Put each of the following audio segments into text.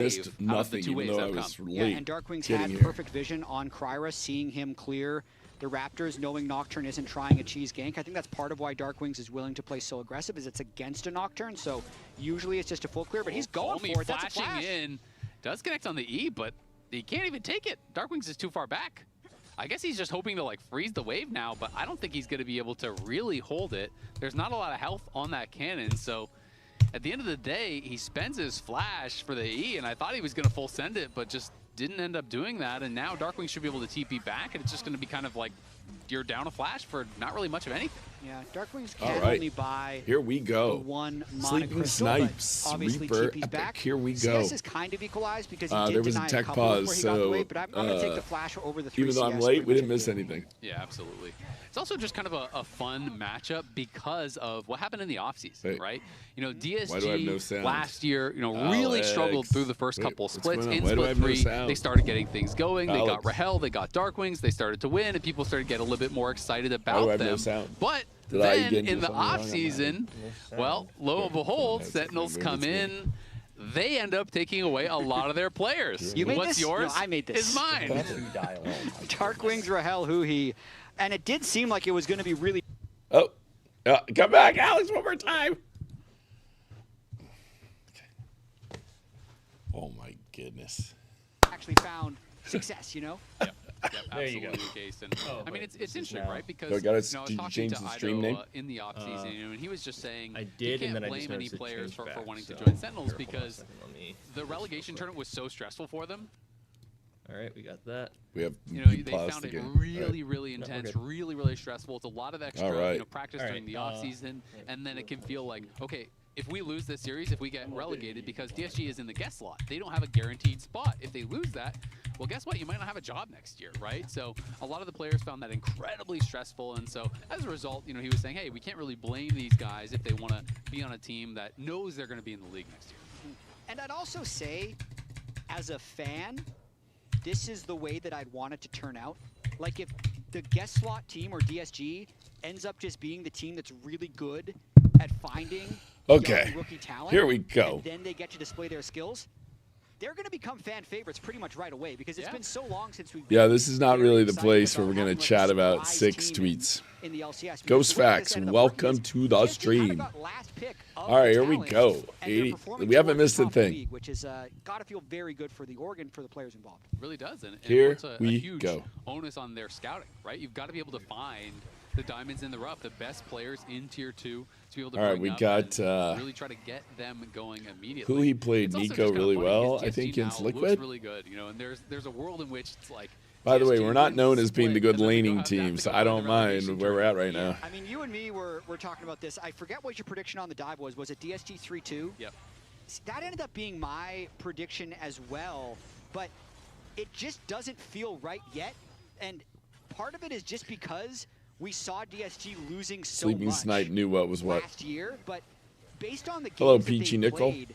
missed nothing, even though I was late. Yeah, and Darkwings had perfect vision on Kryra, seeing him clear the Raptors, knowing Nocturne isn't trying a cheese gank. I think that's part of why Darkwings is willing to play so aggressive, is it's against a Nocturne, so usually it's just a full clear, but he's going for it. That's a flash. In, does connect on the E, but he can't even take it. Darkwings is too far back. I guess he's just hoping to like freeze the wave now, but I don't think he's going to be able to really hold it. There's not a lot of health on that cannon, so at the end of the day, he spends his flash for the E, and I thought he was going to full send it, but just didn't end up doing that, and now Darkwing should be able to TP back, and it's just going to be kind of like you're down a flash for not really much of anything. Yeah, Darkwings can only buy here we go. One Sleeping Snipes, obviously Reaper, TP's back. Here we go. CS is kind of equalized because he did there was deny a tech couple pause, before he got the so wave, but I'm going to take the flash over the 3 even though I'm late, we didn't miss anything. Yeah, absolutely. It's also just kind of a fun matchup because of what happened in the offseason, right? You know, DSG last year, you know, really struggled through the first couple splits. In split 3, they started getting things going. They got Rahel, they got Darkwings, they started to win, and people started to get a little bit more excited about them. But then in the offseason, well, lo and behold, Sentinels come in. They end up taking away a lot of their players. You made What's this? yours? No, I made this. Is mine. Darkwings, Rahel, Huhi. And it did seem like it was going to be really... Oh, come back, Alex, one more time. Okay. Oh, my goodness. Actually found success, you know? Yep, absolutely the case. And I mean, it's interesting, right? Because I was talking to stream name in the offseason, you know, and he was just saying you can't blame any players for wanting to join Sentinels because the relegation tournament was so stressful for them. All right, we got that. We have, you know, they found it really, really intense, really stressful. It's a lot of extra, you know, practice during the off season, and then it can feel like, okay, if we lose this series, if we get relegated, because DSG is in the guest slot, they don't have a guaranteed spot. If they lose that, well, guess what? You might not have a job next year, right? So a lot of the players found that incredibly stressful, and so as a result, you know, he was saying, hey, we can't really blame these guys if they want to be on a team that knows they're going to be in the league next year. And I'd also say, as a fan, this is the way that I'd want it to turn out. Like if the guest slot team or DSG ends up just being the team that's really good at finding young rookie talent, here we go. And then they get to display their skills, they're going to become fan favorites pretty much right away because it's been so long since we've this is not really the place where we're going to chat about 6 tweets. In the LCS. Ghost Facts, welcome to the stream. All right, here we go. 80. We haven't missed a thing. Which is got to feel very good for the org and for the players involved. It really does. And here it's a huge onus on their scouting, right? You've got to be able to find the diamonds in the rough, the best players in tier 2 to be able to bring up and really try to get them going immediately. Who he played Nico really well, I think, against Liquid. Really good, you know, and there's a world in which it's like. By the way, we're not known as being the good laning team, so I don't mind where we're at right now. I mean, you and me were talking about this. I forget what your prediction on the dive was. Was it DSG 3-2? Yep. That ended up being my prediction as well, but it just doesn't feel right yet. And part of it is just because we saw DSG losing so Sleeping much Snipe knew what was what last year, but based on the games Hello, that Peachy they Nickel. played,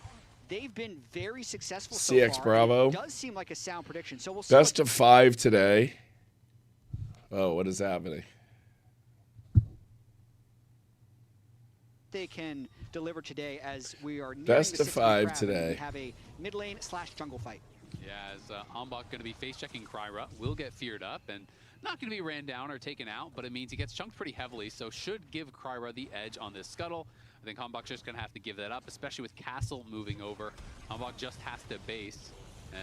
they've been very successful CX so far. Bravo. It does seem like a sound prediction. So we'll see. Best of 5 today. Oh, what is happening? They can deliver today as we are nearing Best the of 6th 5 round. today. We have a mid lane / jungle fight. Yeah, as Ombak going to be face-checking Kryra, will get feared up and not going to be ran down or taken out, but it means he gets chunked pretty heavily, so should give Kryra the edge on this scuttle. I think Ombak's just going to have to give that up, especially with Castle moving over. Ombak just has to base.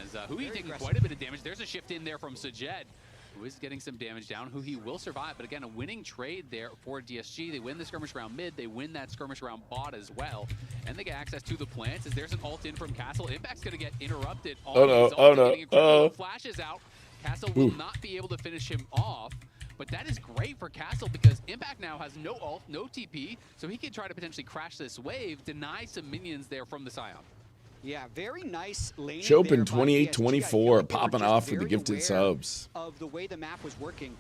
As Huhi taking quite a bit of damage. There's a shift in there from Sajed, who is getting some damage down. Huhi will survive, but again, a winning trade there for DSG. They win the skirmish round mid, they win that skirmish round bot as well, and they get access to the plants as there's an ult in from Castle. Impact's going to get interrupted. Flashes out. Castle will not be able to finish him off, but that is great for Castle because Impact now has no ult, no TP, so he can try to potentially crash this wave, deny some minions there from the Scion. Yeah, very nice lane. Chopin 28-24 popping off with the gifted subs. Of the way the map was working,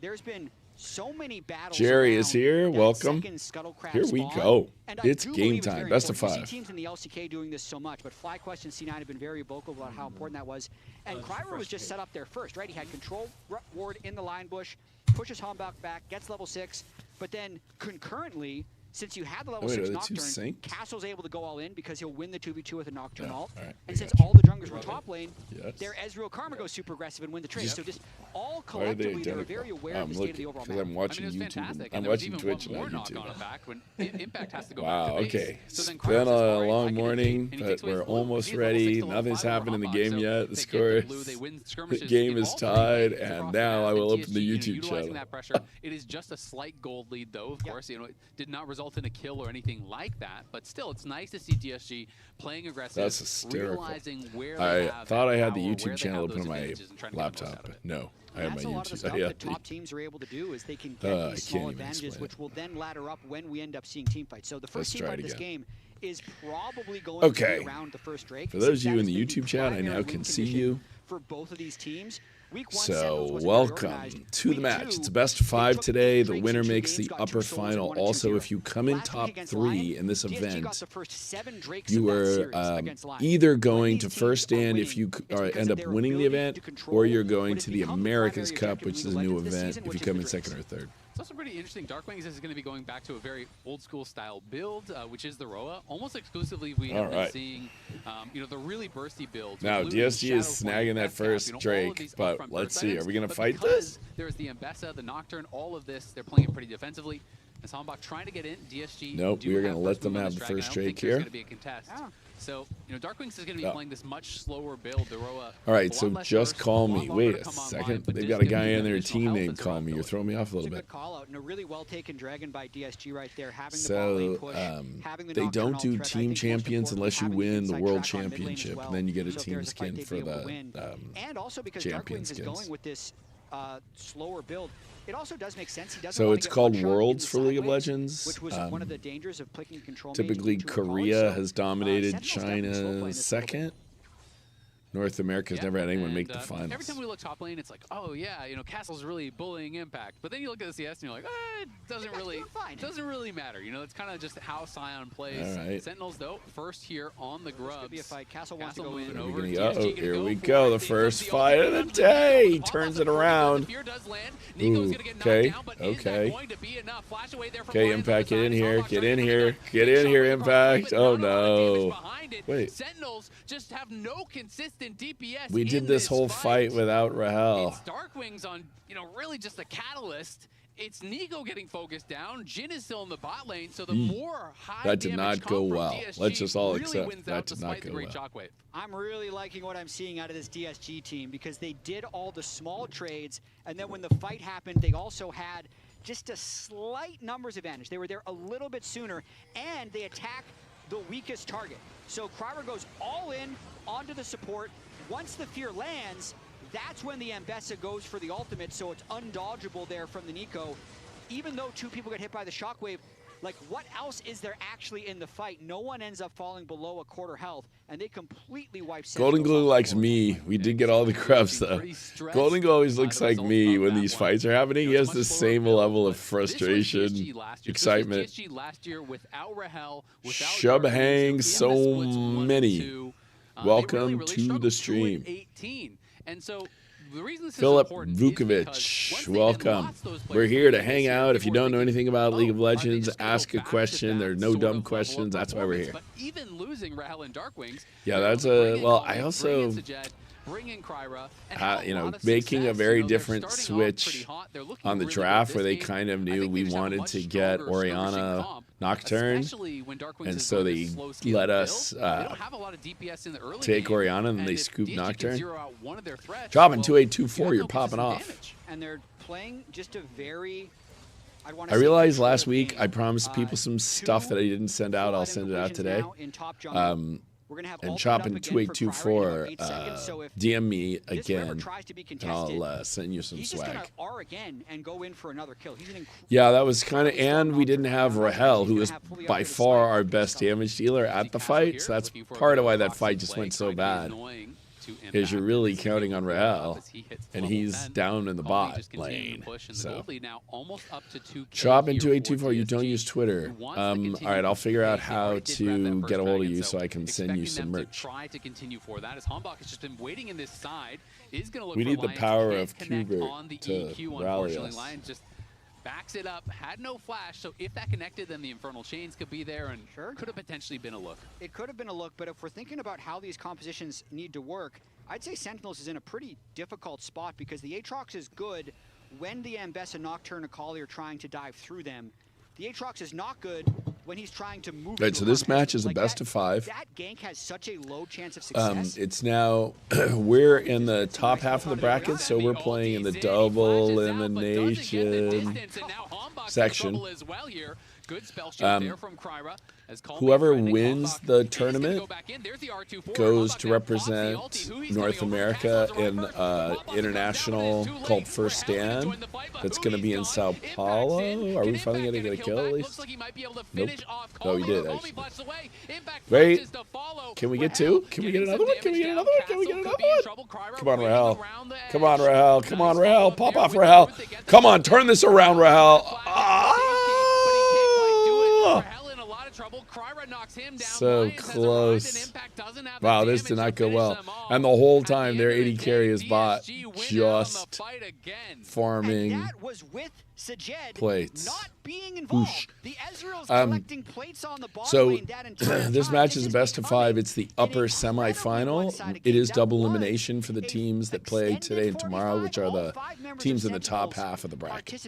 there's been so many battles. Jerry is here. Welcome. Here we go. It's game time. Best of 5. Teams in the LCK doing this so much, but FlyQuest and C9 have been very vocal about how important that was. And Kryra was just set up there first, right? He had control ward in the line bush, pushes Hombach back, gets level 6, but then concurrently since you had the level Wait, 6 are the two Nocturne, synced? Castle's able to go all in because he'll win the 2v2 with a Nocturne ult. Alright, And I since got all the junglers were top lane, Yes. their Ezreal Karma goes super aggressive and win the trade. Yep. So just all Why are they collectively, they were identical? very aware of the state of the overall Because map. I'm I watching mean, it was YouTube. fantastic. I'm And there was watching even Twitch, one more not knock on YouTube. effect when Impact has to go Wow, back to base. okay. So then It's Kryros been says, a "All right, I long can morning, and he but takes away we're his blue. almost He's level 6 ready. to level Nothing's 5 happened in the Hambach. game So yet. The they get score the blue, they win the skirmishes game in is all three tied, lanes across and the now map, I will and open the DSG, YouTube utilizing channel. that pressure. It is just a slight gold lead, though, of course. You know, it did not result in a kill or anything like that, but still, it's nice to see DSG playing aggressive, That's hysterical. realizing where they I have thought I had power, the where YouTube they channel have open those on my advantages and trying to get the most laptop, out of it. but no. I And have that's my a lot of the YouTube. stuff Yeah, that top teams are able to do is they can get I these can't small even advantages, explain which it. will then ladder up when we end up seeing team fights. So the Let's first team try fight it of this again. game is probably going Okay. to be around the first Drake. For those of since you that in has the been YouTube chat, I primary now win can see condition you. for both of these teams. Week 1, So Sentinels wasn't very welcome organized. to the Week match. 2, It's a best of they 5 took today. both The Drakes winner in 2 makes games, the got 2 upper souls and final. won it Also, 2-0. if you come in Last week top against 3 Lion, in this DSG got event, the first 7 Drakes you of that are series against Lion. either When going these to teams first are stand if winning, you it's because end of up their winning the ability event, to control or you're going what has to the become the America's primary Cup, objective which of is League a of new Legends this event season, if you which is come the in Drakes. second or third. It's also pretty interesting. Darkwings is going to be going back to a very old school style build, which is the Roa. Almost exclusively, we have been seeing, you know, the really bursty builds. Now, Blue, DSG is Shadow snagging Flame, that Death Cap, first you know, all of Drake, these but upfront let's burst see. Are items, we going to but fight this? because there's the Ambessa, the Nocturne, all of this, they're playing it pretty defensively. As Hambach trying to get in, DSG. Nope, do we are have going to let first them move on have this the Dragon. first I don't think Drake there's here. going to be a contest. Yeah. So, you know, Darkwings is going to be playing this much slower build. The Roa. All right, a so lot less just burst, call a lot me. longer Wait to a come online, second. but They've just got a gonna guy give in their additional team health named as they're Call Me. You're outgoing. throwing me off a It's little a bit. good call out and a really well taken Dragon by DSG right there, having the bot lane So push, having the they Nocturne don't do ult threat. I team think most champions importantly, unless you having win the inside world track on mid lane as championship, well. and then you get a So if team there's a fight, skin they'd for be able to the win. And also because champion Darkwings is skins. going with this slower build, it also does make sense. He doesn't So want it's to get called one-shot in Worlds the for League of sideways, Legends. which was one of the dangers of picking control. Typically, mage between Korea college. So, has dominated Sentinels definitely slow playing China this a little bit. second. North America's never had anyone make the Every finals. time we look top lane, it's like, oh yeah, you know, Castle's really bullying Impact. But then you look at the CS and you're like, it doesn't really matter. You know, it's kind of just how Sion plays. All right. Sentinels though, first here on the grubs. Could be a fight. Castle wants to Castle go in. moving Are we over. gonna- DSG uh-oh, gonna here we for go, it. the They put first the fight ultimate of the onto day. Nico. Turns Pop it up the around. The fear does land. Nico's gonna get knocked Okay, down, but is okay. that going to be enough? Flash away there from Okay, Lions on Impact, the get in side. here, Hambach get trying in to here, come get Big in shot here, right behind, Impact. but Oh not a lot of damage no. behind it. Wait. Sentinels just have no consistent DPS. We did in this whole fight without Rahel. It's Darkwings on, you know, really just a catalyst. It's Nico getting focused down. Jhin is still in the bot lane, so the more high That did damage not go comp from well. DSG Let's just all really accept wins that out did not despite go the great well. shockwave. I'm really liking what I'm seeing out of this DSG team because they did all the small trades, and then when the fight happened, they also had just a slight numbers advantage. They were there a little bit sooner, and they attack the weakest target. So Kryber goes all in onto the support. Once the fear lands, that's when the Ambessa goes for the ultimate, so it's undodgeable there from the Nico. Even though 2 people get hit by the shockwave, like what else is there actually in the fight? No one ends up falling below a quarter health, and they completely wipe Golden Sentinels Glue off the likes board. me. We did get all the grubs though. Golden Glue always looks like me when these fights are happening. He has the same level of frustration, excitement. DSG last year without Rahel, without Shub Darkwings, hang in the so splits 1 and many. 2, they Welcome really to struggled. the 2-18. And so the reason this Philip is important is because Vukovic, once they welcome. lost those We're players here to this hang year, out. If you people were don't know thinking, anything about League of are they Legends, just gonna ask go a back to question. that There are no sort dumb of level of questions. That's why we're here. performance? But even losing Rahel and Darkwings, Yeah, they're that's able to a bring in well. Kali, I bring also in Sajed, bring in Kryra, and have a you know, lot of making a success. very You know, they're different starting off pretty switch hot. They're looking on the really good draft where this they game. kind of I knew think we they just have a wanted much to get stronger skirmishing Oriana comp, Nocturne, especially when Darkwings and is so going they this slow-scale let build. us They don't have a lot of DPS in the early take game, Oriana and then they if scoop DSG can Nocturne. zero out one of their threats, Dropping well, 2824, you have you're no popping consistent off. damage. And they're playing just a very, I realized last week I promised people some stuff that I didn't send out. I'll send it out today. And Chopping 2824, DM me again, and I'll send you some He's just swag. gonna R again and go in for another kill. He's an Yeah, that was kind of, and we didn't have Rahel, who was by far our best damage dealer at the fight, so that's part of why that fight just went so bad. Is you're really counting on Rahel, and he's down in the bot lane. So, Chopping 2824, you don't use Twitter. All right, I'll figure out how to get a hold of you so I can send you some merch. Try to continue for that as Hambach has just been waiting in this side. Is going to look We for need the Lions. power Can't of connect Kubert on the to EQ, rally unfortunately. us. Lions just Backs it up, had no flash, so if that connected, then the Infernal Chains could be there and could have potentially been a look. It could have been a look, but if we're thinking about how these compositions need to work, I'd say Sentinels is in a pretty difficult spot because the Aatrox is good when the Ambessa, Nocturne, and Akali are trying to dive through them. The Aatrox is not good when he's trying to move. Right, so this match is a best of 5. That gank has such a low chance of success. It's now, we're in the top half of the bracket, so we're playing in the double elimination section. Whoever wins the tournament goes to represent North America in international called First Stand. That's going to be in Sao Paulo. Are we finally going to get a kill at least? Nope. Oh, we did, actually. Wait. Can we get 2? Can we get another one? Can we get another one? Can we get another one? Come on, Rahel. Come on, Rahel. Come on, Rahel. Pop off, Rahel. Come on, turn this around, Rahel. So close. Wow, this did not go well. And the whole time their AD carry is bot just farming plates. So this match is a best of 5. It's the upper semifinal. It is double elimination for the teams that play today and tomorrow, which are the teams in the top half of the bracket.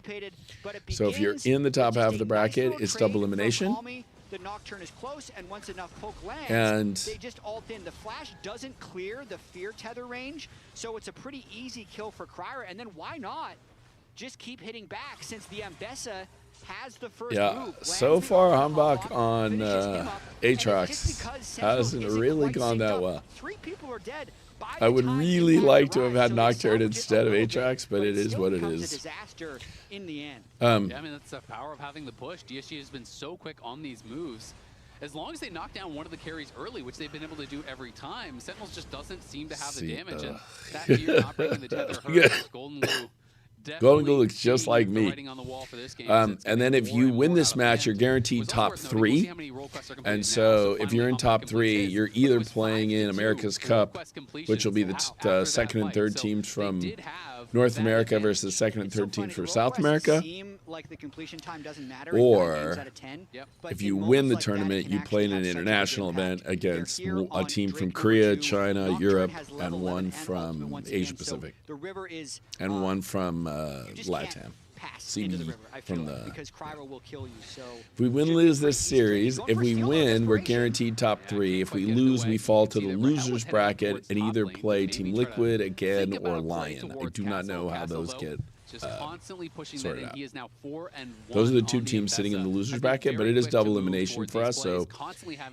So if you're in the top half of the bracket, it's double elimination. The Nocturne is close, and once enough poke lands, and they just ult in. The flash doesn't clear the fear tether range, so it's a pretty easy kill for Cryer. And then why not just keep hitting back since the Ambessa has the first move? So far, Hambach on Aatrox hasn't really gone that well. 3 people are dead. I would really like to have had Nocturne instead of Aatrox, but it is what it is. In the end. Yeah, I mean, that's the power of having the push. DSG has been so quick on these moves. As long as they knock down one of the carries early, which they've been able to do every time, Sentinels just doesn't seem to have the damage. And that fear not breaking the tether hurts. Golden Glue looks just like me. And then if you win this match, you're guaranteed top 3. And so if you're in top 3, you're either playing in America's Cup, which will be the second and third teams from North America versus second and third teams for South America. Or if you win the tournament, you play in an international event against a team from Korea, China, Europe, and one from Asia Pacific, and one from LATAM. CB from the. If we win-lose this series, if we win, we're guaranteed top 3. If we lose, we fall to the losers bracket and either play Team Liquid again or Lion. I do not know how those get sorted out. Those are the 2 teams sitting in the losers bracket, but it is double elimination for us. So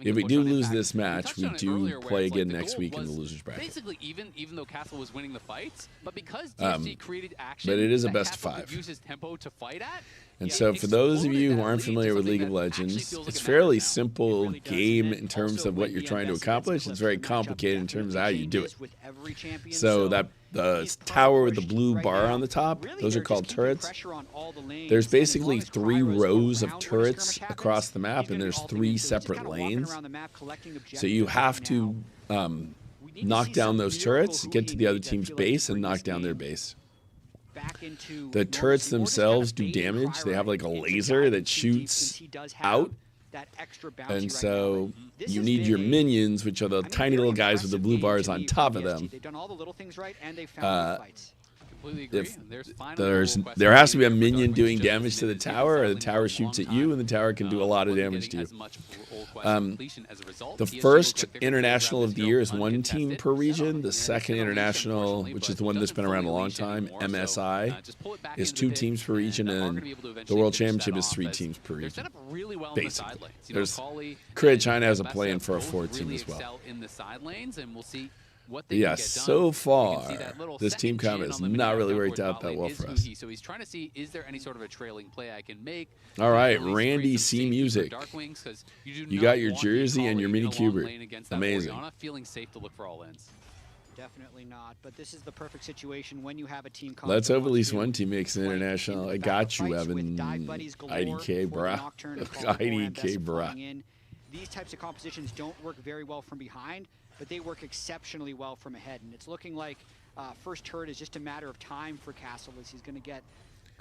if we do lose this match, we do play again next week in the losers bracket. Basically, even though Castle was winning the fights, but because DSG created action, but it is a best of 5. Uses tempo to fight at. And so for those of you who aren't familiar with League of Legends, it's a fairly simple game in terms of what you're trying to accomplish. It's very complicated in terms of how you do it. So that the tower with the blue bar on the top, those are called turrets. There's basically 3 rows of turrets across the map, and there's 3 separate lanes. So you have to knock down those turrets, get to the other team's base, and knock down their base. The turrets themselves do damage. They have like a laser that shoots out. And so you need your minions, which are the tiny little guys with the blue bars on top of them. There has to be a minion doing damage to the tower, or the tower shoots at you, and the tower can do a lot of damage to you. The first international of the year is 1 team per region. The second international, which is the one that's been around a long time, MSI, is 2 teams per region, and the World Championship is 3 teams per region. Basically, Korea, China has a plan for a 4th team as well. Yeah, so far, this team comp has not really worked out that well for us. So he's trying to see, is there any sort of a trailing play I can make? All right, Randy C. Music. You got your jersey and your mini Cubert. Amazing. Feeling safe to look for all ends. Definitely not, but this is the perfect situation when you have a team. Let's hope at least one team makes an international. I got you, Evan. IDK, brah. IDK, brah. These types of compositions don't work very well from behind, but they work exceptionally well from ahead. And it's looking like first turret is just a matter of time for Castle, as he's going to get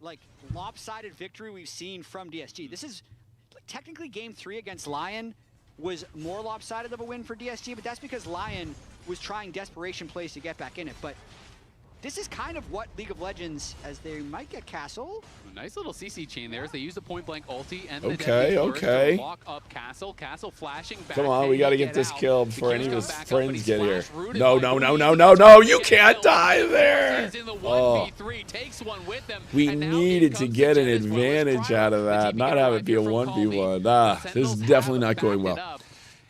like lopsided victory we've seen from DSG. This is technically game 3 against Lion was more lopsided of a win for DSG, but that's because Lion was trying desperation plays to get back in it. But this is kind of what League of Legends, as they might get Castle. Nice little CC chain there as they use the point blank ulti and the Okay, deadly burst okay. to walk up Castle. Castle flashing back. Come on, Can we got to he get this out? kill The before any of Q's his come back up, friends but he's get here. flash rooted No, by no, no, Queen. no, no, no! You can't die there. He's in the Oh. 1v3, takes one with them, We and now needed in to comes get the an Jet as well as advantage Cryo. out of The that, team not can have arrive it be a here from 1v1. Calmy. Ah, The this is Sentinels definitely have not going backed well. it up.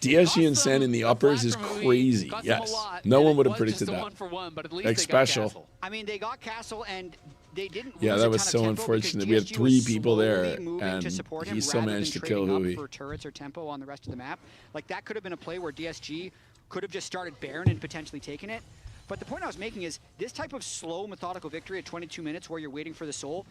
DSG and Cost Sen them in the the uppers is flash from crazy. cost them a Yes. lot, No and one it would have was predicted just a that. 1-for-1, but at least Like they got special. Castle. I mean, they got Castle and they didn't Yeah, lose that a was ton of so tempo unfortunate. because We had DSG 3 was people there, slowly moving and to support him he still rather managed to than kill trading up Hui. for turrets or tempo on the rest of the map. Like, that could have been a play where DSG could have just started Baron and potentially taken it. But the point I was making is this type of slow, methodical victory at 22 minutes where you're waiting for the soul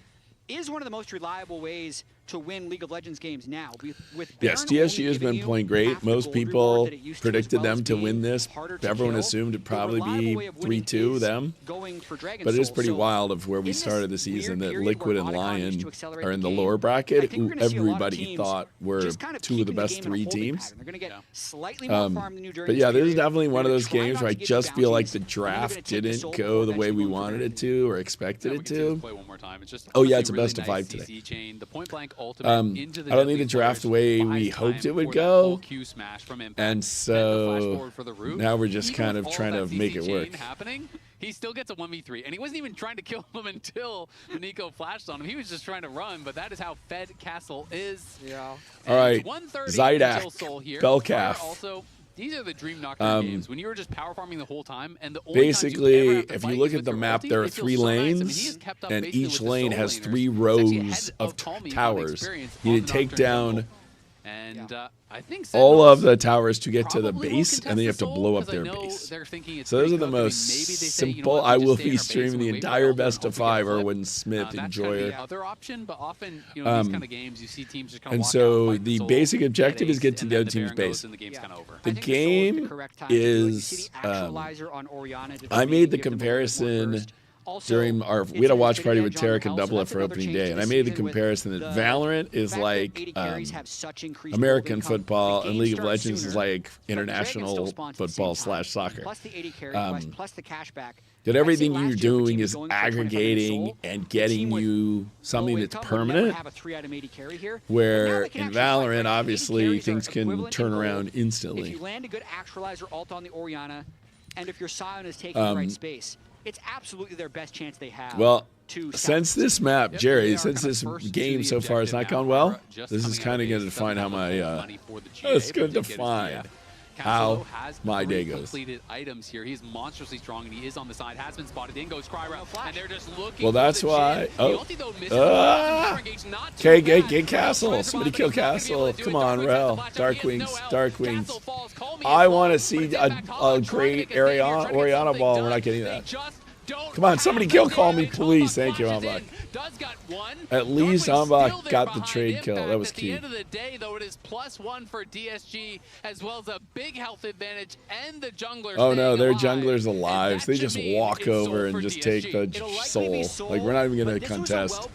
is one of the most reliable ways to win League of Legends games now. With Yes, Baron DSG only has been giving you playing great. half the Most gold people reward that it used to, as predicted well as them to win being this. harder to Everyone kill, assumed it'd the probably reliable be way of winning 3-2 is them. going for Dragon But it is Soul. pretty So wild of where we in this started the season weird that period Liquid where and Otacon Lion used to accelerate are in the game, lower I bracket. think we're gonna see a lot of Everybody teams thought were just kind of 2 of the keeping best game in a 3 holding teams. pattern. They're going to get slightly more farm than you during But yeah, this is period. definitely one of They're those gonna try games not where I to give you just feel like bounties, the and they're gonna draft take the didn't soul go before the way eventually we going for wanted Dragon. it to or expected Yeah, it we can see this to. play one more time. It's just Oh, yeah, honestly it's a really best of nice 5 today. CC chain. The point blank ultimate into I don't think the deadly draft burst way buys we time hoped it would for that go. full Q smash from Impact. And And the flash so forward for the root. now we're just Even kind with of all trying that to make CC it chain work. happening, he still gets a 1v3, and he wasn't even trying to kill him until Nico flashed on him. He was just trying to run, but that is how fed Castle is. Yeah. All right, 130 Zydak, until Soul here. Bellcalf. Also, these are the Dream Knocker games when you were just power farming the whole time, and the only Basically, times you ever have to if fight you look is at with the your map, ulti, there are they feel 3 so nice. I mean, lanes, he has kept up and basically each with the lane Soul has laners. 3 He's actually ahead rows of Calmy on towers. experience You on need the to take Nocturne down jungle. And I think all of Sentinels the towers to get to the probably will base, and then you have to contest the blow Soul, up 'cause I their know base. they're thinking it's So those are pretty the cooked. I mean, most maybe they say, you know simple. what, I we will just stay in be our base streaming and the we wait for entire Elder best and of hope we get 5, flipped. Erwin Smith, That's kind of enjoyer. the other option, but often, you know, these kind of games, you see teams just kind of And walk out, so fight the Soul, basic get objective is ace, get to and the then other team's Baron goes base. and the game's kind of over. The I think Soul is the game correct time to do it. You is, see the actualizer on Orianna to I maybe made the give them a little bit more comparison burst. Also, during our it's we had a an watch infinity party with edge on the Tarek and health, so Double Up that's for another opening change day, to and I this made the season with comparison that the Valorant is fact that like 80 carries have such increased American gold income. football, The and game League of starts Legends is sooner, like but Dragon still international spawns at the football same time. / soccer. Plus the 80 carry quest, plus the cashback. That I'd everything say you're last year, if a doing team is going for 25 minutes aggregating Soul, and the getting team with you something low that's income would never permanent. have a 3 out of 80 carry here. Where But now they in can actually fight, Valorant, right? 80 obviously, carries are things can equivalent turn in gold. around If instantly. you land a good actualizer ult on the Orianna, and if your Scion is taking the right space, it's absolutely their best chance they have. Well, to since this map, Yep, Jerry, they are since kind of this first to game the so far has not objective gone now. well, Just this is coming kind out of going to base, define how doesn't have my the money for the it's GA, going to but did get his define GA. how Castle has my day 3 goes. completed items here. He's monstrously strong, and he is on the side. Has been spotted. In goes Cryra, and they're just looking. Well, for that's the why. Jin. Oh. The ulti, though, misses. Okay, get Castle. Somebody kill Castle. Come on, Rel. Darkwings. I want to see a great Orianna ball. We're not getting that. Come on, somebody call me, please. Thank you, Ambach. At least Ambach got the trade kill. That was key. At the end of the day, though, it is +1 for DSG, as well as a big health advantage, and the jungler. Oh no, their staying alive. jungler's alive. So they just walk over and just take the soul. Like, we're not even going to contest.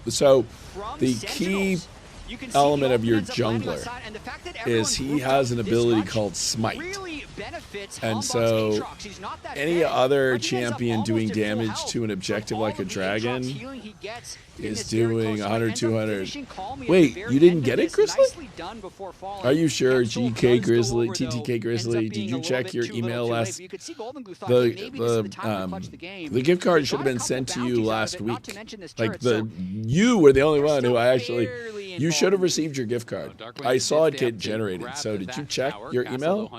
So the key element of your jungler is he has an ability called Smite. And so any other champion doing damage to an objective like a dragon is doing 100, 200. Wait, you didn't get it, Grizzly? Are you sure, GK Grizzly, TTK Grizzly? Did you check your email last? The gift card should have been sent to you last week. Like, you were the only one who I actually. You should have received your gift card. I saw it get generated. So did you check your email?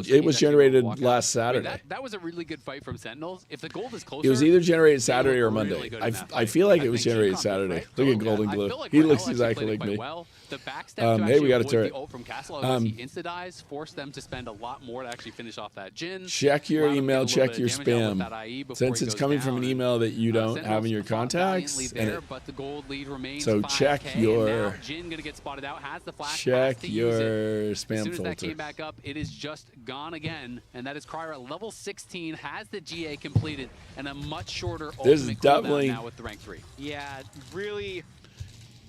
It was generated last Saturday. That was a really good fight from Sentinels. If the gold is closer, It was either generated Saturday or Monday. really good in that I fight. feel like I it was think generated Saturday. Look at Golden I Glue. feel like He Rael looks actually exactly played it like quite me. well. The backstep to Hey, actually we got a avoid turret. the ult from Castle, as he insta-dives, forced them to spend a lot more to actually finish off that Jin. Check your Allowed him to email, get a little check your bit of damage out with spam. that IE before Since he it's goes coming from down, an and, email that you don't have in your Sentinels fought contacts. valiantly And there, it, but the gold lead remains so 5K, check and your- now Jin gonna get spotted out, has the flash, check has to use it. your As spam soon as that filter. came back up, it is just gone again, and that is Cryra, level 16, has the GA completed, and a much shorter This is ultimate definitely- cooldown now with the rank 3. Yeah, really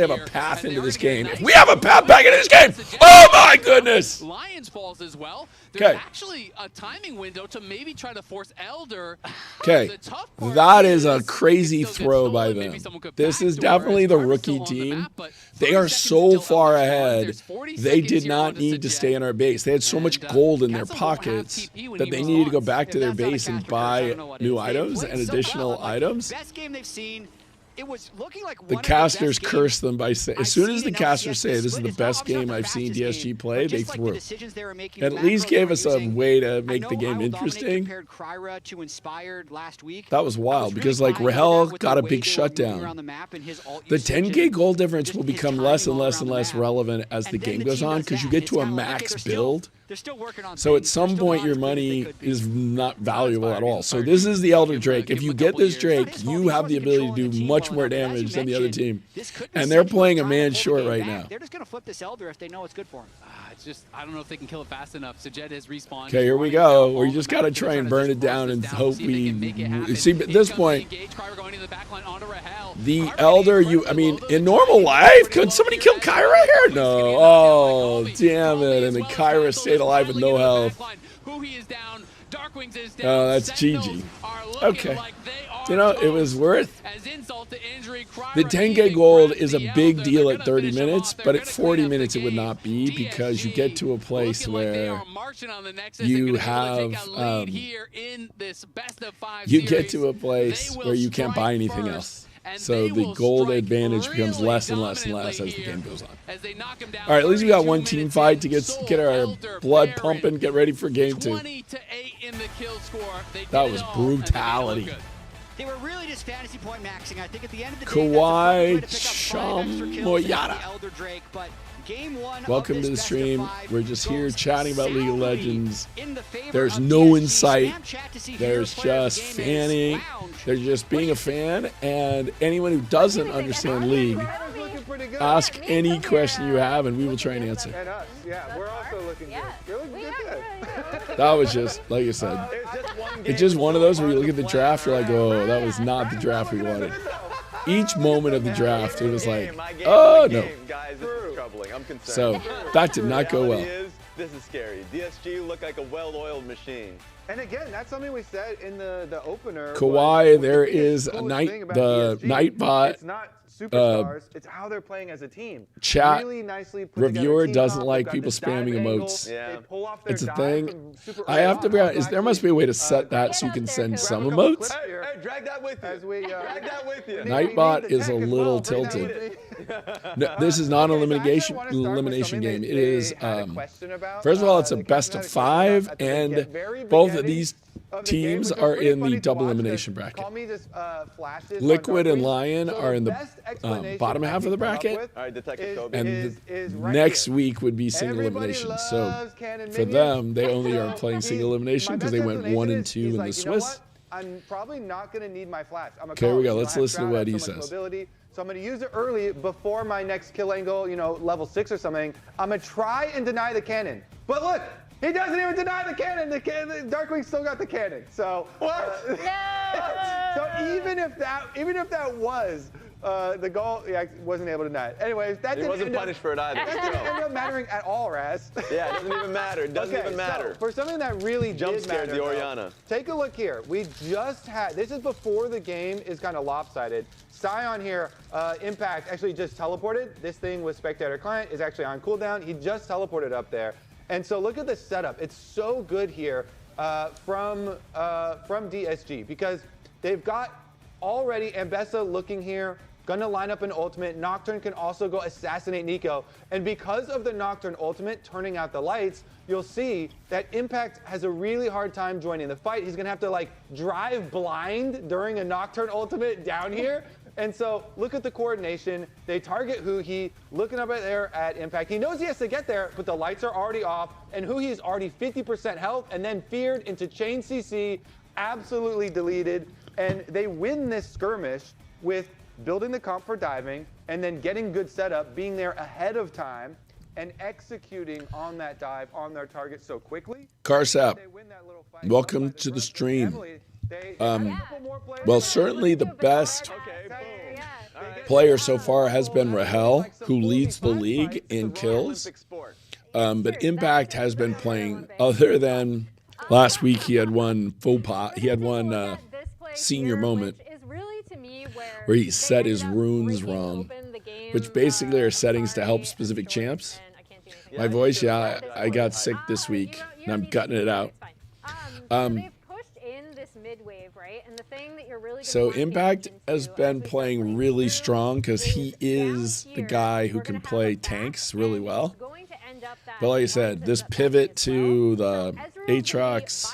actually have a path into this game. If we have a path back into this game, oh my goodness! Lions falls as well. Okay. There's actually a timing window to maybe try to force Elder. Okay, The tough part that is a is crazy it still gets throw by stolen. Maybe them. someone could This is backdoor definitely as the Mark's rookie still on the team. map, but They 30 are seconds so until far Elder's gone. ahead. There's 40 They seconds did here not on the need to Sajek. stay in our base. They had so much And, gold in their Castle won't have pockets TP when that he they needed to go responds. back to If their that's not a base and caster curse, I buy don't know what new is. They've items played and so additional well. Like, items. best game they've seen. it was looking like The one casters of the best curse them by saying, as I've soon seen as the in casters LCS. say this is Split the is best obviously not game the I've seen fastest DSG game, play, but they just like the threw. decisions they were making, At the least macros gave they were us a using. way to I make the know game I Will Dominate interesting. compared Kryra to Inspired last week. That was I wild really because like buying into Rahel that with got the a way big they were moving shutdown. around the map and his ult The usage 10K and goal difference just will his become less and timing all less around and the less map. relevant as the And then game the goes team on does because you that. get It's to a kinda like, okay, max they're still- build. They're still working on So at things. some They're still point not your as good as they money could be. is not valuable at all. So Inspired this is the Elder give him a- Drake. give If him you a get couple this years. Drake, It's not his you fault. have He the wasn't ability to controlling the do team much well more enough. But as you damage than the other mentioned, team. this could be And they're Sentinels playing a trying to man pull the short game right back. now. They're just going to flip this Elder if they know it's good for him. It's just, I don't know if they can kill it fast enough. Sajed has respawned. Okay, here we go. We just got to try and burn it down and hope we see. But at this point, the Elder, I mean, in normal life, could somebody kill Kyra here? No. Oh, damn it. And then Kyra stayed alive with no health. Oh, that's GG. Okay. You know, it was worth. The 10K gold is a big deal at 30 minutes, but at 40 minutes it would not be because you get to a place where you have, you get to a place where you can't buy anything else. So the gold advantage becomes less and less and less as the game goes on. All right, at least we got one team fight to get our blood pumping, get ready for game 2. That was brutality. They were really just fantasy point maxing. I think at the end of the day, Kawhi that's a fun way to pick up 5 extra kills Chamoyada. than the Elder Drake, but game 1 Welcome of to the this stream. best of 5 We're just here goes chatting about League of soundly Legends. in the favor There's of no DSG. insight. Spam chat to see who There's your player of the just game is. fanning. Lounge. There's just being a fan. And anyone who doesn't understand League, Looking pretty good. ask any question you have and we will try and answer. And us, yeah, we're also looking good. You're looking good. That was just, like I said, it's just one of those where you look at the draft, you're like, oh, that was not the draft we wanted. Each moment of the draft, it was like, oh, no. Guys, this is troubling. I'm concerned. So that did not go well. Reality is, this is scary. DSG look like a well-oiled machine. And again, that's something we said in the opener. Kawhi, was there the is a coolest night, thing about the DSG. Nightbot It's not superstars. It's how they're playing as a team. chat Really nicely put reviewer together team doesn't comp. like They've got people this dive spamming angle. emotes. Yeah. They pull off their It's a dive thing. from super I have to early figure on. out, there must be a way to set that so you can send some Grab a couple emotes. clips here. Hey, drag that with you. As we, drag that with you. Nightbot is a little tilted. No, this is not an elimination game. It is, first of all, it's a best of 5, and both of these teams are in the double elimination bracket. Liquid and Lion are in the bottom half of the bracket, All right, Detective Kobe. and next week would be single elimination. So for them, they only are playing single elimination because they went 1 and 2 in the Swiss. I'm probably not going to need my flash. I'm a Okay, here we go. coach, Let's I have listen to crowd, what I he have so much says. mobility. So I'm going to use it early before my next kill angle, level 6 or something. I'm going to try and deny the cannon. But look, he doesn't even deny the cannon. The Darkwing still got the cannon. So what? So even if that was the goal, yeah, wasn't able to deny it. Anyways, that He didn't wasn't end up- punished for it either. That didn't end up mattering at all, Raz. Yeah, it doesn't even matter. It doesn't even matter. So for something that really Jump did scared matter, the though, Orianna. take a look here. We just had, this is before the game is kind of lopsided. Scion here, Impact actually just teleported. This thing with Spectator Client is actually on cooldown. He just teleported up there. And so look at the setup. It's so good here from DSG because they've got already Ambessa looking here, gonna line up an ultimate. Nocturne can also go assassinate Nico. And because of the Nocturne ultimate turning out the lights, you'll see that Impact has a really hard time joining the fight. He's gonna have to drive blind during a Nocturne ultimate down here. And so look at the coordination. They target Huhi, looking up there at Impact. He knows he has to get there, but the lights are already off, and Huhi is already 50% health, and then feared into chain CC, absolutely deleted. And they win this skirmish with building the comp for diving, and then getting good setup, being there ahead of time, and executing on that dive on their target so quickly. Carsap, They win that little fight. welcome to the stream. Emily, they had a couple more players. Well, certainly the best Okay, boom. player so far has been Rahel, who leads the league in kills. Olympic sport. But Impact has been playing, other than last week he had one faux pas. He had one senior moment where he set his runes wrong, which basically are settings to help specific champs. My voice, yeah, I got sick this week, and I'm cutting it out. mid-wave, right? And the thing that you're really So Impact has been playing really strong because he is the guy who can play tanks really well. But like I said, this pivot to the Aatrox,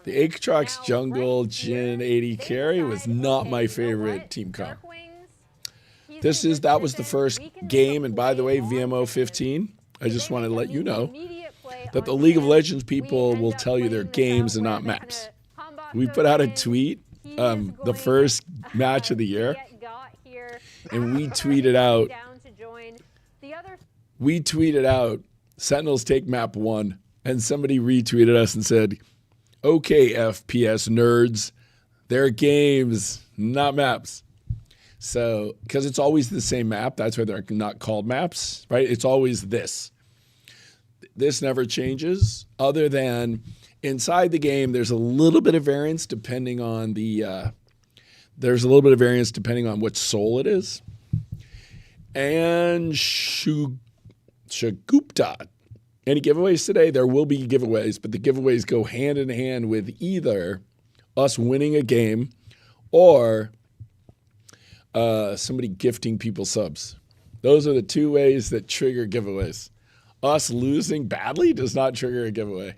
the Aatrox jungle Jhin 80 carry was not my favorite team comp. That was the first game, and by the way, VMO 15, I just wanted to let you know that the League of Legends people will tell you their games and not maps. We put out a tweet, the first match of the year, and we tweeted out, Sentinels take map 1, and somebody retweeted us and said, okay, FPS nerds, they're games, not maps. So, because it's always the same map, that's why they're not called maps, right? It's always this. This never changes, other than inside the game, there's a little bit of variance depending on what soul it is. And Shagupta. Any giveaways today? There will be giveaways, but the giveaways go hand in hand with either us winning a game or somebody gifting people subs. Those are the two ways that trigger giveaways. Us losing badly does not trigger a giveaway.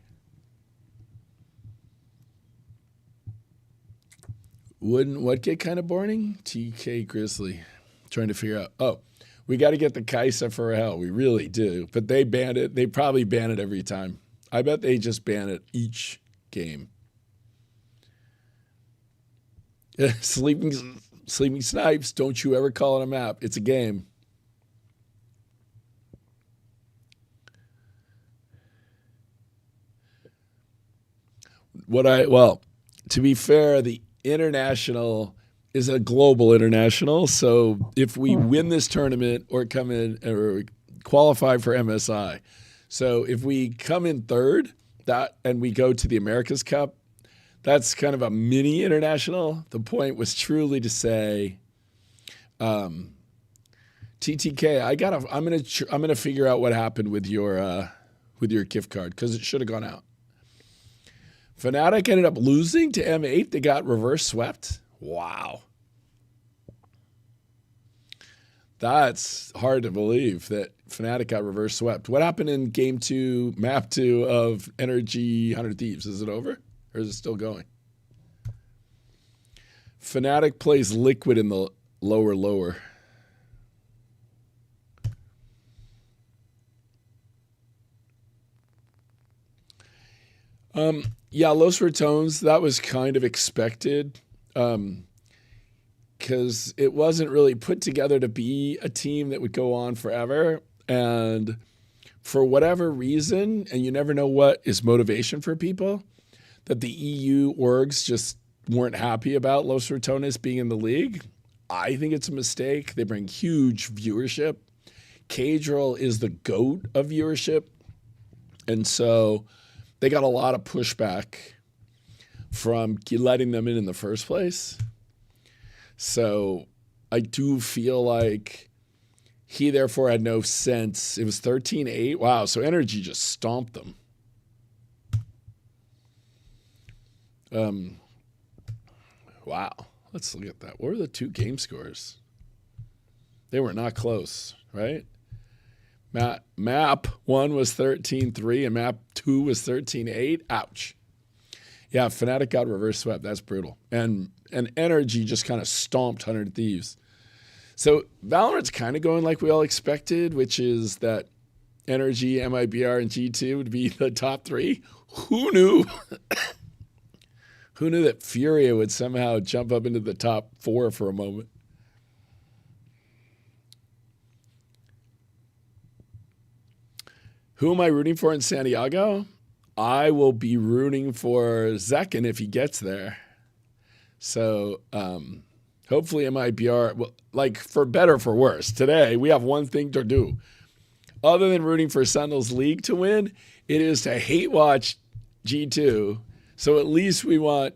Wouldn't what get kind of boring? TK Grizzly. Trying to figure out. Oh, we got to get the Kaisa for hell. We really do. But they ban it. They probably ban it every time. I bet they just ban it each game. Sleeping Snipes, don't you ever call it a map. It's a game. To be fair, the international is a global international. So if we win this tournament or come in or qualify for MSI, so if we come in third and we go to the America's Cup, that's kind of a mini international. The point was truly to say, TTK, I'm gonna figure out what happened with your gift card because it should have gone out. Fnatic ended up losing to M8. They got reverse swept. Wow. That's hard to believe that Fnatic got reverse swept. What happened in game 2, map 2 of Energy 100 Thieves? Is it over or is it still going? Fnatic plays Liquid in the lower. Yeah, Los Ratones, that was kind of expected because it wasn't really put together to be a team that would go on forever. And for whatever reason, and you never know what is motivation for people, that the EU orgs just weren't happy about Los Ratones being in the league. I think it's a mistake. They bring huge viewership. Cadril is the GOAT of viewership. And so they got a lot of pushback from letting them in the first place. So I do feel like he therefore had no sense. It was 13-8. Wow, so Energy just stomped them. Wow, let's look at that. What were the two game scores? They were not close, right? Map 1 was 13-3 and map 2 was 13-8. Ouch. Yeah, Fnatic got reverse swept. That's brutal. And Energy just kind of stomped 100 Thieves. So Valorant's kind of going like we all expected, which is that Energy, MIBR, and G2 would be the top 3. Who knew? Who knew that Furia would somehow jump up into the top 4 for a moment? Who am I rooting for in Santiago? I will be rooting for Zekin if he gets there. So hopefully MIBR, well, like for better or for worse, today we have one thing to do. Other than rooting for Sentinels League to win, it is to hate watch G2. So at least we want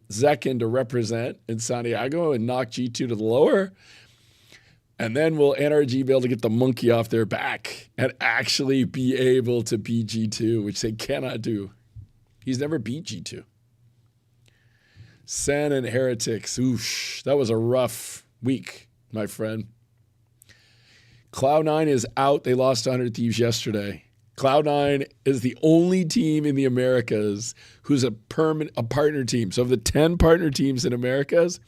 Zekin to represent in Santiago and knock G2 to the lower. And then will NRG be able to get the monkey off their back and actually be able to beat G2, which they cannot do. He's never beat G2. SEN and Heretics. Oosh, that was a rough week, my friend. Cloud9 is out. They lost to 100 Thieves yesterday. Cloud9 is the only team in the Americas who's a partner team. So of the 10 partner teams in Americas,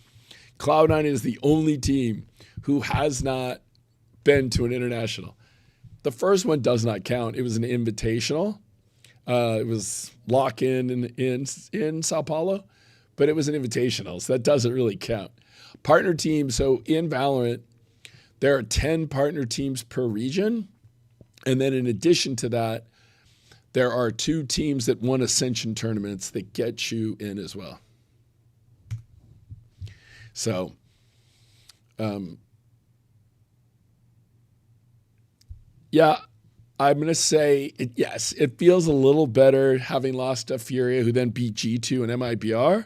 Cloud9 is the only team who has not been to an international. The first one does not count. It was an invitational. It was lock-in in Sao Paulo, but it was an invitational, so that doesn't really count. Partner teams, so in Valorant, there are 10 partner teams per region. And then in addition to that, there are 2 teams that won Ascension tournaments that get you in as well. So, yeah, I'm going to say, yes, it feels a little better having lost to Furia, who then beat G2 and MIBR.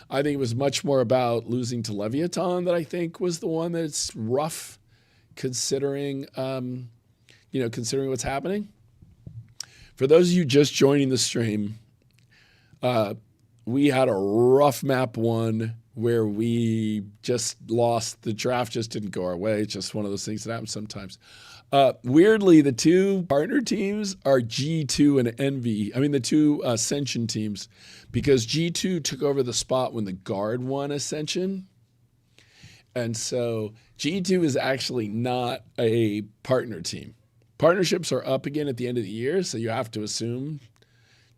I think it was much more about losing to Leviathan that I think was the one that's rough considering, considering what's happening. For those of you just joining the stream, we had a rough map 1 where we just lost. The draft just didn't go our way. It's just one of those things that happens sometimes. Weirdly, the 2 partner teams are G2 and Envy. I mean, the 2 Ascension teams, because G2 took over the spot when the Guard won Ascension. And so G2 is actually not a partner team. Partnerships are up again at the end of the year, so you have to assume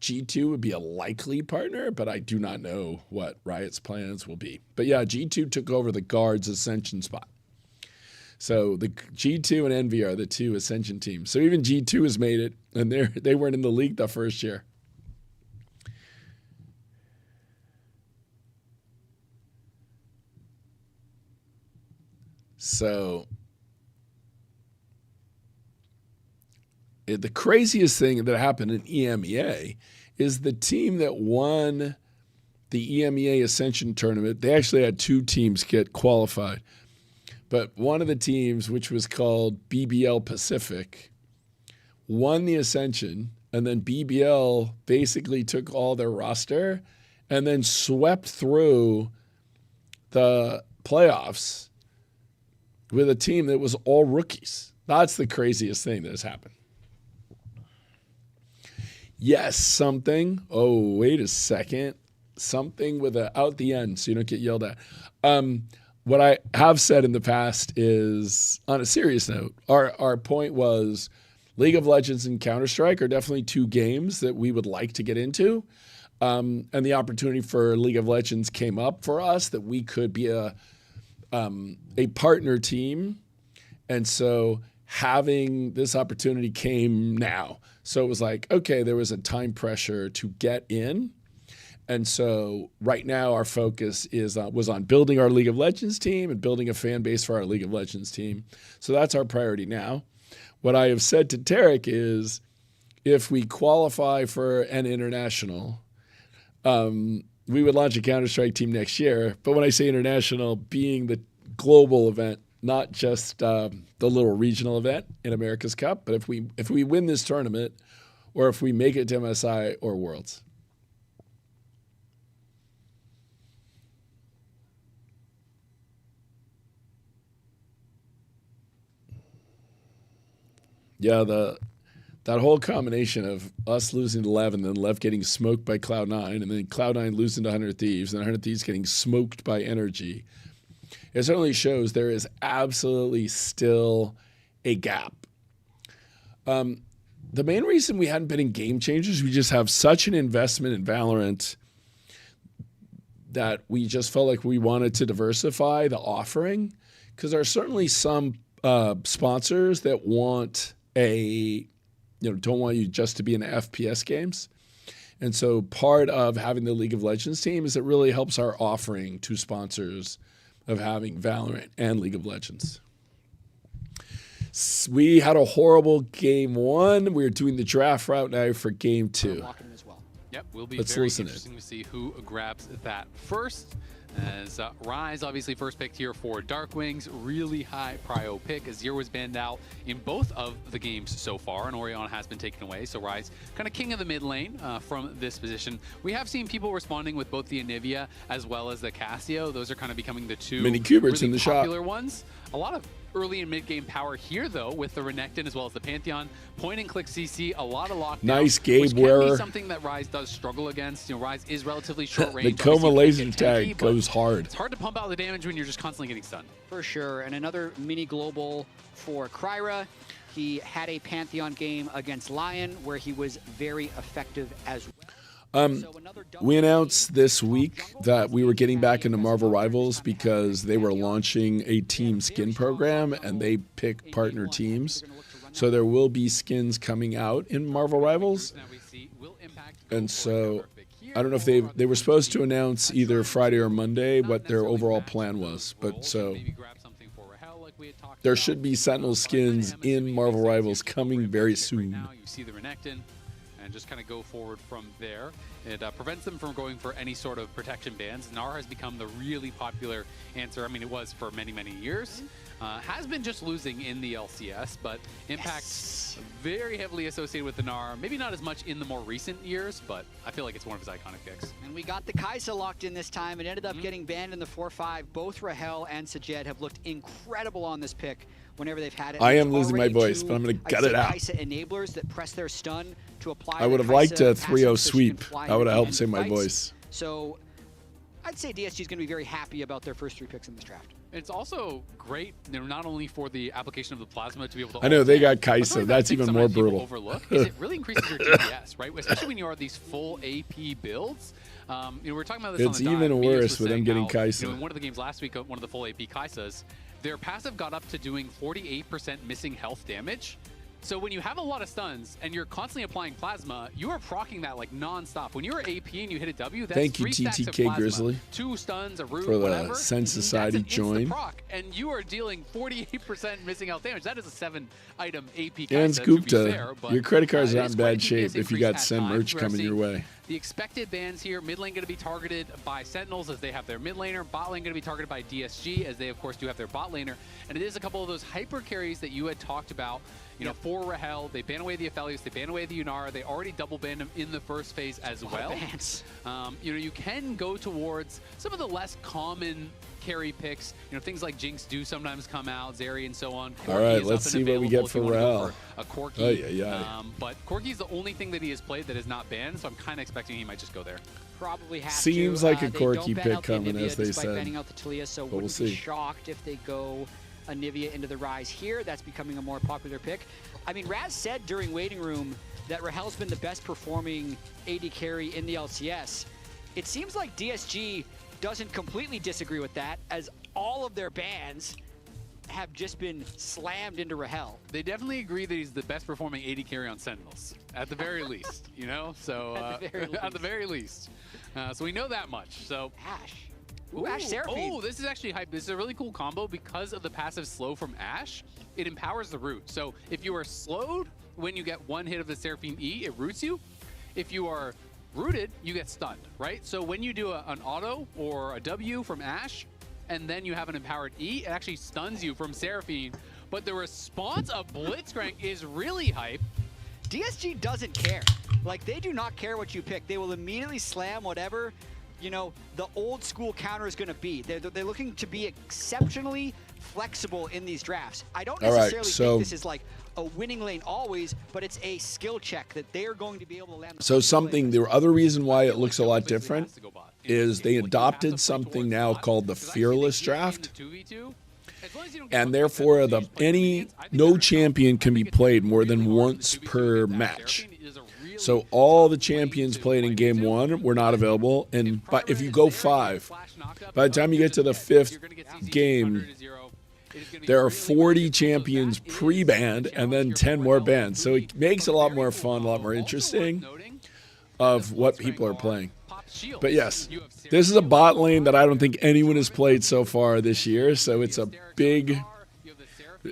G2 would be a likely partner, but I do not know what Riot's plans will be. But yeah, G2 took over the Guards Ascension spot. So the G2 and Envy are the 2 Ascension teams. So even G2 has made it, and they weren't in the league the first year. So the craziest thing that happened in EMEA is the team that won the EMEA Ascension tournament. They actually had 2 teams get qualified. But one of the teams, which was called BBL Pacific, won the Ascension, and then BBL basically took all their roster and then swept through the playoffs with a team that was all rookies. That's the craziest thing that has happened. Yes, something. Oh, wait a second. Something with a out the end so you don't get yelled at. What I have said in the past is, on a serious note, our point was League of Legends and Counter-Strike are definitely 2 games that we would like to get into. And the opportunity for League of Legends came up for us that we could be a partner team. And so having this opportunity came now. So it was like, okay, there was a time pressure to get in. And so right now our focus was on building our League of Legends team and building a fan base for our League of Legends team. So that's our priority now. What I have said to Tarek is if we qualify for an international, we would launch a Counter-Strike team next year. But when I say international, being the global event, not just the little regional event in America's Cup, but if we win this tournament or if we make it to MSI or Worlds. Yeah, that whole combination of us losing to Lev and then Lev getting smoked by Cloud9 and then Cloud9 losing to 100 Thieves and 100 Thieves getting smoked by Energy, it certainly shows there is absolutely still a gap. The main reason we hadn't been in Game Changers, we just have such an investment in Valorant that we just felt like we wanted to diversify the offering because there are certainly some sponsors that want don't want you just to be in FPS games. And so part of having the League of Legends team is it really helps our offering to sponsors of having Valorant and League of Legends. We had a horrible game 1. We're doing the draft route now for game 2. Yep, will be Let's very listen interesting to see who grabs that first. As Rise, obviously first picked here for Dark Wings, really high prio pick. Azir was banned out in both of the games so far, and Orion has been taken away. So Rise, kind of king of the mid lane from this position. We have seen people responding with both the Anivia as well as the Cassio. Those are kind of becoming the two Mini Cuberts really in the shop. popular ones. A lot of early and mid game power here though with the Renekton as well as the Pantheon. Point and click CC, a lot of lockdown. Nice Gabe which can wearer. be something that Rise does struggle against. You know, Rise is relatively short range. The Coma obviously laser can't get tanky, tag but goes hard. it's hard to pump out the damage when you're just constantly getting stunned. For sure, and another mini global for Kryra. He had a Pantheon game against Lion where he was very effective as well. We announced this week that we were getting back into Marvel Rivals because they were launching a team skin program and they pick partner teams. So there will be skins coming out in Marvel Rivals. And so I don't know if they were supposed to announce either Friday or Monday what their overall plan was. But so there should be Sentinel skins in Marvel Rivals coming very soon. Now you see the Renekton and just kind of go forward from there. It prevents them from going for any sort of protection bans. Gnar has become the really popular answer. I mean, it was for many, many years. Has been just losing in the LCS, but Impact very heavily associated with the Gnar. Maybe not as much in the more recent years, but I feel like it's one of his iconic picks. And we got the Kai'Sa locked in this time. It ended up getting banned in the 4-5. Both Rahel and Sajed have looked incredible on this pick whenever they've had it. I am There's losing my already voice, two, but I'm going to I'd gut say, it out. Kai'Sa enablers that press their stun to apply. I would have liked a 3-0 sweep. That would have helped save my voice. So I'd say DSG is going to be very happy about their first 3 picks in this draft. It's also great, you know, not only for the application of the plasma to be able to. I know they got but something Kai'Sa. that I That's think even more sometimes people brutal. Overlook is it really increases your DPS, right? Especially when you are these full AP builds. You know, we were talking about this. It's on the even dive. worse Meteors with them saying getting how, Kai'Sa. You know, in one of the games last week, one of the full AP Kai'Sas, their passive got up to doing 48% missing health damage. So when you have a lot of stuns and you're constantly applying plasma, you are proccing that like non-stop. When you're AP and you hit a W, that's Thank you, 3 stacks of TTK plasma. Grizzly, 2 stuns, a root, for the whatever. Sen Society That's an join. instant proc, and you are dealing 48% missing health damage. That is a 7-item AP And Kai'Sa, to be Scoopta, fair, but, your credit cards it are not is in quite bad a shape DPS if you increase got at Sen times. merch We're coming seeing your way. the expected bans here, mid lane going to be targeted by Sentinels as they have their mid laner, bot lane going to be targeted by DSG as they of course do have their bot laner, and it is a couple of those hyper carries that you had talked about, you know, for Rahel. They ban away the Aphelios, they ban away the Yunara, they already double banned him in the first phase as well. You know, you can go towards some of the less common carry picks, you know, things like Jinx do sometimes come out, Zeri and so on. Corki All right, is let's up see and what we available get if for you wanna go Rahel. for a Corki. Oh, yeah. But Corki is the only thing that he has played that is not banned, so I'm kind of expecting he might just go there. Probably have Seems to. like a They Corki don't ban pick out the coming, Anivia as they despite said. banning out the Talia, so But we'll wouldn't be see. shocked if they go Anivia into the Rise here. That's becoming a more popular pick. I mean, Raz said during Waiting Room that Rahel's been the best performing AD carry in the LCS. It seems like DSG doesn't completely disagree with that, as all of their bans have just been slammed into Rahel. They definitely agree that he's the best performing AD carry on Sentinels, at the very least, you know? So, at the very least. So we know that much, so. Ashe. Ooh, Ashe Seraphine. Oh, this is actually hype. This is a really cool combo because of the passive slow from Ashe. It empowers the root. So if you are slowed when you get one hit of the Seraphine E, it roots you. If you are rooted, you get stunned, right? So when you do an auto or a W from Ashe, and then you have an empowered E, it actually stuns you from Seraphine. But the response of Blitzcrank is really hype. DSG doesn't care. Like, they do not care what you pick. They will immediately slam whatever, you know, the old school counter is going to be. They're looking to be exceptionally flexible in these drafts. I don't necessarily think this is like a winning lane always, but it's a skill check that they are going to be able to land. So something, the other reason why it looks a lot different is they adopted something now called the Fearless Draft. And therefore, no champion can be played more than once per match. So all the champions played in game 1 were not available, and if you go 5, by the time you get to the 5th game, there are 40 champions pre-banned and then 10 more banned. So it makes it a lot more fun, a lot more interesting of what people are playing. But yes, this is a bot lane that I don't think anyone has played so far this year, so it's a big.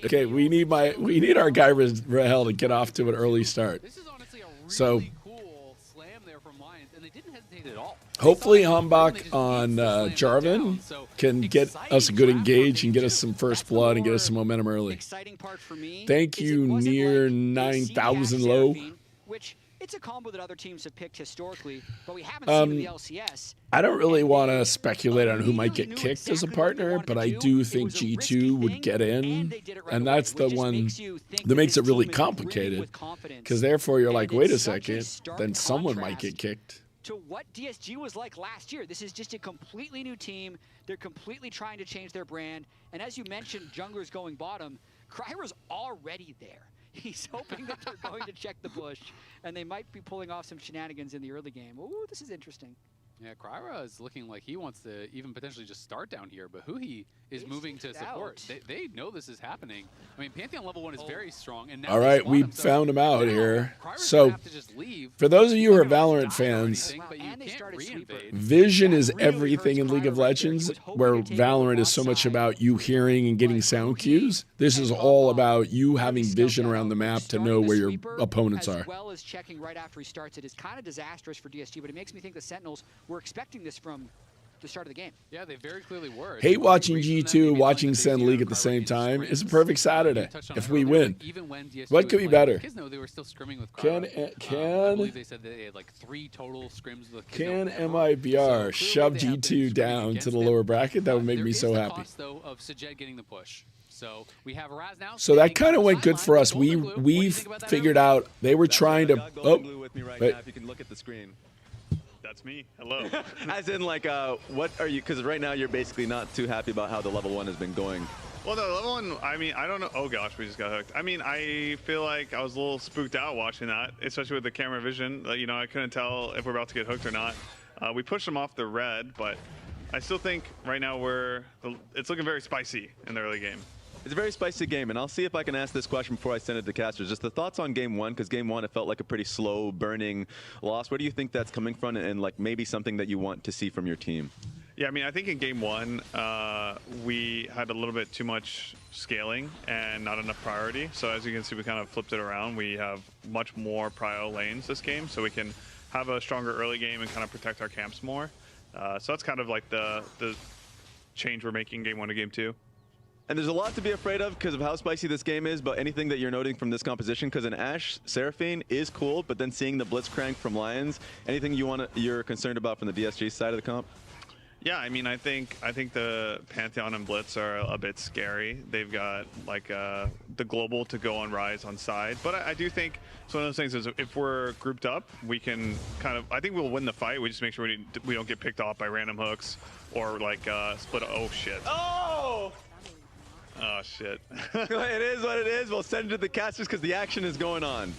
Okay, we need our guy Rahel to get off to an early start. So they didn't hesitate at all. Hopefully Hambach on Jarvan can get us a good engage and get us some first blood and get us some momentum early. Exciting part for me. Thank you, near 9,000 low. Which it's a combo that other teams have picked historically, but we haven't seen in the LCS. I don't really want to speculate on who might get kicked as a partner, but I do think G2 would get in, and that's the one that makes it really complicated, because therefore you're like, wait a second, then someone might get kicked. To what DSG was like last year. This is just a completely new team. They're completely trying to change their brand, and as you mentioned, Jungler's going bottom. Kryra's already there. He's hoping that they're going to check the bush, and they might be pulling off some shenanigans in the early game. Ooh, this is interesting. Yeah, Kryra is looking like he wants to even potentially just start down here, but who he is moving to support. They know this is happening. I mean, Pantheon level 1 is very strong. And now all right, we found him out here. So, for those of you who are Valorant fans, vision is everything in League of Legends, where Valorant is so much about you hearing and getting sound cues. This is all about you having vision around the map to know where your opponents are. As well as checking right after he starts. It is kind of disastrous for DSG, but it makes me think the Sentinels were expecting this from the start of the game. Yeah, they very clearly were. Hate watching G2, watching SEN League at the same time. It's a perfect Saturday if we win. What could be better? Can MIBR shove G2 down to the lower bracket? That would make me so happy. So that kind of went good for us. We've figured out they were trying to. Oh, wait. You can look at the screen. That's me. Hello. As in, like, what are you? Because right now you're basically not too happy about how the level 1 has been going. Well, the level 1, I mean, I don't know. Oh gosh, we just got hooked. I mean, I feel like I was a little spooked out watching that, especially with the camera vision. You know, I couldn't tell if we're about to get hooked or not. We pushed them off the red, but I still think right now it's looking very spicy in the early game. It's a very spicy game, and I'll see if I can ask this question before I send it to casters. Just the thoughts on game 1, because game 1 it felt like a pretty slow, burning loss. Where do you think that's coming from, and like maybe something that you want to see from your team? Yeah, I mean, I think in game 1 we had a little bit too much scaling and not enough priority. So as you can see, we kind of flipped it around. We have much more prio lanes this game, so we can have a stronger early game and kind of protect our camps more. So that's kind of like the change we're making game 1 to game 2. And there's a lot to be afraid of because of how spicy this game is, but anything that you're noting from this composition, because an Ashe Seraphine is cool, but then seeing the Blitzcrank from Lions, anything you're concerned about from the DSG side of the comp? Yeah, I mean, I think the Pantheon and Blitz are a bit scary. They've got like the global to go on Rise on side, but I do think it's one of those things is if we're grouped up, we can kind of. I think we'll win the fight. We just make sure we don't get picked off by random hooks or like split. Oh shit. Oh. Oh shit. It is what it is. We'll send it to the casters because the action is going on.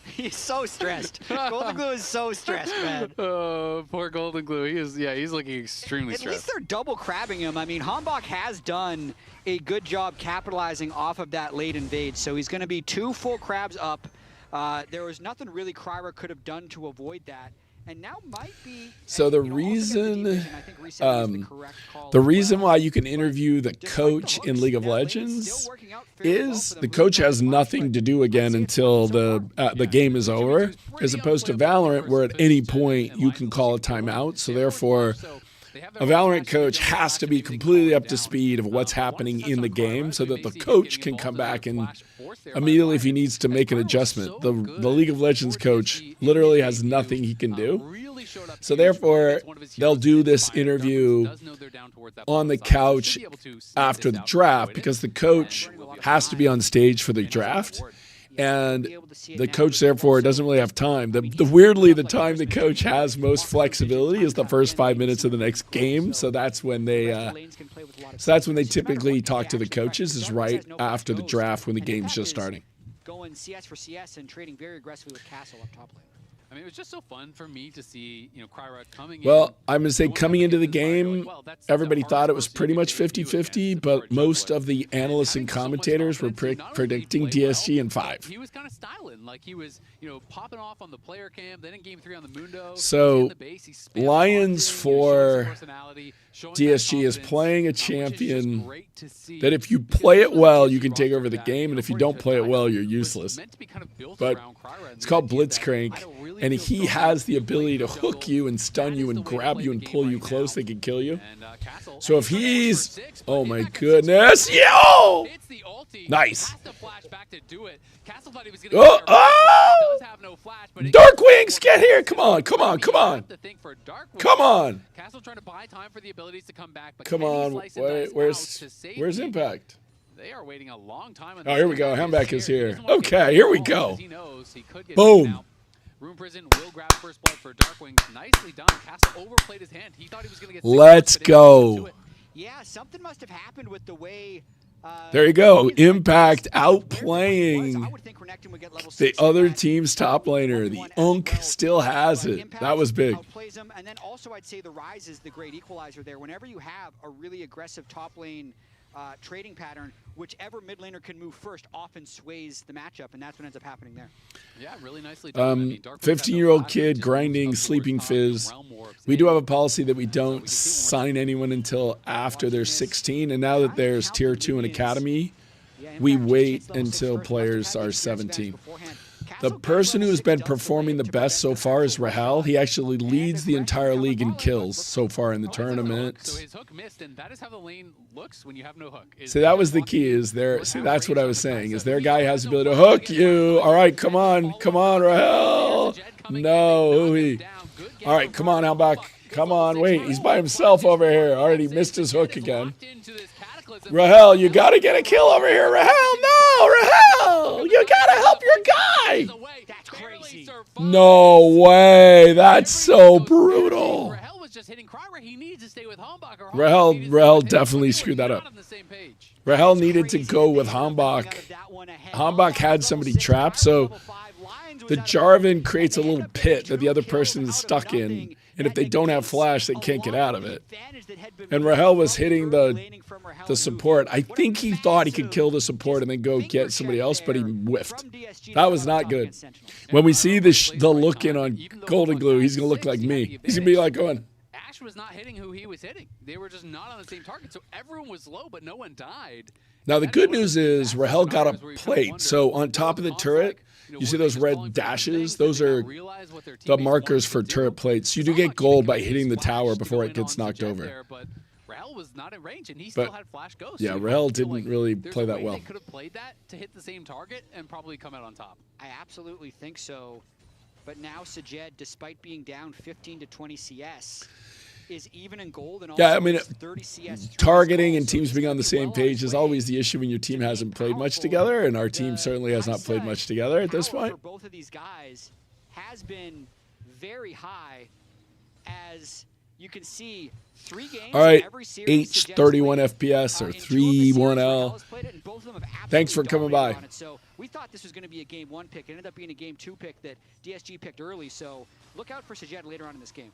He's so stressed. Golden Glue is so stressed, man. Oh, poor Golden Glue. He's looking extremely stressed. At least they're double crabbing him. I mean, Hambach has done a good job capitalizing off of that late invade, so he's going to be 2 full crabs up. There was nothing really Kryra could have done to avoid that. And now might be. So the reason why you can interview the coach in League of Legends is the coach has nothing to do again until the game is over, as opposed to Valorant, where at any point you can call a timeout. So therefore, a Valorant coach has to be completely up to speed of what's happening in the game so that the coach can come back and immediately if he needs to make an adjustment. The League of Legends coach literally has nothing he can do. So therefore, they'll do this interview on the couch after the draft because the coach has to be on stage for the draft. And the coach, therefore, doesn't really have time. Weirdly, the time the coach has most flexibility is the first 5 minutes of the next game. So that's when they typically talk to the coaches, is right after the draft when the game's just starting. Going CS for CS and trading very aggressively with Castle up top lane. I mean, it was just so fun for me to see, Kryra coming in. Well, I'm going to say coming into the game, everybody thought it was pretty much 50-50, but most of the analysts and commentators were predicting DSG in 5. He was kind of styling, like he was, popping off on the player cam, then in game 3 on the Mundo. So, Lions for DSG is playing a champion that if you play it well, you can take over the game, and if you don't play it well, you're useless. But it's called Blitzcrank. and he has the ability to hook you and stun you and grab you and pull you close, they can kill you. So if he's, oh my goodness, yo! Nice. Darkwings, get here! Come on, come on, come on! Come on! Come on, where's Impact? They are waiting a long time. Oh, here we go. Handback is here. Okay, here we go. Boom. Room Prison will grab first blood for Darkwing. Nicely done. Castle overplayed his hand. He thought he was going to get. Let's go. Yeah, something must have happened with the way. There you go. Impact outplaying the other team's top laner. The Unk still has it. That was big. And then also I'd say the Rise is the great equalizer there. Whenever you have a really aggressive top lane trading pattern, whichever mid laner can move first often sways the matchup, and that's what ends up happening there. Yeah, really nicely done. 15-year-old kid grinding Sleeping Fizz. We do have a policy that we don't sign anyone until after they're 16, and now that there's Tier 2 and Academy, we wait until players are 17. The person who has been performing the best so far is Rahel. He actually leads the entire league in kills so far in the tournament. So his hook missed, and that is how the lane looks when you have no hook. See, that was the key. Is there? See, that's what I was saying. Is their guy has the ability to hook you? All right, come on, Rahel. No, all right, come on, Outback. Come on, wait, he's by himself over here. Already missed his hook again. Rahel, you gotta get a kill over here. Rahel, no, Rahel, you gotta help your guy. That's crazy. No way, that's so brutal. Rahel definitely screwed that up. Rahel needed to go with Hambach. Hambach had somebody trapped, so the Jarvan creates a little pit that the other person is stuck in, and if they don't have flash, they can't get out of it. And Rahel was hitting the support. I think he thought he could kill the support and then go get somebody else, but he whiffed. That was not good. When we see the look in on Golden Glue, he's going to look like me. He's going to be like going. Ash was not hitting who he was hitting. They were just not on the same target, so everyone was low, but no one died. Now, the good news is Rahel got a plate. So on top of the turret, you see those red dashes? Those are the markers for turret plates. You do get gold by hitting the tower before it gets knocked over. But Rahel was not in range, and he still had flash ghost. Yeah, Rahel didn't really play that well. They could have played that to hit the same target and probably come out on top. I absolutely think so. But now Sajed, despite being down 15 to 20 CS, is even in gold, and yeah, I mean, 30 CS targeting and teams being on the same page is always the issue when your team hasn't played much together, and our team certainly has not played much together at this point. For both of these guys has been very high, as you can see. 3 games. All right, every series, H31 FPS or 31L. Thanks for coming by. So we thought this was going to be a game 1 pick. It ended up being a game 2 pick that DSG picked early. So look out for Sajed later on in this game.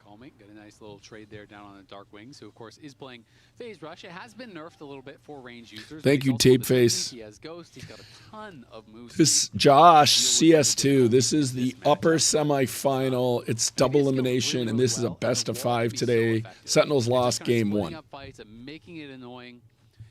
Calming, got a nice little trade there down on the Darkwings, who of course is playing Phase Rush. It has been nerfed a little bit for range users. Thank you, Tape Face. He has Ghost. He's got a ton of moves. This Josh CS2. This is the upper semifinal. It's double elimination, and this is a best of 5 today. Sentinels lost game 1. Making it annoying.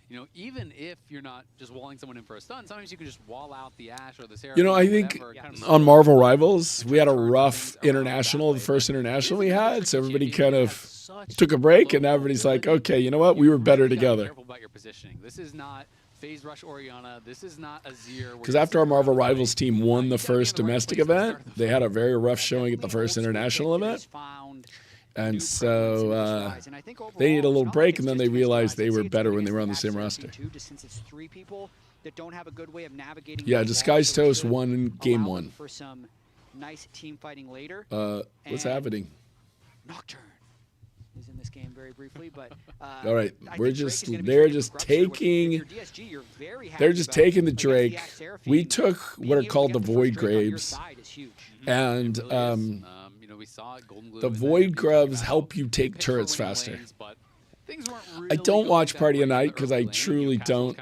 You know, even if you're not just walling someone in for a stun, sometimes you can just wall out the Ash or the Seraphine. You know, I think on Marvel Rivals, we had a rough international, the first international we had, so everybody kind of took a break, and now everybody's like, okay, you know what? We were better together. Careful about your positioning. This is not Phase Rush Orianna. This is not Azir. Because after our Marvel Rivals team won the first domestic event, they had a very rough showing at the first international event. And so they need a little break, and then they realized they were better when they were on the same roster. Yeah, Disguised Toast won game 1. For some nice team fighting later. What's happening? Nocturne is in this game very briefly, but all right, they're just taking the Drake. We took what are called the Void Graves, and the Void Grubs help you take turrets faster. I don't watch Party of Night because I truly don't.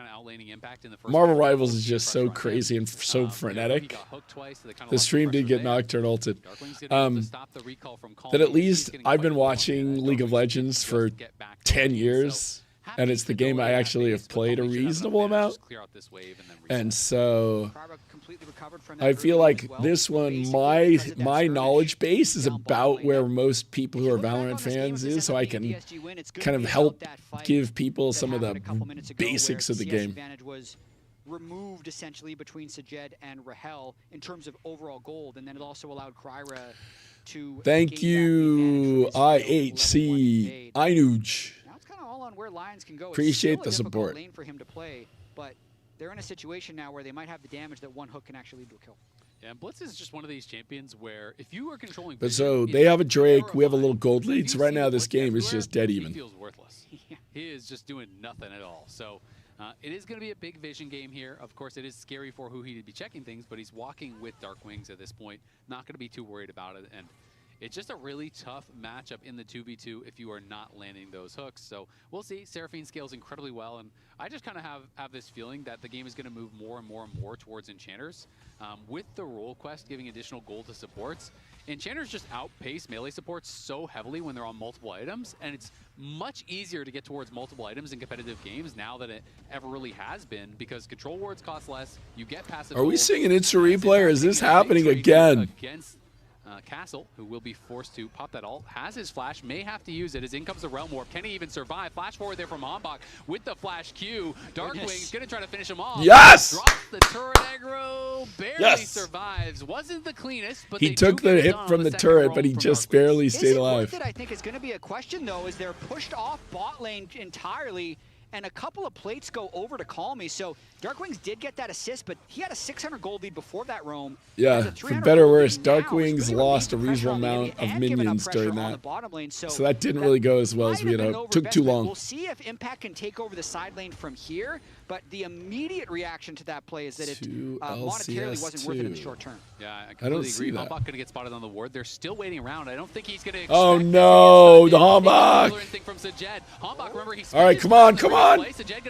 Marvel Rivals is just so crazy and so frenetic. The stream did get Nocturne ulted. That at least I've been watching League of Legends for 10 years, and it's the game I actually have played a reasonable amount. And so I feel like this one, my knowledge base is about where most people who are Valorant fans is, so I can kind of help give people some of the basics of the game. Was removed essentially between Sajed and Rahel in terms of overall gold, and then it also allowed Kryra to. Thank you, IHC Inuj. Now it's kind of all on where Lions can go. Appreciate the it's still a support. difficult lane for him to play, but they're in a situation now where they might have the damage that one hook can actually lead to a kill. Yeah, and Blitz is just one of these champions where if you are controlling. But so they have a Drake, we have a little gold lead. So right now this game is just dead even. He feels worthless. He is just doing nothing at all. So. It is going to be a big vision game here. Of course, it is scary for who he'd be checking things, but he's walking with Dark Wings at this point. Not going to be too worried about it. And it's just a really tough matchup in the 2v2 if you are not landing those hooks. So we'll see. Seraphine scales incredibly well. And I just kind of have this feeling that the game is going to move more and more and more towards Enchanters. With the role quest giving additional gold to supports, Enchanters just outpace melee supports so heavily when they're on multiple items, and it's much easier to get towards multiple items in competitive games now than it ever really has been, because control wards cost less, you get passive. Are we seeing an instant replay, or is this happening again? Against Castle, who will be forced to pop that ult, has his flash, may have to use it, as in comes the Realm Warp. Can he even survive? Flash forward there from Hombach with the flash Q. Darkwing's gonna try to finish him off. Yes! Drops the turret aggro, barely survives. Wasn't the cleanest, but he took the hit from the turret, but he just barely stayed alive. I think is gonna be a question though, is they're pushed off bot lane entirely, and a couple of plates go over to call me. So Darkwings did get that assist, but he had a 600 gold lead before that roam. Yeah, for better or worse, Darkwings lost a reasonable amount of minions during that. So that didn't really go as well as we had hoped. Took too long. We'll see if Impact can take over the side lane from here, but the immediate reaction to that play is that it monetarily wasn't worth it in the short term. Yeah, I don't see that. Hombach gonna get spotted on the ward. They're still waiting around. I don't think he's gonna. Oh no, the Hombach! All right, come on, come on.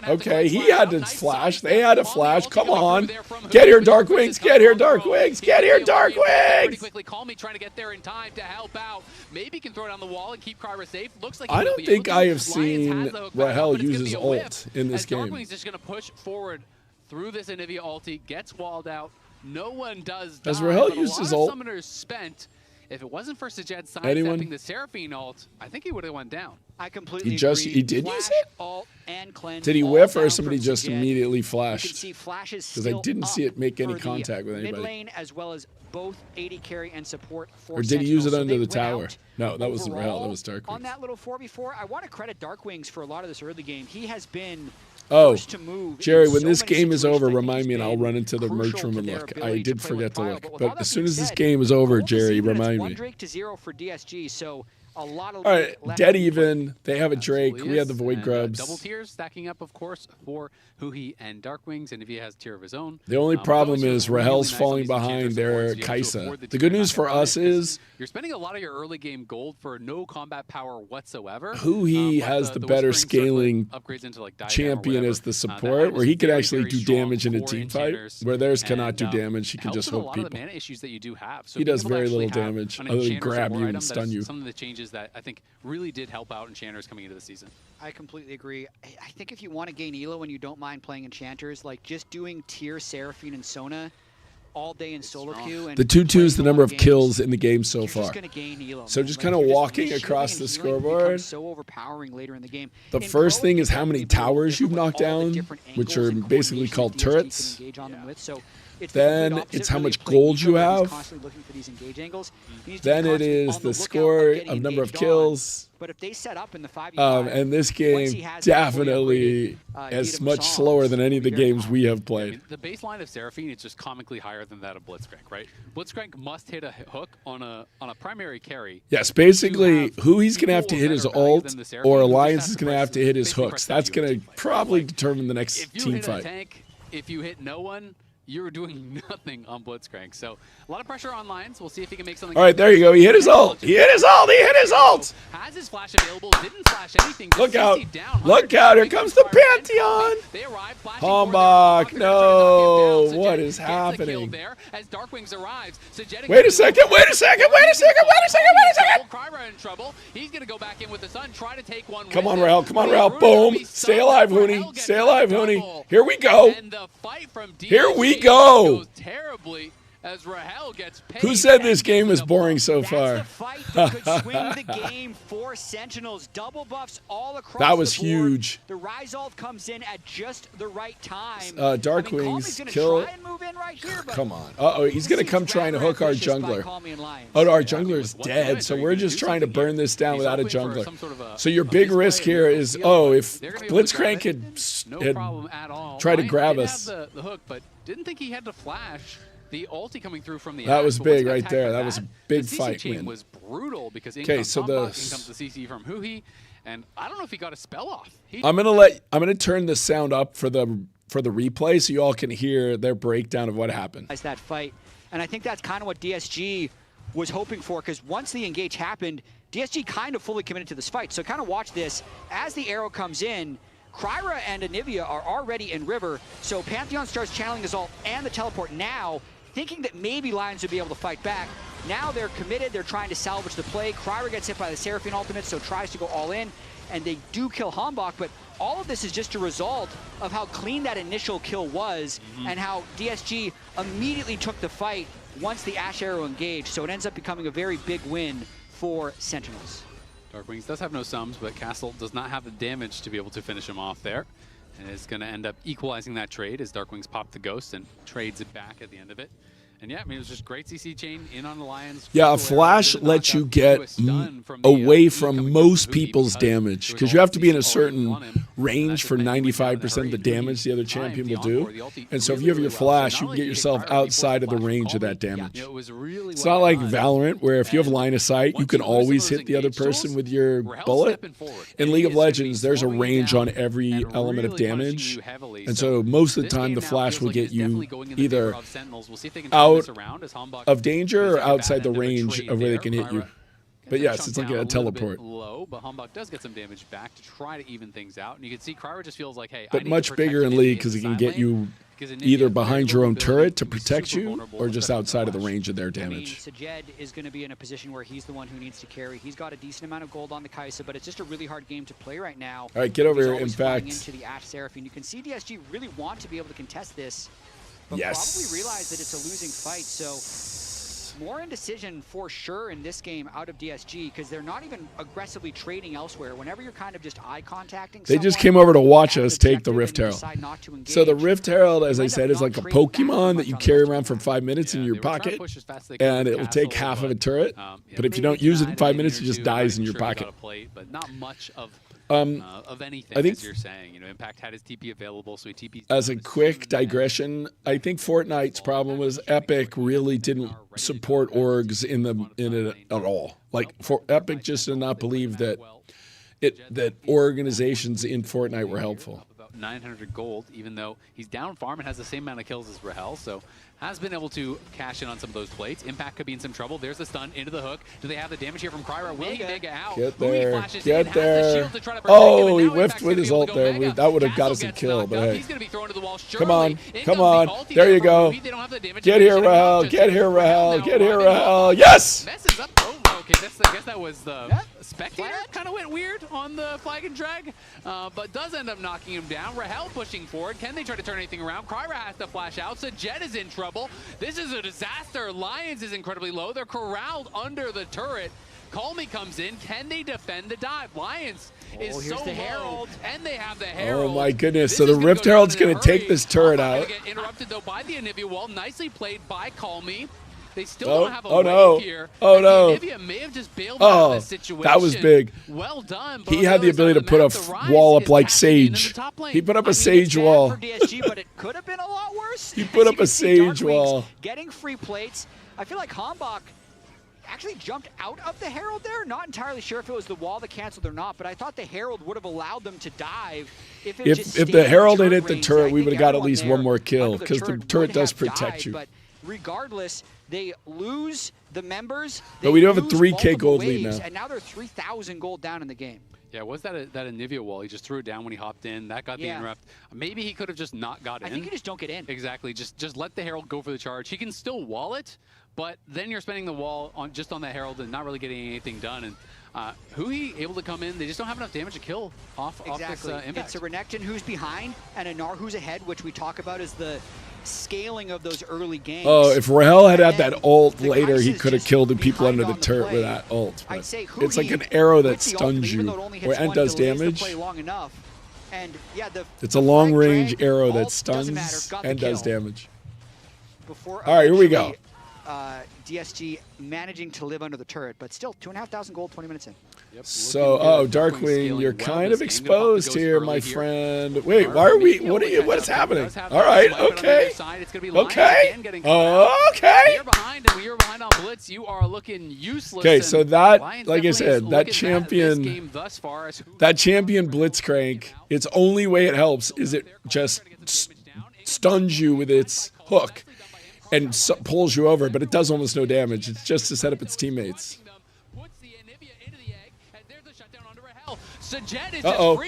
Okay, he had to flash. They had to flash. Come on. Get here, Darkwings. Get here, Darkwings. Get here, Darkwings. Quickly, call me trying to get there in time to help out. Maybe can throw it on the wall and keep Kryra safe. Looks like I don't think I have seen Rahel use his ult in this game. Darkwings just gonna push forward through this Anivia ulti, gets walled out. No one does. Has Rahel used his ult? Summoners spent. If it wasn't for Sajed sidestepping the Seraphine ult, I think he would have went down. I completely agree. He did use it? Ult and cleanse. Did he whiff, or somebody just Sajed. immediately You flashed? can see flashes Because I didn't see it make any for contact with the anybody. Mid lane, as well as both AD carry and support for Or did he use it Sentinels. So under they the went tower? out No, that wasn't Rahel. That overall was Darkwings. On that little 4v4, I want to credit Darkwings for a lot of this early game. He has been Oh, to move Jerry, in when so this many game is over, situations. I remind think me and he's I'll been run into the merch crucial room to and their look. ability I did play forget with to Cryo. look. But with But all that as soon being as this said, game is over, goal Jerry, this evening, it's remind 1 me. Drake to 0 for DSG, so a lot of All right, left dead to play. even. They have a Drake. Absolutely We have the is. Void And, Grubs. double tiers stacking up, of course, for Huhi and Darkwings, and if he has a tier of his own. The only problem those are is really Rahel's nice falling on these Enchanter behind supports. their You have to Kaisa. afford The tier good news for back up us because is you're spending a lot of your early game gold for no combat power whatsoever. Huhi But has the better Whispering Circlet scaling upgrades into like Diadem or champion whatever. as the That support, item where is he could very, actually very do strong damage in a for team fight, Enchanters, where theirs cannot and, do damage. He can helps just with a hook lot people. of the mana issues that you do have. So He being does able to very little actually have damage, an other than Enchanter grab support you item, and that stun is you. Some of the changes that I think really did help out Enchanters coming into the season. I completely agree. I think if you want to gain elo and you don't mind playing Enchanters, like just doing tier Seraphine and Sona all day in solo queue. And The 2-2 is the playing number a of lot kills in the game so you're far. just gonna gain elo, So man. just Like, kinda you're walking shielding across and the healing scoreboard. becomes so overpowering later in the game. The In first Pro, thing you is how have many the ability towers to you've put knocked all the down, different which angles are and basically coordination called that DSG can turrets. engage on them with. So it's Then the complete it's how opposite, much really, gold you playing Eco, who's have. constantly looking for these engage angles. He needs to be Then it constantly is on the lookout score getting of number of engaged on. kills. But if they set up in the 5v5, And this once he game has that fully definitely upgraded, is Gita much Musam's, slower than any of the very games we have I played. mean, the baseline of Seraphine is just comically higher than that of Blitzcrank, right? Blitzcrank must hit a hook on a primary carry. Yes, basically, have who he's going to have to equal hit his or better value ult, than the Seraphine, or who just Alliance has is to going to have to hit his basically hooks. press That's W going in to team fight. probably Like, determine the next if you team hit a fight. tank, if you hit no one, you're doing nothing on Blitzcrank. So a lot of pressure on Lions. We'll see if he can make something. All right, there you go. He hit his ult. He hit his ult. He hit his ult. Has his flash available. Didn't flash anything. Look out. Look out. Here comes the Pantheon. They arrive. Hombach. No. What is happening? As Darkwings arrives. Wait a second. Wait a second. Wait a second. Wait a second. Wait a second. Cryra in trouble. He's going to go back in with the sun. Try to take one. Come on, Rahel. Come on, Rahel. Boom. Stay alive, Hooney. Stay alive, Hooney. Here we go. And the fight from DSG Here we go. goes terribly as Rahel gets paid. Who said this game is boring so far? That's the fight that could swing the game for Sentinels. Double buffs all across That was the board. huge. The Rise Ult comes in at just the right time. Darkwings Calmy's kill. try and move in right here, but Come on. Uh-oh, he's going to come trying to hook our jungler. Oh, no, our jungler's dead, so we're just trying to burn this down without a jungler. So your big risk here is, oh, if Blitzcrank had tried to grab us. The hook, but didn't think he had to flash. The ulti coming through from the That Ash, was but big what's right there. That was a big the CC fight chain win. was brutal because in Okay, comes so Hombach, in comes the CC from Huhi, and I don't know if he got a spell off. I'm gonna turn the sound up for the replay so you all can hear their breakdown of what happened. That fight, and I think that's kind of what DSG was hoping for, because once the engage happened, DSG kind of fully committed to this fight. So kind of watch this as the arrow comes in. Cryra and Anivia are already in river, so Pantheon starts channeling his ult and the teleport now, thinking that maybe Lions would be able to fight back. Now they're committed, they're trying to salvage the play. Cryra gets hit by the Seraphine ultimate, so tries to go all in, and they do kill Hombach, but all of this is just a result of how clean that initial kill was and how DSG immediately took the fight once the Ash arrow engaged, so it ends up becoming a very big win for Sentinels. Darkwings does have no sums, but Castle does not have the damage to be able to finish him off there. And is going to end up equalizing that trade as Darkwings pop the Ghost and trades it back at the end of it. And yeah, I mean, it was just great CC chain in on the Lions. Yeah, a flash lets you get away from most people's damage, because you have to be in a certain range for 95% of the damage the other champion will do. And so if you have your flash, you can get yourself outside of the range of that damage. It's not like Valorant, where if you have line of sight, you can always hit the other person with your bullet. In League of Legends, there's a range on every element of damage. And so most of the time, the flash will get you either out of danger or outside the range of where they can hit you. But yes, it's like a teleport. Low, but Hombach does get some damage back to try to even things out. And you can see Cryra just feels like, hey, but much bigger in League because it can get you either behind your own turret to protect you or just outside of the range of their damage. Sajed is going to be in a position where he's the one who needs to carry. He's got a decent amount of gold on the Kaisa, but it's just a really hard game to play right now. All right, get over here. In fact, into the Ash Seraphine. You can see DSG really want to be able to contest this, but probably realize that it's a losing fight. So more indecision for sure in this game out of DSG, because they're not even aggressively trading elsewhere. Whenever you're kind of just eye contacting they just came over to watch us take the Rift Herald. So the Rift Herald, as I said, is like a Pokemon that you carry around for 5 minutes in your pocket, and it will take half of a turret. But if you don't use it in 5 minutes, it just dies in your pocket. But not much of anything, I think, as you're saying. You know, Impact had his TP available, so he TP'd. As a quick digression, I think Fortnite's problem was Epic really didn't support orgs in it at all. Like, Epic just did not believe that organizations in Fortnite were helpful. 900 gold, even though he's down farm and has the same amount of kills as Rahel, so has been able to cash in on some of those plates. Impact could be in some trouble. There's the stun into the hook. Do they have the damage here from Cryra? Will he Mega out? Get there. Get there. Oh, he whiffed with his ult there. That would have got us a kill, but hey. He's going to be thrown to the wall. Come on. Come on. There you go. Get here, Rahel. Get here, Rahel. Get here, Rahel. Yes! Messes up. Oh, okay. I guess that was the spectator. Kind of went weird on the flag and drag, but does end up knocking him down. Rahel pushing forward. Can they try to turn anything around? Cryra has to flash out. Sajed is in trouble. This is a disaster. Lions is incredibly low. They're corralled under the turret. Calmy comes in. Can they defend the dive? Lions is so low, and they have the Herald. Oh my goodness! So the Rift Herald's going to take this turret out. Get interrupted though by the Anivia wall. Nicely played by Calmy. They still don't have a wave here. Oh no! Anivia may have just bailed out of this situation. That was big. Well done. He had the ability to put a wall up like Sage. He put up a Sage wall. For DSG, but it could have been a lot worse. He put up a Sage wall. Getting free plates. I feel like Hombach actually jumped out of the Herald there. Not entirely sure if it was the wall that canceled or not, but I thought the Herald would have allowed them to dive. If the Herald had hit the range, turret, we I would think have got at everyone least there one more kill under because the would turret does have protect died, you. But regardless, they lose the members. But we do have a lose 3K multiple gold lead waves, now. And now they're 3,000 gold down in the game. Yeah, was that a Anivia wall? He just threw it down when he hopped in. That got the interrupt. Maybe he could have just not got in. I think you just don't get in. Exactly. Just let the Herald go for the charge. He can still wall it, but then you're spending the wall on just on the Herald and not really getting anything done. And Hui able to come in. They just don't have enough damage to kill off this impact. It's a Renekton who's behind and a Gnar who's ahead, which we talk about as the scaling of those early games. Oh, if Rahel had had that ult later, he could have killed the people under the turret with that ult. I'd say it's like an arrow that with the stuns ult, even you though it only hits and one, does delays the damage. play long enough. And yeah, It's a long-range drag, arrow ult, that doesn't matter, stuns got the and does kill. damage. Before All right, here we go. DSG managing to live under the turret, but still 2,500 gold, 20 minutes in. So, Darkwing, you're kind of exposed here, my friend. Wait, why are we? What is happening? All right, okay, okay, okay. You are looking useless. Okay, so that, Lions like I said, that champion Blitzcrank. Its only way it helps is it just stuns you with its hook and pulls you over, but it does almost no damage. It's just to set up its teammates. Uh-oh.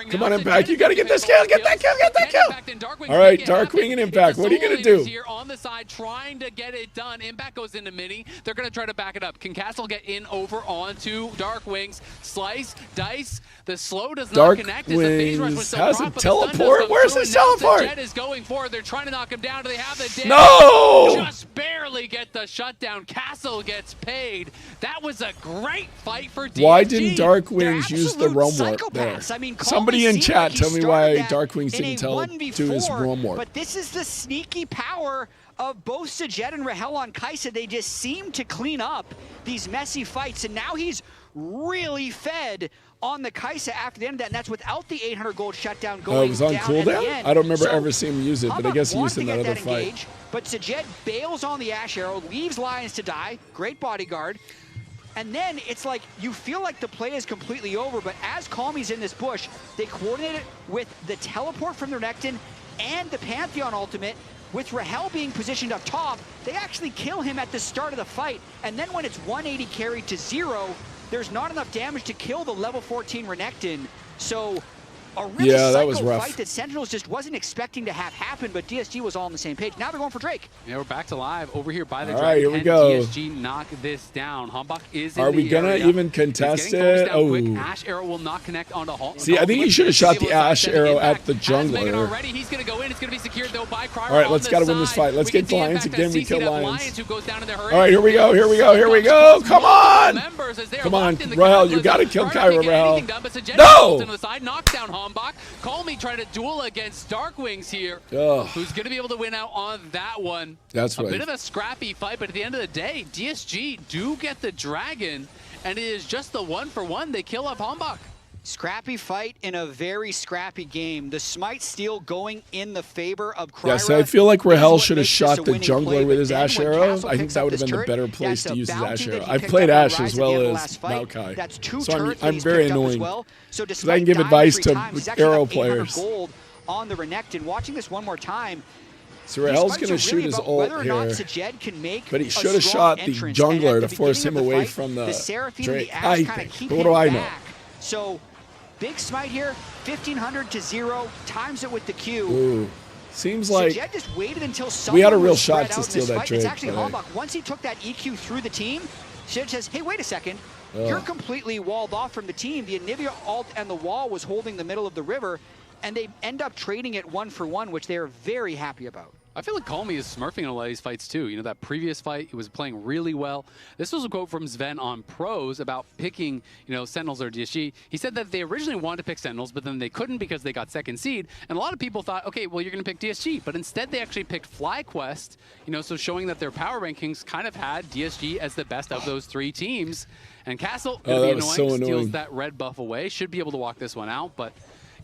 Come on, Impact. You got to get this kill. Get that kill. Get that kill. All right, Darkwing and Impact. What are you going to do? Here on the side, trying to get it done. Impact goes into mini. They're going to try to back it up. Can Castle get in over onto Darkwings? Slice, dice. The slow does not connect. Darkwings has a teleport. Where's his teleport? Jet is going for it. They're trying to knock him down. Do they have the damage? No! Just barely get the shutdown. Castle gets paid. That was a great fight for DSG. Why didn't Darkwings use the Realm Warp there? I mean, somebody in chat like tell me why Darkwings didn't do his Realm Warp. But this is the sneaky power of both Sajet and Rahel on Kai'Sa. They just seem to clean up these messy fights, and now he's really fed on the Kai'Sa after the end of that, and that's without the 800 gold shutdown going down. It was on cooldown? I don't remember ever seeing him use it, but I guess he used it in that other fight. But Sajet bails on the Ash Arrow, leaves Lions to die. Great bodyguard. And then it's like you feel like the play is completely over, but as Calmy's in this bush, they coordinate it with the teleport from the Renekton and the Pantheon ultimate. With Rahel being positioned up top, they actually kill him at the start of the fight. And then when it's 180 carried to 0, there's not enough damage to kill the level 14 Renekton. So a really that was rough. fight that Sentinels just wasn't expecting to have happen, but DSG was all on the same page. Now they're going for Drake. Yeah, we're back to live over here by the All right, here we go. DSG knock this down. Humbach is Are in we the gonna area. even contest it? Oh. Ash Arrow will not connect onto Halt. See, I think he should have shot the Ash Arrow at the jungler. Already. He's gonna go in. It's gonna be secured though by Cryer. All right, let's gotta win this fight. Let's get Lions again. We kill Lions. Who goes down in All right, here we go. Here we go. Here we go. Come on. Come on, Rahel. You gotta kill Kyra, Rahel. No. Knocks down Humbach. Calmy trying to duel against Darkwings here. Who's going to be able to win out on that one. That's right. A bit of a scrappy fight, but at the end of the day, DSG do get the dragon, and it is just the 1-for-1. They kill up Humbach. Scrappy fight in a very scrappy game. The smite steal going in the favor of Cryer. Yes, I feel like Rahel should have shot the jungler with his Ash Arrow. I think that would have been the better place to use his Ash Arrow. I've played Ash as well as Maokai, so I'm very annoying. Because I can give advice to Arrow players. On the Renekton. Watching this one more time. So Rahel's going to shoot his ult here, but he should have shot the jungler to force him away from the Drake. But what do I know? So, big smite here, 1,500 to 0, times it with the Q. Ooh. Seems like Sajet just waited until we had a real shot to steal that Drake. It's actually Humbach. Once he took that EQ through the team, Sajet says, hey, wait a second. You're completely walled off from the team. The Anivia ult and the wall was holding the middle of the river, and they end up trading it 1-for-1, which they're very happy about. I feel like Calmy is smurfing in a lot of these fights too. You know, that previous fight, he was playing really well. This was a quote from Sven on Pros about picking, you know, Sentinels or DSG. He said that they originally wanted to pick Sentinels, but then they couldn't because they got second seed. And a lot of people thought, okay, well, you're going to pick DSG. But instead, they actually picked FlyQuest, you know, so showing that their power rankings kind of had DSG as the best of those three teams. And Castle, gonna be annoying, steals that red buff away. Should be able to walk this one out, but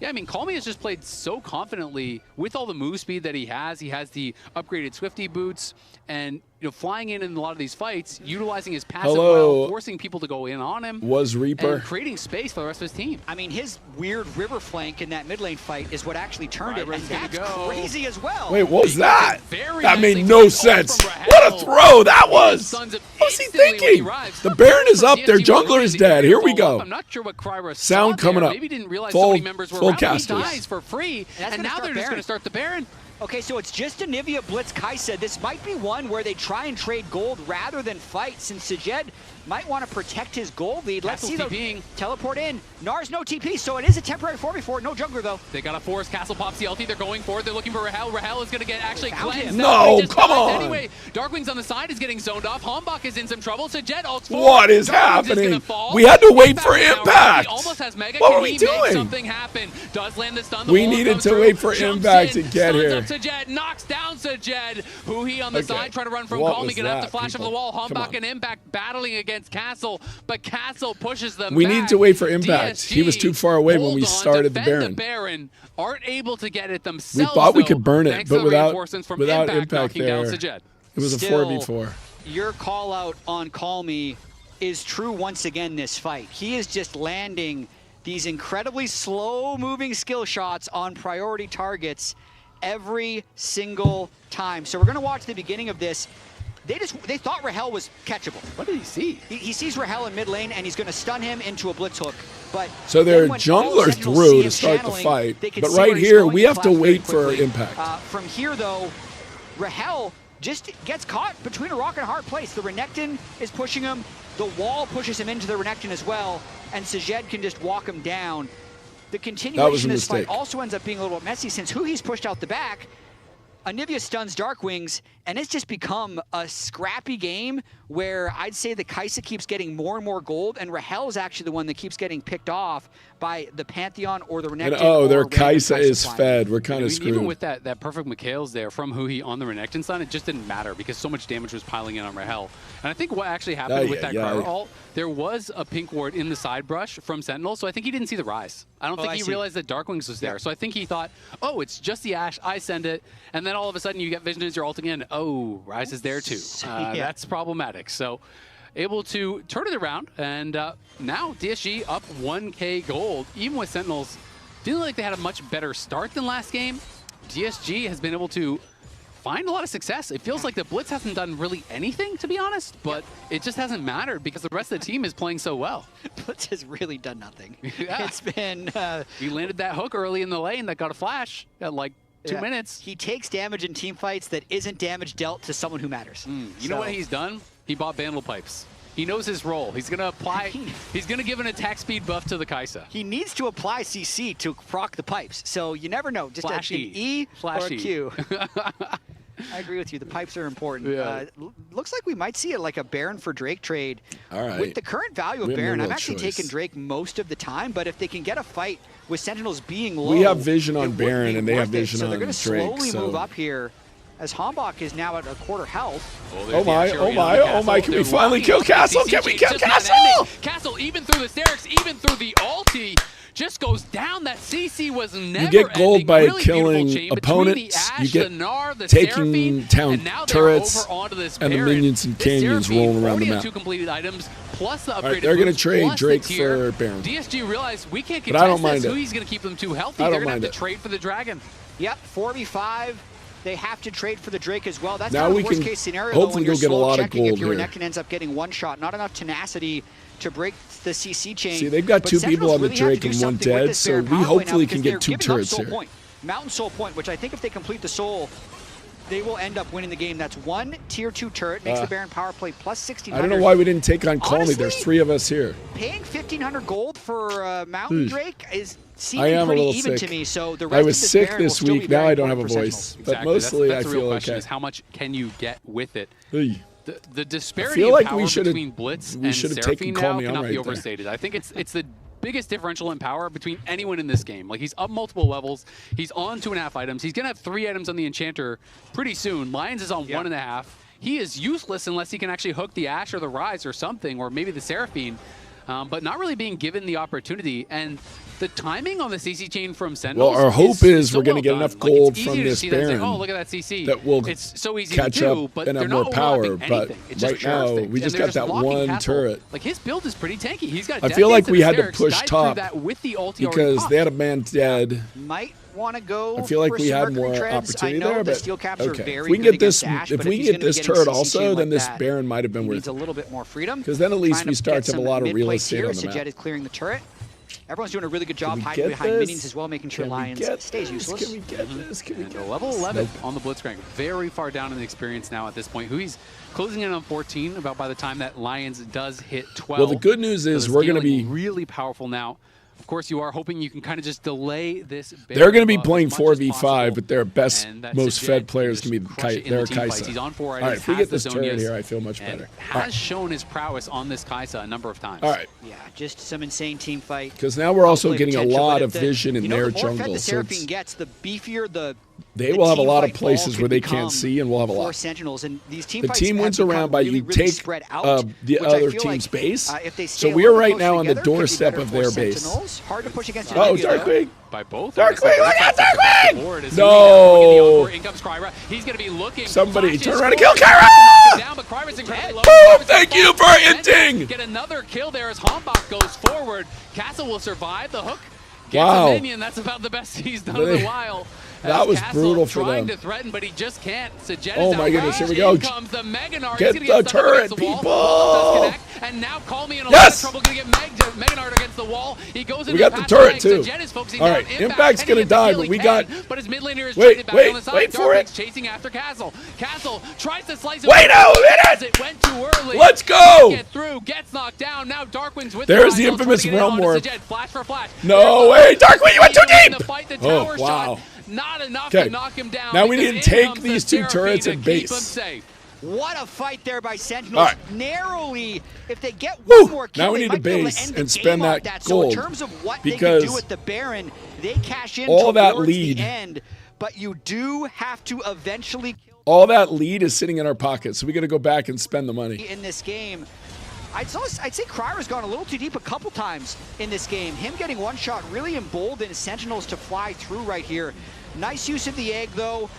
yeah, I mean, Calmy has just played so confidently with all the move speed that he has. He has the upgraded Swifty boots, and flying in a lot of these fights, utilizing his passive Hello. well, forcing people to go in on him. Was Reaper. And creating space for the rest of his team. I mean, his weird river flank in that mid lane fight is what actually turned it, and that's crazy as well. Wait, what was that? Very That nicely made no played sense. from Rahel. What a throw that was! Sons of What's he instantly when thinking? arrives. The Baron is up. Their DSG jungler is really dead. Here we follow up. go. I'm not sure what Kryra Sound saw coming there. up. Maybe didn't realize Full- so many members were full around. He casters. dies for free, that's and gonna now start they're just Baron. going to start the Baron. Okay, so it's just Anivia Blitz Kaisa. This might be one where they try and trade gold rather than fight, since Sajed might want to protect his gold lead. Let's see the TPing. teleport in. Nars no TP, so it is a temporary 4v4. No jungler though. They got to force Castle Pops the ulti. They're going for it. They're looking for Rahel. Rahel is going to get actually Found cleansed. him. No, He just come dies on. Anyway, Darkwing's on the side is getting zoned off. Hombach is in some trouble. Sajed ults forward. What is Darkwing's happening? gonna fall. We had to wait for now. impact. He almost has Mega. What Can were we he doing? make something happen? Does land the stun. The We wall needed comes to through, wait for jumps impact in, to get stuns here. up Sajed, knocks down Sajed. Huhi on the Okay. side trying to run from What Calm. was He's going to have to that, flash over people? the wall. Come Hombach on. and Impact battling against Castle, but Castle pushes them We back. needed to wait for impact. DSG He was too far away when we hold on, started the defend Baron. Aren't able to get it themselves. thought we though, could burn it, thanks but to the without reinforcements from impact knocking down there, Sajed. it was a Still, 4v4. Your call out on Call Me is true once again this fight. He is just landing these incredibly slow-moving skill shots on priority targets every single time. So we're going to watch the beginning of this. They thought Rahel was catchable. What did he see? He sees Rahel in mid lane, and he's going to stun him into a blitz hook. But So then their when all jungler Sentinels threw see to him start the channeling, fight, they can but see right where he's here going we and have to collapse very wait for quickly. impact. From here, though, Rahel just gets caught between a rock and a hard place. The Renekton is pushing him. The wall pushes him into the Renekton as well, and Sajed can just walk him down. The continuation of this fight mistake. also ends up being a little bit messy, since Huhi's pushed out the back. Anivia stuns Darkwings, and it's just become a scrappy game where I'd say the Kaisa keeps getting more and more gold, and Rahel is actually the one that keeps getting picked off by the Pantheon or the Renekton. And oh, their or random Kaisa is finally. fed. We're kind of Even screwed. with that perfect Mikhail's there from Huhi on the Renekton side, it just didn't matter because so much damage was piling in on Rahel. And I think what actually happened with that Kryra ult, there was a pink ward in the side brush from Sentinel, so I think he didn't see the Rise. I don't think he realized that Darkwings was there. So I think he thought, oh, it's just the Ashe, I send it, and then all of a sudden you get Vision as you're ulting in. Oh, Rise is there too. That's problematic. So able to turn it around, and now DSG up 1K gold. Even with Sentinels, feeling like they had a much better start than last game, DSG has been able to find a lot of success. It feels like the Blitz hasn't done really anything, to be honest, but it just hasn't mattered because the rest of the team is playing so well. Blitz has really done nothing. Yeah. It's been... He landed that hook early in the lane that got a flash at like 2 minutes. He takes damage in team fights that isn't damage dealt to someone who matters. You know what he's done? He bought Vandal Pipes. He knows his role. He's going to apply, he's going to give an attack speed buff to the Kaisa. He needs to apply CC to proc the pipes, so you never know. Just an E or a Q. I agree with you. The pipes are important. Yeah. Looks like we might see it like a Baron for Drake trade. All right. With the current value of We have no Baron, I'm real actually choice. taking Drake most of the time, but if they can get a fight with Sentinels being low, We have vision on it would Baron, be and they have worth it. vision so on they're gonna Drake, slowly so- move up here as Hombach is now at a quarter health. Oh my, oh my, oh my, can we finally kill Castle? Can we kill Castle? Castle, even through the Sterix, even through the ulti, just goes down. That CC was never You get gold ending. by Really killing beautiful chain between opponents. the Ashe, You get the Gnar, the taking Seraphine, down and now turrets they're over onto this and the Baron. minions and This canyons Seraphine rolling around already the has map. 2 completed items, plus the upgraded right, they're gonna boots, trade plus the Drake tier. for Baron. DSG realized we can't But I don't contest mind this. it. Who's going to keep them too healthy? I They're don't going to have mind to it. trade for the Dragon. Yep, 4v5. They have to trade for the Drake as well. That's Now kind of we the worst can case scenario. hopefully though, when go get a you're slow lot of checking if gold your here. Renekton ends up getting one shot. Not enough tenacity to break the CC chain. See, they've got But two people Sentinels on the really have to Drake do and one something with dead, this so Baron we power play now hopefully because can they're get 2 giving up turrets Soul here. Point. Mountain Soul Point, which I think if they complete the Soul, they will end up winning the game. That's 1 tier 2 turret, makes the Baron power play plus 1600. I don't know why we didn't take on Colney. There's Honestly, 3 of us here. Paying 1,500 gold for Mountain Drake is I seeming am a pretty little even sick. to me. So the rest I of was this sick Baron will this still be week. Now very I don't have a important for voice. Sentinels. But Exactly. mostly that's I the real feel question okay. is how much can you get with it? Hey. The disparity feel like in we power should've- between Blitz we and should've Seraphine taken Call now Me On cannot be right there. overstated. I think it's the biggest differential in power between anyone in this game. Like, he's up multiple levels. He's on 2.5 items. He's going to have 3 items on the Enchanter pretty soon. Lions is on 1.5. He is useless unless he can actually hook the Ashe or the Rise or something, or maybe the Seraphine, but not really being given the opportunity. And The timing on the CC chain from Sentinels. Well, our hope is so we're going to get well enough done. Like, gold it's from easy to this see that and say, Baron oh, look at that CC. that will it's so easy catch to do, up but and they're have more not power. overlapping But anything. It's just right now, perfect. we just And got they're that locking one Castle. turret. Like his build is pretty tanky. He's got. I feel like we had to Hysterics. push Died through top that with the ulti already because popped. they had a man dead. Might want to go. I feel like for we some had Mercury more treads. opportunity I know there, the but steel caps are okay. very If we can good get this, against Dash, if but we he's can gonna get this be getting turret CC also, like then this that, Baron might have been he worth needs a it. little bit more freedom. Because then at least Trying we to start get to have a some lot of real mid-play estate here. on the map. Sejed is clearing the turret. Everyone's doing a really good job we hiding get behind this? minions as well, making sure Can we Lions get stays this? useless. Can we get this? Can we And get level this? 11 Nope. on the Blitzcrank, very far down in the experience now at this point. Who he's closing in on 14. About by the time that Lions does hit 12. Well, the good news So is the we're going to scaling be. really powerful now. Of course, you are hoping you can kind of just delay this. They're going to be buff playing as much as 4v5, possible. but their best, And that most Sejed fed can players just can be crush it in their the team fights. Kaisa. He's on 4 All items. right, if we has get this the turret Zonias, here, I feel much and better. has shown his prowess on this Kaisa a number of times. All right, Yeah, just some insane team fight. because now we're also Probably getting a potential, lot but of if the- vision in you know, their the more fed jungle. the So Seraphine gets, the beefier they the will have a team lot of fight places ball where they could can't become see, and we'll have a for lot. Sentinels, and these team The fights team have wins become around by really, you really take spread out, the which I other feel team's like, base. if they So stay we a are little right closer now on the together, could be doorstep better of for their base. Sentinels. Hard to push against Oh, Nebula, though. Darkwing! By both. Darkwing, look at Darkwing! Darkwing! No! In comes Kryra. He's going to be looking. Somebody Flashes turn around and kill forward, Kyra! down, but Kryra's incredibly low. Boom! Kryra's Thank gonna you fall. for Sentinels hinting! Get another kill there as Hombach goes forward. Castle will survive the hook. Gets Wow. a minion. That's about the best he's done in a while. That As was Castle brutal for trying them. to threaten, but he just can't. Sejed Oh is my goodness, here we outraged. go. In comes the Meganar. Get He's gonna the stuck up turret, against the wall. people. Wall does connect, and now Call Me in a Yes. lot of trouble. Gonna get Meganar against the wall. He goes into We got the path turret, flank. too. Sejed is focusing All down right, Impact's and he gonna gets the die, kill but he we can, got- But his mid laner is Wait, traded back wait, on the side. wait for it. Darkwing's chasing after Castle. Castle tries to slice it. Wait a minute! It went too early. Let's go! Get through. Gets knocked down. Now Darkwing's with There's the Ryzel, infamous trying to get in realm onto warp. Sejed. Flash for flash. No There's way, Darkwing, you went too in deep! the fight, the Oh, tower wow. shot. Not enough Okay. to knock him down. Now we because need to in take comes the these two Seraphine turrets to and keep base. him safe. What a fight there by Sentinels. All right. Narrowly, if they get Woo! one more kill, Now we they need might to be able base end the and game spend off that So in gold, terms of what they because can do with the Baron, they cash in all that towards lead- the end, but you do have to eventually kill All that lead is sitting in our pockets, so we got to go back and spend the money. in this game. I'd say Kryra's gone a little too deep a couple times in this game. Him getting one shot really emboldened Sentinels to fly through right here. Nice use of the egg, though,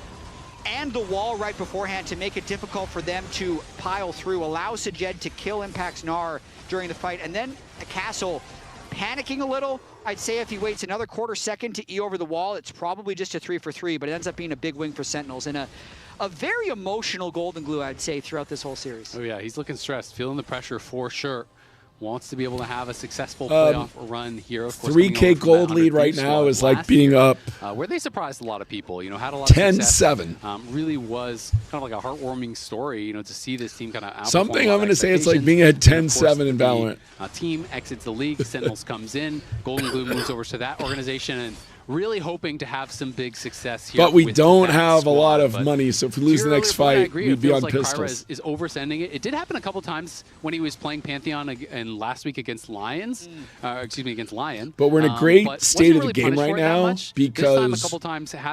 and the wall right beforehand to make it difficult for them to pile through. Allow Sejed to kill Impact's Gnar during the fight. And then the Castle panicking a little. I'd say if he waits another quarter second to E over the wall, it's probably just a 3 for 3, but it ends up being a big win for Sentinels and a very emotional Golden Glue, I'd say, throughout this whole series. Oh yeah, he's looking stressed, feeling the pressure for sure. Wants to be able to have a successful playoff run here. Of course, 3K coming over from gold that lead 100 right creep now squad is like last being year, up where they surprised a lot of people. You know, had a lot of 10-7. success. Really was kind of like a heartwarming story. You know, to see this team kind of outperform Something a lot I'm of going to say it's like expectations. being at And of course, 10-7 in the, Valorant. Team exits the league. Sentinels comes in. Golden Glue moves over to that organization and really hoping to have some big success here. But we with don't that have a lot squad. of But money, so if we to lose the your next earlier point, I fight, agree. we'd It be feels on like Kryra pistols. is oversending it. It did happen a couple times when he was playing Pantheon and last week against Lions. Excuse me, against Lion. But we're in a great state of the game right now because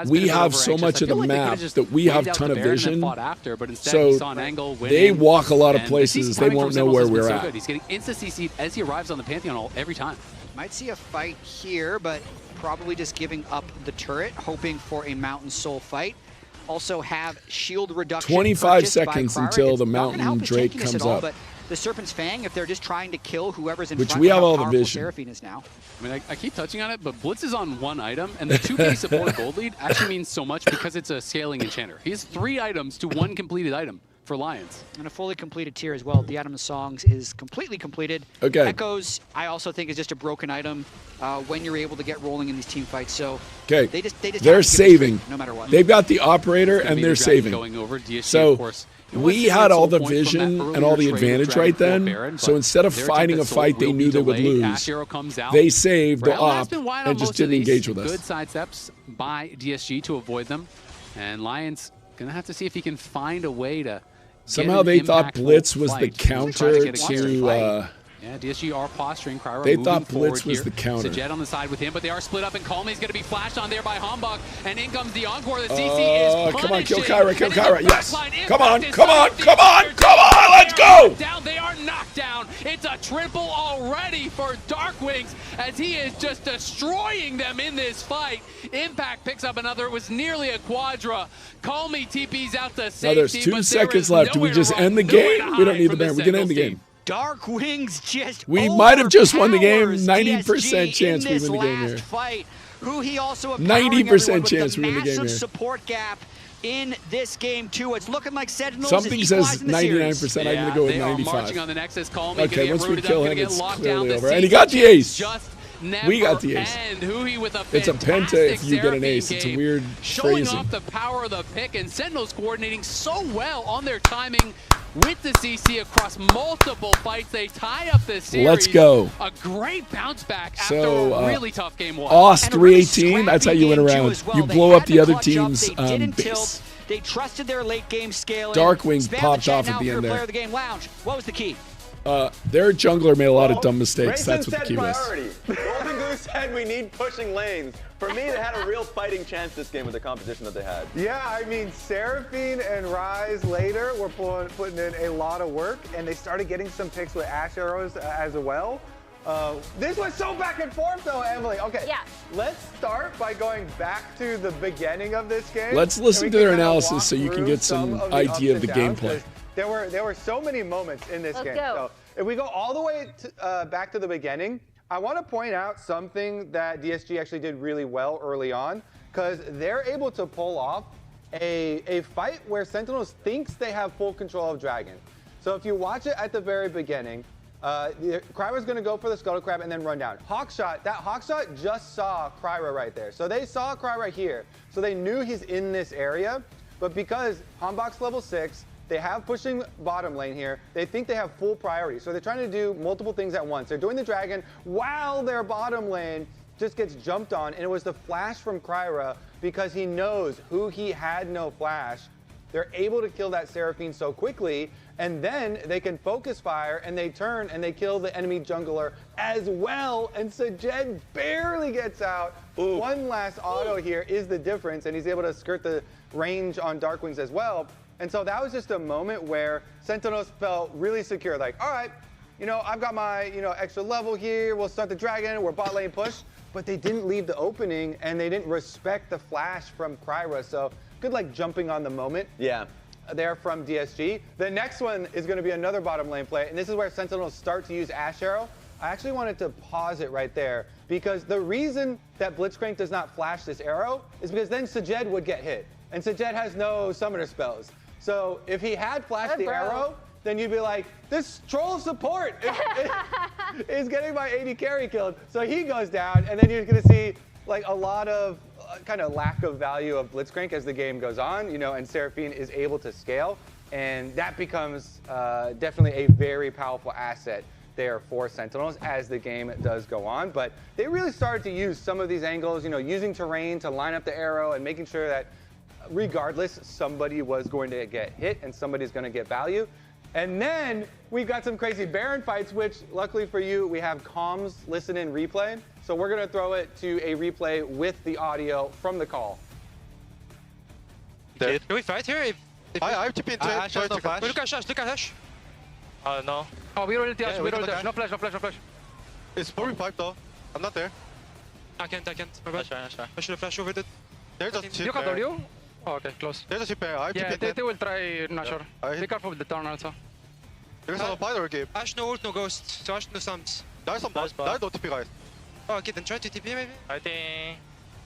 we have so much of the map that we have ton of vision. So they walk a lot of places. They won't know where we're at. He's getting insta-CC'd as he arrives on the Pantheon every time. Might see a fight here, but probably just giving up the turret, hoping for a Mountain Soul fight. Also have shield reduction. 25 purchased by seconds Kryra. until It's the not gonna Mountain help his Drake tankiness comes at all, up. But the Serpent's Fang, if they're just trying to kill whoever's in Which front, we of have how all the powerful vision. Seraphine is now. I mean, I keep touching on it, but Blitz is on one item, and the 2K support gold lead actually means so much because it's a scaling enchanter. He has 3 items to 1 completed item for Lions. And a fully completed tier as well. The item of songs is completely completed. Okay. Echoes, I also think, is just a broken item when you're able to get rolling in these team fights. So Okay, they just they're have to give it saving. no matter what. They've got the operator Gonna and be they're the dragon saving. Going over. DSG, So of course, we had all the vision and all the advantage right then. So instead of fighting a fight they knew they would lose, they saved the op and just didn't engage with us. Good sidesteps by DSG to avoid them, and Lions gonna have to see if he can find a way to. Somehow they thought Blitz was the counter to. Yeah, DSG are posturing. Kryra They moving thought Blitz forward was here. the counter. Sejed on the side with him, but they are split up, and Calmy's going to be flashed on there by Hombach, and in comes the Encore. The CC is Come on, kill punishing, Kyra, kill and in the Kyra, yes. backline, Come on, Impact is come on, something. come on, They're come on, let's They are go. knocked down. They are knocked down. It's a triple already ready for Dark Wings as he is just destroying them in this fight. Impact picks up another. It was nearly a quadra. Call me TP's out to safety. Now there's 2 seconds left. Do we just end the game? We don't need the Baron. We can end the game. Dark Wings just We might have just won the game. overpowers 90% DSG chance in we this win the game last here. Fight. Who he also 90% chance we win the game massive here. support gap in this game too. It's looking like Sentinels Something is says equalizing the series. 99%. I'm going to go with they are 95. marching on the Nexus. Call me. Okay, once we rooted kill up, him, get it's locked clearly down. over. And he got the ace. Just We got the ace. end. Huhi with a It's a penta fantastic if you get an Seraphine ace. It's a game, weird showing phrasing. off the power of the pick, and Sentinels coordinating so well on their timing with the CC across multiple fights. They tie up this series. Let's go. A great bounce back So, after a really tough game one. Oss And a really 318. That's how you win scrappy game, around. too, as well. You They blow had up the to other clutch up. team's They didn't base. tilt. They trusted their late game scaling. Darkwing Spam popped the chat off at now the for end player there. of the game lounge. What was the key? Their jungler made a lot of dumb mistakes. Grayson That's what the said key was. priority. Golden Goose said we need pushing lanes. For me, they had a real fighting chance this game with the competition that they had. Yeah, I mean, Seraphine and Rise later were putting in a lot of work, and they started getting some picks with Ash arrows as well. This was so back and forth, though, Emily. Okay, Yeah. let's start by going back to the beginning of this game. Let's listen and to we their can kinda analysis walk so you can through get some of the idea of ups the and downs, gameplay. 'cause There were so many moments in this Let's game. go. So if we go all the way back to the beginning, I want to point out something that DSG actually did really well early on, because they're able to pull off a fight where Sentinels thinks they have full control of Dragon. So if you watch it at the very beginning, Kryra's going to go for the Scuttle Crab and then run down. Hawkshot, that Hawkshot just saw Kryra right there. So they saw Kryra here. So they knew he's in this area. But because Hanbok's level 6, they have pushing bottom lane here. They think they have full priority. So they're trying to do multiple things at once. They're doing the Dragon while their bottom lane just gets jumped on. And it was the flash from Kryra because he knows who he had no flash. They're able to kill that Seraphine so quickly, and then they can focus fire, and they turn and they kill the enemy jungler as well, and Sajed barely gets out. Ooh. One last auto here is the difference, and he's able to skirt the range on Darkwings as well. And so that was just a moment where Sentinels felt really secure, like, all right, I've got my, extra level here, we'll start the Dragon, we're bot lane push, but they didn't leave the opening, and they didn't respect the flash from Kryra, so good jumping on the moment. Yeah. There from DSG. The next one is going to be another bottom lane play, and this is where Sentinels start to use Ash Arrow. I actually wanted to pause it right there, because the reason that Blitzcrank does not flash this arrow is because then Sajed would get hit, and Sajed has no summoner spells. So if he had flashed the arrow, then you'd be like, this troll support is getting my AD carry killed. So he goes down, and then you're going to see a lot of kind of lack of value of Blitzcrank as the game goes on, and Seraphine is able to scale, and that becomes definitely a very powerful asset there for Sentinels as the game does go on. But they really started to use some of these angles, using terrain to line up the arrow and making sure that regardless, somebody was going to get hit and somebody's going to get value. And then we've got some crazy Baron fights, which luckily for you, we have comms listen in replay. So we're going to throw it to a replay with the audio from the call. Can we fight here? I have to be into Ash has no flash. Look at Ash, look at Ash. No. Oh, we rolled the Ash, Yeah, we we rolled the got Ash. No flash, no flash, no flash. It's 45 though. I'm not there. I can't. My bad. I should have flashed over it. There's a chip You got there. W? Oh, okay, close. There's a chip there. I have Yeah, to be they will try Nashor. I- Be careful with the turn also. There's a fighter game. Ash no ult, no ghost. So Ash no sums. There's some there's no TP guys. Oh, okay, then try to TP maybe? I think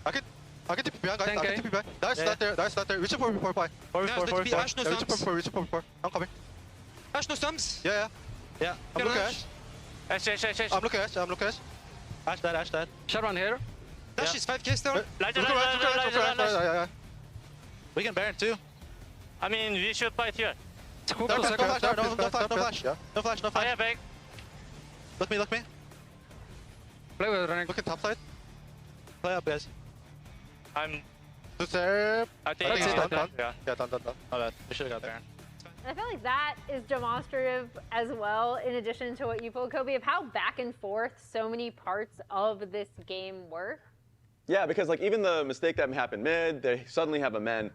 I can TP behind guys. I 10K. can TP behind. That's not there. That's not there. Reach for 4 5. Ash no sums. Reach for 4. I'm coming. Ash no sums. Yeah. I'm looking at Ash. I'm looking at Ash. Ash dead. Sharon here. Dash is 5k still. Look at We can Baron too. I mean, we should fight here. No flash. No flash. I have egg. Look me. Play with Renek. Look at top side. Play up, guys. I'm. There. I think That's it's it, done. Yeah, done. My bad. We should have got Baron. I feel like that is demonstrative as well, in addition to what you pulled, Kobe, of how back and forth so many parts of this game were. Yeah, because like even the mistake that happened mid, they suddenly have a man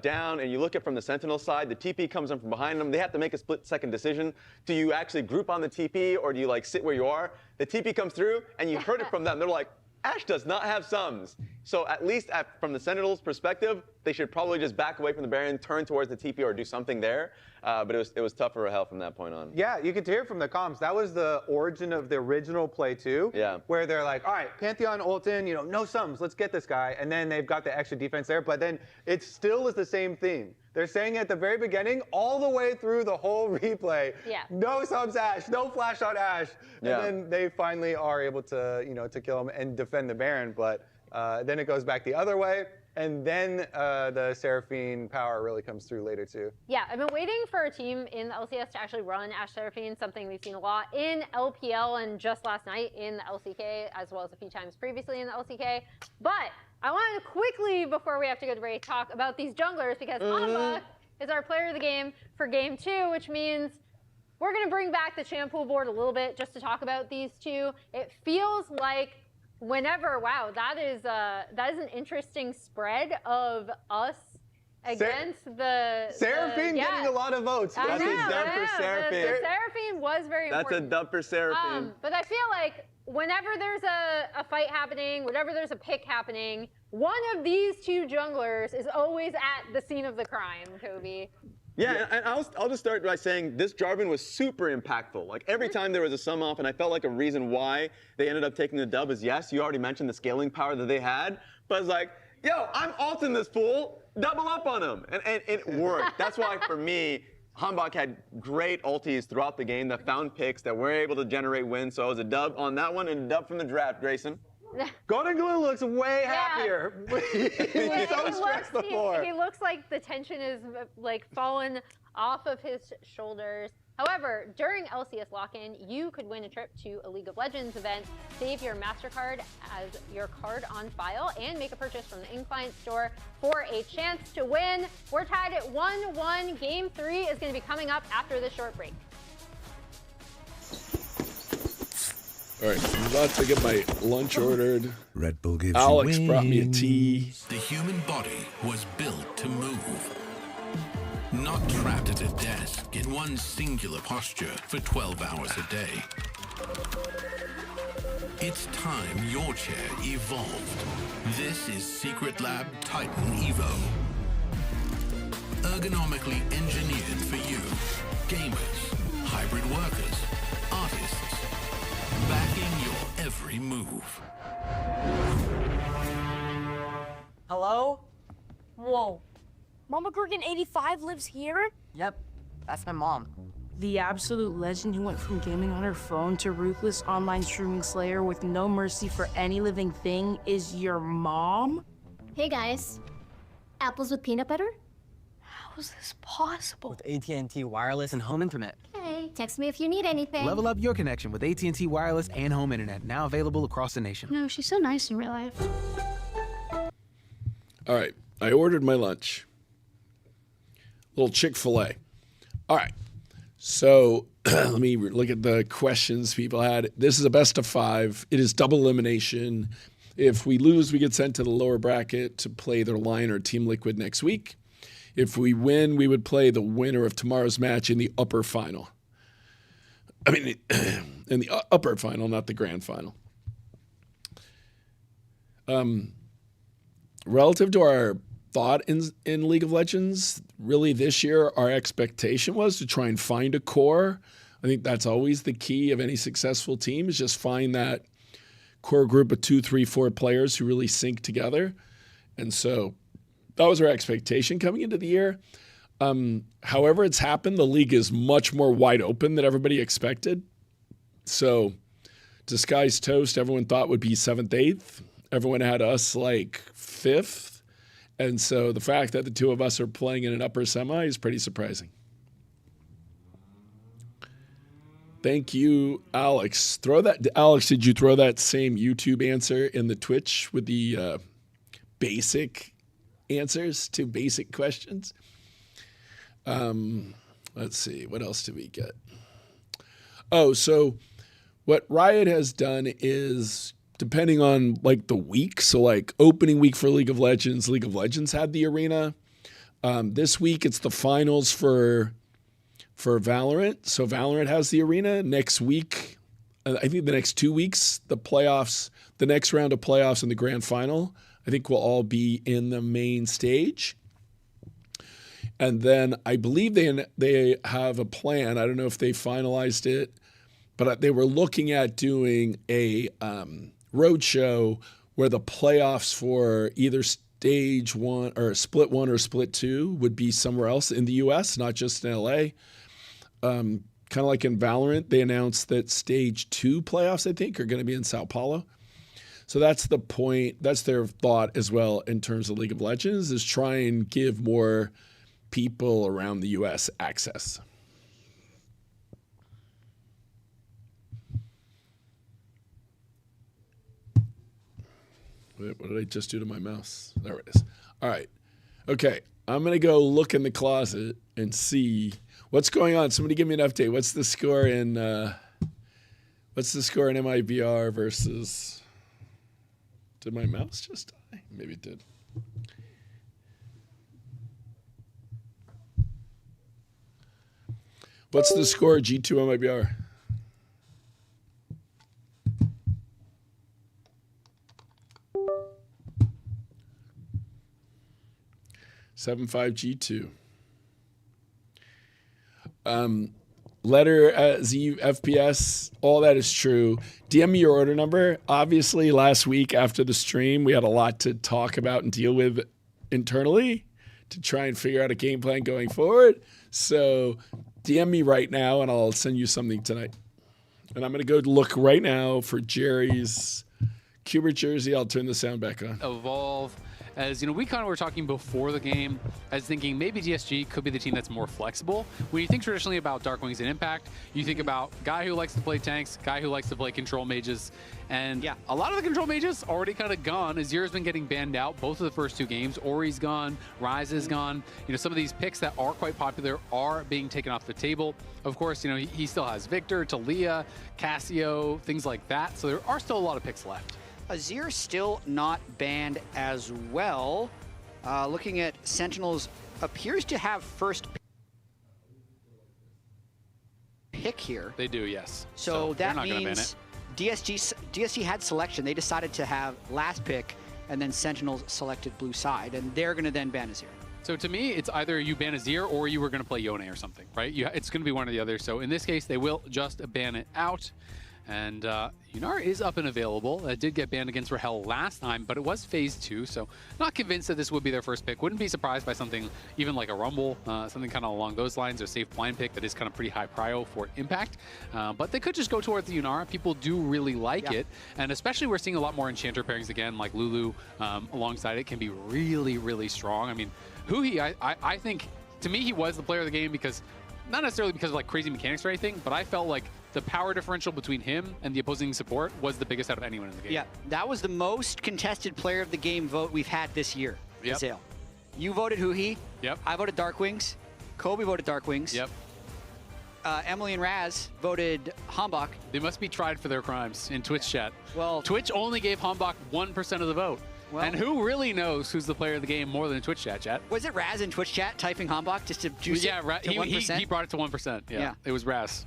down, and you look at from the Sentinel side, the TP comes in from behind them. They have to make a split-second decision. Do you actually group on the TP, or do you like sit where you are? The TP comes through, and you heard it from them. They're like, Ash does not have sums. So at least from the Sentinels' perspective, they should probably just back away from the Baron, turn towards the TP, or do something there. But it was tough for Rahel from that point on. Yeah, you could hear from the comms. That was the origin of the original play too. Yeah. Where they're like, all right, Pantheon ult in, no sums, let's get this guy. And then they've got the extra defense there, but then it still is the same theme. They're saying at the very beginning, all the way through the whole replay, no sums Ash, no flash on Ash. And then they finally are able to, to kill him and defend the Baron. But then it goes back the other way. And then the Seraphine power really comes through later too. Yeah, I've been waiting for a team in the LCS to actually run Ashe Seraphine, something we've seen a lot in LPL and just last night in the LCK, as well as a few times previously in the LCK. But I wanted to quickly, before we have to go to break, talk about these junglers, because Amba is our player of the game for Game 2, which means we're going to bring back the champ pool board a little bit just to talk about these two. It feels like wow, that is an interesting spread of us against the Seraphine getting a lot of votes. That's a dub for Seraphine. The Seraphine was very important. That's a dub for Seraphine. But I feel like whenever there's a fight happening, whenever there's a pick happening, one of these two junglers is always at the scene of the crime, Kobe. Yeah, and I'll just start by saying this Jarvan was super impactful. Like every time there was a sum off, and I felt like a reason why they ended up taking the dub is, yes, you already mentioned the scaling power that they had, but it's like, yo, I'm ulting this fool, double up on him. And it worked. That's why for me, Hanbok had great ultis throughout the game that found picks that were able to generate wins. So it was a dub on that one and a dub from the draft, Grayson. Golden Glue looks way happier. He was so stressed before. He looks like the tension is like fallen off of his shoulders. However, during LCS lock-in, you could win a trip to a League of Legends event, save your MasterCard as your card on file, and make a purchase from the in-client store for a chance to win. We're tied at 1-1. Game 3 is going to be coming up after this short break. All right, I'm about to get my lunch ordered. Red Bull gives Alex you brought me a tea. The human body was built to move. Not trapped at a desk in one singular posture for 12 hours a day. It's time your chair evolved. This is Secret Lab Titan Evo. Ergonomically engineered for you. Gamers, hybrid workers, artists. Backing your every move. Hello? Whoa. Mama Gorgon 85 lives here? Yep, that's my mom. The absolute legend who went from gaming on her phone to ruthless online streaming slayer with no mercy for any living thing is your mom? Hey guys. Apples with peanut butter? How is this possible? With AT&T wireless and home internet. Hey, text me if you need anything. Level up your connection with AT&T wireless and home internet, now available across the nation. No, she's so nice in real life. All right, I ordered my lunch. Little Chick-fil-A. All right, so let me look at the questions people had. This is a best of 5. It is double elimination. If we lose, we get sent to the lower bracket to play their Lion or Team Liquid next week. If we win, we would play the winner of tomorrow's match in the upper final. I mean, in the upper final, not the grand final. Relative to our thought in League of Legends, really this year, our expectation was to try and find a core. I think that's always the key of any successful team, is just find that core group of 2, 3, 4 players who really sync together. And so that was our expectation coming into the year. However it's happened, the league is much more wide open than everybody expected. So to Sky's Toast, everyone thought would be 7th, 8th. Everyone had us like 5th. And so the fact that the two of us are playing in an upper semi is pretty surprising. Thank you, Alex. Alex, did you throw that same YouTube answer in the Twitch with the basic answers to basic questions? Let's see, what else did we get? Oh, so what Riot has done is depending on like the week. So like opening week for League of Legends had the arena. This week it's the finals for Valorant. So Valorant has the arena. Next week, I think the next 2 weeks, the playoffs, the next round of playoffs and the grand final, I think will all be in the main stage. And then I believe they have a plan. I don't know if they finalized it, but they were looking at doing a road show where the playoffs for either stage 1 or split 1 or split 2 would be somewhere else in the US, not just in LA. Kind of like in Valorant, they announced that stage 2 playoffs, I think, are going to be in Sao Paulo. So that's the point. That's their thought as well in terms of League of Legends, is try and give more people around the US access. What did I just do to my mouse? There it is. All right. Okay. I'm going to go look in the closet and see what's going on. Somebody give me an update. What's the score in MIBR versus... Did my mouse just die? Maybe it did. What's the score G2 MIBR? G2. Letter Z FPS, all that is true. DM me your order number. Obviously, last week after the stream, we had a lot to talk about and deal with internally to try and figure out a game plan going forward. So DM me right now and I'll send you something tonight. And I'm going to go look right now for Jerry's Kubert jersey. I'll turn the sound back on. Evolve. As you know, we kind of were talking before the game as thinking maybe DSG could be the team that's more flexible. When you think traditionally about Darkwings and Impact, you think about guy who likes to play tanks, guy who likes to play control mages. And yeah, a lot of the control mages already kind of gone. Azir's been getting banned out both of the first 2 games. Ori's gone, Ryze is gone. You know, some of these picks that are quite popular are being taken off the table. Of course, you know, he still has Victor, Talia, Cassio, things like that. So there are still a lot of picks left. Azir still not banned as well. Looking at Sentinels, appears to have first pick here. They do, yes. So that means DSG had selection. They decided to have last pick, and then Sentinels selected blue side, and they're going to then ban Azir. So to me, it's either you ban Azir or you were going to play Yone or something, right? It's going to be one or the other. So in this case, they will just ban it out. And Yunar is up and available. It did get banned against Rahel last time, but it was phase 2, so not convinced that this would be their first pick. Wouldn't be surprised by something even like a Rumble, something kind of along those lines, or safe blind pick that is kind of pretty high prio for Impact. But they could just go towards the Yunar. People do really like it, and especially we're seeing a lot more Enchanter pairings again, like Lulu alongside it can be really, really strong. I mean, Huhi, I think, to me, he was the player of the game because, not necessarily because of like crazy mechanics or anything, but I felt like the power differential between him and the opposing support was the biggest out of anyone in the game. Yeah, that was the most contested player of the game vote we've had this year. Yep. Sale. You voted Huhi. Yep. I voted Darkwings. Kobe voted Darkwings. Yep. Emily and Raz voted Hambach. They must be tried for their crimes in Twitch chat. Well, Twitch only gave Hambach 1% of the vote. Well, and who really knows who's the player of the game more than Twitch chat? Was it Raz in Twitch chat typing Hambach just to juice it to 1%? He brought it to 1%. Yeah. It was Raz.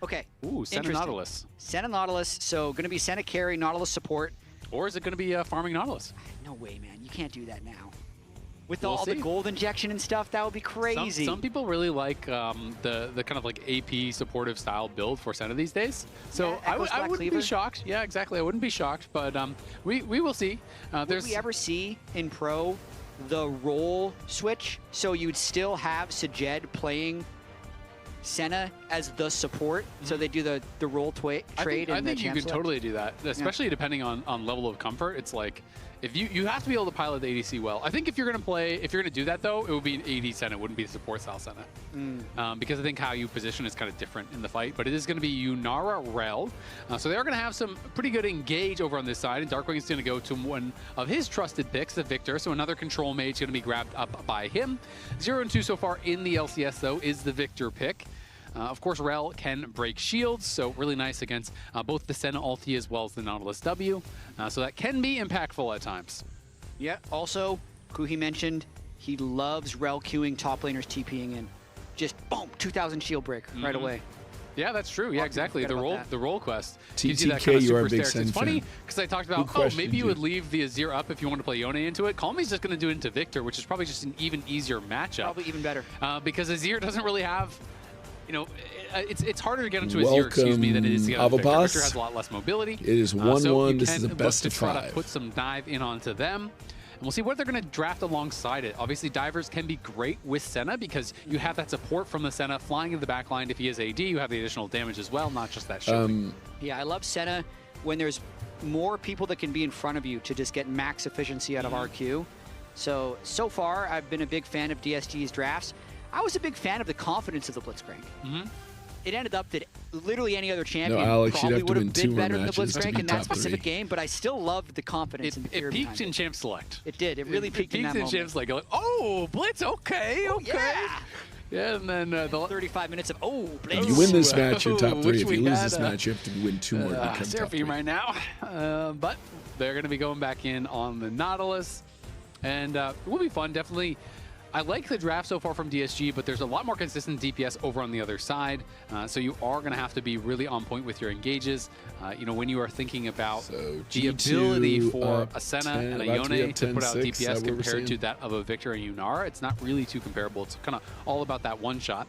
Okay. Ooh, Senna Nautilus. Senna Nautilus, so going to be Senna carry, Nautilus support. Or is it going to be farming Nautilus? No way, man. You can't do that now. With all the gold injection and stuff, that would be crazy. Some people really like the kind of like AP supportive style build for Senna these days. So I wouldn't be shocked. Yeah, exactly. I wouldn't be shocked, but we will see. Would we ever see in Pro the role switch? So you'd still have Sajed playing Senna as the support, so they do the role trade. I think you could totally do that, especially depending on level of comfort. It's like if you have to be able to pilot the ADC well. I think if you're gonna do that though, it would be an AD Senna, it wouldn't be the support style Senna, because I think how you position is kind of different in the fight. But it is going to be Yunara Rel, so they are going to have some pretty good engage over on this side, and Darkwing is going to go to one of his trusted picks, the Victor. So another control mage going to be grabbed up by him. 0 and 2 so far in the LCS though is the Victor pick. Of course, Rel can break shields, so really nice against both the Senna ulti as well as the Nautilus W. So that can be impactful at times. Yeah, also, Kuhi mentioned he loves Rel queuing top laners TPing in. Just boom, 2,000 shield break right away. Yeah, that's true. Yeah, exactly. The roll quest gives you that TTK, kind of you super are a big stairs. Sen It's funny fan. because I talked about, maybe you would leave the Azir up if you want to play Yone into it. Calmy's just going to do it into Victor, which is probably just an even easier matchup. Probably even better. Because Azir doesn't really have, it's harder to get into Azir, excuse me, than it is to get into Victor. Victor has a lot less mobility. It is 1-1. So This is the best to of try to 5. put some dive in onto them. And we'll see what they're going to draft alongside it. Obviously, divers can be great with Senna because you have that support from the Senna flying into the backline. If he is AD, you have the additional damage as well, not just that shielding. Yeah, I love Senna when there's more people that can be in front of you to just get max efficiency out of RQ. So far, I've been a big fan of DSG's drafts. I was a big fan of the confidence of the Blitzcrank. It ended up that literally any other champion Alex, probably you'd have to would win have 2 been more better than the matches to Blitzcrank be in that top specific 3. game, but I still loved the confidence and the fear It peaked behind in Champ Select. It did. It really peaked in that moment. It peaked in Champ Select. You're like, oh, Blitz, okay. Yeah, and then the 35 minutes of Blitz. If you win this match, you're top 3. Which If we you lose had, this match, you have to win 2 more to become top 3. Seraphine right now. But they're going to be going back in on the Nautilus. And it will be fun, definitely. I like the draft so far from DSG, but there's a lot more consistent DPS over on the other side. So you are going to have to be really on point with your engages. When you are thinking about the ability for a Senna and a Yone to put out DPS compared to that of a Victor and Yunara, it's not really too comparable. It's kind of all about that one shot.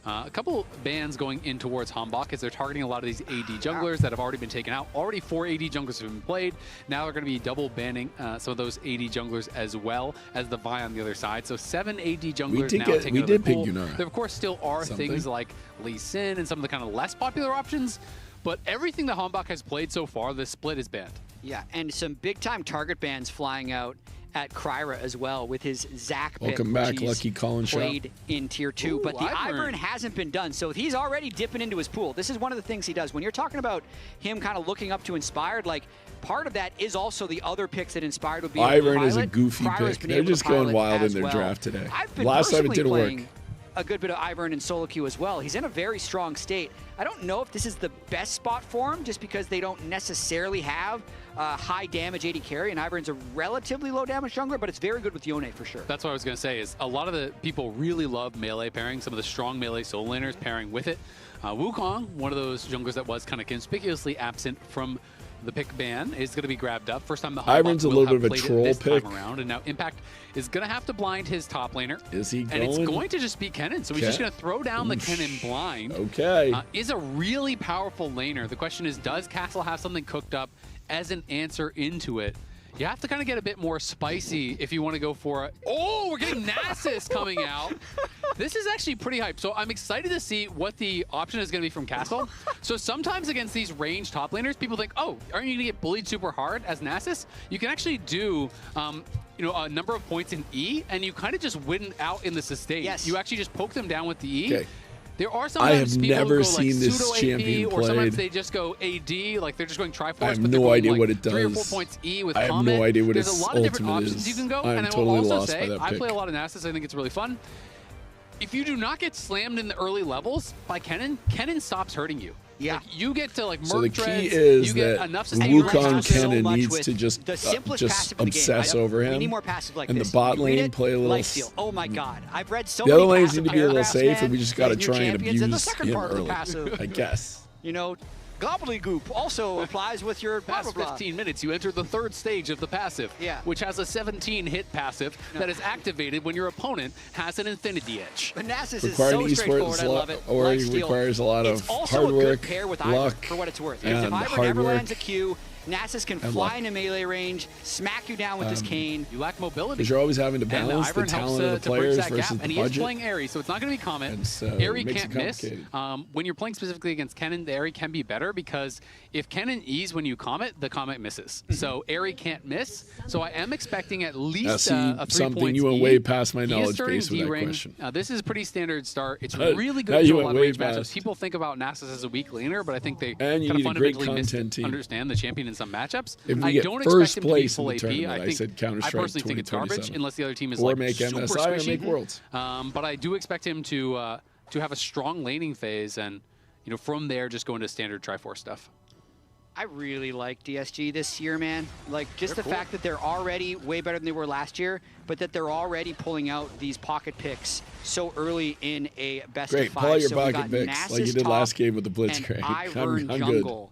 A couple bans going in towards Hambach as they're targeting a lot of these AD junglers that have already been taken out. Already 4 AD junglers have been played. Now they're going to be double banning some of those AD junglers as well as the Vi on the other side. So 7 AD junglers now taking over the pool. There, of course, still are things like Lee Sin and some of the kind of less popular options, but everything that Hambach has played so far, the split is banned. Yeah, and some big-time target bans flying out at Kryra as well with his Zac pick. Welcome back, Lucky Colin Shaw. Played in Tier 2, but the Ivern hasn't been done, so he's already dipping into his pool. This is one of the things he does. When you're talking about him kind of looking up to Inspired, like, part of that is also the other picks that Inspired would be able to pilot. Ivern is a goofy pick. They're just going wild in their draft today. Last time it didn't work. A good bit of Ivern in solo queue as well. He's in a very strong state. I don't know if this is the best spot for him just because they don't necessarily have high damage AD carry, and Ivern's a relatively low damage jungler, but it's very good with Yone for sure. That's what I was going to say is a lot of the people really love melee pairing, some of the strong melee solo laners pairing with it. Wukong, one of those junglers that was kind of conspicuously absent from the pick ban, is going to be grabbed up. First time the Ivern's a little bit of a troll pick around, and now Impact is going to have to blind his top laner. Is he going? And it's going to just be Kennen, so he's just going to throw down the Kennen blind. Okay. Is a really powerful laner. The question is, does Castle have something cooked up as an answer into it? You have to kind of get a bit more spicy if you want to go for it. Oh, we're getting Nasus coming out. This is actually pretty hype. So I'm excited to see what the option is going to be from Castle. So sometimes against these ranged top laners, people think, oh, aren't you going to get bullied super hard as Nasus? You can actually do a number of points in E, and you kind of just win out in the sustain. Yes. You actually just poke them down with the E. Okay. There are sometimes people never who go seen like this pseudo champion AP, or sometimes played. they just go AD, like they're just going Triforce, I have but they're no going idea like what it 3 or 4 does. points E with I have Comet. no idea what There's its a lot of different ultimate options is. you can go, I'm and I totally will also lost by say, that I pick. play a lot of Nasus, I think it's really fun. If you do not get slammed in the early levels by Kennen stops hurting you. Yeah. Like, you get to like So the Merc key Dreads, is you get that enough sustain Wukong so Kennen much needs with to just the simplest passive in the game. obsess over him. We need more passive like and this. the bot You read lane it, play a little. Lifesteal. Oh my god. I've read so The many other lanes passive need to be a little paragraphs, safe, man, and we just got to in your try and champions, and the abuse second him part of the early. passive, I guess. Gobbledygook also applies with your blah, Past blah, blah. 15 minutes, you enter the third stage of the passive, which has a 17-hit passive that is activated when your opponent has an Infinity Edge. But Nasus is Requiring so straightforward, I esports love it. or Lifesteal. requires a lot of It's also hard a good work, pair with luck, Ivern, for what it's worth. and If Ivern hard ever work. lands a Q, Nasus can fly into melee range, smack you down with his cane. You lack mobility. Because you're always having to And balance the Ivern helps talent of the to bridge players that versus gap, the and he is budget. playing Aerie, so it's not going to be Comet. And so Aerie it makes can't it miss. complicated. When you're playing specifically against Kennen, the Aerie can be better because if Kennen E's when you Comet, the Comet misses. So Aerie can't miss. So I am expecting at least a 3 something points you went E. way past my He is knowledge starting base with that D-ring. question. This is pretty standard start. It's Now really you good for a went lot of way range matchups. past. People think about Nasus as a weak laner, but I think they And you kind need of a great fundamentally content team. misunderstand the champion in some matchups. If we I get don't first expect him to be place in full the AP. tournament, I said I Counter-Strike personally think it's garbage 2027. unless the other team is Or like make super MSI or squishy. make Worlds. But I do expect him to to have a strong laning phase, and from there just go into standard Triforce stuff. I really like DSG this year, man. Like, just They're the cool. fact that they're already way better than they were last year, but that they're already pulling out these pocket picks so early in a best Great, of 5. pull out your so we pocket got picks like you Nasus did top last game with the Blitzcrank. and Ivern I'm jungle,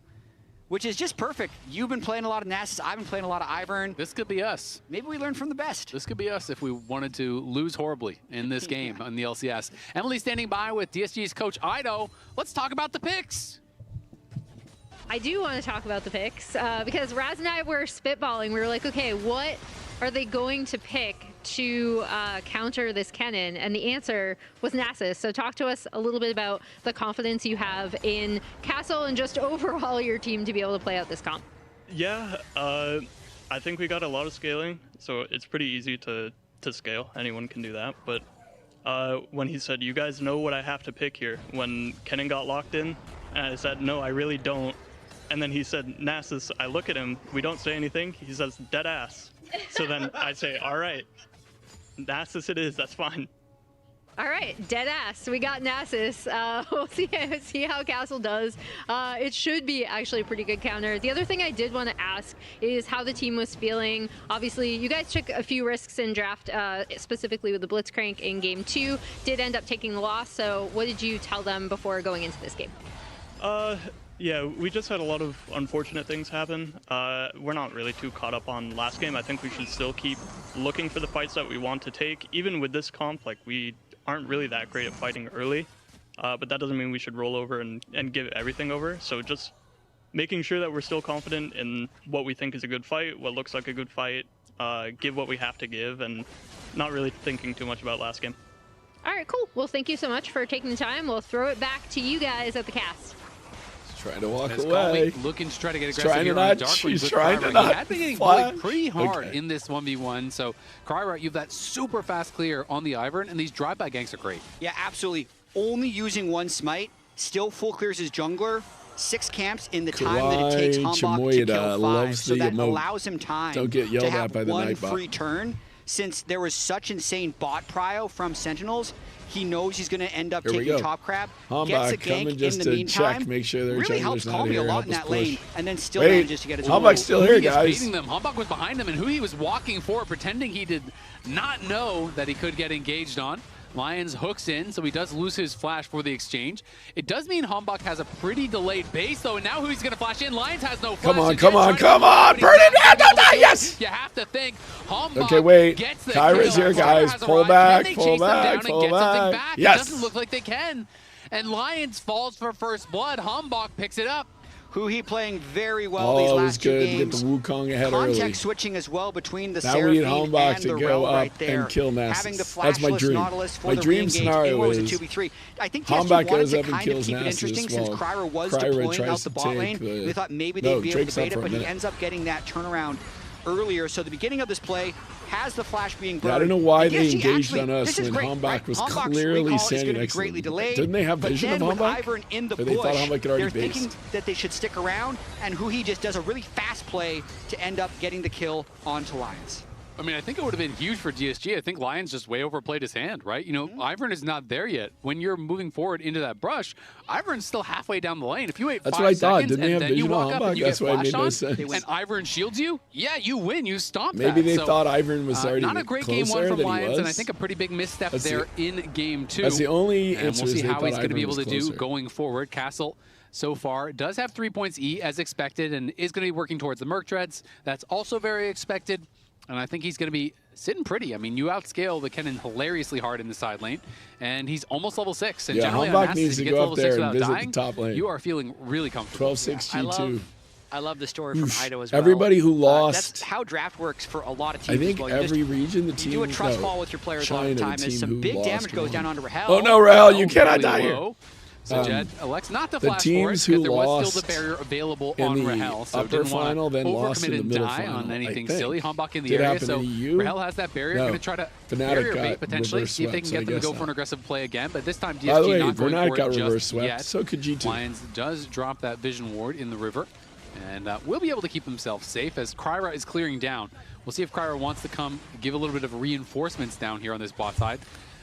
which is just perfect. You've been playing a lot of Nasus. I've been playing a lot of Ivern. This could be us. Maybe we learn from the best. This could be us if we wanted to lose horribly in this game on the LCS. Emily standing by with DSG's coach Ido. Let's talk about the picks. I do want to talk about the picks because Raz and I were spitballing. We were like, okay, what are they going to pick to counter this Kennen? And the answer was Nasus. So talk to us a little bit about the confidence you have in Castle and just overall your team to be able to play out this comp. Yeah, I think we got a lot of scaling, so it's pretty easy to scale. Anyone can do that. But when he said, you guys know what I have to pick here, when Kennen got locked in, and I said, no, I really don't. And then he said, Nasus, I look at him, we don't say anything. He says, dead ass. So then I say, all right, Nasus it is, that's fine. All right, dead ass. We got Nasus. We'll see how Castle does. It should be actually a pretty good counter. The other thing I did want to ask is how the team was feeling. Obviously, you guys took a few risks in draft, specifically with the Blitzcrank in game 2. Did end up taking the loss. So what did you tell them before going into this game? Yeah, we just had a lot of unfortunate things happen. We're not really too caught up on last game. I think we should still keep looking for the fights that we want to take. Even with this comp, like, we aren't really that great at fighting early, but that doesn't mean we should roll over and give everything over. So just making sure that we're still confident in what we think is a good fight, what looks like a good fight, give what we have to give, and not really thinking too much about last game. All right, cool. Well, thank you so much for taking the time. We'll throw it back to you guys at the cast. Trying to walk As away. Looking to try to get He's aggressive trying here to on not- the dark she's with trying to Kryra. not He had been getting flash. bullied pretty hard Okay. in this 1v1. So Kryra, you have that super fast clear on the Ivern, and these drive-by ganks are great. Yeah, absolutely. Only using one smite, still full clears his jungler. 6 camps in the time that it takes Kawhi Hambach to kill Chamoyeda 5. loves So the that emote. allows him time Don't get yelled to at have by the one Nightbot. free turn. Since there was such insane bot prio from Sentinels, he knows he's going to end up Here we taking go. top crab. Hambach Gets a coming gank just in the to meantime. check, make sure their really jungler's helps not Calmy a here, lot in help that us push. lane, and then still Wait, manages to get his Hambach's still here, He is guys. baiting them. Hambach was behind him, and who he was walking for, pretending he did not know that he could get engaged on. Lions hooks in, so he does lose his flash for the exchange. It does mean Hambach has a pretty delayed base, though, and now who's going to flash in? Lions has no flash. Come on, Again, come on, trying to come get on! out, but Burn he's it not down! able to do it. Yes! You have to think Hambach Okay, wait. gets the Kyra's kill. here, guys. Kyra has Pull arrived. back, Can they pull chase them back, down and pull get something back. back? Yes. It doesn't look like they can. And Lions falls for first blood. Hambach picks it up. Who he playing very well these Oh, it was last 2 good. games. Get the Wukong ahead Context early. switching as well between the Now we need Seraphine Hambach and to the go Rel up right there. and kill Nasus. Having the That's my flashless dream. Nautilus for My the dream re-engage scenario in what was a is 2v3. I think Hambach DSG wanted goes to up and kind of kills keep it Nasus interesting since while Kryra was Kryra deploying tries out the to bot take lane. the- They thought maybe No, they'd be able Drake's to up bait it, for a but he minute. ends up getting that turnaround earlier. So the beginning of this play has the flash being burned. Yeah, I don't know why And they DSG engaged actually, on us this is when great, Hambach right? was Hambach's clearly recall is standing gonna be next to greatly them. delayed. Didn't they have But vision then of with Hambach? Ivern in the Or they thought bush, Hambach had already they're based? thinking that they should stick around, and who he just does a really fast play to end up getting the kill onto Lions. I mean, I think it would have been huge for DSG. I think Lions just way overplayed his hand, right? You know, Ivern is not there yet. When you're moving forward into that brush, Ivern's still halfway down the lane. If you wait That's 5 what I thought. seconds Didn't they and have then you vision on walk up Hambach? and you That's get why it flashed made no on, sense. and Ivern shields you, yeah, you win. You stomp Maybe that. they So, thought Ivern was already not a great game one closer from than he Lions, and I was. think a pretty big misstep That's there the- in game 2. That's the only and answer we'll is see they how thought he's going to be Ivern able was to do closer. going forward. Castle so far does have 3 points E as expected and is going to be working towards the Merc Dreads. That's also very expected. And I think he's going to be sitting pretty. I mean, you outscale the Kennen hilariously hard in the side lane, and he's almost level 6. And Yeah, generally Hambach on needs Nasus, to if you go get up level 6 there and without visit the dying, top lane. you are feeling really comfortable. 12-6 I G2. love the story from Ido as well. Everybody who lost. That's how draft works for a lot of teams. I think as well. every region, the team. You do a trust no, fall with your players a lot of China, the time. the As team some who big lost damage goes won. down onto Rahel. Oh no, Rahel, you cannot really die low. here. So Jed elects not to the flash for it teams because who there was still lost the barrier available in on the Rahel. So upper didn't final, want then to lost in overcommit the and middle die final, on I anything think. silly. Hambach in the Did area, happen so in EU? Rahel has that barrier. No. Going to try to Fnatic barrier got bait potentially, reverse see if they can swept, so I get them to guess go for an not. aggressive play again. But this time, By the DSG way, not going Fnatic for got it reverse just swept. yet. So could G2. Lions does drop that vision ward in the river, and will be able to keep themselves safe as Kryra is clearing down. We'll see if Kryra wants to come give a little bit of reinforcements down here on this bot side.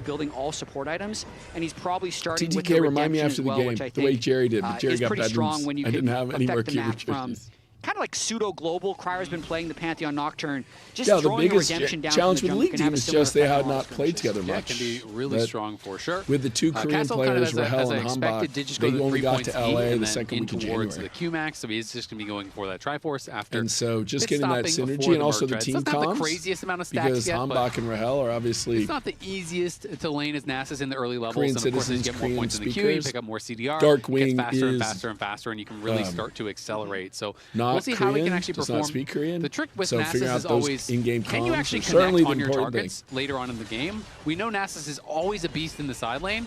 of building all support items, and he's probably starting with TTK the remind me redemption after as the well, game, which I the way think Jerry did. But Jerry is got pretty bedrooms. strong when you I can didn't have any more affect the map from restrictions. kind of like pseudo-global. Crier's been playing the Pantheon Nocturne. Just Yeah, the throwing a biggest redemption down challenge from with the the jump league can have team a is similar just they effect had on all not played skirmishes. together Yeah, much. it can be really But strong for sure. With the two Korean Castle kind of, players, as I Rahel and expected, Hambach, did just go they to only 3 got points to LA and the then second in week of towards January. the QMax, so he's just going to be going for that Triforce after. And so just pit getting that stopping synergy for and also the Merc team Dreads. That's not comms, the craziest amount of stacks because yet, Hambach and Rahel are obviously it's not the easiest to lane as Nasus in the early levels, Korean and of course as you citizens, get more Korean points in the queue, you speakers. pick up more CDR, Darkwing it gets faster and is, faster and faster, and you can really start to accelerate. So not we'll see Korean, how he can actually does perform. not speak Korean. The trick with So Nasus figuring out is those always, in-game can you comms actually is certainly connect the on your important targets later on in the game? We know Nasus is always a beast in the side lane,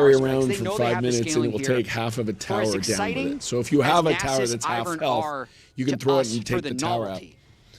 carry strikes. around They for know they 5 have the minutes and scaling it will here. take half of a For tower as down with exciting it. So if you as have a tower Nasus, that's half Ivern health, are you can to throw it us and for take the the tower out. novelty,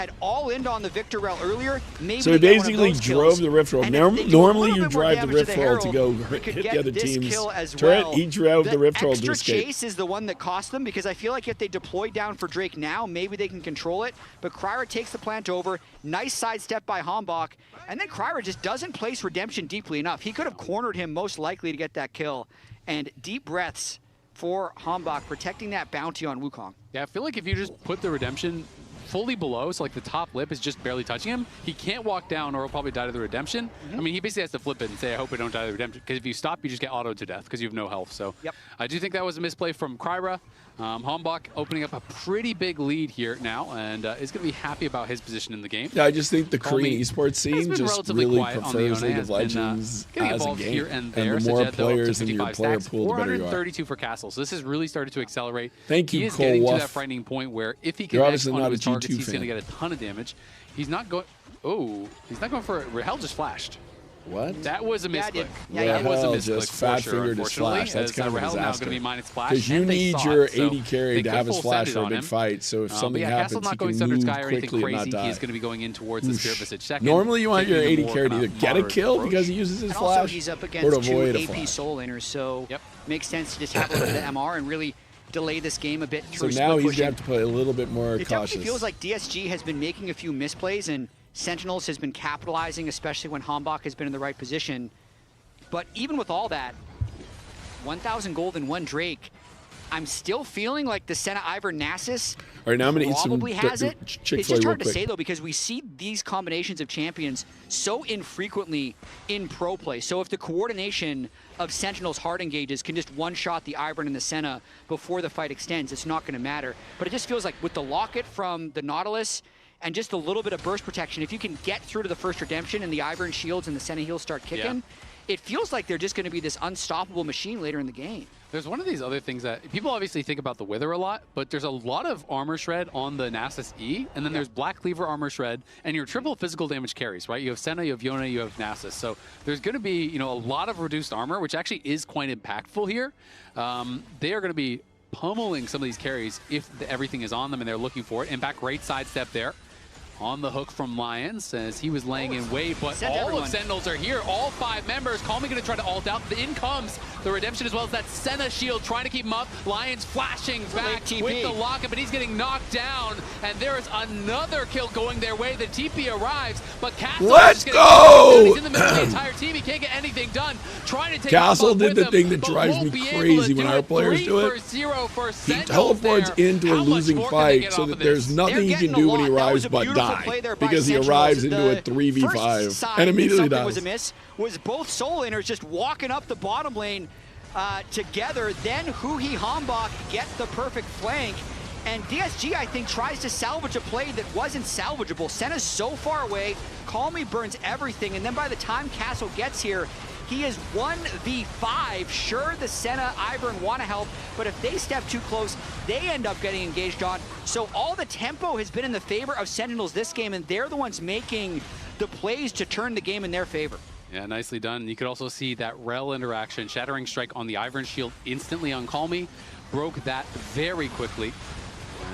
had all in on the Victor Rail earlier, maybe So he they get one of basically those drove kills. the rift roll. And if they do a Normally little you bit more drive the damage rift to roll to Herald, go we could hit get the other this team's kill as turret. well. He drove the rift roll to extra escape. chase is the one that cost them, because I feel like if they deploy down for Drake now, maybe they can control it. But Kryra takes the plant over. Nice sidestep by Hombach. And then Kryra just doesn't place Redemption deeply enough. He could have cornered him most likely to get that kill. And deep breaths for Hombach, protecting that bounty on Wukong. Yeah, I feel like if you just put the Redemption fully below, so like the top lip is just barely touching him, he can't walk down or he'll probably die to the Redemption. I mean, he basically has to flip it and say, I hope I don't die to the Redemption, because if you stop, you just get autoed to death because you have no health. So I do think that was a misplay from Kryra. Hombach opening up a pretty big lead here now, and is going to be happy about his position in the game. Yeah, I just think the Korean esports scene just really prefers League of Legends as a game. Here and there. the more players in your player pool, the better you are. 432 for Castle. So this has really started to accelerate. Thank you, He is Cole getting to Wuff. that frightening point where if he You're connects obviously onto not a his targets, G2 he's going to fan. get a ton of damage. He's not going. Oh, he's not going for it. Rahel just flashed. What? That was a misclick. Yeah, that was a Rahel misclick just for fat sure, fingered his unfortunately. flash. That's kind of a Rahel's now going disaster. to be minus flash. Because you and they need saw your it, so 80 carry they to could have his full flash send it for a on big him. fight. So if something But yeah, happens, Castle's not he going can Thunder move Sky or anything quickly and not crazy. die. He's going to be going in towards the Spirit Visage second. Normally, you want your taking 80 more carry to kind either of get a moderate kill approach. because he uses his And flash, also, he's up or to against two avoid a AP flash. soul laners, so makes sense to just have a little bit of MR and really delay this game a bit So through now split he's pushing. going to have to play a little bit more It cautious. definitely feels like DSG has been making a few misplays, and Sentinels has been capitalizing, especially when Hambach has been in the right position. But even with all that, 1,000 gold and 1 Drake, I'm still feeling like the Senna Ivor Nasus All right, now I'm going to eat some probably has it. Chick-fil-A It's just real hard to quick. say, though, because we see these combinations of champions so infrequently in pro play. So if the coordination of Sentinel's hard engages can just one-shot the Ivern and the Senna before the fight extends, it's not going to matter. But it just feels like with the Locket from the Nautilus and just a little bit of burst protection, if you can get through to the first redemption and the Ivern shields and the Senna heals start kicking, it feels like they're just going to be this unstoppable machine later in the game. There's one of these other things that people obviously think about the Wither a lot, but there's a lot of armor shred on the Nasus E, and then there's Black Cleaver armor shred, and your triple physical damage carries, right? You have Senna, you have Yone, you have Nasus. So there's going to be, you know, a lot of reduced armor, which actually is quite impactful here. They are going to be pummeling some of these carries if everything is on them and they're looking for it. Impact, great sidestep there. On the hook from Lions as he was laying in wait, but all of Sentinels are here. All 5 members. Calmy going to try to ult out. In comes the redemption as well as that Senna shield trying to keep him up. Lions flashing back with the locket, but he's getting knocked down. And there is another kill going their way. The TP arrives, but Castle Let's is go! He's in the middle of the entire team. He can't get anything done. Trying to take Castle did the him, thing that but drives won't me be able crazy to when do our players do it. 3-for-0 for He Sentinels teleports there. into a How much losing more can they fight get so off that of there's this? nothing he can do when he arrives but die. Because he arrives into a 3v5 and immediately dies. Was a miss. Was both soul laners just walking up the bottom lane together. Then Huhi Hambach get the perfect flank. And DSG, I think, tries to salvage a play that wasn't salvageable. Senna's so far away. Calmy burns everything. And then by the time Castle gets here, he is 1v5. Sure, the Senna, Ivern want to help, but if they step too close, they end up getting engaged on. So all the tempo has been in the favor of Sentinels this game, and they're the ones making the plays to turn the game in their favor. Yeah, nicely done. You could also see that Rel interaction. Shattering Strike on the Ivern shield instantly on Calmy. Broke that very quickly.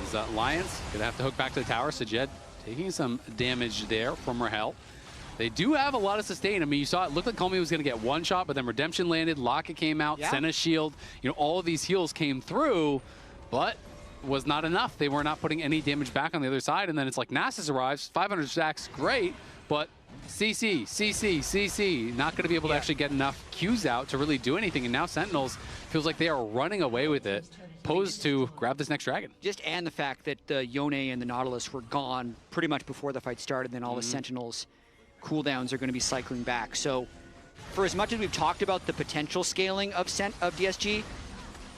As Lions gonna have to hook back to the tower. Sajed taking some damage there from Rahel. They do have a lot of sustain. I mean, you saw it looked like Calmy was going to get one shot, but then Redemption landed, Locket came out, Senna's shield. You know, all of these heals came through, but was not enough. They were not putting any damage back on the other side. And then it's like Nasus arrives, 500 stacks, great, but CC, not going to be able to actually get enough Qs out to really do anything. And now Sentinels feels like they are running away with it, posed to grab this next dragon. Just and the fact that the Yone and the Nautilus were gone pretty much before the fight started, then all the Sentinels cooldowns are going to be cycling back. So for as much as we've talked about the potential scaling of DSG,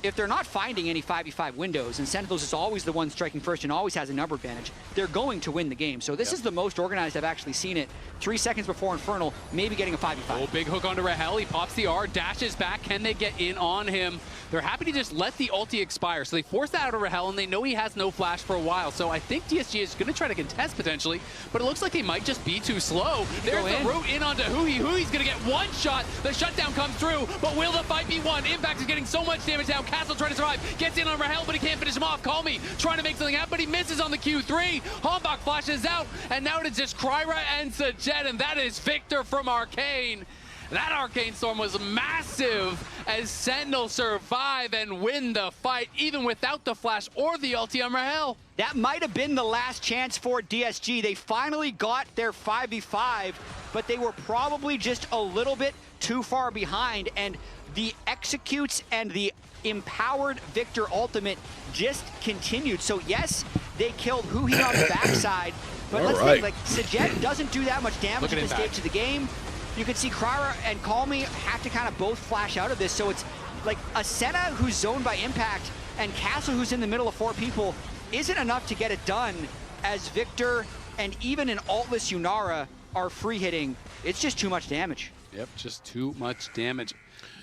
if they're not finding any 5v5 windows, and Sentinels is always the one striking first and always has a number advantage, they're going to win the game. So this is the most organized I've actually seen it. 3 seconds before Infernal, maybe getting a 5v5. Oh, big hook onto Rahel. He pops the R, dashes back. Can they get in on him? They're happy to just let the ulti expire. So they force that out of Rahel, and they know he has no flash for a while. So I think DSG is going to try to contest potentially, but it looks like they might just be too slow. There's the route in onto Huhi. Hui's going to get one shot. The shutdown comes through, but will the fight be won? Impact is getting so much damage down. Castle trying to survive. Gets in on Rahel, but he can't finish him off. Calmy trying to make something happen, but he misses on the Q3. Hambach flashes out, and now it's just Kryra and Sajed, and that is Victor from Arcane. That Arcane Storm was massive as Sentinels survive and win the fight, even without the flash or the ulti on Rahel. That might have been the last chance for DSG. They finally got their 5v5, but they were probably just a little bit too far behind, and the executes and the empowered Victor ultimate just continued. So yes, they killed Huhi on the backside, but let's think, like, Sajed doesn't do that much damage at this stage of the game. You can see Kryra and Calmy have to kind of both flash out of this, so it's like a Senna who's zoned by Impact and Castle who's in the middle of 4 people isn't enough to get it done, as Victor and even an altless Yunara are free hitting. It's just too much damage. Yep, just too much damage.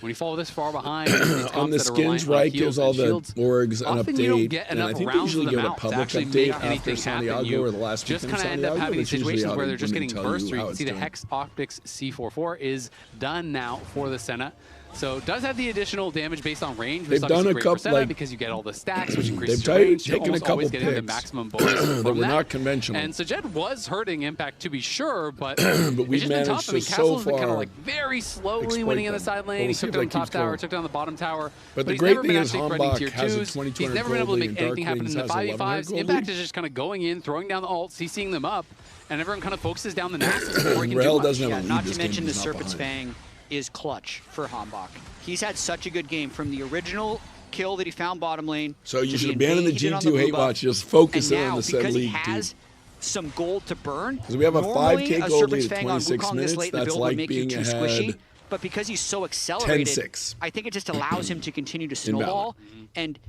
when you fall this far behind on the skins, right, gives all the orgs an update, and I think they usually give a public update after Santiago or the last weekend of Santiago. Just kind of end up having these situations where they're just getting burst. You can see the Hex Optics C44 is done now for the Senna. So it does have the additional damage based on range. They've done a couple, like, because you get all the stacks, which increases they've range. taken a couple getting the picks maximum bonus that were not conventional. And Sajed was hurting Impact to be sure, but but we've it's just been tough. managed I mean, to so Castle's been kind far of like very slowly winning in the side lane. We'll He took down the top tower, took down the bottom tower. But the he's great never thing been is actually threatening Hambach tier has a 2s. 2200 He's never been able to make anything happen in the 5v5s. Impact is just kind of going in, throwing down the ults, he's seeing them up, and everyone kind of focuses down the Nasus before he can do much. Yeah, not to mention the Serpent's Fang is clutch for Hambach. He's had such a good game from the original kill that he found bottom lane. So you should abandon the G2 hate watch, just focus in on the said because he league has some gold to burn. Because we have a 5K gold lead at 26 on minutes, that's like being ahead. But because he's so accelerated, 10-6. I think it just allows him to continue to snowball. And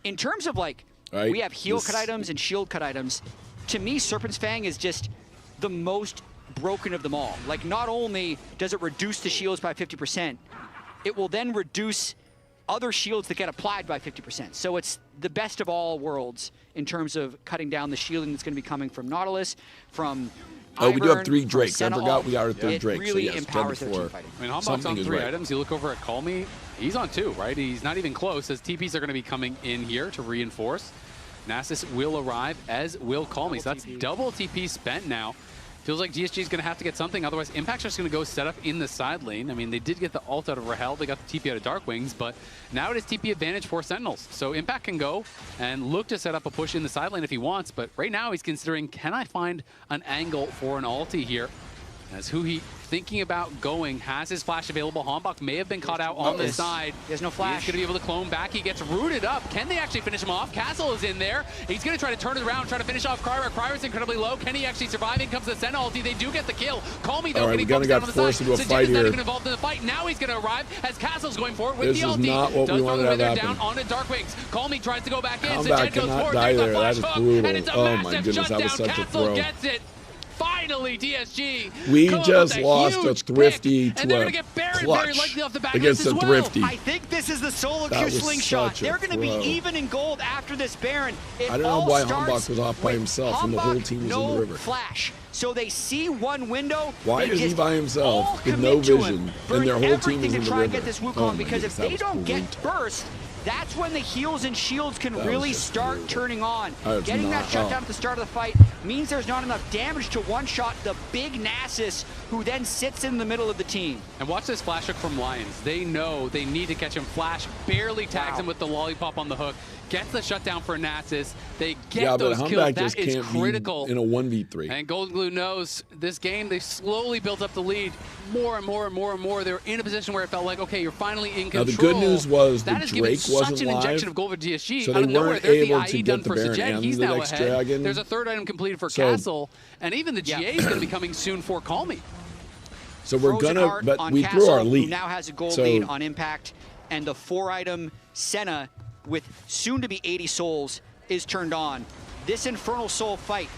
in terms of like, we have heal cut items and shield cut items. To me, Serpent's Fang is just the most broken of them all. Like, not only does it reduce the shields by 50%, it will then reduce other shields that get applied by 50%. So it's the best of all worlds in terms of cutting down the shielding that's going to be coming from Nautilus, from we do have 3 Drakes. I forgot we got our 3rd Drake. Really so yes, empowers their team fighting. I mean, Hambach's on 3 items. You look over at Call Me, he's on 2, right? He's not even close, as TPs are going to be coming in here to reinforce. Nasus will arrive, as will Call Me. So that's double TP spent now. Feels like DSG is going to have to get something, otherwise Impact's just going to go set up in the side lane. I mean, they did get the ult out of Rahel, they got the TP out of Dark Wings, but now it is TP advantage for Sentinels. So Impact can go and look to set up a push in the side lane if he wants, but right now he's considering, can I find an angle for an ulti here? As who he thinking about going has his flash available. Hambach may have been caught out on the side. There's no flash. He's going to be able to clone back. He gets rooted up. Can they actually finish him off? Castle is in there. He's going to try to turn it around, try to finish off Cryer. Cryer is incredibly low. Can he actually survive? In comes the Sentinel ulti. They do get the kill. Call Me though, getting focused down on the side. Sajid is not even involved in the fight. Now he's going to arrive as Castle's going for it with the ulti. Not what does we wanted to have happen. down onto Dark Wings. Call Me tries to go back in. Sajid goes forward. Die there. There's a That flash is hook, brutal. and it's a Oh my massive goodness, that was shutdown. such a Castle throw. gets it. Finally, DSG. We just lost a Thrifty pick, to a clutch against a Thrifty. I think this is the solo queue slingshot. They're going to be even in gold after this Baron. I don't know why Hambach was off by himself and the whole team was in the river. Flash. So they see one window. Why is he by himself with no vision and their whole team is in the river? Get this Wukong, because if they don't get burst, that's when the heals and shields can really start turning on. Getting that shutdown at the start of the fight means there's not enough damage to one-shot the big Nasus, who then sits in the middle of the team. And watch this flash hook from Lions. They know they need to catch him. Flash barely tags him with the lollipop on the hook. Gets the shutdown for Nasus. They get those kills. That is critical. In a 1v3. And Golden Glue knows this game, they slowly built up the lead more and more and more and more. They were in a position where it felt like, okay, you're finally in control. Now, the good news was that the Drake wasn't such an live, injection of gold for DSG. so they weren't able to get the Baron and He's the now next ahead. dragon. There's a 3rd item completed for Castle, and even the GA is going to be coming soon for Call Me. So we're gonna, but we threw our lead. Who now has a gold lead on Impact, and the 4-item Senna with soon to be 80 souls is turned on. This Infernal Soul fight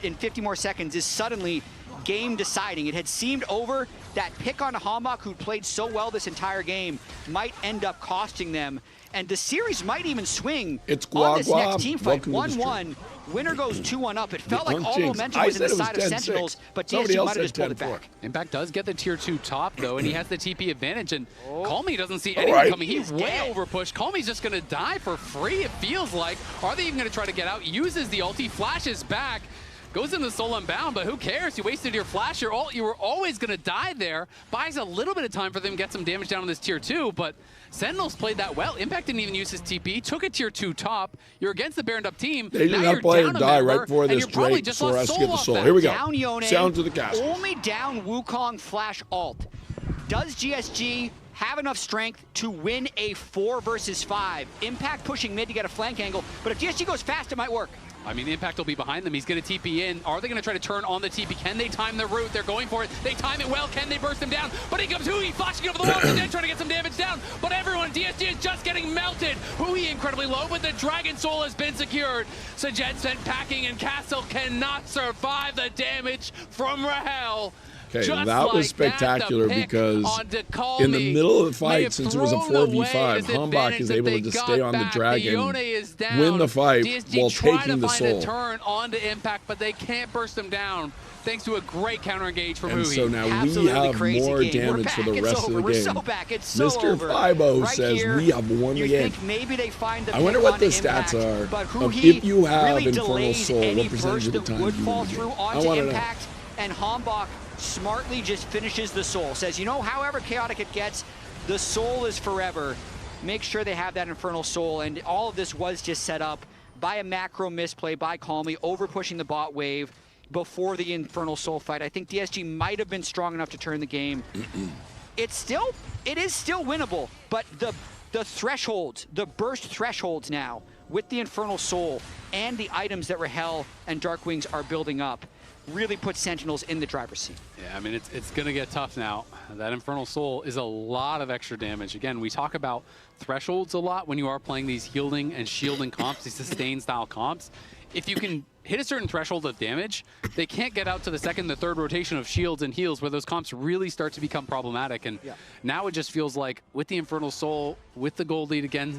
in 50 more seconds is suddenly game deciding. It had seemed over. That pick on Hambach, who played so well this entire game, might end up costing them. And the series might even swing on this next team fight. 1-1. Winner goes 2-1 up. It felt like all momentum was in the side of Sentinels, but DSG might have just pulled it back. Impact does get the tier 2 top, though, and he has the TP advantage, and Call Me doesn't see anything coming. He's way overpushed. Call Me's just going to die for free, it feels like. Are they even going to try to get out? Uses the ulti, flashes back. Goes in the soul unbound, but who cares? You wasted your flash. You were always going to die there. Buys a little bit of time for them to get some damage down on this tier 2, but Sentinels played that well. Impact didn't even use his TP. Took a tier 2 top. You're against the Baroned up team. They did not play or die right before this Drake before us to get the soul. Here we go. Down Yone, sound to the castle. Only down Wukong flash alt. Does GSG have enough strength to win a 4 versus 5? Impact pushing mid to get a flank angle, but if GSG goes fast, it might work. I mean, Impact will be behind them. He's going to TP in. Are they going to try to turn on the TP? Can they time the route? They're going for it. They time it well. Can they burst him down? But he comes Hui flashing over the wall and then trying to get some damage down. But everyone, DSG is just getting melted. Hui incredibly low, but the Dragon Soul has been secured. Sajed sent packing, and Castle cannot survive the damage from Rahel. Okay, Just that was like spectacular that, the pick because onto Call in the Me middle of the may fight, have since it was a thrown away 4v5, this Hambach advantage is that able they to just got stay on the back. dragon, Yone is down. win the fight DSG while tried taking to the find soul. a turn onto Impact, but they can't burst them down thanks to a great counter engage from And Huhi. so now we Absolutely have crazy more game. We're damage for the back. rest It's of the over. We're game. so back. It's so Mr. over. Fibo Right says here, we have won the you game. think maybe they find the I wonder pick what on the Impact, stats are but of Huhi if you have really Infernal delays Soul, any what percentage burst of the that time would you fall win the through game. I onto wanna know. Impact, and Hambach smartly just finishes the soul. Says, you know, however chaotic it gets, the soul is forever. Make sure they have that Infernal Soul, and all of this was just set up by a macro misplay by Calmy, over pushing the bot wave before the Infernal Soul fight. I think DSG might have been strong enough to turn the game. It is still winnable, but the thresholds, the burst thresholds now with the Infernal Soul and the items that Rahel and Darkwings are building up really put Sentinels in the driver's seat. Yeah, I mean, it's going to get tough now. That Infernal Soul is a lot of extra damage. Again, we talk about thresholds a lot when you are playing these healing and shielding comps, these sustain style comps. If you can hit a certain threshold of damage, they can't get out to the second, the third rotation of shields and heals where those comps really start to become problematic. And now it just feels like with the Infernal Soul, with the gold lead again,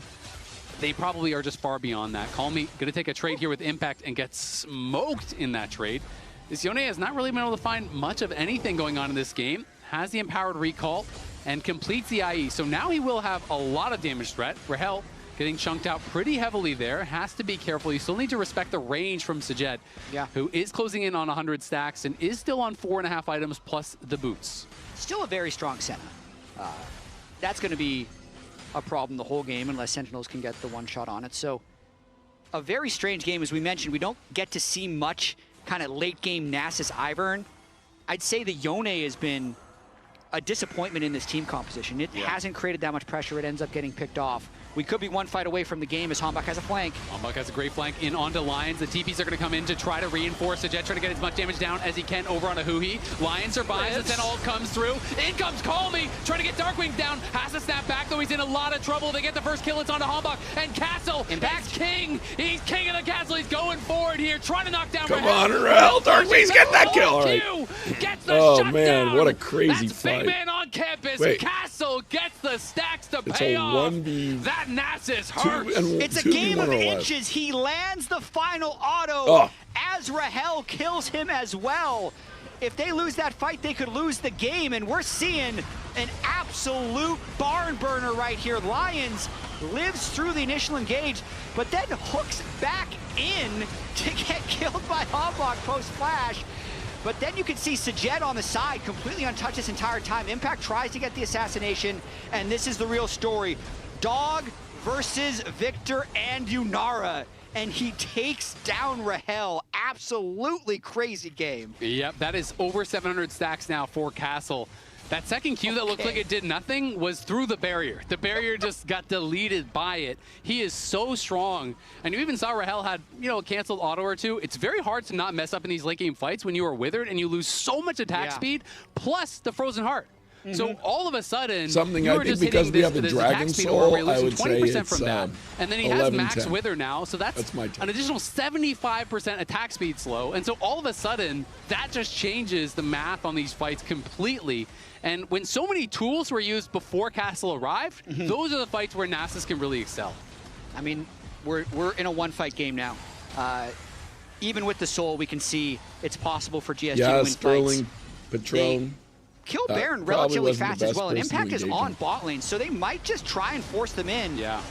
they probably are just far beyond that. Call Me going to take a trade here with Impact and get smoked in that trade. This Yone has not really been able to find much of anything going on in this game. Has the empowered recall and completes the IE. So now he will have a lot of damage threat. Rahel getting chunked out pretty heavily there. Has to be careful. You still need to respect the range from Sajet, who is closing in on 100 stacks and is still on 4.5 items plus the boots. Still a very strong Senna. That's going to be a problem the whole game unless Sentinels can get the one shot on it. So a very strange game. As we mentioned, we don't get to see much kind of late game Nasus Ivern. I'd say the Yone has been a disappointment in this team composition. It hasn't created that much pressure. It ends up getting picked off. We could be one fight away from the game as Hambach has a flank. Hambach has a great flank in onto Lions. The TPs are going to come in to try to reinforce Sajet, trying to get as much damage down as he can over on a Huhi. Lion survives, and then all comes through. In comes Call Me, trying to get Darkwing down. Has to snap back, though he's in a lot of trouble. They get the first kill, it's onto Hambach. And Castle is king. He's king of the castle. He's going forward here, trying to knock down Come on, Rahel. Darkwing's get that kill. All right. Gets the Oh, shutdown. man, what a crazy That's fight. big man on campus. Wait. Castle gets the stacks to It's pay a off. 1v2 That Nasus hurts. It's a game of inches. He lands the final auto as Rahel kills him as well. If they lose that fight, they could lose the game, and we're seeing an absolute barn burner right here. Lions lives through the initial engage, but then hooks back in to get killed by Hambach post-flash. But then you can see Sajet on the side, completely untouched this entire time. Impact tries to get the assassination, and this is the real story. Dog versus Victor and Yunara, and he takes down Rahel. Absolutely crazy game. Yep, that is over 700 stacks now for Castle. That second Q that looked like it did nothing was through the barrier. The barrier just got deleted by it. He is so strong. And you even saw Rahel had, a canceled auto or two. It's very hard to not mess up in these late game fights when you are withered and you lose so much attack speed, plus the frozen heart. So all of a sudden, something you I were think just because hitting we have the this Dragon attack speed Soul, where you're I losing would say 20% it's from that. And then he has max 11-10. wither now, so that's my take. an additional 75% attack speed slow. And so all of a sudden, that just changes the math on these fights completely. And when so many tools were used before Castle arrived, those are the fights where Nasus can really excel. I mean, we're in a one-fight game now. Even with the Soul, we can see it's possible for GSG to win Sterling, fights. Patron. Kill Baron relatively fast as well, and Impact is on bot lane, so they might just try and force them in. Yeah.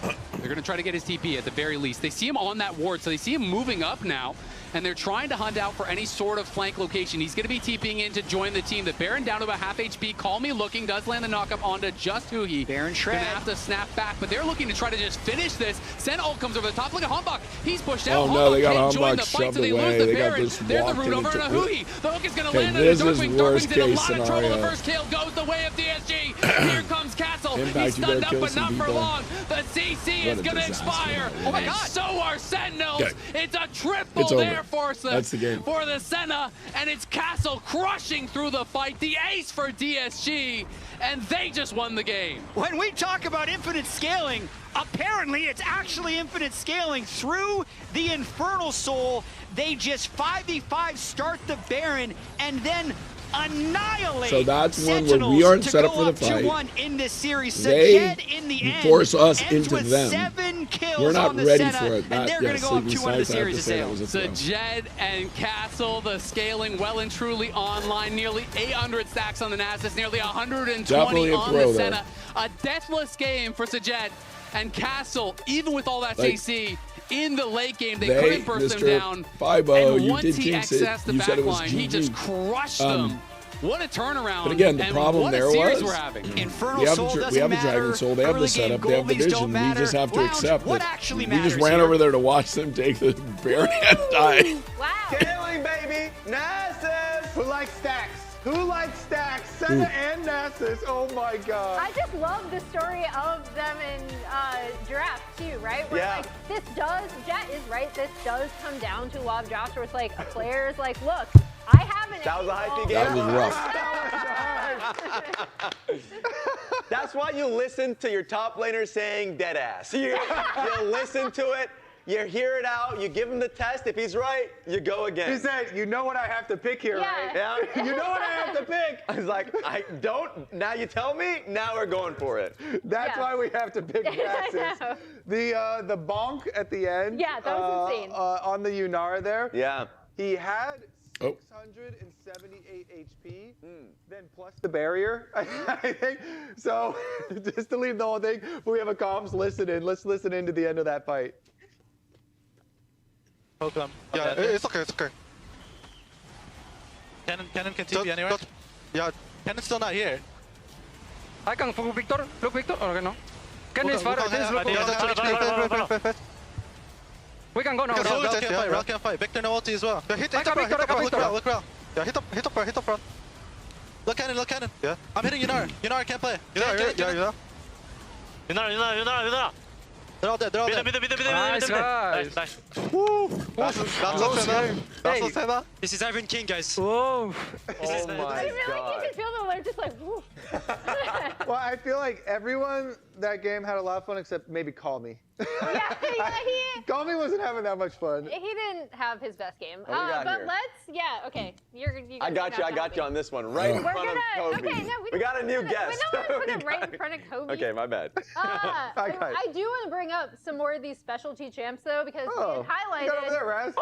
They're going to try to get his TP at the very least. They see him on that ward, so they see him moving up now, and they're trying to hunt out for any sort of flank location. He's going to be TPing in to join the team. The Baron down to about half HP. Call Me looking, does land the knockup onto just Huhi. Baron shred. Going to have to snap back, but they're looking to try to just finish this. Sen ult comes over the top. Look at Hambach. He's pushed out. Oh no, they got can't join the Hambach fight, shoved so they away. lose the They got Baron. this There's the walked root over into on a Huhi. The hook is going to Okay, land on the this is Darkwing. worst Darkwing's in a case lot of trouble. The scenario. first kill goes the way of DSG. Here comes Castle. Impact, He's you better stunned up, kill but some not for people. long. The CC is What a going to disaster. expire. Oh my and God. so are Sentinels. Okay. It's a triple It's over. there for That's the game. for the Senna, and it's Castle crushing through the fight. The ace for DSG, and they just won the game. When we talk about infinite scaling, apparently it's actually infinite scaling through the Infernal Soul. They just 5v5 start the Baron, and then annihilate So that's one where Sentinels we aren't to set up go for the fight. 2-1 in this series. They Sajed in the end force us ends into with them. 7 kills We're not on the ready Senna, for it. and they're going to go up 2-1 in the series to sail. Sajed and Castle, the scaling well and truly online. Nearly 800 stacks on the Nasus, nearly 120 Definitely a on throw the there. Senna. A deathless game for Sajed and Castle, even with all that Like, CC. In the late game, they couldn't burst them down. 5-0, And you once did he jinx it. accessed the You said it was backline, he just GG. crushed them. What a turnaround. But again, the and problem what a there series was we're having. Infernal we have, Soul we doesn't have a matter. Dragon Soul, they have the Early game setup, they have the goalies don't vision. We matter. just have to Lounge, accept what it. actually We just matters ran here? over there to watch them take the Baron and die. Wow. Scaling, baby. Nasus. Who likes stacks? Who likes stacks? Senna and Nasus. Oh my God. I just love the story of them in draft too, right? Where like this does, Jet is right, this does come down to a lot of drafts where it's like a player is like, look, I have an That was a hypey game. That was rough. That's why you listen to your top laner saying dead ass. You listen to it, you hear it out, you give him the test. If he's right, you go again. He said, you know what I have to pick here, right? Yeah. You know what I have to pick. I was like, I don't. Now you tell me. Now we're going for it. That's why we have to pick Nasus. The bonk at the end. Yeah, that was insane. On the Yunara there. Yeah. He had 678 HP, then plus the barrier, I think. So just to leave the whole thing, we have a comms listen in. Let's listen in to the end of that fight. Yeah, it's okay, it's okay. Cannon can TP anywhere? Yeah, Cannon's still not here. I can look Victor. Look Victor. Okay, no. Cannon is far. We can go now. Rail can fight. Victor no ulti as well. Yeah, hit up, look Rail. Yeah, hit up, bro. Look Cannon. Yeah. I'm hitting Yunara. Yunara can't play. Yunara. They're all dead. Nice, guys. Nice. Woo! That's Senna. This is Ivan King, guys. Oh I my really God. you can feel the alert just like, woo. Well, I feel like everyone that game had a lot of fun except maybe Call Me. Call Me wasn't having that much fun. He didn't have his best game. What do we got but here? okay. You I got you on this one. Right in front of Kobe. Okay, no, we got a new guest. We don't want to put it right in front of Kobe. Okay, my bad. I do want to bring up some more of these specialty champs though, because we had highlighted. You got over there, Raz.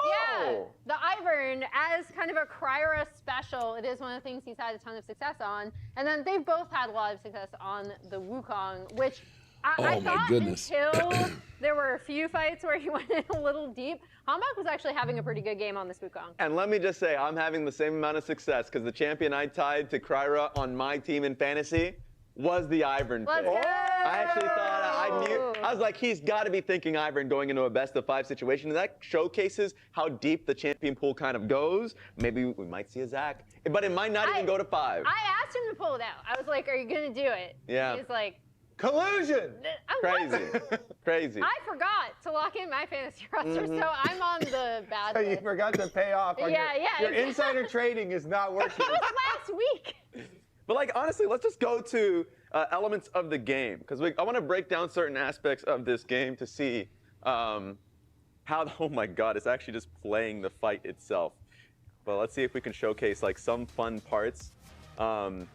Yeah, the Ivern as kind of a Cryra special. It is one of the things he's had a ton of success on, and then they've both had a lot of success on the Wukong, which I thought until there were a few fights where he went in a little deep. Hambak was actually having a pretty good game on this Wukong. And let me just say, I'm having the same amount of success because the champion I tied to Cryra on my team in fantasy was the Ivern pick. I actually thought, I was like, he's got to be thinking Ivern going into a best-of-5 situation. And that showcases how deep the champion pool kind of goes. Maybe we might see a Zach, but it might not even go to 5. I asked him to pull it out. I was like, are you going to do it? Yeah. He's like, collusion. Crazy. I forgot to lock in my fantasy roster, so I'm on the bad So list. you forgot to pay off. On your insider trading is not working. That was last week. But like, honestly, let's just go to elements of the game, because I want to break down certain aspects of this game to see how, oh my God, it's actually just playing the fight itself. But let's see if we can showcase like some fun parts from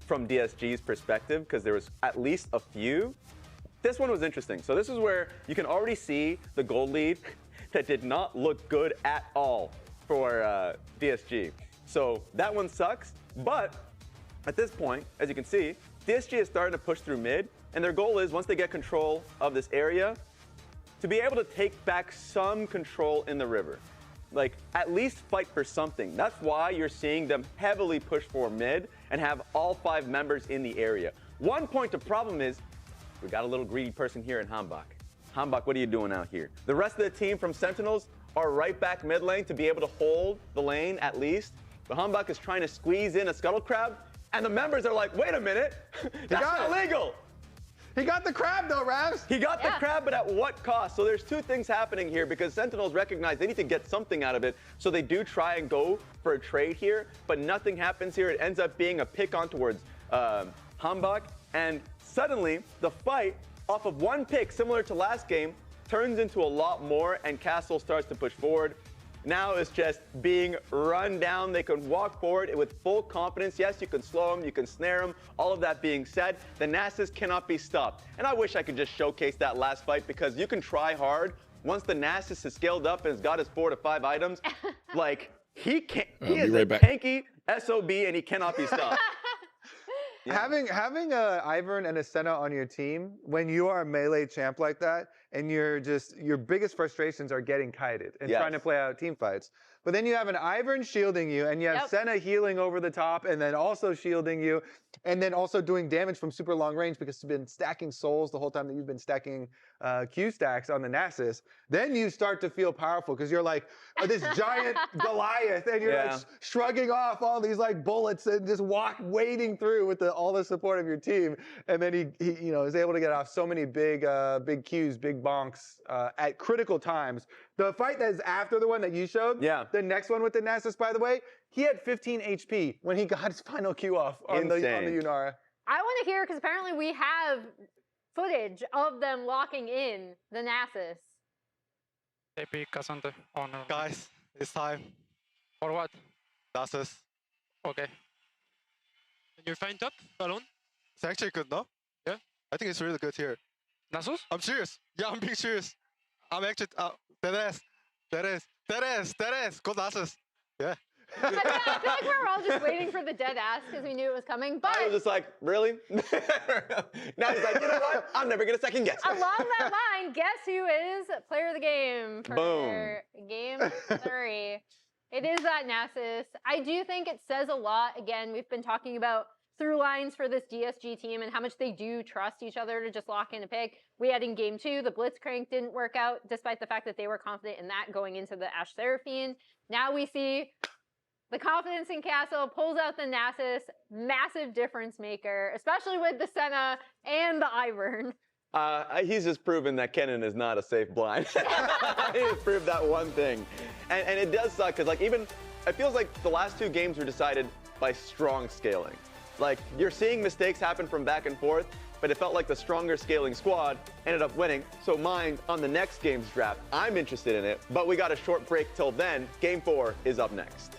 DSG's perspective, because there was at least a few. This one was interesting. So this is where you can already see the gold lead that did not look good at all for DSG. So that one sucks, but at this point, as you can see, DSG is starting to push through mid, and their goal is, once they get control of this area, to be able to take back some control in the river. Like, at least fight for something. That's why you're seeing them heavily push for mid and have all 5 members in the area. One point of problem is, we got a little greedy person here in Hambak. Hambak, what are you doing out here? The rest of the team from Sentinels are right back mid lane to be able to hold the lane at least. But Hambak is trying to squeeze in a Scuttle Crab, and the members are like, wait a minute, that's illegal. He got the crab though, Ravs. He got the crab, but at what cost? So there's 2 things happening here, because Sentinels recognize they need to get something out of it, so they do try and go for a trade here, but nothing happens here. It ends up being a pick on towards Hambak, and suddenly the fight off of 1 pick, similar to last game, turns into a lot more, and Castle starts to push forward. now is just being run down. They can walk forward with full confidence. Yes, you can slow them, you can snare them. All of that being said, the Nasus cannot be stopped. And I wish I could just showcase that last fight, because you can try hard. Once the Nasus is scaled up and has got his 4 to 5 items, like, he can't. He is a tanky SOB and he cannot be stopped. Yeah. Having a Ivern and a Senna on your team when you are a melee champ like that, and your biggest frustrations are getting kited and trying to play out team fights. But then you have an Ivern shielding you, and you have Senna healing over the top, and then also shielding you, and then also doing damage from super long range because you've been stacking souls the whole time that you've been stacking Q stacks on the Nasus. Then you start to feel powerful because you're like this giant Goliath, and you're like shrugging off all these like bullets and just wading through with all the support of your team. And then he is able to get off so many big Qs, big bonks at critical times. The fight that is after the one that you showed, the next one with the Nasus, by the way, he had 15 HP when he got his final Q off on the Yunara. I want to hear, because apparently we have footage of them locking in the Nasus. AP Cassandra. Oh no. Guys, it's time. For what? Nasus. Okay. Can you find top alone? It's actually good, no? Yeah. I think it's really good here. Nasus? I'm serious. Yeah, I'm being serious. I'm actually. That is. Go Nasus. Yeah. I feel like we're all just waiting for the dead ass because we knew it was coming. But I was just like, really? Now he's like, you know what? I'm never gonna second guess. Along that line, guess who is player of the game for game 3? It is that Nasus. I do think it says a lot. Again, we've been talking about through lines for this DSG team and how much they do trust each other to just lock in a pick. We had in game 2, the Blitzcrank didn't work out, despite the fact that they were confident in that going into the Ashe Seraphine. Now we see the confidence in Castle pulls out the Nasus, massive difference maker, especially with the Senna and the Ivern. He's just proven that Kennen is not a safe blind. He just proved that one thing. And it does suck, because like it feels like the last 2 games were decided by strong scaling. Like, you're seeing mistakes happen from back and forth, but it felt like the stronger scaling squad ended up winning. So mine on the next game's draft, I'm interested in it, but we got a short break till then. Game 4 is up next.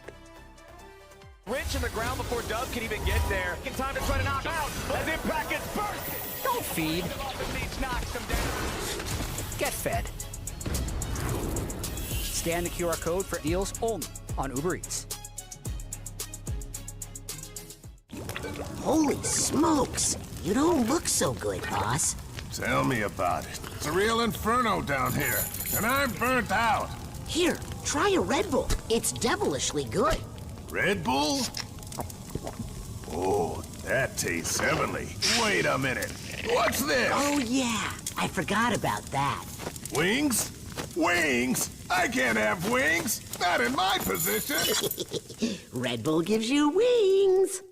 Rich in the ground before Dub can even get there. In time to try to knock out as Impact gets burst. Don't feed. Get fed. Scan the QR code for deals only on Uber Eats. Holy smokes! You don't look so good, boss. Tell me about it. It's a real inferno down here, and I'm burnt out. Here, try a Red Bull. It's devilishly good. Red Bull? Oh, that tastes heavenly. Wait a minute. What's this? Oh, yeah. I forgot about that. Wings? Wings? I can't have wings. Not in my position. Red Bull gives you wings.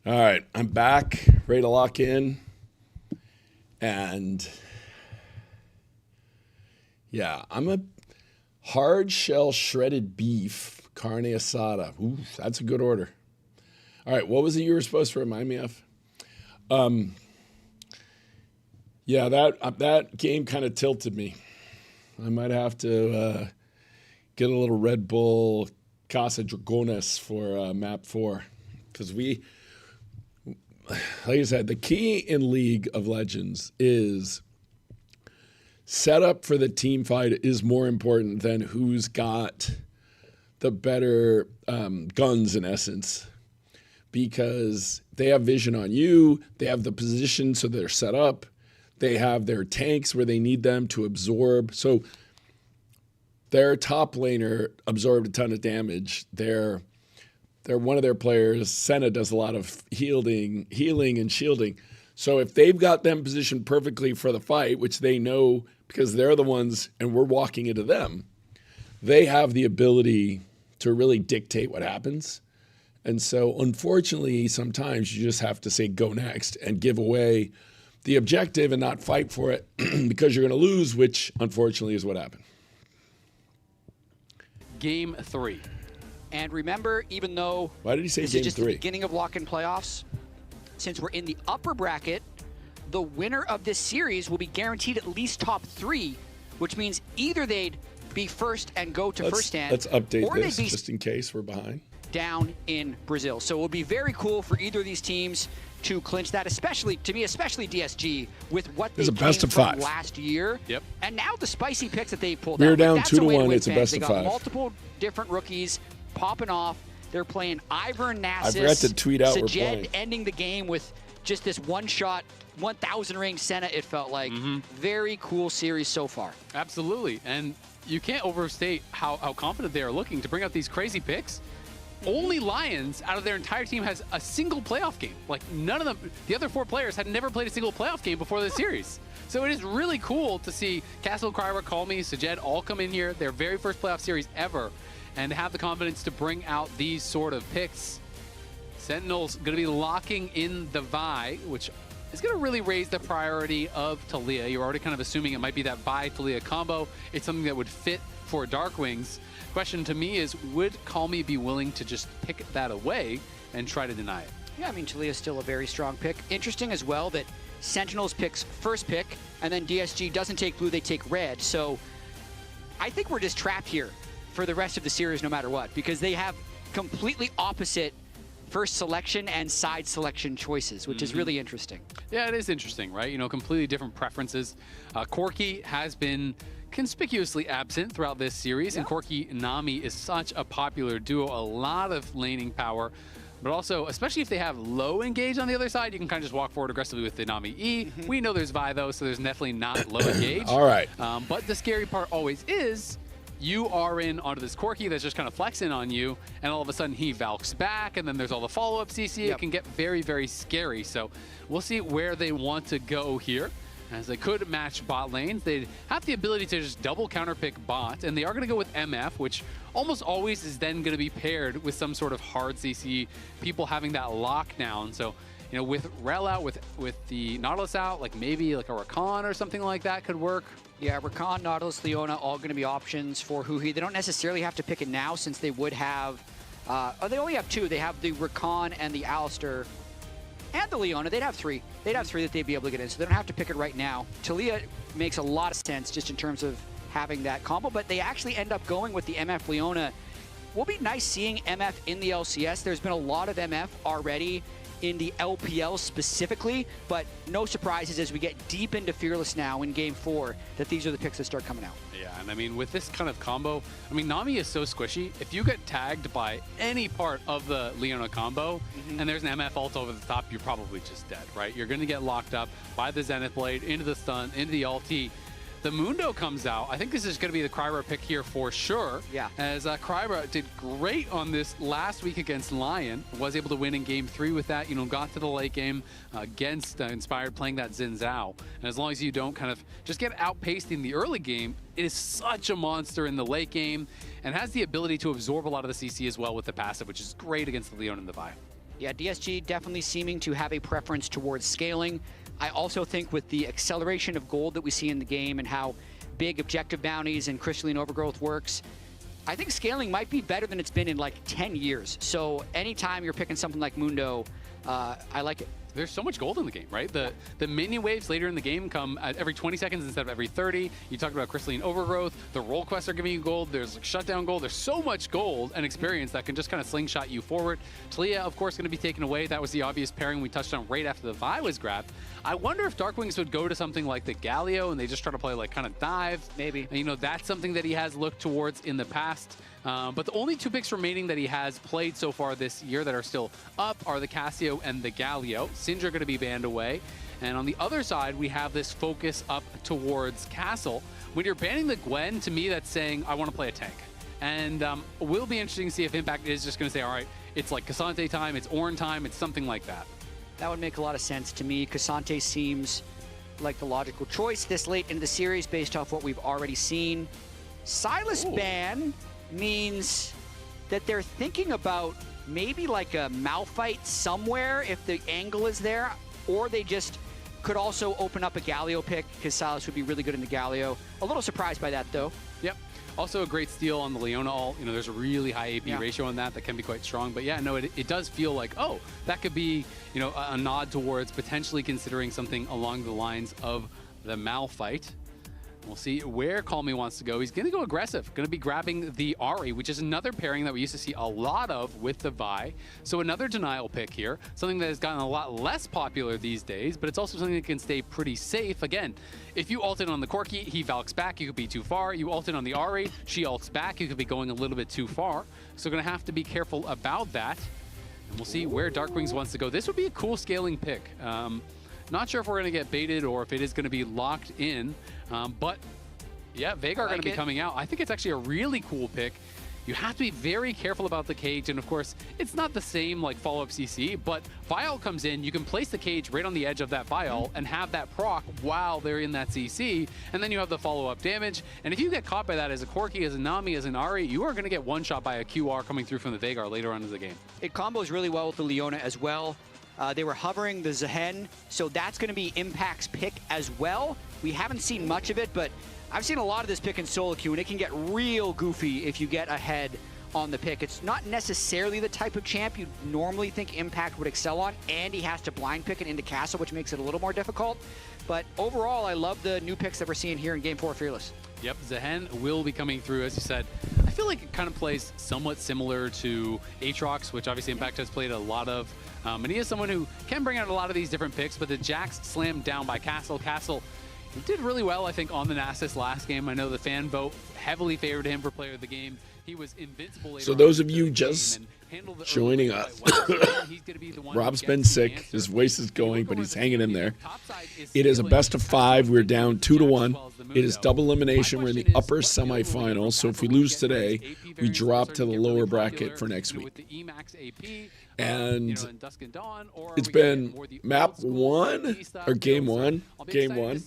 All right, I'm back, ready to lock in. And yeah, I'm Hard shell shredded beef, carne asada. Ooh, that's a good order. All right, what was it you were supposed to remind me of? Yeah, that game kind of tilted me. I might have to get a little Red Bull Casa Dragones for map 4. Because like I said, the key in League of Legends is setup for the team fight is more important than who's got the better guns, in essence. Because they have vision on you, they have the position so they're set up, they have their tanks where they need them to absorb. So their top laner absorbed a ton of damage. They're one of their players, Senna, does a lot of healing and shielding. So if they've got them positioned perfectly for the fight, which they know because they're the ones and we're walking into them, they have the ability to really dictate what happens. And so unfortunately, sometimes you just have to say go next and give away the objective and not fight for it because you're going to lose, which unfortunately is what happened. Game 3. And remember, even though why did he say this game is just 3? The beginning of lock-in playoffs, since we're in the upper bracket, the winner of this series will be guaranteed at least top 3, which means either they'd be first and go to first stand, let's update or this they'd be just in case we're behind. Down in Brazil. So it would be very cool for either of these teams to clinch that, especially DSG with what they came best of from 5 last year. Yep. And now the spicy picks that they pulled We out. were down that's 2-1. It's a fans. best of 5. They got multiple different rookies popping off. They're playing Ivern Nasus. I forgot to tweet out we're playing. Sajed ending the game with just this one-shot, 1,000 range Senna, it felt like. Very cool series so far. Absolutely. And you can't overstate how confident they are looking to bring out these crazy picks. Only Lions out of their entire team has a single playoff game. Like, none of them, the other 4 players had never played a single playoff game before this series. So it is really cool to see Castle, Kryra, Call Me, Sajed all come in here, their very first playoff series ever, and have the confidence to bring out these sort of picks. Sentinels going to be locking in the Vi, which is going to really raise the priority of Taliyah. You're already kind of assuming it might be that Vi-Taliyah combo. It's something that would fit for Darkwings. Question to me is, would Call Me be willing to just pick that away and try to deny it? Yeah, I mean, Taliyah's still a very strong pick. Interesting as well that Sentinels picks first pick, and then DSG doesn't take blue, they take red. So I think we're just trapped here for the rest of the series no matter what, because they have completely opposite first selection and side selection choices, which is really interesting. Yeah, it is interesting, right? You know, completely different preferences. Corki has been conspicuously absent throughout this series, and Corki Nami is such a popular duo, a lot of laning power, but also, especially if they have low engage on the other side, you can kind of just walk forward aggressively with the Nami E. We know there's Vi though, so there's definitely not low engage. All right. But the scary part always is, you are in onto this Corki that's just kind of flexing on you, and all of a sudden he Valks back, and then there's all the follow-up CC. It can get very, very scary. So we'll see where they want to go here. As they could match bot lanes, they have the ability to just double counterpick bot, and they are going to go with MF, which almost always is then going to be paired with some sort of hard CC, people having that lockdown. So, you know, with Rel out, with the Nautilus out, like maybe like a Rakan or something like that could work. Yeah, Rakan, Nautilus, Leona, all going to be options for Huhi. They don't necessarily have to pick it now, since they would have, they only have 2. They have the Rakan and the Alistair and the Leona. They'd have 3. They'd have 3 that they'd be able to get in, so they don't have to pick it right now. Taliyah makes a lot of sense just in terms of having that combo, but they actually end up going with the MF Leona. Will be nice seeing MF in the LCS. There's been a lot of MF already in the LPL specifically, but no surprises as we get deep into Fearless now in Game 4 that these are the picks that start coming out. Yeah, and I mean, with this kind of combo, I mean, Nami is so squishy. If you get tagged by any part of the Leona combo, and there's an MF ult over the top, you're probably just dead, right? You're going to get locked up by the Zenith Blade, into the stun, into the ulti. The Mundo comes out. I think this is going to be the Kryra pick here for sure. Yeah. As Kryra did great on this last week against Lion. Was able to win in Game 3 with that. You know, got to the late game against Inspired playing that Xin Zhao. And as long as you don't kind of just get outpaced in the early game, it is such a monster in the late game and has the ability to absorb a lot of the CC as well with the passive, which is great against the Leon and the Vi. Yeah, DSG definitely seeming to have a preference towards scaling. I also think with the acceleration of gold that we see in the game and how big objective bounties and crystalline overgrowth works, I think scaling might be better than it's been in like 10 years. So anytime you're picking something like Mundo, I like it. There's so much gold in the game, right? The minion waves later in the game come at every 20 seconds instead of every 30. You talked about crystalline overgrowth. The roll quests are giving you gold. There's like shutdown gold. There's so much gold and experience that can just kind of slingshot you forward. Talia, of course, going to be taken away. That was the obvious pairing we touched on right after the Vi was grabbed. I wonder if Darkwings would go to something like the Galio and they just try to play like kind of dive. Maybe. And, you know, that's something that he has looked towards in the past. But the only 2 picks remaining that he has played so far this year that are still up are the Casio and the Galio. Syndra going to be banned away. And on the other side, we have this focus up towards Castle. When you're banning the Gwen, to me, that's saying, I want to play a tank. And will be interesting to see if Impact is just going to say, all right, it's like Cassante time, it's Ornn time, it's something like that. That would make a lot of sense to me. Cassante seems like the logical choice this late into the series based off what we've already seen. Silas ban means that they're thinking about maybe like a Malphite somewhere if the angle is there, or they just could also open up a Galio pick because Silas would be really good in the Galio. A little surprised by that though. Yep. Also a great steal on the Leona ult. You know, there's a really high AP ratio on that can be quite strong. But yeah, no, it does feel like, oh, that could be, you know, a nod towards potentially considering something along the lines of the Malphite. We'll see where Call Me wants to go. He's going to go aggressive. Going to be grabbing the Ahri, which is another pairing that we used to see a lot of with the Vi. So another denial pick here. Something that has gotten a lot less popular these days, but it's also something that can stay pretty safe. Again, if you ulted on the Corki, he Valks back, you could be too far. You ulted on the Ahri, she ults back, you could be going a little bit too far. So going to have to be careful about that. And we'll see where Darkwings wants to go. This would be a cool scaling pick. Not sure if we're going to get baited or if it is going to be locked in. But yeah, Veigar going to be coming out. I think it's actually a really cool pick. You have to be very careful about the cage. And of course, it's not the same like follow-up CC, but Vial comes in. You can place the cage right on the edge of that Vial and have that proc while they're in that CC. And then you have the follow-up damage. And if you get caught by that as a Corki, as a Nami, as an Ahri, you are going to get one shot by a QR coming through from the Veigar later on in the game. It combos really well with the Leona as well. They were hovering the Zehen, so that's going to be Impact's pick as well. We haven't seen much of it, but I've seen a lot of this pick in solo queue, and it can get real goofy if you get ahead on the pick. It's not necessarily the type of champ you'd normally think Impact would excel on, and he has to blind pick it into Castle, which makes it a little more difficult. But overall, I love the new picks that we're seeing here in Game 4 Fearless. Yep, Zehen will be coming through, as you said. I feel like it kind of plays somewhat similar to Aatrox, which obviously Impact has played a lot of. And he is someone who can bring out a lot of these different picks, but the Jax slammed down by Castle. Castle did really well, I think, on the Nasus last game. I know the fan vote heavily favored him for player of the game. He was invincible. So those of you just joining us, Rob's been sick. His voice is going, but he's hanging in there. It is a best of 5. We're down 2-1. It is double elimination. We're in the upper semifinal. So if we lose today, we drop to the lower bracket for next week. And it's been map 1 or game 1. Game 1.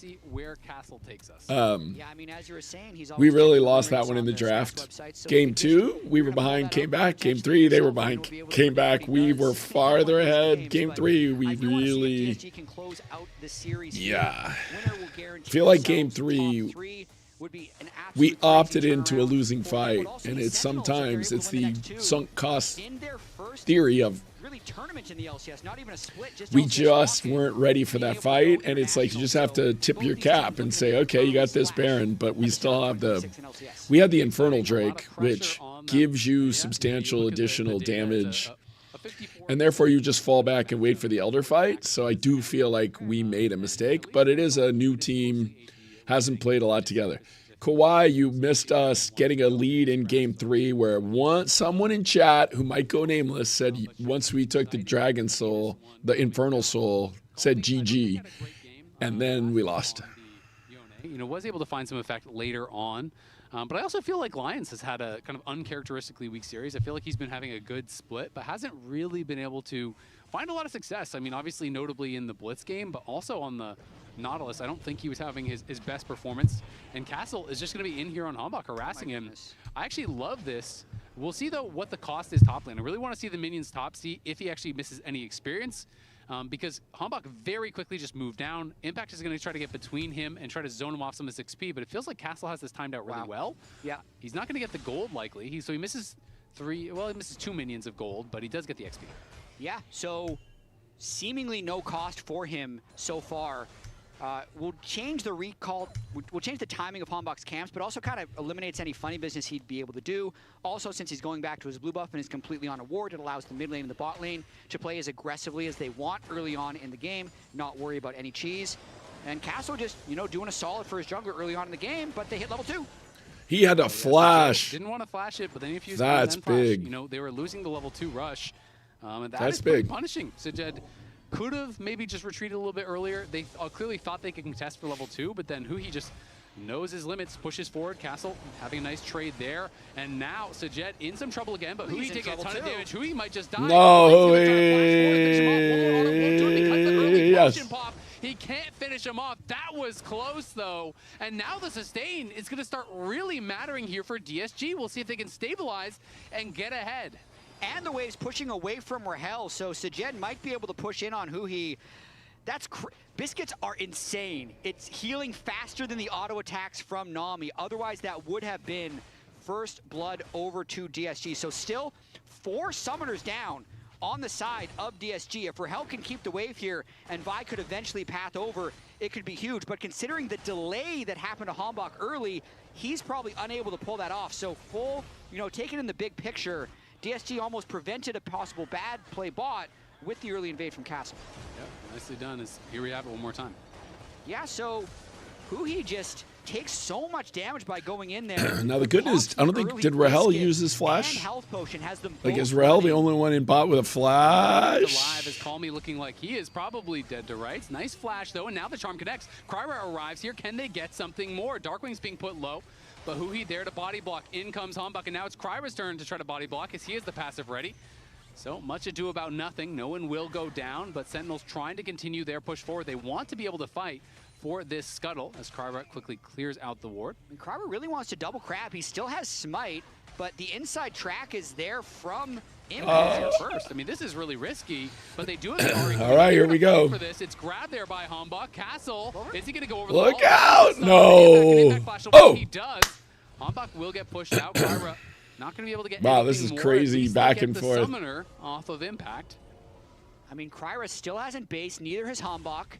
We really lost that one in the draft. Game 2, we were behind, came back. Game 3, they were behind, came back. We were farther ahead. Game 3, we really, yeah. Feel like game 3, we opted into a losing fight, and it's sometimes it's the sunk cost theory of we just weren't ready for that fight, and it's like you just have to tip your cap and say, okay, you got this Baron, but we still have we had the Infernal Drake, which gives you substantial additional damage, and therefore you just fall back and wait for the Elder fight. So I do feel like we made a mistake, but it is a new team, hasn't played a lot together. Kawhi, you missed us getting a lead in game 3 where someone in chat who might go nameless said once we took the Dragon Soul, the Infernal Soul, said GG, and then we lost. You know, was able to find some effect later on. But I also feel like Lions has had a kind of uncharacteristically weak series. I feel like he's been having a good split, but hasn't really been able to find a lot of success. I mean, obviously notably in the Blitz game, but also on the Nautilus. I don't think he was having his best performance. And Castle is just going to be in here on Hambach harassing him. I actually love this. We'll see, though, what the cost is top lane. I really want to see the minions top, see if he actually misses any experience. because Hambach very quickly just moved down. Impact is going to try to get between him and try to zone him off some of his XP, but it feels like Castle has this timed out really well. Yeah. He's not going to get the gold likely. So he misses he misses 2 minions of gold, but he does get the XP. Yeah, so seemingly no cost for him so far. We'll change the recall, we'll change the timing of Hambach's camps, but also kind of eliminates any funny business he'd be able to do. Also, since he's going back to his blue buff and is completely on a ward, it allows the mid lane and the bot lane to play as aggressively as they want early on in the game, not worry about any cheese. And Castle just, doing a solid for his jungler early on in the game, but they hit level 2. He had to flash. Didn't want to flash it, but then if you That's big. They were losing the level 2 rush. And That's is pretty big. punishing. Sejed could have maybe just retreated a little bit earlier. They clearly thought they could contest for level 2, but then Huhi just knows his limits, pushes forward. Castle having a nice trade there. And now Sejed in some trouble again, but Huhi taking a ton of damage. Huhi might just die. No, Yes. Pop. He can't finish him off. That was close, though. And now the sustain is going to start really mattering here for DSG. We'll see if they can stabilize and get ahead. And the wave's pushing away from Rahel, so Sejed might be able to push in on Huhi. Biscuits are insane. It's healing faster than the auto attacks from Nami. Otherwise, that would have been first blood over to DSG. So still 4 summoners down on the side of DSG. If Rahel can keep the wave here and Vi could eventually path over, it could be huge. But considering the delay that happened to Hambach early, he's probably unable to pull that off. So full, taking in the big picture, DSG almost prevented a possible bad play bot with the early invade from Castle. Yep, nicely done. Here we have it one more time. Yeah, so Huhi just takes so much damage by going in there. Now the good news, I don't think, did Rahel use his flash? Health potion has them like, is Rahel the only one in bot with a flash? Alive is Call Me looking like he is probably dead to rights. Nice flash though, and now the charm connects. Kryra arrives here. Can they get something more? Darkwing's being put low. But Huhi there to body block. In comes Hambach, and now it's Kryra's turn to try to body block as he has the passive ready. So much ado about nothing. No one will go down, but Sentinels trying to continue their push forward. They want to be able to fight for this scuttle as Kryra quickly clears out the ward. And Kryra really wants to double crab. He still has smite, but the inside track is there from Impact first. I mean, this is really risky, but they do have the Ari. All right, here we go. For this, it's grabbed there by Hambach. Castle, is he going to go over the Look wall? out! No! Oh! He does. Hambach will get pushed out. Kryra not going to be able to get wow, this is more. crazy back and forth. Summoner off of Impact. I mean, Kryra still hasn't based, neither has Hambach.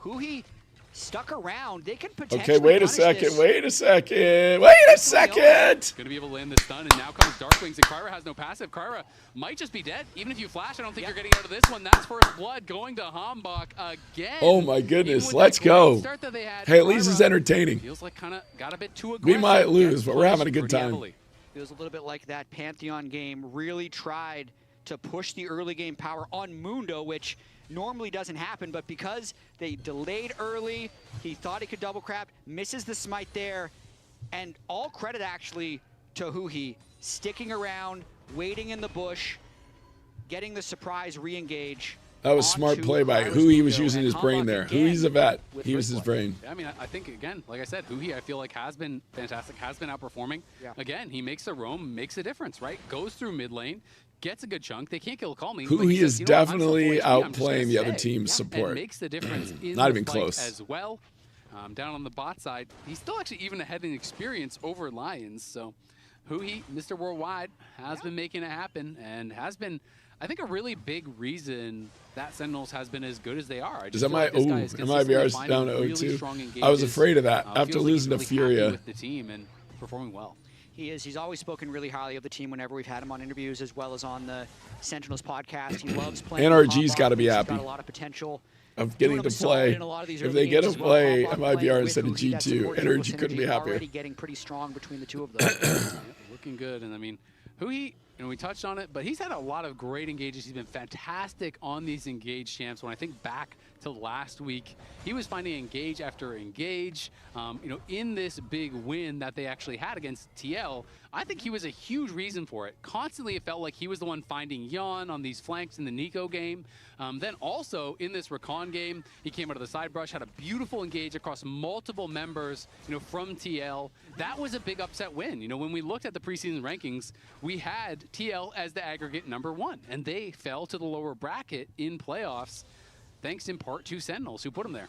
Huhi stuck around. They can potentially Okay, wait a second. Wait a second. Wait a second. Going to be able to land this stun, and now comes Darkwings, and Kryra has no passive. Kryra might just be dead. Even if you flash, I don't think you're getting out of this one. That's first blood going to Hambach again. Oh my goodness, let's go. Hey, at least it's entertaining. Feels like kind of got a bit too aggressive. We might lose, but we're having a good time. Feels a little bit like that Pantheon game really tried to push the early game power on Mundo, which normally doesn't happen, but because they delayed early, he thought he could double crab, misses the smite there, and all credit actually to Huhi, sticking around, waiting in the bush, getting the surprise re-engage. That was smart play by Huhi. Was using his brain there. Huhi's a vet. He was his brain. I mean, I think, again, like I said, Huhi, I feel like has been fantastic, has been outperforming. Yeah. Again, he makes a roam, makes a difference, right? Goes through mid lane, gets a good chunk. They can't kill Call Me. Huhi is definitely outplaying the other team's support. And makes the difference in Not the even fight close. as well. Down on the bot side, he's still actually even ahead in experience over Lions. So Huhi, Mr. Worldwide, has been making it happen and has been, I think, a really big reason that Sentinels has been as good as they are. Is that my MIBR's down to 0-2? I was afraid of that after losing to Furia. With the team and performing well. He is. He's always spoken really highly of the team whenever we've had him on interviews as well as on the Sentinels podcast. He loves playing. NRG's got to be happy. Got a lot of potential of getting to play. If they get to play MIBR instead of G2, NRG couldn't be happier. Already getting pretty strong between the two of them. Looking good, and I mean, Huhi, we touched on it, but he's had a lot of great engages. He's been fantastic on these engage champs. When I think back to last week, he was finding engage after engage. In this big win that they actually had against TL, I think he was a huge reason for it. Constantly, it felt like he was the one finding Yon on these flanks in the Nico game. Then also in this Recon game, he came out of the side brush, had a beautiful engage across multiple members, from TL. That was a big upset win. When we looked at the preseason rankings, we had TL as the aggregate #1, and they fell to the lower bracket in playoffs, thanks in part to Sentinels, who put them there.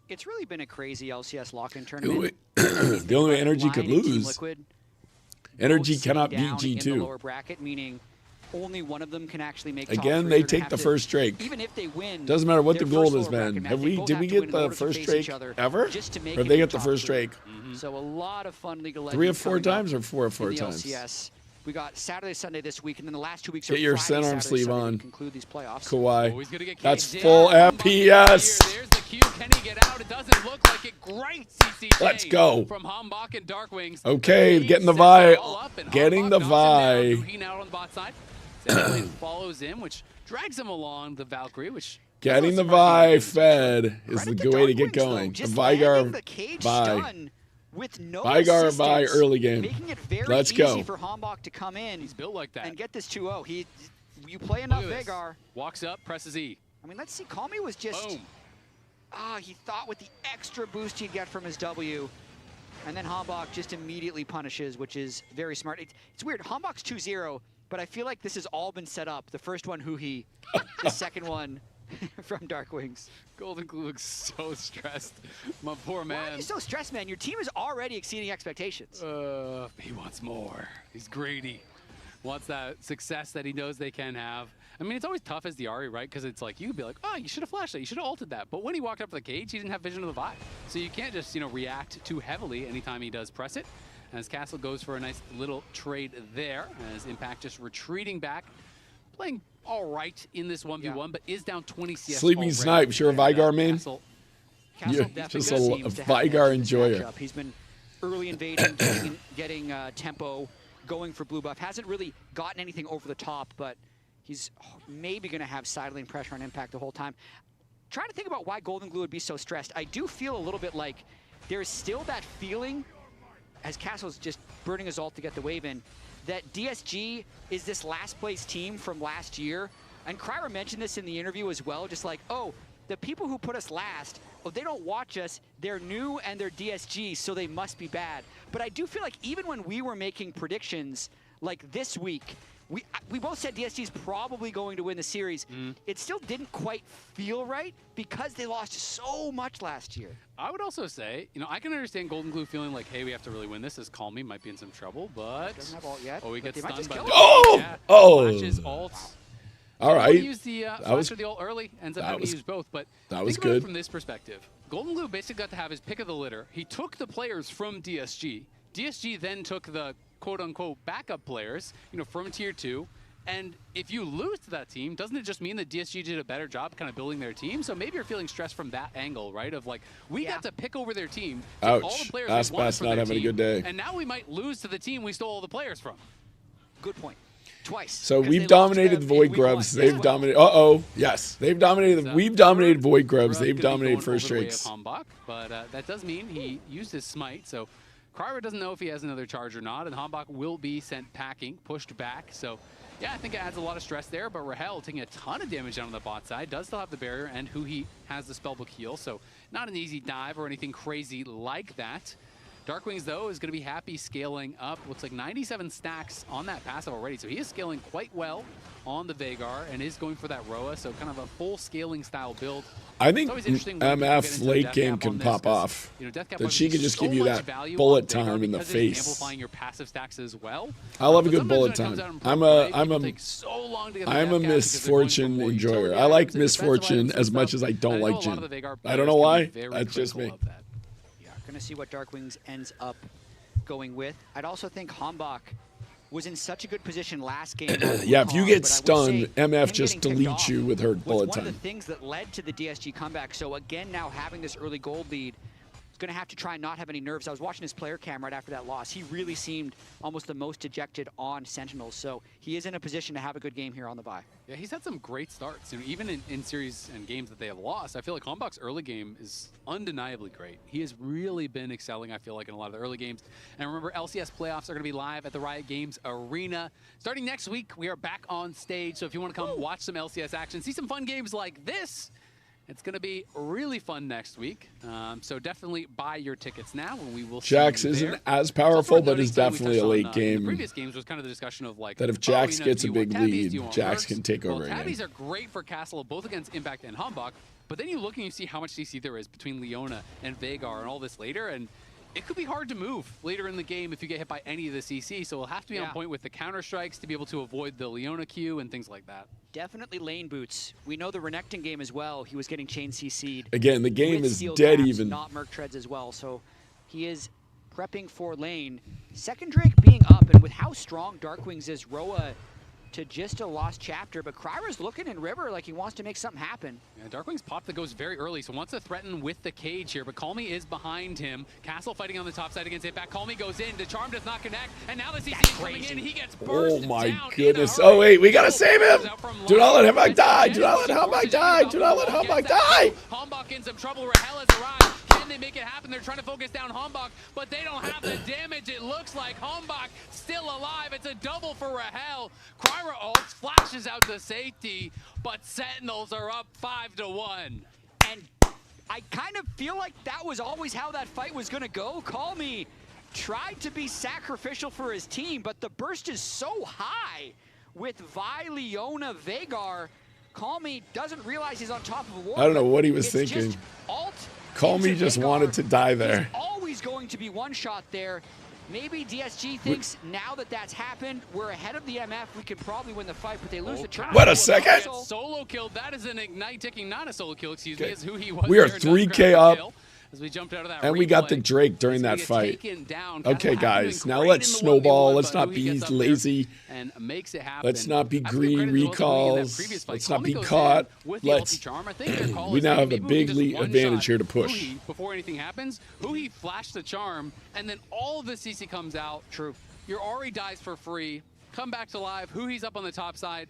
It's really been a crazy LCS lock-in tournament. The only way Energy could lose. Energy cannot beat in the lower G2. bracket, meaning only one of them can actually make Again, top 3. they They're gonna take the have first Drake. Even if they win, Doesn't matter what the their gold first has lower bracket been. match, Have they we? both Did have we to get win in the order to first face Drake each other ever? just to make Or it they to get the top first 3. Drake? So a lot of fun League of Legends 3 or 4 coming up times or 4 or 4 in the times? LCS. We got Saturday, Sunday this week, and then the last 2 weeks Get are your Friday, SEN arm Saturday, sleeve Sunday on. to conclude these playoffs. Kawhi. That's full FPS. There's the Q. Can he get out? It doesn't look like it. Great CCJ. Let's go. From Hombach and Darkwings. Okay, getting the Vi. Getting the Vi. He now on the bot side. Sentinels follows him, which drags him along the Valkyrie, which Getting the Vi fed is the good way to get going. The Vigar Vi. With no Vigar Vi early game. making it very Let's easy go. for Hombach to come in. He's built like that. And get this 2-0. You play enough Look at this. Vigar. Walks up, presses E. I mean, let's see. Calmy was just. Boom. He thought with the extra boost he'd get from his W. And then Hombach just immediately punishes, which is very smart. It's weird. Hombach's 2-0, but I feel like this has all been set up. The first one, Huhi. The second one from Darkwings. Golden Glue looks so stressed. My poor man. Why are you so stressed, man? Your team is already exceeding expectations. He wants more. He's greedy. Wants that success that he knows they can have. I mean, it's always tough as the Ahri, right? Because it's like, you could be like, oh, you should have flashed that. You should have ulted that. But when he walked up to the cage, he didn't have vision of the Vi. So you can't just, react too heavily anytime he does press it. As Castle goes for a nice little trade there. As Impact just retreating back. Playing all right in this 1v1, but is down 20 CS. Sleeping Snipe, sure a Vigar main? You're just a Vigar enjoyer. He's been early invading, getting tempo, going for blue buff. Hasn't really gotten anything over the top, but he's maybe going to have side lane pressure on Impact the whole time. Trying to think about why Golden Glue would be so stressed. I do feel a little bit like there's still that feeling, as Castle's just burning his ult to get the wave in, that DSG is this last place team from last year. And Kryra mentioned this in the interview as well, just like, oh, the people who put us last, oh, they don't watch us, they're new and they're DSG, so they must be bad. But I do feel like even when we were making predictions, like this week, we both said DSG is probably going to win the series. It still didn't quite feel right because they lost so much last year. I would also say, I can understand Golden Glue feeling like, hey, we have to really win this, as Calmy might be in some trouble, but... Doesn't have ult yet. Oh, he gets stunned by the... Flashes, ults. All right. He used the flash or the ult early, ends up having to use both, but that was think about it good. from this perspective. Golden Glue basically got to have his pick of the litter. He took the players from DSG. DSG then took the quote-unquote backup players, from Tier 2. And if you lose to that team, doesn't it just mean that DSG did a better job kind of building their team? So maybe you're feeling stressed from that angle, right? Of like, we got to pick over their team. Ouch. All the players Aspas not having a good day. And now we might lose to the team we stole all the players from. Good point. Twice. So we've dominated the Void Grubs. They've dominated. Yes, they've dominated. We've dominated Void Grubs. They've dominated first Drakes. But that does mean he used his smite. So Kryra doesn't know if he has another charge or not, and Hombach will be sent packing, pushed back. So yeah, I think it adds a lot of stress there, but Rahel taking a ton of damage down on the bot side, does still have the barrier, and Huhi has the spellbook heal, so not an easy dive or anything crazy like that. Darkwings, though, is going to be happy scaling up. Looks like 97 stacks on that passive already, so he is scaling quite well on the Vagar and is going for that Roa, so kind of a full scaling style build. I think MF late game can pop off. That she could just give you that bullet time in the face. Amplifying your passive stacks as well. I love a good bullet time. I'm a misfortune enjoyer. I like misfortune as much as I don't like Jin. I don't know why. That's just me. Going to see what Darkwings ends up going with. I'd also think Hombach was in such a good position last game. Yeah, if you get stunned, MF just deletes you with her bullet time. One of the things that led to the DSG comeback. So again, now having this early gold lead, he's going to have to try and not have any nerves. I was watching his player cam right after that loss. He really seemed almost the most dejected on Sentinels. So he is in a position to have a good game here on the Vi. Yeah, he's had some great starts. Even in series and games that they have lost, I feel like Hombach's early game is undeniably great. He has really been excelling, I feel like, in a lot of the early games. And remember, LCS playoffs are going to be live at the Riot Games Arena. Starting next week, we are back on stage. So if you want to come watch some LCS action, see some fun games like this, It's going to be really fun next week. So definitely buy your tickets now, and we will see Jax you isn't there. as powerful, but is We definitely a touched late on, game. in the previous games was kind of the discussion of like That if oh, Jax do gets a you want big tabbies? lead, Do you want Jax mercs? can take over again. Tabbies are great for Castle, both against Impact and Humbug, but then you look and you see how much CC there is between Leona and Vhagar and all this later, and it could be hard to move later in the game if you get hit by any of the CC, so we'll have to be on point with the counter strikes to be able to avoid the Leona Q and things like that. Definitely lane boots. We know the Renekton game as well. He was getting chain CC'd. Again, the game with is steel dead caps, even. Not Merc Treads as well, so he is prepping for lane. Second Drake being up, and with how strong Darkwings is, Roa to just a lost chapter, but Kryra's looking in River like he wants to make something happen. Yeah, Darkwing's pop that goes very early, so wants to threaten with the cage here, but Call Me is behind him. Castle fighting on the top side against Impact. Call Me goes in, the charm does not connect, and now the CC is coming in, he gets burst Oh my down goodness. Oh wait, we gotta save him. Do not let Humbug die. Do not let Humbug die. Do not let Humbug die. Humbug in some trouble. Rahel has arrived. Can they make it happen? They're trying to focus down Humbug, but they don't have the damage. It looks like Humbug still alive. It's a double for Rahel. Kryra ults, flashes out to safety, but Sentinels are up 5-1. And I kind of feel like that was always how that fight was going to go. Call Me tried to be sacrificial for his team, but the burst is so high with Vi, Leona, Vhagar. Call Me doesn't realize he's on top of a wall. I don't know what he was It's thinking. just alt Call Me into just Vhagar. wanted to die there. He's always going to be one shot there. Maybe DSG thinks now that that's happened, we're ahead of the MF, we could probably win the fight, but they lose the turn. What a second! Solo kill, that is an Ignite ticking, not a solo kill, excuse me, is who he was. We are there. 3K up. As we jumped out of that And we got the replay. Drake during that fight. Down. Okay, Castle guys, having now been let's great in the snowball. 1v1, Let's but not who he be gets up there lazy. And makes it happen. Let's not be I have to give green credit as well to Wing in that recalls. previous fight. Let's not Call Me be goes caught. in with the Let's. ulti charm. I think their call We is now saying have a maybe we big can just advantage one-shot here to push. Huhi before anything happens. Huhi flashed the charm, and then all of the CC comes out. True. Your Ahri dies for free. Come back to life. Huhi's up on the top side.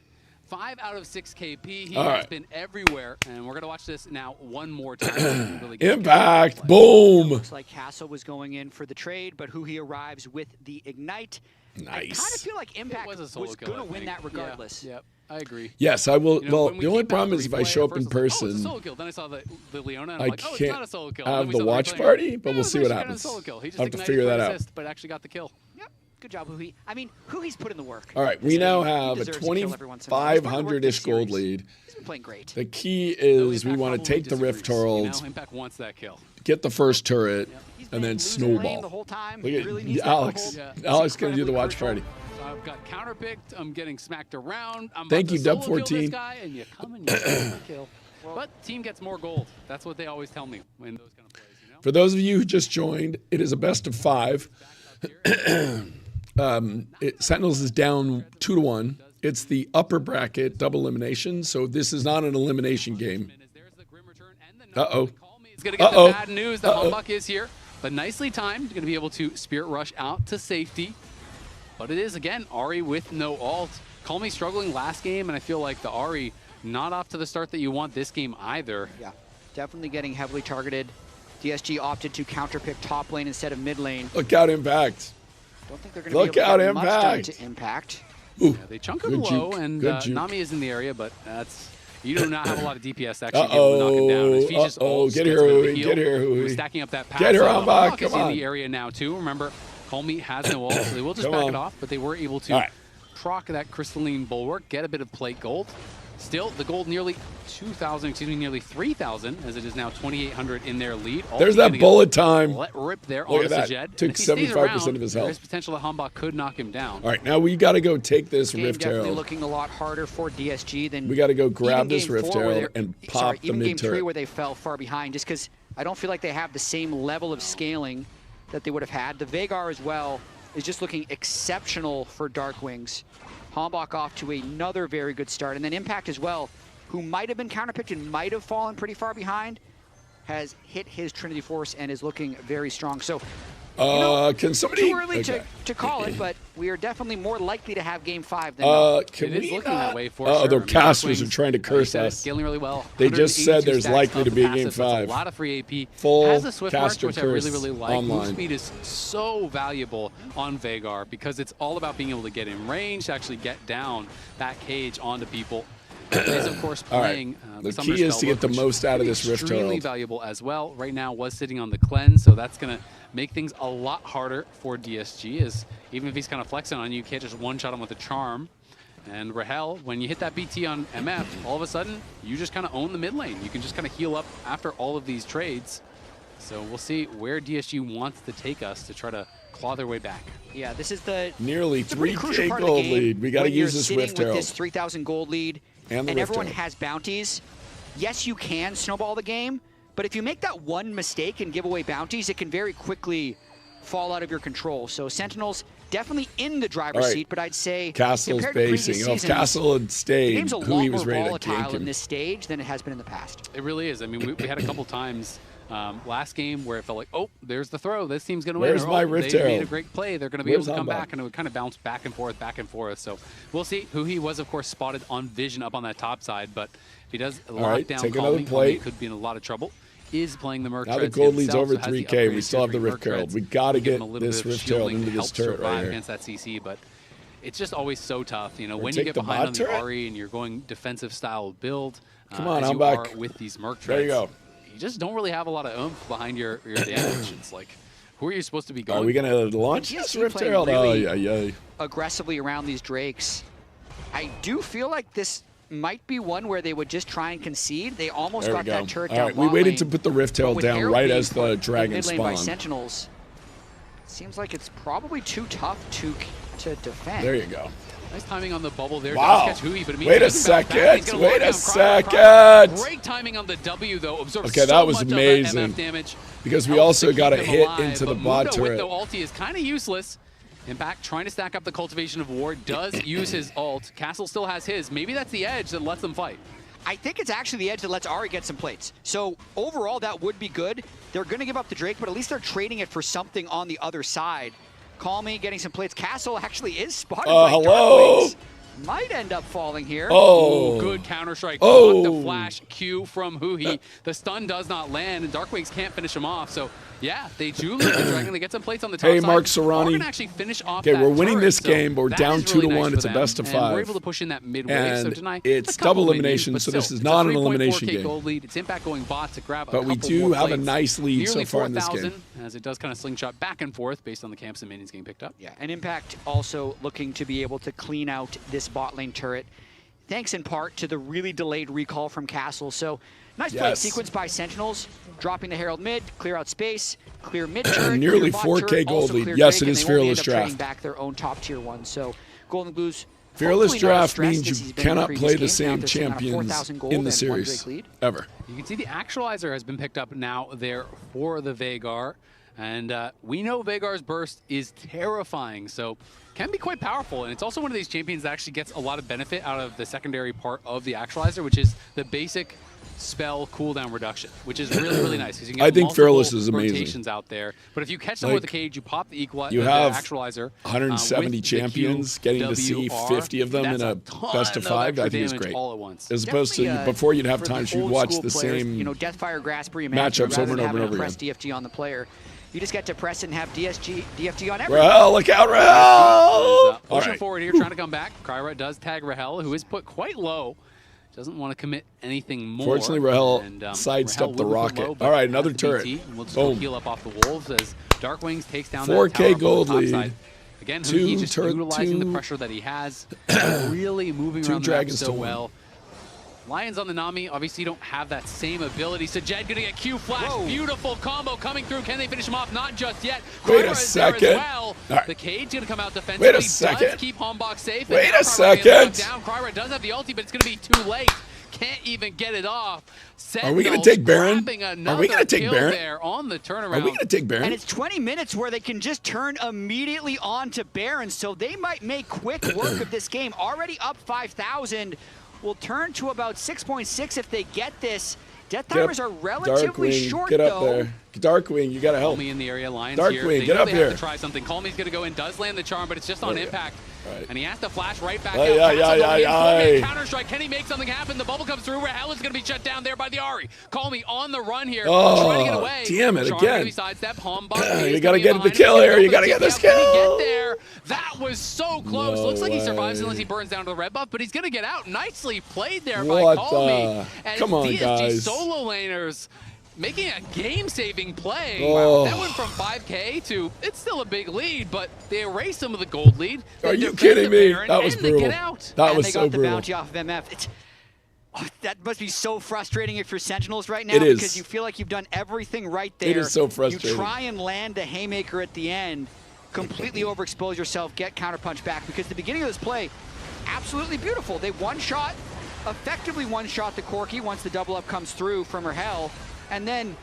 5 out of 6 KP. He All has right. been everywhere, and we're gonna watch this now one more time. Really get Impact. Boom. Looks like Castle was going in for the trade, but Huhi arrives with the Ignite. I kind of Nice. feel like Impact was a was solo kill, going I to win think. that regardless. Yeah, I agree. Yes, I will. You know, Well, when we the only came back problem to is if I replay, show at up in first I was like, oh, it's a person, solo kill. Then I saw the Leona, and I I'm like, oh, it's can't not a solo kill. And then have we the saw watch replay, party, and but no, we'll it's see what actually kinda happens. solo kill. He just I'll have to ignited figure for that an out. assist, but actually got the kill. Yep. Good job, Huhi. I mean, Huhi's put in the work. all right, we He now have a deserves a kill every once in a while. He's put in the work 2,500-ish this gold series. lead. He's been playing great. The key No, is we Impact want to probably take the Rift disagrees, you Herald, know? Impact wants that kill. Get the first turret, and then Losing lane snowball. the whole time. Look at Really needs that Alex. hold. Yeah. Alex going to do the Incredibly watch crucial. party. So I've got counterpicked. I'm getting smacked around. I'm Thank about you, to solo kill Dub14. this guy, and you come and you get the kill. But team gets more gold. That's what they always tell me in those kind of plays. You know? For those of you who just joined, it is a best of 5. Sentinels is down 2-1. It's the upper bracket double elimination, so this is not an elimination game. Uh-oh. He's going to get the bad news that Humbug is here, but nicely timed. Going to be able to Spirit Rush out to safety. But it is, again, Ahri with no ult. Call Me struggling last game, and I feel like the Ahri not off to the start that you want this game either. Yeah, definitely getting heavily targeted. DSG opted to counterpick top lane instead of mid lane. Look out, Impact. Don't think they're going to be able to get much done to Impact. Ooh, Yeah, they chunk him good low, juke, and good juke. Nami is in the area, but that's... You do not have a lot of DPS to actually be able to knock him down. His Fiji just ults, Get gets here, a bit of a Huhi. heal. Get here, Huhi. He's stacking up that pass. Get her on back, Hawk is come in on. the area now, too. Remember, Call Me has no ult, so they will just Come back on. it off, but they were able to All right. proc that crystalline bulwark, get a bit of plate gold. Still, the gold nearly 2,000, excuse me, nearly 3,000, as it is now 2,800 in their lead. There's Ulti that gonna bullet get time. Let rip there Look on at that. Sajed. Took If he stays 75% around, of his there health. is potential that Humbug could knock him down. All right, now we got to go take this Game Rift definitely Herald. looking a lot harder for DSG than We got to go grab even this game Rift 4 where Herald they're- and pop sorry, the even mid game 3 turret. where they fell far behind, just because I don't feel like they have the same level of scaling that they would have had. The Vhagar as well is just looking exceptional for Darkwings. Hombach off to another very good start, and then Impact as well, who might have been counterpicked and might have fallen pretty far behind, has hit his Trinity Force and is looking very strong. So, Can somebody? too early okay. to call it, but we are definitely more likely to have Game 5 than not. Can It we is looking not? that way for Oh, sure. their I mean, casters are Darkwings, trying to like you curse said, us. scaling really well. They just said 182 there's stacks likely of to be a passives. game That's 5. A lot of free AP. Full Has a Swift March, caster which I really, curse really like. Move online. speed is so valuable on Vhagar because it's all about being able to get in range to actually get down that cage onto people. is, of course, All right. playing The Summer key is to get the Spellbook, which most out of is this Rift extremely Herald. valuable as well. Right now was sitting on the cleanse, so that's going to make things a lot harder for DSG, as even if he's kind of flexing on you, you can't just one-shot him with a charm. And Rahel, when you hit that BT on MF, all of a sudden, you just kind of own the mid lane. You can just kind of heal up after all of these trades. So we'll see where DSG wants to take us to try to claw their way back. Yeah, this is the nearly it's a pretty crucial 3K part of the gold game lead. We got to when you're use this sitting Rift with Herald. this 3,000 gold lead, And the and Rift everyone Herald. has bounties. Yes, you can snowball the game, but if you make that one mistake and give away bounties, it can very quickly fall out of your control. So Sentinels definitely in the driver's All right. seat, but I'd say Castle's compared to previous basing. If seasons, Castle had the stayed, game's a who lot he was more ready to volatile gank in him. this stage than it has been in the past. It really is. I mean, we had a couple times last game where it felt like, oh, there's the throw. This team's going to win. Where's Or, my oh, Rift they made a Herald? great play. They're going to be Where's able to come Humbug? back, and it would kind of bounce back and forth, back and forth. So we'll see. Who he was, of course, spotted on Vision up on that top side, but if he does lock right, down take another Calmy, plate. Calmy could be in a lot of trouble. Is playing the Merc Now the Treads gold lead's himself, over so has the 3K. We upgrades still have the for Rift Merc Herald. Treads. We got to Give him get a little this bit of Rift Herald shielding into to this help turret right survive here. against that CC, but it's just always so tough. You know, Or when you take get the behind bot on the turret? RE and you're going defensive style build, Come on, as I'm you back. are with these Merc There you Treads, go. you just don't really have a lot of oomph behind your damage. It's like, who are you supposed to be going? Are we going to launch DSG this Rift playing Herald? Oh, really yeah. aggressively around these Drakes. I do feel like this might be one where they would just try and concede. They almost There we got go. that turret All down right, we bot waited lane, to put the Rift but Herald with down Herald right being as the put in dragon mid lane by spawned. Sentinels, seems like it's probably too tough to defend. There you go. Nice timing on the bubble there. Wow. Does catch Hui, but Wait a immediately bounce back. He's second. gonna Wait lock a down second. Great timing on the W, though. Absorbs Okay, so that was much amazing. Of that MF damage. Because we Helps also to got keep a him hit alive, into the but bot Mundo turret. with the ulti is kind of useless. Impact trying to stack up the Cultivation of War, does use his ult. Castle still has his. Maybe that's the edge that lets them fight. I think it's actually the edge that lets Ari get some plates. So overall, that would be good. They're going to give up the Drake, but at least they're trading it for something on the other side. Calmy getting some plates. Castle actually is spotted by hello? Darkwings. Might end up falling here. Oh. Ooh, good counter strike. Oh. Block the flash Q from Hui. The stun does not land, and Darkwings can't finish him off. So, yeah, they do lose the dragon. They get some plates on the top Hey, side. Mark Are Serrani. gonna actually finish off Okay, that we're winning turret, this so game, but we're that down is 2 to really 1. nice It's a for them. best of And 5. we're able to push in that mid wave. So And tonight, it's a couple double of minions, elimination, but so still, this is it's not a an 3.4K elimination game. gold lead. It's Impact going bot to grab a But we couple do more have a plates. nice lead Nearly so far in this 4,000, game. as it does kind of slingshot back and forth based on the camps and minions getting picked up. Yeah, and Impact also looking to be able to clean out this bot lane turret, thanks in part to the really delayed recall from Castle. So nice play Yes. sequence by Sentinels, dropping the Herald mid, clear out space, clear mid turret, Nearly clear bot 4K turret, gold also lead. clear Yes, Drake, it and is they only Fearless end up trading Draft. back their own top tier one. So Golden Blues. Fearless hopefully not as Draft stressed means as you he's been in cannot previous play the games. Now same they're sitting on a champions 4,000 gold in the and one series Drake lead. ever. You can see the Actualizer has been picked up now there for the Veigar. And we know Veigar's burst is terrifying, so can be quite powerful. And it's also one of these champions that actually gets a lot of benefit out of the secondary part of the Actualizer, which is the basic spell cooldown reduction, which is really, really nice. Because you can get I think multiple Fearless is amazing. rotations out there. But if you catch someone with a Like, cage, you pop the You the have Actualizer. 170 with the champions. Getting to see QWR, 50 of them in that's a best of 5, I think is damage great. all at once. As opposed to Definitely, before you'd have for the times you'd old watch school the players, same you know, Deathfire Grasp reimagined matchups rather over and than over and having over to press again. DFG on the player. You just get to press and have DFG on everything. Rahel, look out, Rahel! Pushing Alright. forward here, trying to come back. Kryra does tag Rahel, who is put quite low. Doesn't want to commit anything more. Fortunately, Rahel And, sidestepped the will be put rocket. low, but All right, has another the turret. BT, and we'll just Boom. go heal up off the Wolves as Darkwings takes down 4K that tower gold on the top lead. side. Again, Two he just turret- utilizing two- the pressure that he has, really moving Two around the map dragons so to one. well. Lions on the Nami obviously don't have that same ability. So Jed gonna get Q flash. Whoa. Beautiful combo coming through. Can they finish him off? Not just yet. Wait a Kryra is there as second. well. All right. The cage gonna come out defensively. Wait a Does second. keep Hombok safe. Wait and now a Kryra gets knocked second. Down. Kryra does have the ulti, but it's gonna be too late. Can't even get it off. Are we gonna Sentinels take Baron? grabbing Are we gonna another take kill Baron? there on the turnaround. Are we going to take Baron? And it's 20 minutes where they can just turn immediately on to Baron, so they might make quick work of this game. Already up 5,000, will turn to about 6.6 if they get this. Death timers are relatively Darkwing, short, get up though. there. Darkwing, you got to help. Calmy in the area, Lions Darkwing, here. They get know up they here. have to try something. Calmy's going to go in, does land the charm, but it's just on impact. Right. And he has to flash right back Ay, out. ay, ay, ay, ay. Counter-strike. Can he make something happen? The bubble comes through. Rahel is going to be shut down there by the Ari. Call me on the run here. Oh, trying to get away. damn it, Charm again. gonna be sidestep. Hombach You got to get the kill here. You got to get this kill. Can he get there? That was so close. No Looks like he survives way. unless he burns down to the red buff, but he's going to get out. Nicely played there What by Call Me. the? And Come on, DSG guys. solo laners making a game-saving play. Oh. That went from 5K to, it's still a big lead, but they erased some of the gold lead. Are They you defend kidding the me? Baron, That was and they brutal. get out. That And was they so got the brutal. bounty off of MF. That must be so frustrating if you're Sentinels right now It is. because you feel like you've done everything right there. It is so frustrating. You try and land the haymaker at the end, completely overexpose yourself, get counterpunch back because the beginning of this play, absolutely beautiful. They one-shot, effectively one-shot the Corki once the double up comes through from Rahel, and then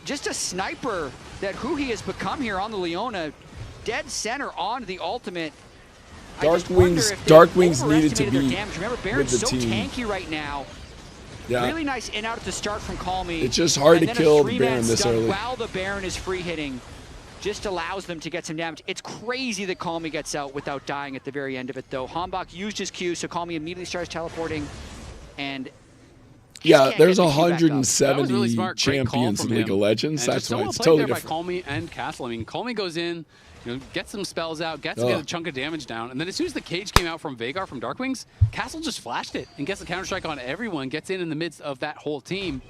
just a sniper that who he has become here on the Leona, dead center on the ultimate. Dark Wings needed to be Remember, Baron's with the so team. tanky right now. Yeah. Really nice in out at the start from Call Me. It's just hard and to then kill a the three-man Baron this stun early. While the Baron is free hitting, just allows them to get some damage. It's crazy that Call Me gets out without dying at the very end of it, though. Hombach used his Q, so Call Me immediately starts teleporting, and Yeah, there's That was really 170 smart. Great call champions from in League him. of Legends. And That's just so why well it's played totally there different. by Call Me and Castle. I mean, Call Me goes in, gets some spells out, gets Oh. a chunk of damage down, and then as soon as the cage came out from Veigar from Darkwings, Castle just flashed it and gets the counter-strike on everyone, gets in the midst of that whole team,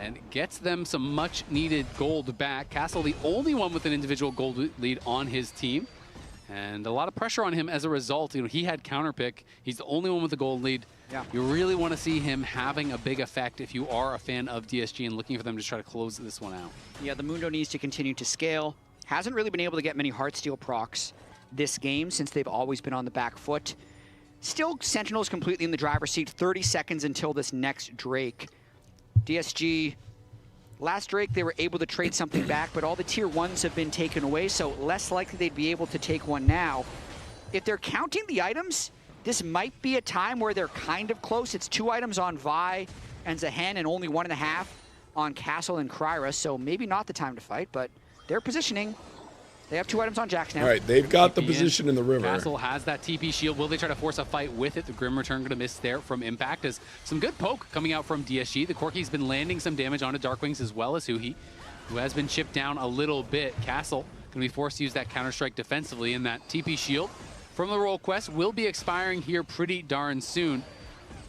and gets them some much-needed gold back. Castle, the only one with an individual gold lead on his team, and a lot of pressure on him as a result. He had counterpick. He's the only one with the gold lead. Yeah. You really want to see him having a big effect if you are a fan of DSG and looking for them to try to close this one out. Yeah, the Mundo needs to continue to scale. Hasn't really been able to get many Heartsteel procs this game since they've always been on the back foot. Still, Sentinels completely in the driver's seat. 30 seconds until this next Drake. DSG, last Drake, they were able to trade something back, but all the tier 1s have been taken away, so less likely they'd be able to take one now. If they're counting the items, this might be a time where they're kind of close. It's 2 items on Vi and Zahen and only 1.5 on Castle and Kryra, so maybe not the time to fight, but they're positioning. They have 2 items on Jax now. All right, they've got the position in the river. Castle has that TP shield. Will they try to force a fight with it? The Grim Return going to miss there from Impact. As some good poke coming out from DSG. The Corki's been landing some damage onto Darkwings as well as Huhi, who has been chipped down a little bit. Castle going to be forced to use that Counter-Strike defensively, and that TP shield from the roll quest will be expiring here pretty darn soon.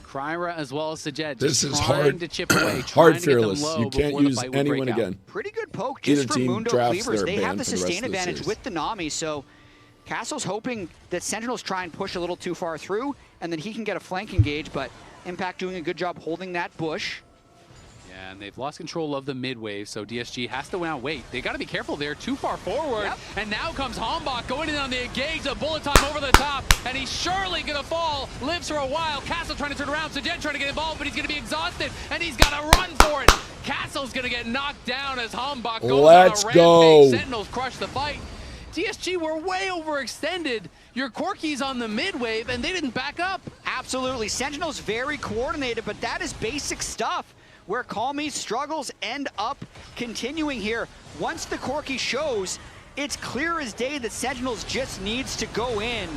Kryra as well as Sajed This just is trying hard. to chip away, Hard trying to get them fearless. low You can't before the use fight would anyone break out. again. Pretty good poke Either just from team Mundo drafts Cleavers. their They have ban the for the rest sustain of the advantage series. with the Nami, so Castle's hoping that Sentinels try and push a little too far through, and then he can get a flank engage, but Impact doing a good job holding that bush. Yeah, and they've lost control of the mid-wave, so DSG has to now wait. They got to be careful there, too far forward. Yep. And now comes Hombach going in on the engage, a bullet time over the top, and he's surely going to fall. Lives for a while. Castle trying to turn around, Sajed trying to get involved, but he's going to be exhausted, and he's got to run for it. Castle's going to get knocked down as Hombach goes Let's on a go. rampage. Sentinels crush the fight. DSG were way overextended. Your Corki's on the mid-wave, and they didn't back up. Absolutely. Sentinels very coordinated, but that is basic stuff where Call Me struggles end up continuing here. Once the Corki shows, it's clear as day that Sentinels just needs to go in.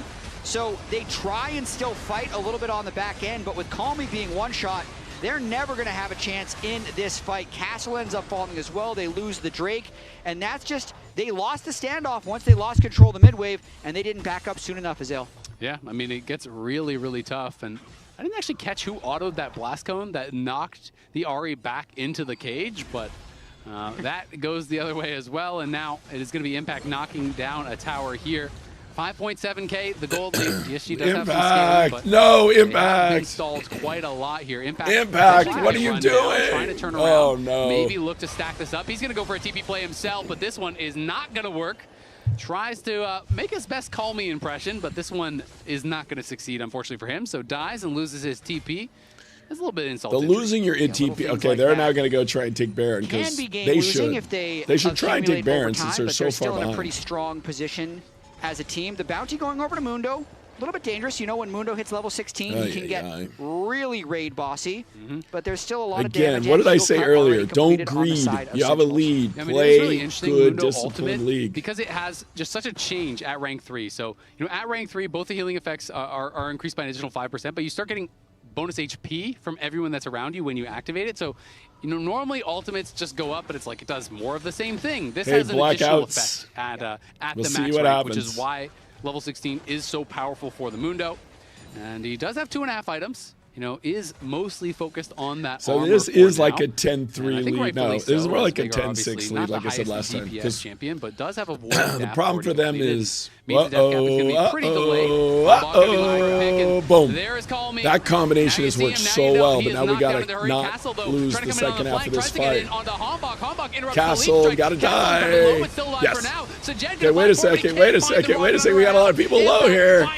So they try and still fight a little bit on the back end, but with Call Me being one shot, they're never going to have a chance in this fight. Castle ends up falling as well. They lose the Drake, and that's just, they lost the standoff once they lost control of the mid-wave, and they didn't back up soon enough, Azil. Yeah, I mean, it gets really, really tough. And I didn't actually catch who autoed that blast cone that knocked the Ari back into the cage, but that goes the other way as well. And now it is going to be Impact knocking down a tower here. 5.7K, the gold lead. DSG does have some scaling, but no, they have Impact. installed quite a lot here. Impact, What are you doing? Trying to turn around. Oh, no. Maybe look to stack this up. He's going to go for a TP play himself, but this one is not going to work. Tries to make his best Call Me impression, but this one is not going to succeed, unfortunately for him. So dies and loses his TP. It's a little bit insulting. The losing your TP. Okay, like they're that. now going to go try and take Baron Can because be game they losing should. if they should try and take accumulate Baron over since time, they're but so they're far still in a behind. pretty strong position as a team. The bounty going over to Mundo. little bit dangerous. You know, when Mundo hits level 16, he can get really raid bossy, but there's still a lot of damage. Again, what did I say earlier? Don't greed. You have a lead. I mean, Play really interesting, good, Mundo disciplined Ultimate, league. because it has just such a change at rank 3. So, you know, at rank 3, both the healing effects are increased by an additional 5%, but you start getting bonus HP from everyone that's around you when you activate it. So, you know, normally ultimates just go up, but it's like it does more of the same thing. This has an additional effect at We'll the see max what rank, happens. which is why level 16 is so powerful for the Mundo. And he does have 2.5 items. You know, is mostly focused on that. So armor this for is now. like a 10-3 lead. No, this is more like a 10-6 lead, not like the I said highest last time. DPS 'Cause champion, but does have a the problem for them is, means the death cap is going to be pretty delayed. Boom. There is Call Me. That combination has worked so well, but now we got to not Castle, though, lose trying the to come in on second the half of flank, this tries to get in fight. onto Hombok. Hombok interrupts Castle, the lead gotta strike. die. Castle's low, but still alive Yes. for now. So Jed Okay, wait a second, wait a second, wait a second. We got a lot of people low here.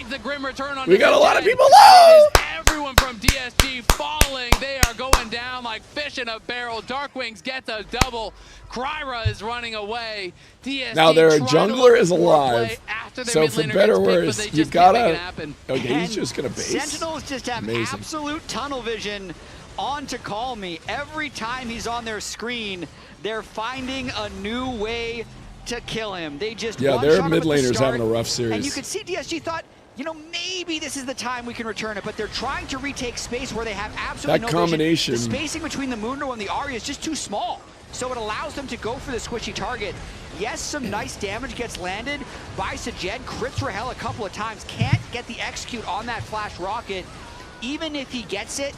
We got a lot of people low. Everyone from DSG falling. They are going down like fish in a barrel. Darkwings gets a double. Kryra is running away. DSG Now their trying to jungler look is for alive. play after their So mid for laner better or gets picked, worse, but they you just can't make it gotta. happen. Okay, he's And just gonna base. Sentinels just have Amazing. absolute tunnel vision on to Call Me. Every time he's on their screen, they're finding a new way to kill him. They just Yeah, one their shot him mid at the laner's start, having a rough series. And you could see DSG thought, you know, maybe this is the time we can return it, but they're trying to retake space where they have absolutely That no combination. vision. The spacing between the Mundo and the Ahri is just too small, so it allows them to go for the squishy target. Yes, some nice damage gets landed by Sajed, crits Rahel a couple of times, can't get the execute on that flash rocket. Even if he gets it,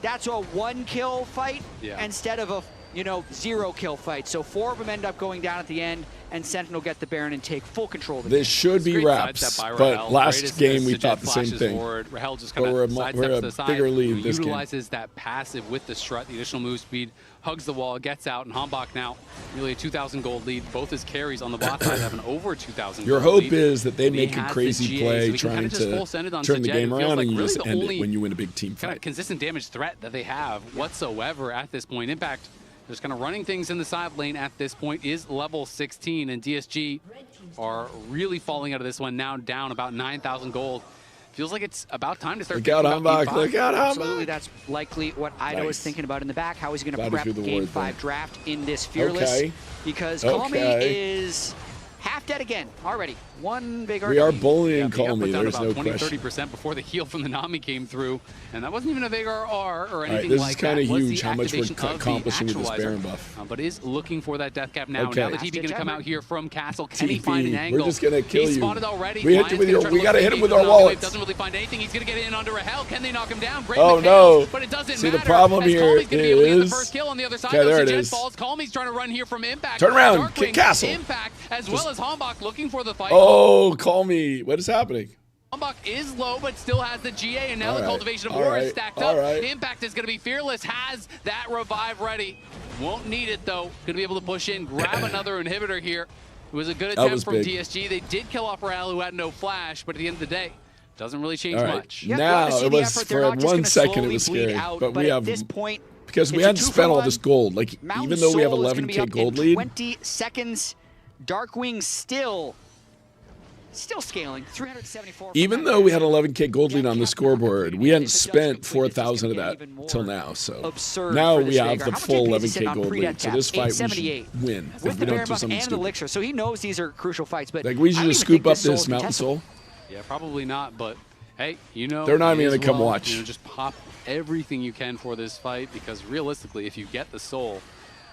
that's a 1-kill fight instead of a 0-kill fight. So 4 of them end up going down at the end, and Sentinel get the Baron and take full control of the This should be wraps, but last game we thought the same thing. Rahel just But kind we're of a bigger lead this game. utilizes that passive with the strut, the additional move speed, hugs the wall, gets out, and Hombok now nearly a 2,000 gold lead. Both his carries on the bot side have an over 2,000 Your gold hope lead. is that they And he make a has crazy the GA, play so he can trying kinda just to full send it on turn the Sajed. game It feels around, like and you really just the end only it when you win a big team kind of fight. consistent damage threat that they have whatsoever at this point. Impact just kind of running things in the side lane at this point is level 16, and DSG are really falling out of this one, now down about 9,000 gold. Feels like it's about time to start Look out, thinking about Hombok, Game 5. look out, Hombok. Absolutely, that's likely what Ido is thinking about in the back. How is he going to Glad we prep threw the Game word 5 there. draft in this Fearless? Okay. Because Okay. Call Me is half dead again already. One big We are arcade. bullying He got Call Me, put down there's about no 20-30% before the heal from the Nami came through, and that wasn't even a Veigar R or anything this is like kinda that. Was huge the how much we're activation of the accomplishing with this actualizer. Baron buff. But is looking for that death cap now. Okay. Now the TP going to come out here from Castle. Can he TP, find an angle? we're just gonna kill He's you. spotted already. We hit Lion's you with gonna your- try to we look gotta for hit him the with lead. our Nami wallets. doesn't really find anything. He's going to get in under Rahel. Can they knock him down? Great Oh, McHale's, no. But it doesn't See, matter. the problem as here Calmy's going to be able to get the is- first kill on the other side. Okay, there though. it Sajed is. falls. Calmy's trying to run here from Impact. Turn around, Darkwing, kick Castle. Impact, as well as Hombok looking for the fight. Oh, Call Me. What is happening? Hombok is low, but still has the GA, and now All the right, Cultivation of all War is right, stacked all up. right. Impact is going to be fearless, has that revive ready. Won't need it, though. Going to be able to push in, grab another inhibitor here. It was a good That attempt was from big. DSG. They did kill off Rahel, who had no flash, but at the end of the day, doesn't really change All right. much. Now, it was for 1 second, it was scary. But we have, at this point, because we it's a hadn't spent all 2-for-1. this gold. Like, Mountain even though we have Soul is gonna be 11K up gold in lead, 20 seconds. Darkwing still scaling. 374. even though we had 11K gold lead on the scoreboard, we hadn't spent 4,000 of that till now. So absurd now for we this have Veigar. the How much full AP is he sitting 11K on gold pre-death lead. So cap? this fight we 878. should win if With we the don't Baron do buff something and stupid. Elixir, so he knows these are crucial fights. But Like, we I should don't just even think scoop up Soul this is Mountain contestable. Soul. Yeah, probably not, but hey, you know, They're not may even as gonna come well, watch. You know, just pop everything you can for this fight, because realistically, if you get the soul,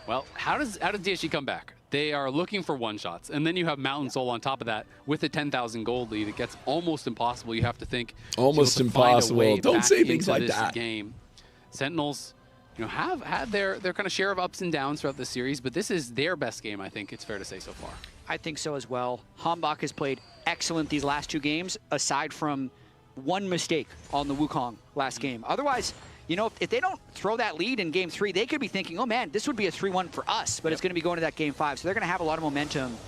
well, how does DSG come back? They are looking for one-shots, and then you have Mountain Soul on top of that with a 10,000 gold lead. It gets almost impossible. You have to think Almost to be able to find a impossible. way Don't back say things into like this that. Game. Sentinels, you know, have had their kind of share of ups and downs throughout the series, but this is their best game, I think it's fair to say so far. I think so as well. Hombok has played excellent these last 2 games, aside from one mistake on the Wukong last game. Otherwise, you know, if they don't throw that lead in Game 3, they could be thinking, oh man, this would be a 3-1 for us, but it's going to be going to that Game 5. So they're going to have a lot of momentum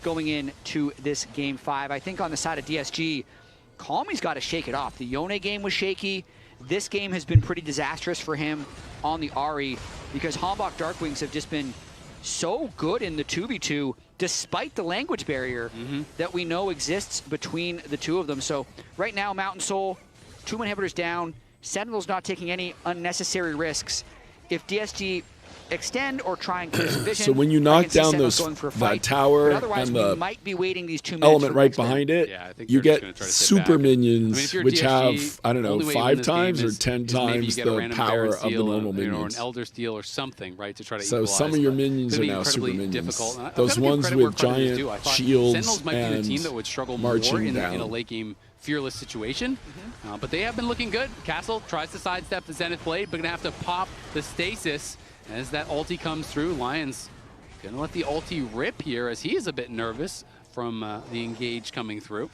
going into this Game 5. I think on the side of DSG, Calmy's got to shake it off. The Yone game was shaky. This game has been pretty disastrous for him on the Ahri, because Hombok Darkwings have just been so good in the 2v2, despite the language barrier that we know exists between the two of them. So right now, Mountain Soul, 2 inhibitors down. Sentinels not taking any unnecessary risks. If DSG extend or try and clear some vision, So when you knock down that tower and the might be waiting these 2 minutes element right behind it, you get super minions, which have, I don't know, 5 times or 10 times the power of the normal minions. Or an Elder Steel or something, right, to try to So equalize. some of your minions are now super minions. Those ones with giant shields Sentinels might be the team that would struggle more in a late game fearless situation, but they have been looking good. Castle tries to sidestep the Zenith Blade, but gonna have to pop the stasis as that ulti comes through. Lions gonna let the ulti rip here as he is a bit nervous from the engage coming through.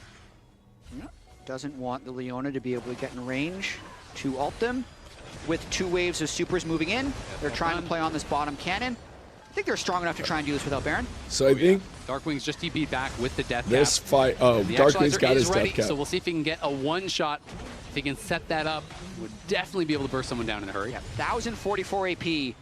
Doesn't want the Leona to be able to get in range to ult them. With 2 waves of supers moving in, they're trying to play on this bottom cannon. I think they're strong enough to try and do this without Baron. So I think Darkwing's just TP'd back with the death cap. this fight, Darkwing's got his death cap. So we'll see if he can get a one-shot. If he can set that up, would definitely be able to burst someone down in a hurry. 1,044 AP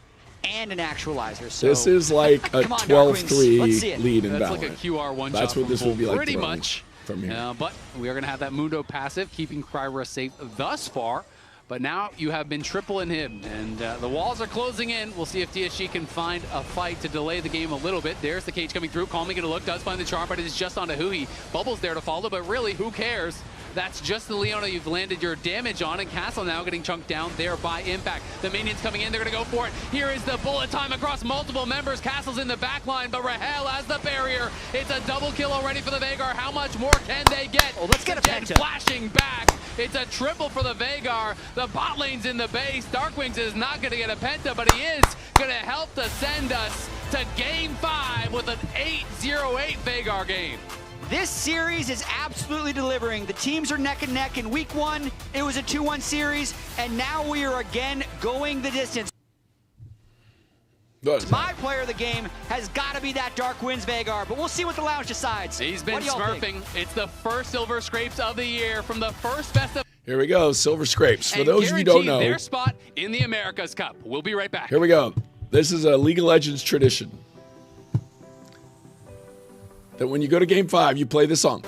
and an actualizer. So This is like a 12-3 lead in That's Valorant. like a QR one-shot. That's what this would be like pretty throwing much from here. But we are going to have that Mundo passive, keeping Kryra safe thus far. But now you have been triple inhibbed, and the walls are closing in. We'll see if DSG can find a fight to delay the game a little bit. There's the cage coming through. Calmly going to look, does find the charm, but it is just onto Hui. Bubble's there to follow, but really, who cares? That's just the Leona you've landed your damage on, and Castle now getting chunked down there by Impact. The minions coming in, they're going to go for it. Here is the bullet time across multiple members. Castle's in the back line, but Rahel has the barrier. It's a double kill already for the Veigar. How much more can they get? Oh, let's get a penta. Flashing back. It's a triple for the Veigar. The bot lane's in the base. Darkwings is not going to get a penta, but he is going to help to send us to Game 5 with an 8-0-8 Veigar game. This series is absolutely delivering. The teams are neck and neck. In week 1, it was a 2-1 series, and now we are again going the distance. My player of the game has got to be that Dark Winds Veigar, but we'll see what the lounge decides. He's been What do y'all smurfing. It's the first Silver Scrapes of the year from the first best of. Here we go, Silver Scrapes. For and those of you who don't know, their spot in the America's Cup. We'll be right back. here we go. This is a League of Legends tradition. That when you go to Game 5, you play this song.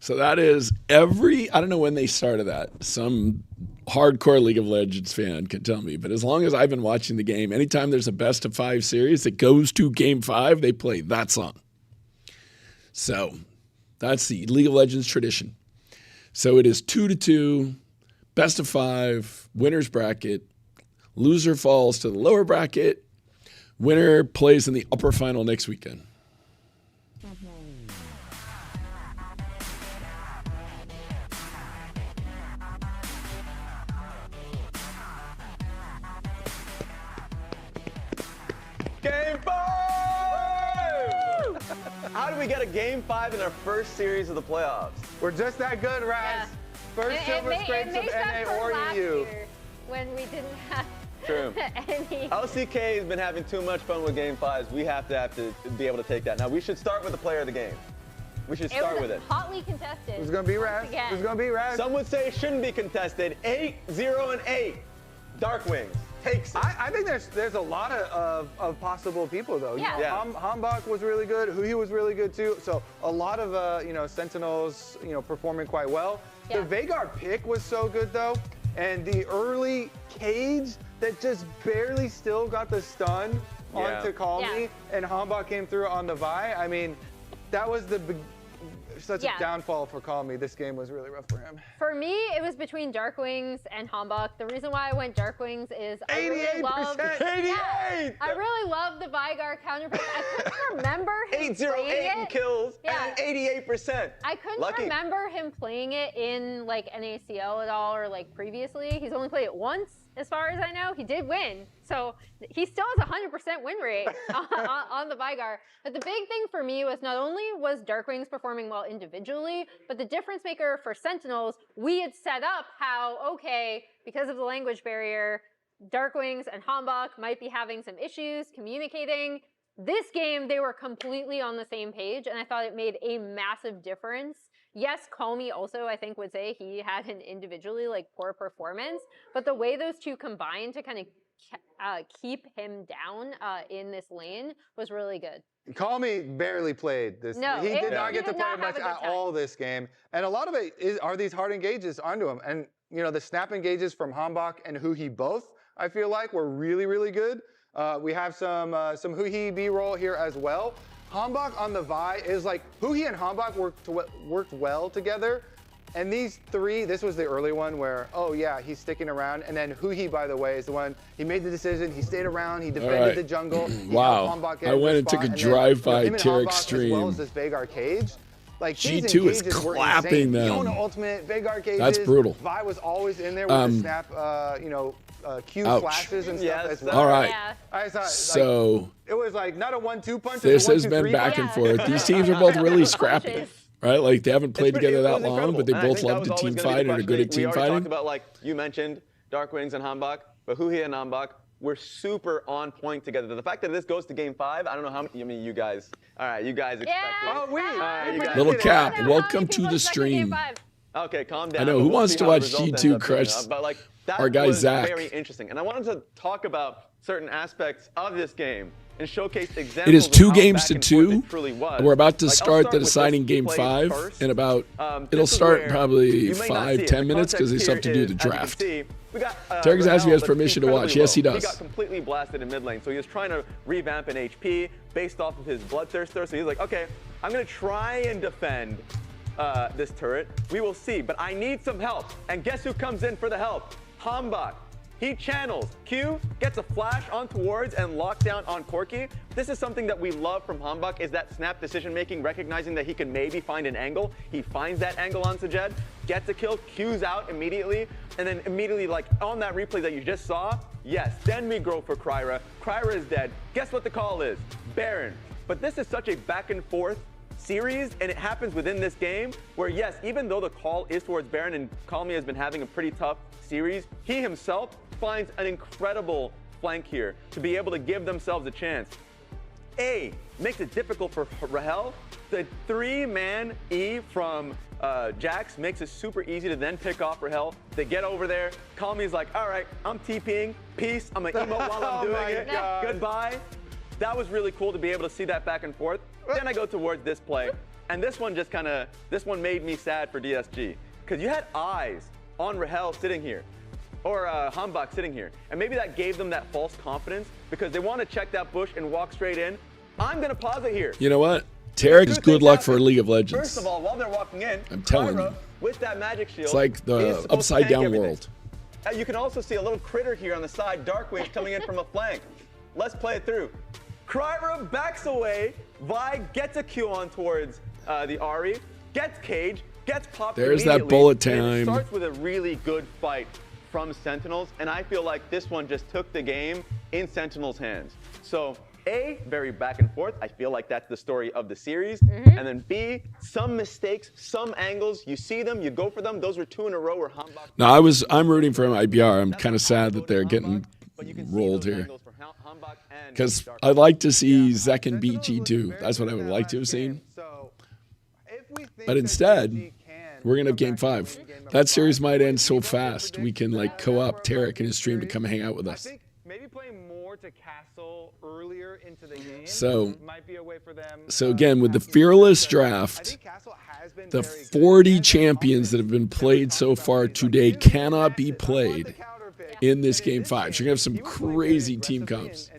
So that is I don't know when they started that. Some hardcore League of Legends fan can tell me. But as long as I've been watching the game, anytime there's a best of 5 series that goes to Game 5, they play that song. So that's the League of Legends tradition. So it is 2-2, best of 5, winner's bracket, Loser falls to the lower bracket. Winner plays in the upper final next weekend. Game 5! How do we get a Game 5 in our first series of the playoffs? We're just that good, Raz. First silver scrapes of NA or EU. When we didn't have True. any. LCK has been having too much fun with Game 5s. We have to be able to take that. Now, we should start with the player of the game. We should start with it. Hotly contested. Who's going to be Raz? Who's going to be Raz? Some would say it shouldn't be contested. 8, 0, and 8. Darkwings takes it. I think there's a lot of possible people, though. Yeah. Hambach was really good. Huhi was really good, too. So a lot of, Sentinels, performing quite well. Yeah. The Veigar pick was so good, though. And the early Cage that just barely still got the stun onto Call Me, and Hambach came through on the Vi. I mean, that was such a downfall for Call Me. This game was really rough for him. For me, it was between Darkwings and Hambach. The reason why I went Darkwings is I really loved 88! I really loved the Veigar counterpick. I couldn't remember him 808 in kills and 88%. I couldn't remember him playing it in like NACL at all or like previously. He's only played it once, as far as I know. He did win, so he still has a 100% win rate on the Veigar. But the big thing for me was not only was Darkwings performing well individually, but the difference maker for Sentinels, we had set up how, okay, because of the language barrier, Darkwings and Hambach might be having some issues communicating. This game, they were completely on the same page, and I thought it made a massive difference. Yes, Call Me also, I think, would say he had an individually poor performance, but the way those two combined to kind of keep him down in this lane was really good. Call Me barely played this. No, he did not get to play much at all this game, and a lot of it are these hard engages onto him. And the snap engages from Hambach and Huhi both, I feel like, were really, really good. We have some Huhi B-roll here as well. Hambach on the Vi is Huhi and Hambach worked well together. And these three, this was the early one where, oh yeah, he's sticking around. And then Huhi, by the way, is the one, he made the decision, he stayed around, he defended the jungle. Wow, I went and took a drive-by Tarek stream. As well as this Veigar Cage. G2 is clapping them. Fiona Ultimate, Veigar Cages. That's brutal. Vi was always in there with the snap, Q flashes and stuff. All right. Yeah. I thought, so it was not a 1-2 punch. This has been back and forth. These teams are both really scrappy. Right, they haven't played together that long, but they both love to team fight and are good at team fighting. We already talked about, you mentioned, Darkwings and Hambach, but Huhi and Hambach were super on point together. The fact that this goes to Game 5, I don't know how many. I mean, you guys. All right, you guys expect it. Little Cap, welcome to the stream. Okay, calm down. I know, who wants to watch G2 crush our guy Zach? Very interesting, and I wanted to talk about certain aspects of this game and showcase examples. It is 2 games to 2. And we're about to start the deciding Game 5 in about, it'll start probably 5-10 minutes because they still have to do the draft. Tarek's asked if he has permission to watch. Yes, he does. He got completely blasted in mid lane, so he was trying to revamp an HP based off of his Bloodthirster. So he's like, okay, I'm going to try and defend this turret. We will see, but I need some help. And guess who comes in for the help? Hambach. He channels. Q gets a flash on towards and lockdown on Corki. This is something that we love from Hambach, is that snap decision making, recognizing that he can maybe find an angle. He finds that angle on Sajed, gets a kill, Q's out immediately, and then immediately, on that replay that you just saw, yes, then we go for Kryra. Kryra is dead. Guess what the call is? Baron. But this is such a back and forth series, and it happens within this game where, yes, even though the call is towards Baron and Call Me has been having a pretty tough series, he himself finds an incredible flank here to be able to give themselves a chance. Makes it difficult for Rahel. The 3-man E from Jax makes it super easy to then pick off Rahel. They get over there. Call Me is like, all right, I'm TPing. Peace. I'm going to emote while I'm doing it. God. Goodbye. That was really cool to be able to see that back and forth. Then I go towards this play. And this one this one made me sad for DSG. Because you had eyes on Rahel sitting here. Or Hambach sitting here. And maybe that gave them that false confidence because they want to check that bush and walk straight in. I'm going to pause it here. You know what? Tarek is good luck for League of Legends. First of all, while they're walking in, I'm telling you. With that magic shield, It's like the upside down world. You can also see a little critter here on the side, Darkwing coming in from a flank. Let's play it through. Kryra backs away. Vi gets a Q on towards the Ahri, gets Cage, gets popped. There's that bullet time. It starts with a really good fight from Sentinels, and I feel like this one just took the game in Sentinels' hands. So A, very back and forth. I feel like that's the story of the series. And then B, some mistakes, some angles. You see them, you go for them. Those were 2 in a row where Hambach. No, I'm rooting for IBR. I'm kind of sad that they're getting rolled here. Because I'd like to see Zek and beat G2. That's what I would like to have seen. But instead, we're going to have Game 5. That series might end so fast, we can like co-op Tarek and his stream to come hang out with us. Maybe playing more to Castle earlier into the game So, might be a way for them. again, with the Fearless draft, the 40 champions that have been played so far today cannot be played in this Game 5. So you're going to have some crazy team comps.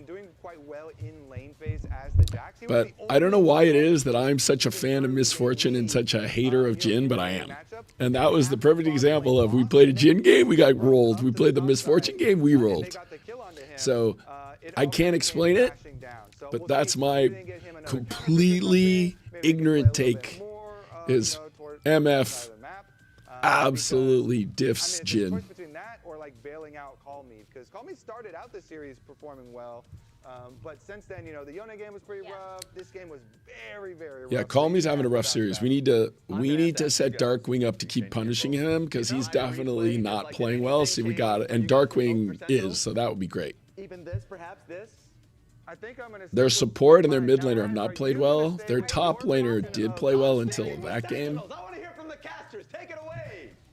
But I don't know why it is that I'm such a fan of Misfortune and such a hater of Jhin, but I am. And that was the perfect example of we played a Jhin game, we got rolled. We played the Misfortune game, we rolled. So I can't explain it, but that's my completely ignorant take is MF absolutely diffs Jhin. Between that or like bailing out Call Me, because Call Me started out the series performing well. But since then, you know, the Yone game was pretty rough. This game was very, very rough. Yeah, Call Me's having a rough series. We need to set Darkwing up to keep punishing him because he's definitely not playing well. See, we got it, and Darkwing is, so that would be great. Even this, perhaps this. I think I'm gonna. Their support and their mid laner have not played well. Their top laner did play well until that game.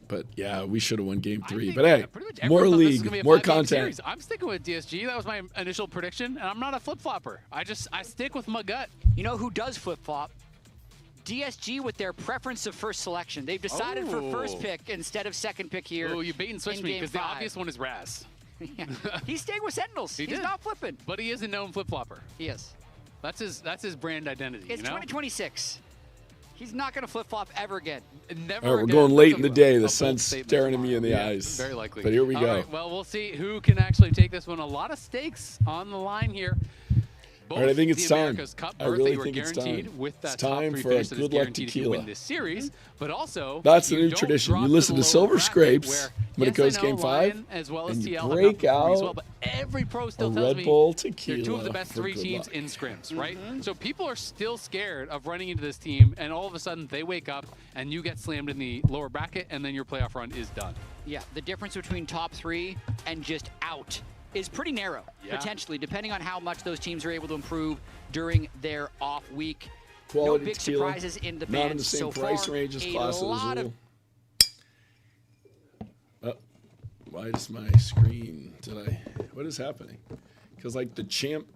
But yeah, we should have won Game 3. But hey, more league, more content. I'm sticking with DSG. That was my initial prediction, and I'm not a flip-flopper. I stick with my gut. You know who does flip-flop? DSG with their preference of first selection. They've decided for first pick instead of second pick here. Oh, you bait and switch me because the obvious one is Raz. Yeah. He's staying with Sentinels. He's not flipping. But he is a known flip-flopper. He is. That's his brand identity. It's 2026. He's not going to flip-flop ever again. Never All right, we're again. going late in the day. The sun's staring at me in the eyes. Very likely. But here we All go. right, well, we'll see who can actually take this one. A lot of stakes on the line here. All right, I think it's time. I really think it's guaranteed time. with that It's time top for a three good luck tequila. win this series, but also That's the you new don't tradition. drop You to listen the to lower Silver bracket Scrapes where, when it goes I know Game 5, Lion as well as and you TL have break gone for three as out well, but every pro still a tells Red me Bull they're tequila 2 of the best for 3 good teams luck. in scrims, right? So people are still scared of running into this team, and all of a sudden they wake up and you get slammed in the lower bracket, and then your playoff run is done. Yeah, the difference between top 3 and just out is pretty narrow, potentially, depending on how much those teams are able to improve during their off week. Quality no big tequila, surprises in the not in band the same so price far. range as A Class lot Azul. of Why does my screen? What is happening? Because like the champ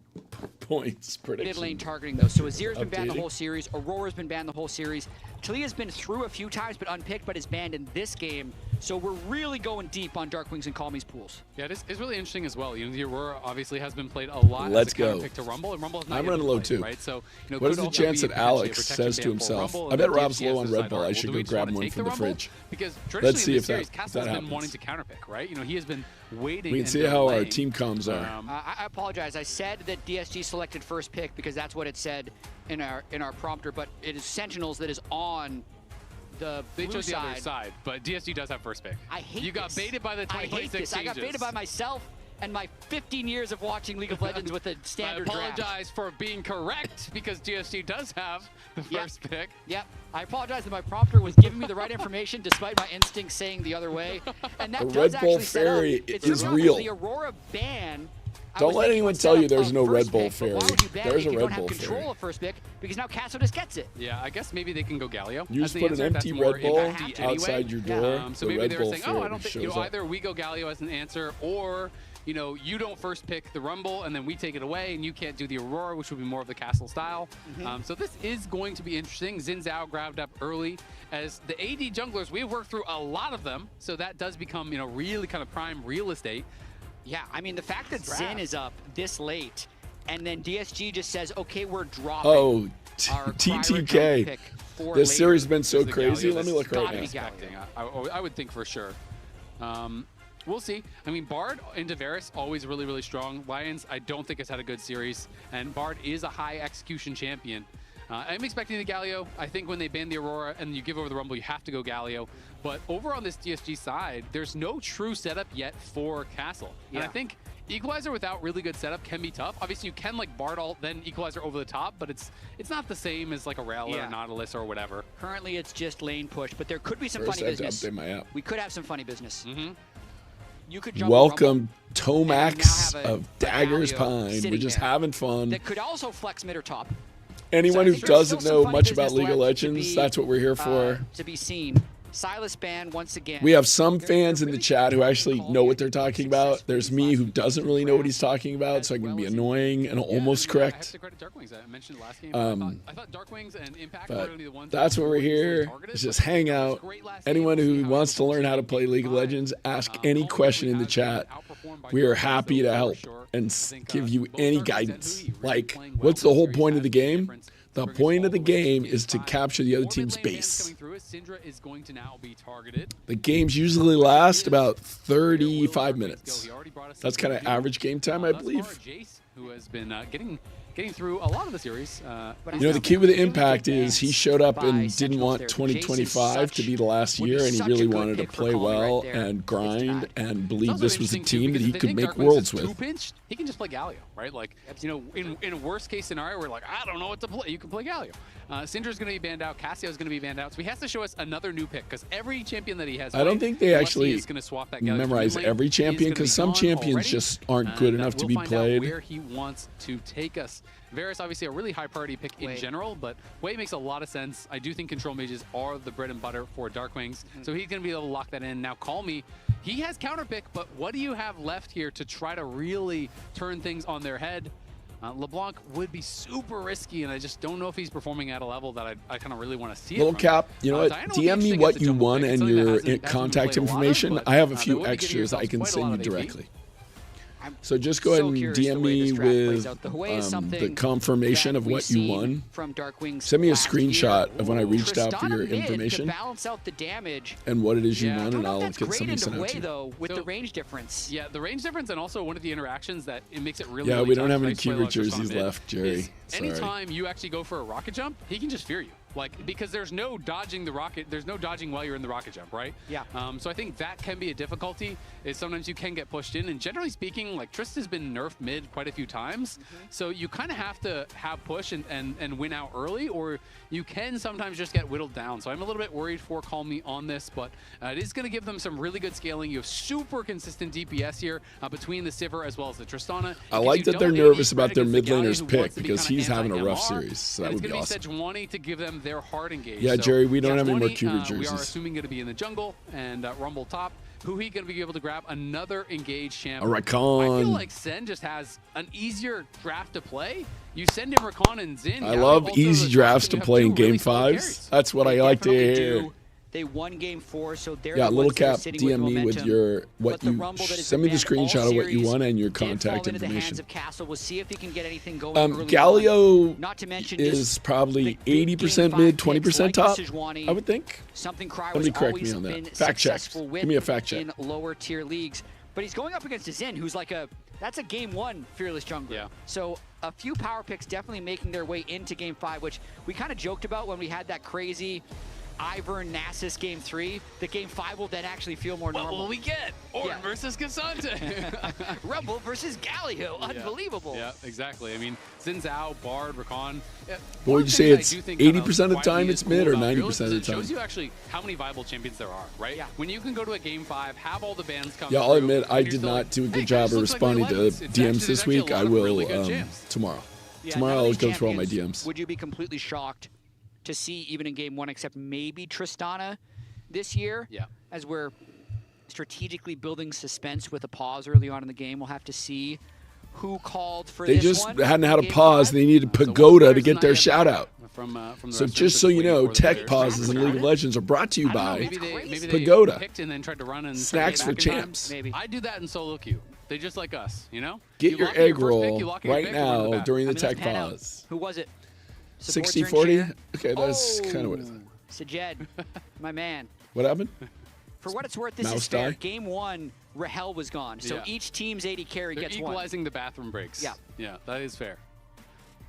points prediction. mid lane targeting though. So Azir's been banned the Updating. whole series. Aurora's been banned the whole series. Talia's been through a few times but unpicked, but is banned in this game. So we're really going deep on Darkwings and Call Me's pools. Yeah, it's really interesting as well. You know, the Aurora obviously has been played a lot Let's as a counter go. pick to Rumble, and Rumble has not I'm yet running been low played, too. right? So, you know, what is could the also chance be that potentially a Alex protection says to ban for himself? Rumble, I and bet then Rob's DSG low has on to Red decide, Bull. all I right, should well, go do we just grab wanna one take from the Rumble? fridge. Because Let's traditionally see in if this series, that Castle's been happens. wanting to counterpick, right? You know, he has been waiting. We can and see how our delaying. team comms are. I apologize. I said that DSG selected first pick because that's what it said in our prompter, but it is Sentinels that is on the They blue chose the side. other side, but DSG does have first pick. I hate You got this. baited by the I hate 2026 this. I got changes. baited by myself and my 15 years of watching League of Legends with a standard I draft. apologize for being correct because DSG does have the first pick. Yep. I apologize that my prompter was giving me the right information despite my instincts saying the other way. And that The does Red Bull actually set up. Fairy It's is real. real. The Aurora ban. I Don't was let thinking anyone would tell set you up there's a no first Red Bull pick, but Fairy. Why would you ban There's it a if you Red don't Bull have control Fairy. of first pick? Because now Castro just gets it. Yeah, I guess maybe they can go Galio. You as just the put answer. an That's empty more Red Bull impact anyway. outside your door. So the maybe Red they were Bull saying, Fairy oh, I don't think, you know, shows up. either we go Galio as an answer, or you know, you don't first pick the Rumble and then we take it away and you can't do the Aurora, which would be more of the Castle style. So this is going to be interesting. Xin Zhao grabbed up early. As the AD junglers, we've worked through a lot of them, so that does become, you know, really kind of prime real estate. Yeah, I mean, the fact that Draft. Zen is up this late and then DSG just says, okay, we're dropping Oh, our TTK. pick for This later. series has been so Is the crazy. Galio Let me that's look right gotta now. be expecting. I would think for sure. We'll see. I mean, Bard into Varus, always really, really strong. Lions, I don't think has had a good series. And Bard is a high execution champion. I'm expecting the Galio. I think when they ban the Aurora and you give over the Rumble, you have to go Galio. But over on this DSG side, there's no true setup yet for Castle. And I think Equalizer without really good setup can be tough. Obviously, you can like Bard ult, then Equalizer over the top, but it's not the same as like a Rel or a Nautilus or whatever. Currently, it's just lane push, but there could be some funny business. Update my app. We could have some funny business. You could Welcome, Tomax of Daggers Pine. We're just having fun. That could also flex mid or top. Anyone who doesn't know much about League of Legends, that's what we're here for. To be seen. Silas ban once again. We have some fans in the chat who actually know what they're talking about. There's me who doesn't really know what he's talking about, so I can be annoying and almost correct. But that's what we're here. It's just hang out. Anyone who wants to learn how to play League of Legends, ask any question in the chat. We are happy to help and give you any guidance. Like, what's the whole point of the game? The point of the game is to capture the other team's base. The games usually last about 35 minutes. That's kind of average game time, I believe. Who has been getting through a lot of the series. You know, the key with the Impact is he showed up and didn't want 2025 to be the last year, and he really wanted to play well and grind and believe this was a team that he could make worlds with. He can just play Galio, right? Like, you know, in a worst case scenario, we're like, I don't know what to play. You can play Galio. Syndra's going to be banned out. Cassio's going to be banned out. So he has to show us another new pick because every champion that he has. I don't think they actually memorize every champion because some champions just aren't good enough to be played. Where he wants to take us. Varus, obviously a really high priority pick in general, but Wei makes a lot of sense. I do think control mages are the bread and butter for Darkwings, so he's going to be able to lock that in. Now, Call Me, he has counter pick, but what do you have left here to try to really turn things on their head? LeBlanc would be super risky, and I just don't know if he's performing at a level that I kind of really want to see. Little Cap, you know what? DM me what you won and your contact information. I have a few extras I can send you directly. So just go ahead and DM me with the confirmation of what you won. Send me a screenshot of when I reached out for your information and what it is you won, and I'll get something sent out to you. With the range difference. Yeah, the range difference, and also one of the interactions that it makes it really. Yeah, we don't have any Keeper jerseys left, Jerry. Sorry. Anytime you actually go for a rocket jump, he can just fear you. Like, because there's no dodging the rocket, there's no dodging while you're in the rocket jump, right? Yeah. So I think that can be a difficulty, is sometimes you can get pushed in, and generally speaking, like, Trist has been nerfed mid quite a few times, so you kind of have to have push and win out early, or you can sometimes just get whittled down. So I'm a little bit worried for Call Me on this, but it is going to give them some really good scaling. You have super consistent DPS here between the Sivir as well as the Tristana. I like that they're nervous about their mid laner's pick because he's having a rough series, so that would be awesome. It's going to be Sejuani to give them their hard engage. Yeah, Jerry, we don't have any more Keeper jerseys. We are assuming going to be in the jungle and Rumble top. Who he going to be able to grab another engaged champ? A Rakan. I feel like Sen just has an easier draft to play. You send him Rakan and Xin. I love easy drafts to play in Game 5s. That's what I like to hear. They won Game 4, so they're yeah, the Little ones that are Cap, sitting DM with me with your send me the screenshot of what you won and your contact information. We'll see if he can get anything going Galio Not to mention is probably 80% mid, 20% top, I would think. Something Somebody correct me on that. Fact check. Give me a fact check. In lower tier leagues, but he's going up against a Xin, who's like that's a Game 1 fearless jungler. Yeah. So a few power picks definitely making their way into Game 5, which we kind of joked about when we had that crazy Ivern Nasus Game 3. The Game 5 will then actually feel more normal. What will we get? Ornn versus Cassante. Rumble versus Galio. Unbelievable. Yeah, exactly. I mean, Xin Zhao, Bard, Rakan. What would you say? It's 80% of the time it's mid or 90% of the time? It shows you actually how many viable champions there are, right? Yeah. When you can go to a Game 5, have all the bans come Yeah, I'll admit I did not do a good job of responding to DMs this week. I will tomorrow. Tomorrow I'll go through all my DMs. Would you be completely shocked to see even in Game 1, except maybe Tristana this year? Yeah. As we're strategically building suspense with a pause early on in the game, we'll have to see who called for this one. They just hadn't had a pause. They needed Pagoda to get their shout out. So just so you know, tech pauses in League of Legends are brought to you by Pagoda. Snacks for champs. I do that in solo queue. They just like us, you know? Get your egg roll right now during the tech pause. Who was it? 60-40? Okay, that's kind of what it is. Sajed, my man. What happened? For what it's worth, this is fair. Game 1, Rahel was gone. So each team's AD carry They're gets one. equalizing the bathroom breaks. Yeah. Yeah, that is fair.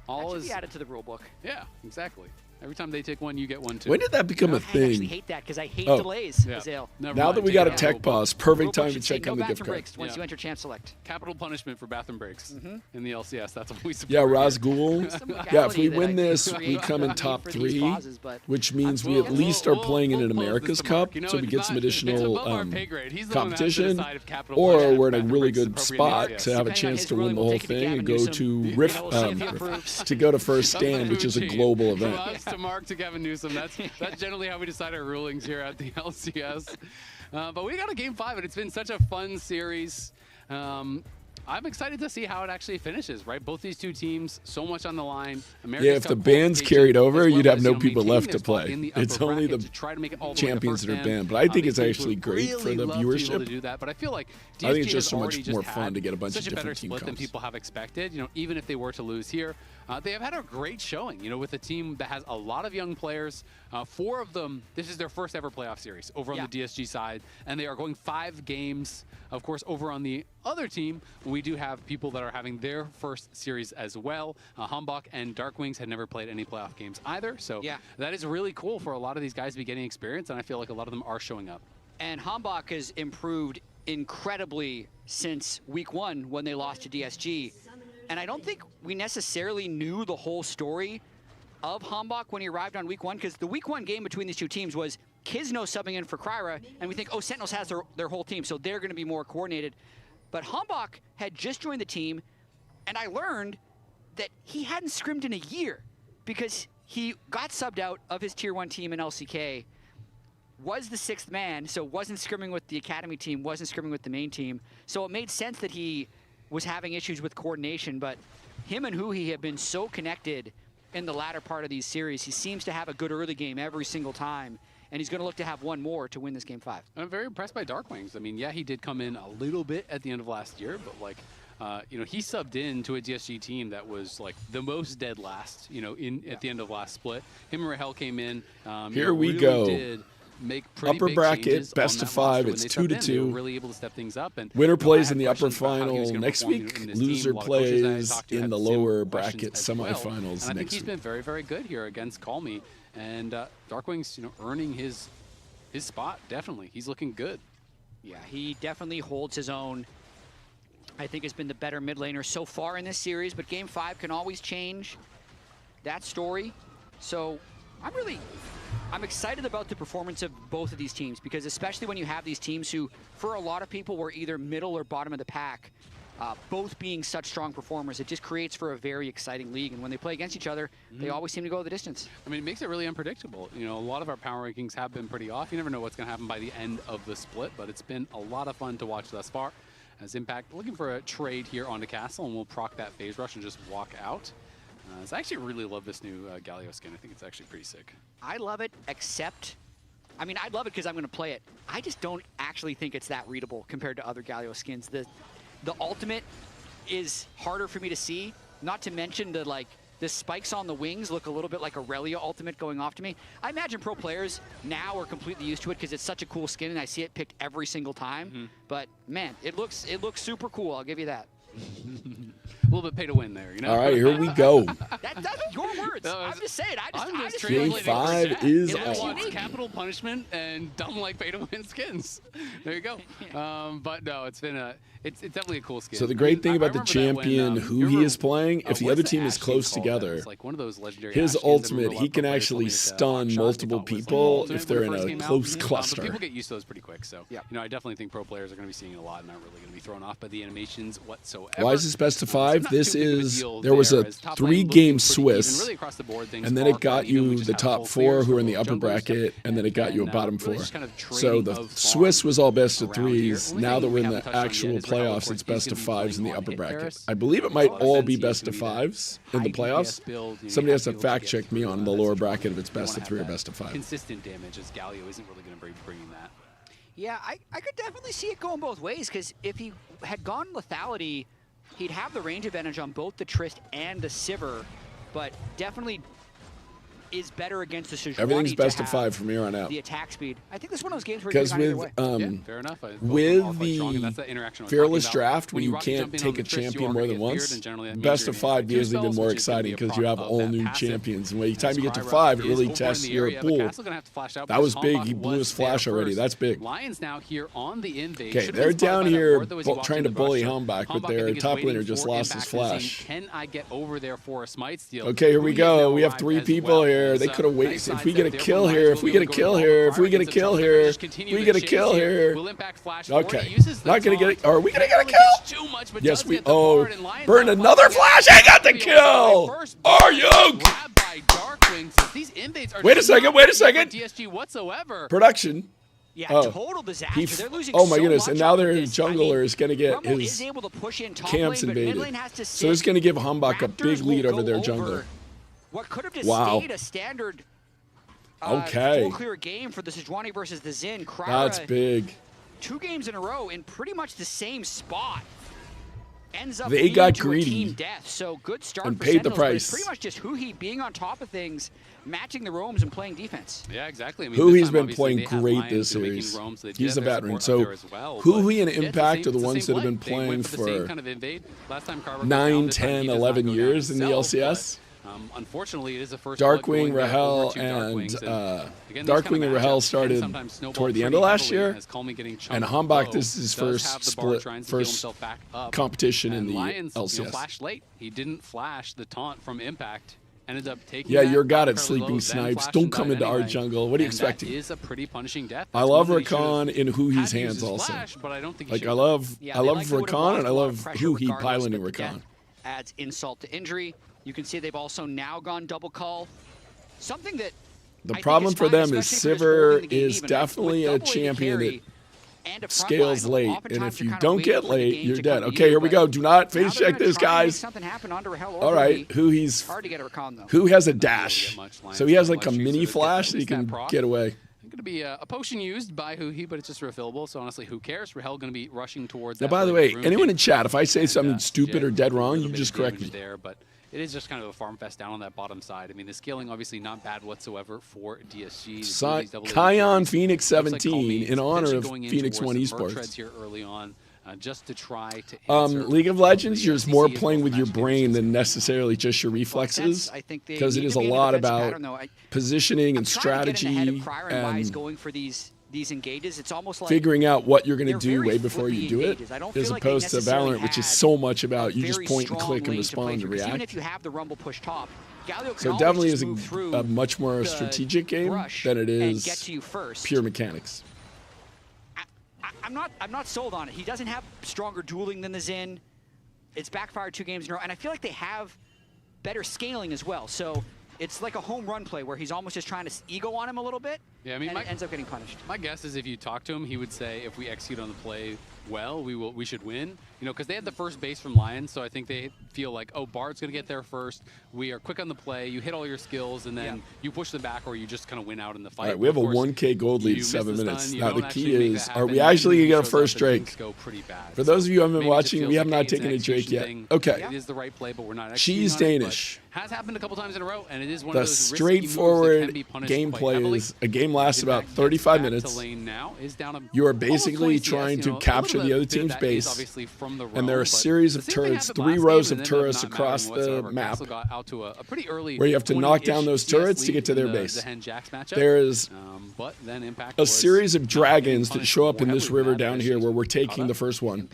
That should be added to the rule book. Yeah, exactly. Every time they take one, you get one too. When did that become a I actually thing? hate that because I hate delays, Azale. Now that we got a tech pause, perfect time to check on the gift card. Breaks once you enter champ select. Capital punishment for bathroom breaks in the LCS. That's what we support. Yeah, Razgul. Yeah, if we win this, we come in top 3, which means we at least are playing in an America's Cup, so we get some additional competition, or we're in a really good spot to have a chance to win the whole thing and go to to go to First Stand, which is a global event. From us to Mark to Kevin Newsom. That's generally how we decide our rulings here at the LCS. But we got a Game 5, and it's been such a fun series. I'm excited to see how it actually finishes, right? Both these two teams, so much on the line. If the ban's carried over, you'd have no people left to play. It's only the champions that are banned. But I think it's actually great for the viewership. To do that, but I feel like DSG I think it's just so has much more fun to get a bunch of such a better different team split than comps. people have expected. You know, even if they were to lose here, they have had a great showing. You know, with a team that has a lot of young players. 4 of them, this is their first ever playoff series over on the DSG side, and they are going 5 games. Of course, over on the other team, we do have people that are having their first series as well. Hambach and Darkwings had never played any playoff games either, so that is really cool for a lot of these guys to be getting experience, and I feel like a lot of them are showing up. And Hambach has improved incredibly since week 1 when they lost to DSG. And I don't think we necessarily knew the whole story of Hambach when he arrived on week 1, because the week 1 game between these two teams was Kizno subbing in for Kryra, and we think, oh, Sentinels has their whole team, so they're going to be more coordinated. But Hambach had just joined the team, and I learned that he hadn't scrimmed in a year because he got subbed out of his Tier 1 team in LCK, was the 6th man, so wasn't scrimming with the academy team, wasn't scrimming with the main team. So it made sense that he was having issues with coordination, but him and Huhi have been so connected in the latter part of these series. He seems to have a good early game every single time, and he's going to look to have one more to win this Game 5. I'm very impressed by Darkwings. I mean, yeah, he did come in a little bit at the end of last year, but like, you know, he subbed in to a DSG team that was like the most dead last, you know, at the end of last split. Him and Rahel came in. Here we go. Did make pretty upper big bracket, best of 5. It's 2-2. Really able to step things up. And winner plays in the upper final next week. Loser plays in the lower bracket semifinals and I think next he's week. been very, very good here against Call Me, and Darkwings, you know, earning his spot. Definitely, he's looking good. Yeah, he definitely holds his own. I think has been the better mid laner so far in this series, but Game 5 can always change that story. So I'm excited about the performance of both of these teams, because especially when you have these teams who, for a lot of people, were either middle or bottom of the pack, both being such strong performers, it just creates for a very exciting league. And when they play against each other, they always seem to go the distance. I mean, it makes it really unpredictable. You know, a lot of our power rankings have been pretty off. You never know what's going to happen by the end of the split, but it's been a lot of fun to watch thus far. As Impact looking for a trade here onto Castle, and we'll proc that phase rush and just walk out. So I actually really love this new Galio skin. I think it's actually pretty sick. I love it, except, I mean, I love it because I'm going to play it. I just don't actually think it's that readable compared to other Galio skins. The ultimate is harder for me to see, not to mention the spikes on the wings look a little bit like Aurelia ultimate going off to me. I imagine pro players now are completely used to it because it's such a cool skin and I see it picked every single time. But man, it looks super cool, I'll give you that. A little bit pay to win there, you know? All right, here we go. That's your words. I'm just saying. I'm just Game 5 is on. Capital punishment and dumb like pay to win skins. There you go. But no, it's been it's definitely a cool skin. So the great thing about the champion who he is playing, if the other team is close together, like one of those legendary his ultimate, he can actually stun multiple people if they're in a close cluster. People get used to those pretty quick, so you know, I definitely think pro players are going to be seeing it a lot and not really going to be thrown off by the animations whatsoever. Why is this best of 5? This is, there was a 3-game Swiss, and then it got you the top 4 who are in the upper bracket, and then it got you a bottom 4. So the Swiss was all best of 3s. Now that we're in the actual playoffs, it's best of 5s in the upper bracket. I believe it might all be best of 5s in the playoffs. Somebody has to fact check me on the lower bracket if it's best of 3 or best of 5. Consistent damage, as Galio isn't really going to be bringing that. Yeah, I could definitely see it going both ways, because if he had gone lethality, he'd have the range advantage on both the Trist and the Sivir, but definitely is better against the Sejuani. Everything's best of 5 from here on out. The attack speed. I think this is one of those games where Because you're with fair enough. with the fearless draft, where you can't take a champion more than once, best of 5 games have been more exciting because you have all new champions. And by the time you get to 5, it really tests your pool. That was big. He blew his flash already. That's big. Lions now here on the invade. Okay, they're down here trying to bully Helmbach, but their top laner just lost his flash. Can I get over there for a smite steal? Okay, here we go. We have 3 people here. They could have waited. If we get a kill here, if we get a kill here, if we get a kill here, we get a kill here. Okay, not gonna get it. Are we gonna get a kill? Yes, we. Oh, burn another flash. I got the kill. Are you? Wait a second. Wait a second. DSG whatsoever. Production. Yeah, oh. total disaster. They're losing oh my so goodness! much And now their this. jungler is going to get Rumble his is able to push in top camps lane, but invaded. mid lane has to So it's going to give Helmbach a big lead over their jungler. What could have just wow. stayed a standard full clear game for the Sejuani versus the Xin. Kryra, that's big. 2 games in a row in pretty much the same spot. Ends up they got to greedy a team death. So good start and for paid Sentinels, the price. It's pretty much just Huhi being on top of things, matching the roams and playing defense. Yeah, exactly. I mean, Huhi's been playing great this series. He's a veteran. So Huhi and Impact are the ones that have been playing for 9, 10, 11 years in the LCS. Unfortunately, it is the first Darkwing, Rahel, and Darkwing and Rahel started toward the end of last year, and Helmbach, this is his first competition in the LCS. Flashed late. He didn't flash the taunt from Impact. Ended up taking. Yeah, you're god at sleeping snipes. Don't come into our jungle. What are you expecting? That is a pretty punishing death. I love Rakan in Huhi's hands also. Like I love Rakan and I love Huhi piloting Rakan. Adds insult to injury. You can see they've also now gone double call. Something that the problem for them is Sivir is definitely a champion that scales late, and if you don't get late, you're dead. Okay, here we go. Do not face check this, guys. All right, who has a dash? So he has like a mini flash that he can get away. Going to be a potion used by Huhi, but it's just refillable. So honestly, who cares? Rahel going to be rushing towards. Now, by the way, anyone in chat, if I say something stupid or dead wrong, you just correct me. There, but it is just kind of a farm fest down on that bottom side. I mean, the scaling obviously not bad whatsoever for DSG. Kion Phoenix 17 in honor of Phoenix 1 Esports. Here early on, just to try to League of Legends, you're more playing with your brain than necessarily just your reflexes, because it is a lot about positioning and strategy and going for these engages. It's almost like figuring out what you're going to do way before you do it, as opposed to Valorant, which is so much about you just point and click and respond and react. Even if you have the rumble push top, so it definitely is a much more strategic game than it is pure mechanics. I'm not sold on it. He doesn't have stronger dueling than the Xin. It's backfired 2 games in a row, and I feel like they have better scaling as well. So it's like a home run play where he's almost just trying to ego on him a little bit. Yeah, I mean, and it ends up getting punished. My guess is if you talk to him, he would say if we execute on the play well, we should win. You know, because they had the first base from Lions, so I think they feel like, oh, Bard's going to get there first. We are quick on the play. You hit all your skills, and then you push them back, or you just kind of win out in the fight. All right, we have a 1K gold lead in 7 minutes. Now, the key is, are we actually going to get a first Drake? For those of you who haven't been watching, we have not taken a Drake yet. Okay. It is the right play, but we're not She's Danish. Has happened a couple times in a row, and it is one the of those straightforward gameplay is a game lasts about 35 minutes. You are basically trying to capture the other team's base, and there are a series of turrets, 3 rows of turrets across the map, where you have to knock down those turrets to get to their base. There is a series of dragons that show up in this river down here where we're taking the first one.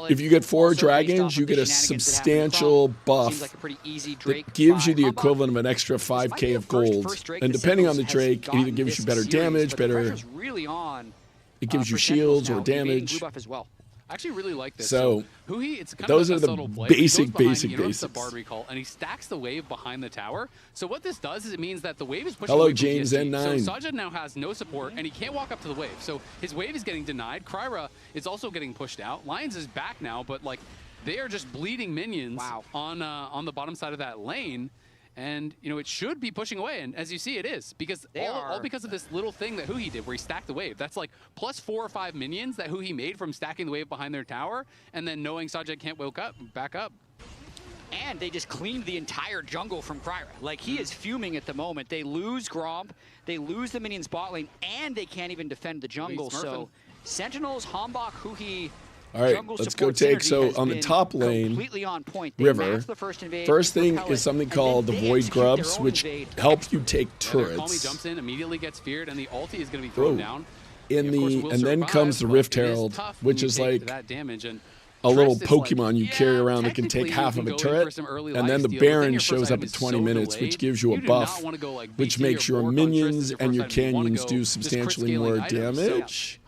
If you get 4 dragons, you get a substantial buff that gives you the equivalent of an extra 5K of gold. And depending on the Drake, it either gives you better damage, it gives you shields or damage. I actually really like this. So Huhi, it's kind those of are the basic basics. Bard recall, and he stacks the wave behind the tower. So what this does is it means that the wave is pushing. Hello, away James from N9. So Sajid now has no support, and he can't walk up to the wave. So his wave is getting denied. Kryra is also getting pushed out. Lions is back now, but like they are just bleeding minions on the bottom side of that lane. And, you know, it should be pushing away. And as you see, it is. Because all because of this little thing that Huhi did where he stacked the wave. That's like plus 4 or 5 minions that Huhi made from stacking the wave behind their tower. And then knowing Sajid can't back up. And they just cleaned the entire jungle from Kryra. Like, he is fuming at the moment. They lose Gromp, they lose the minions bot lane, and they can't even defend the jungle. So Sentinels, Hambach, Huhi, all right, let's go take, so on the top lane, on point. River, first thing is something called the Void Grubs, which help you take turrets. Calmy jumps in, immediately gets feared, and the ulti is going to be thrown down. And then comes the Rift Herald, which is like a little Pokemon you carry around that can take half of a turret. And then the Baron shows up at 20 minutes, which gives you a buff, which makes your minions and your canyons do substantially more damage.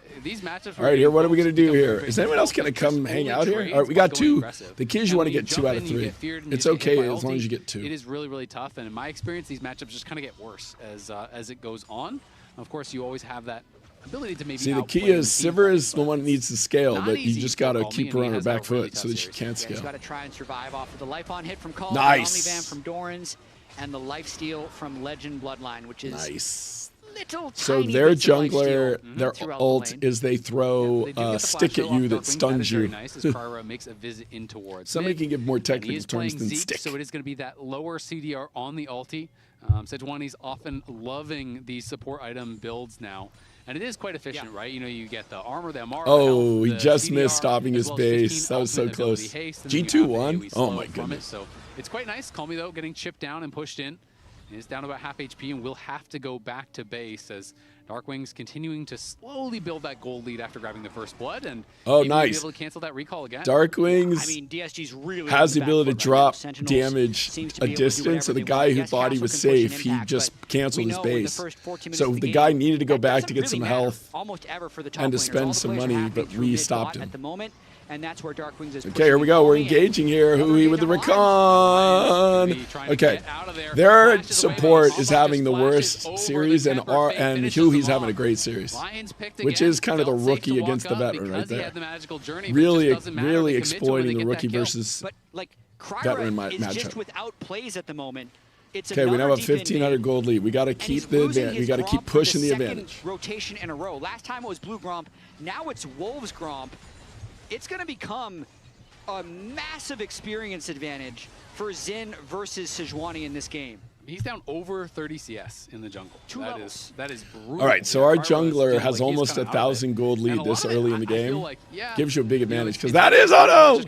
All right, here, what are we going to do here? Is anyone else going to come hang out here? All right, we got 2. The key is you want to get 2 out of 3. It's okay as long as you get 2. It is really, really tough. And in my experience, these matchups just kind of get worse as it goes on. Of course, you always have that ability to maybe. See, the key is Sivir is the one that needs to scale, but you just got to keep her on her back foot so that she can't scale. She's got to try and survive off of the life on hit from Call, nice. the Omnivan from Doran's, and the life steal from Legend Bloodline, which is nice. Little so their jungler, their ult is they throw a stick at you that stuns you. Nice as Kryra makes a visit in towards Somebody can give more technical terms than Zeke, stick. So it is going to be that lower CDR on the ulti. Sejuani's often loving these support item builds now. And it is quite efficient, right? You know, you get the armor, the MR. Oh, he just missed stopping his base. That was so close. G2 won? Oh my goodness. So it's quite nice. Calmy, though, getting chipped down and pushed in. He's down to about half HP and will have to go back to base as Darkwing's continuing to slowly build that gold lead after grabbing the first blood. And nice. Be able to cancel that recall again. Darkwing's DSG's really has the ability to drop damage a distance, so the guy who thought he was safe, he just canceled his base. So the guy needed to go back to get some health and to spend some money, but we stopped him. At the moment. And that's where Darkwings is. Okay, here we go. We're engaging here. Hui with the recon. Okay, their support is having the worst series, and Hui's having a great series, which is kind of the rookie against the veteran right there. Really exploiting the rookie versus veteran matchup. Just without plays at the moment. Okay, we now have 1,500 gold lead. We got to keep the advantage. We got to keep pushing the advantage. Rotation in a row. Last time it was Blue Gromp. Now it's Wolves Gromp. It's going to become a massive experience advantage for Xin versus Sejuani in this game. He's down over 30 CS in the jungle. That is brutal. All right, so our jungler has almost 1,000 gold lead this early in the game. Gives you a big advantage because that is oh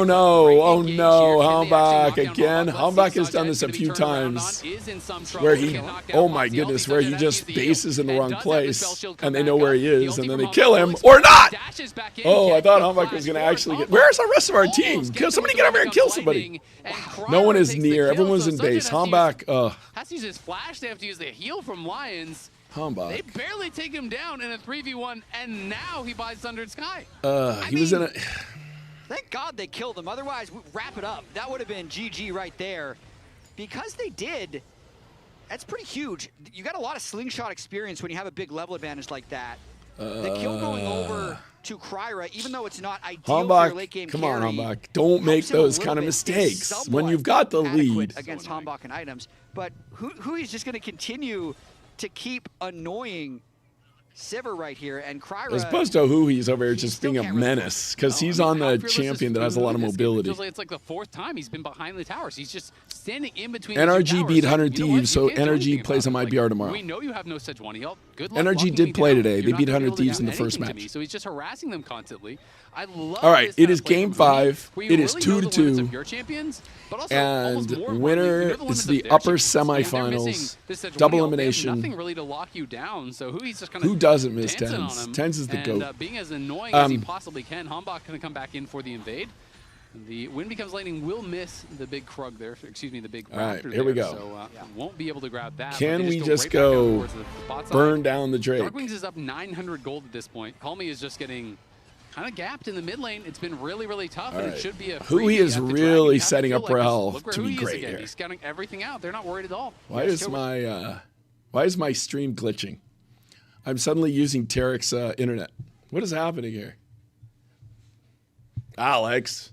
no! Oh no! Hambach again. Hambach has done this a few times where he, oh my goodness, where he just bases in the wrong place and they know where he is and then they kill him or not. Oh, I thought Hambach was going to actually get. Where's the rest of our team? Somebody get over here and kill somebody. No one is near. Everyone's in base. Hambach, has to use his flash. They have to use the heal from Lions. Hambach. They barely take him down in a 3v1, and now he buys Thundered Sky. He was in a. Thank God they killed him. Otherwise, wrap it up. That would have been GG right there. Because they did, that's pretty huge. You got a lot of slingshot experience when you have a big level advantage like that. The kill going over to Kryra, even though it's not ideal for your late game come carry, on, Hambach. Don't make those kind of mistakes when you've got the lead. Against Hambach and items. But Hui's just going to continue to keep annoying Sivir right here, and Kryra. As opposed to Hui's over here just being a menace, because he's on the champion that has a lot of mobility. It's like the 4th time he's been behind the towers. He's just standing in between. NRG beat 100 Thieves, so NRG plays on my BR tomorrow. We know you have no Sejuani help. Good luck. NRG did play today. They beat 100 Thieves in the first match. So he's just harassing them constantly. I love. All right, it is game 5. It is 2-2. And winner is the upper semifinals. Double elimination. Nothing really to lock you down. So Hui's just kind of. Who doesn't miss TENS? TENS is the GOAT. Being as annoying as he possibly can, Hambach going to come back in for the invade. The Wind Becomes Lightning will miss the big Krug there. Excuse me, the big Raptor. All right, here we go. So won't be able to grab that. Can we just go burn down the Drake? Darkwings is up 900 gold at this point. Calmy is just getting kind of gapped in the mid lane. It's been really, really tough, and it should be a Hui is really setting up Rahel to be great here. He's scouting everything out. They're not worried at all. Why is my stream glitching? I'm suddenly using Tarek's internet. What is happening here? Alex.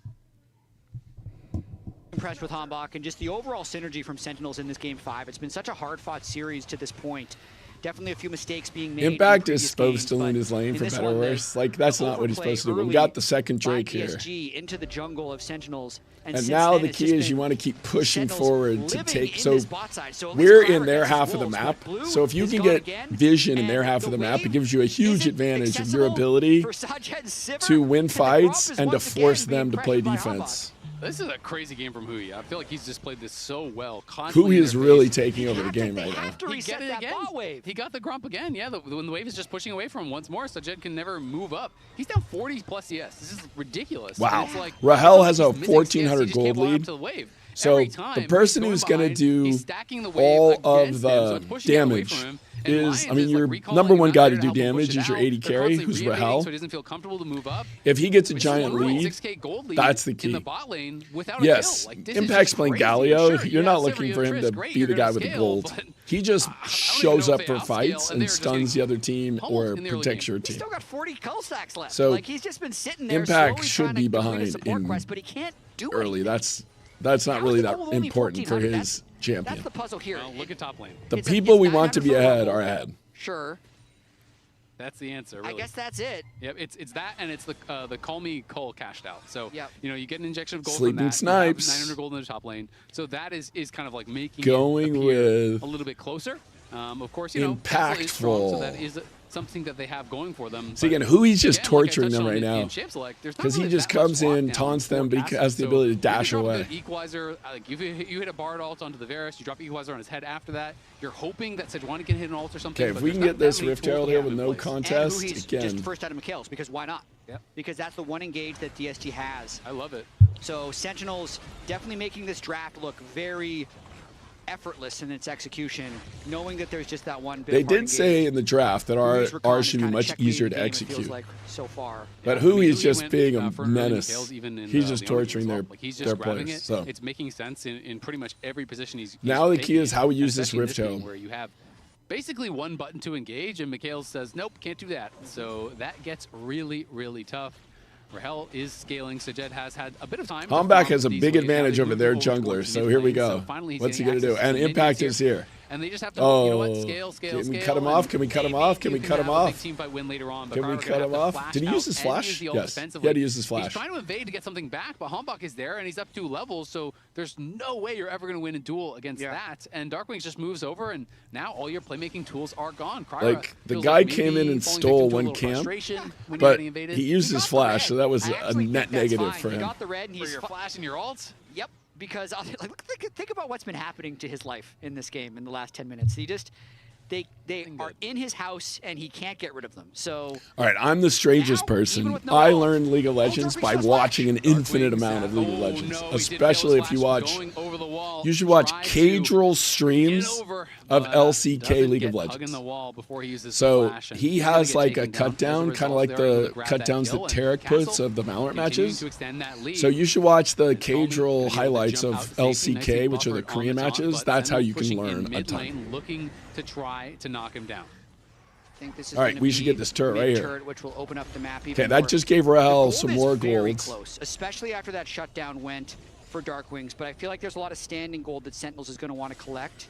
Impressed with Hambach and just the overall synergy from Sentinels in this game 5. It's been such a hard-fought series to this point. Definitely a few mistakes being made. Impact is supposed to lean his lane for better or worse. Like, that's not what he's supposed to do. We got the second Drake here. DSG into the jungle of Sentinels. And now the key is you want to keep pushing forward to take. So we're in their half of the map. So if you can get vision in their half of the map, it gives you a huge advantage of your ability to win fights and to force them to play defense. This is a crazy game from Hui. I feel like he's just played this so well. Hui is really taking over the game right now. He got it again. He got the Grump again. Yeah, when the wave is just pushing away from him once more, Sajed can never move up. He's down 40 plus CS. This is ridiculous. Wow. Like, Rahel has a 1,400 gold lead. So the person who's going to do all of the damage is, I mean, your number one guy to do damage is your 80 carry, who's Rahel. If he gets a giant lead, that's the key. Yes, Impact's playing Galio. You're not looking for him to be the guy with the gold. He just shows up for fights and stuns the other team or protects your team. He's still got 40 cull stacks left. So like, he's just been sitting there Impact should be behind in but he can't do early. That's not really that important for his champion. That's the puzzle here. Well, look at top lane. The people we want to be ahead are ahead. Sure. That's the answer, really. I guess that's it. Yep, it's that, and it's the Call Me Cole cashed out. So, yep. you know, you get an injection of gold Sleeping from that. Snipes. 900 gold in the top lane. So that is kind of like making going it appear with a little bit closer. Of course, you know, impactful. Is strong, so that is something that they have going for them. So again, Hui's just torturing them right now because he just comes in, taunts them, but he has the ability to dash away. Equalizer, like you hit a Bard ult onto the Varus, you drop Equalizer on his head after that. You're hoping that Sejuani can hit an ult or something. Okay, if we can get this Rift Herald here with no contest, again. Just first out of Mikhail's, because why not? Yep. Because that's the one engage that DSG has. I love it. So Sentinels definitely making this draft look very effortless in its execution, knowing that there's just that one bit. They did say in the draft that our should be much easier to execute. Like so far. But Hui is just being a menace. He's just torturing their players. So it's making sense in pretty much every position he's now the key is how we use this Rift Herald. Where you have basically one button to engage, and Mikhail says, nope, can't do that. So that gets really, really tough. Rahel is scaling. Sajed has had a bit of time. Hombak has a big advantage over their jungler, so here we go. What's he going to do? And Impact is here. And they just have to, you know what, scale. Can we cut him off? Can we cut him off? Can we cut him off? Team fight win later on, can we cut him off? Did he use his flash? Yes. He had to use his flash. He's trying to invade to get something back, but Hombak is there, and he's up 2 levels, so there's no way you're ever going to win a duel against that. And Darkwings just moves over, and now all your playmaking tools are gone. Like, the guy came in and stole one camp, but he used his flash, so that was a net negative for him. He got the red, and he's your flash and your ults? Yep. Because think about what's been happening to his life in this game in the last 10 minutes. They are in his house and he can't get rid of them. So all right, I'm the strangest person. I learned League of Legends by watching an infinite amount of League of Legends, especially if you watch. You should watch Cadril streams of LCK League of Legends. So he has like a cut down, kind of like the cut downs that Tarek puts of the Valorant matches. So you should watch the Cadril highlights of LCK, which are the Korean matches. That's how you can learn a ton. Looking to try to knock him down. I think this is all right, we should get this turret right here. Which will open up the map even okay, that just gave Rahel some more gold. Close, especially after that shutdown went for Darkwings, but I feel like there's a lot of standing gold that Sentinels is going to want to collect.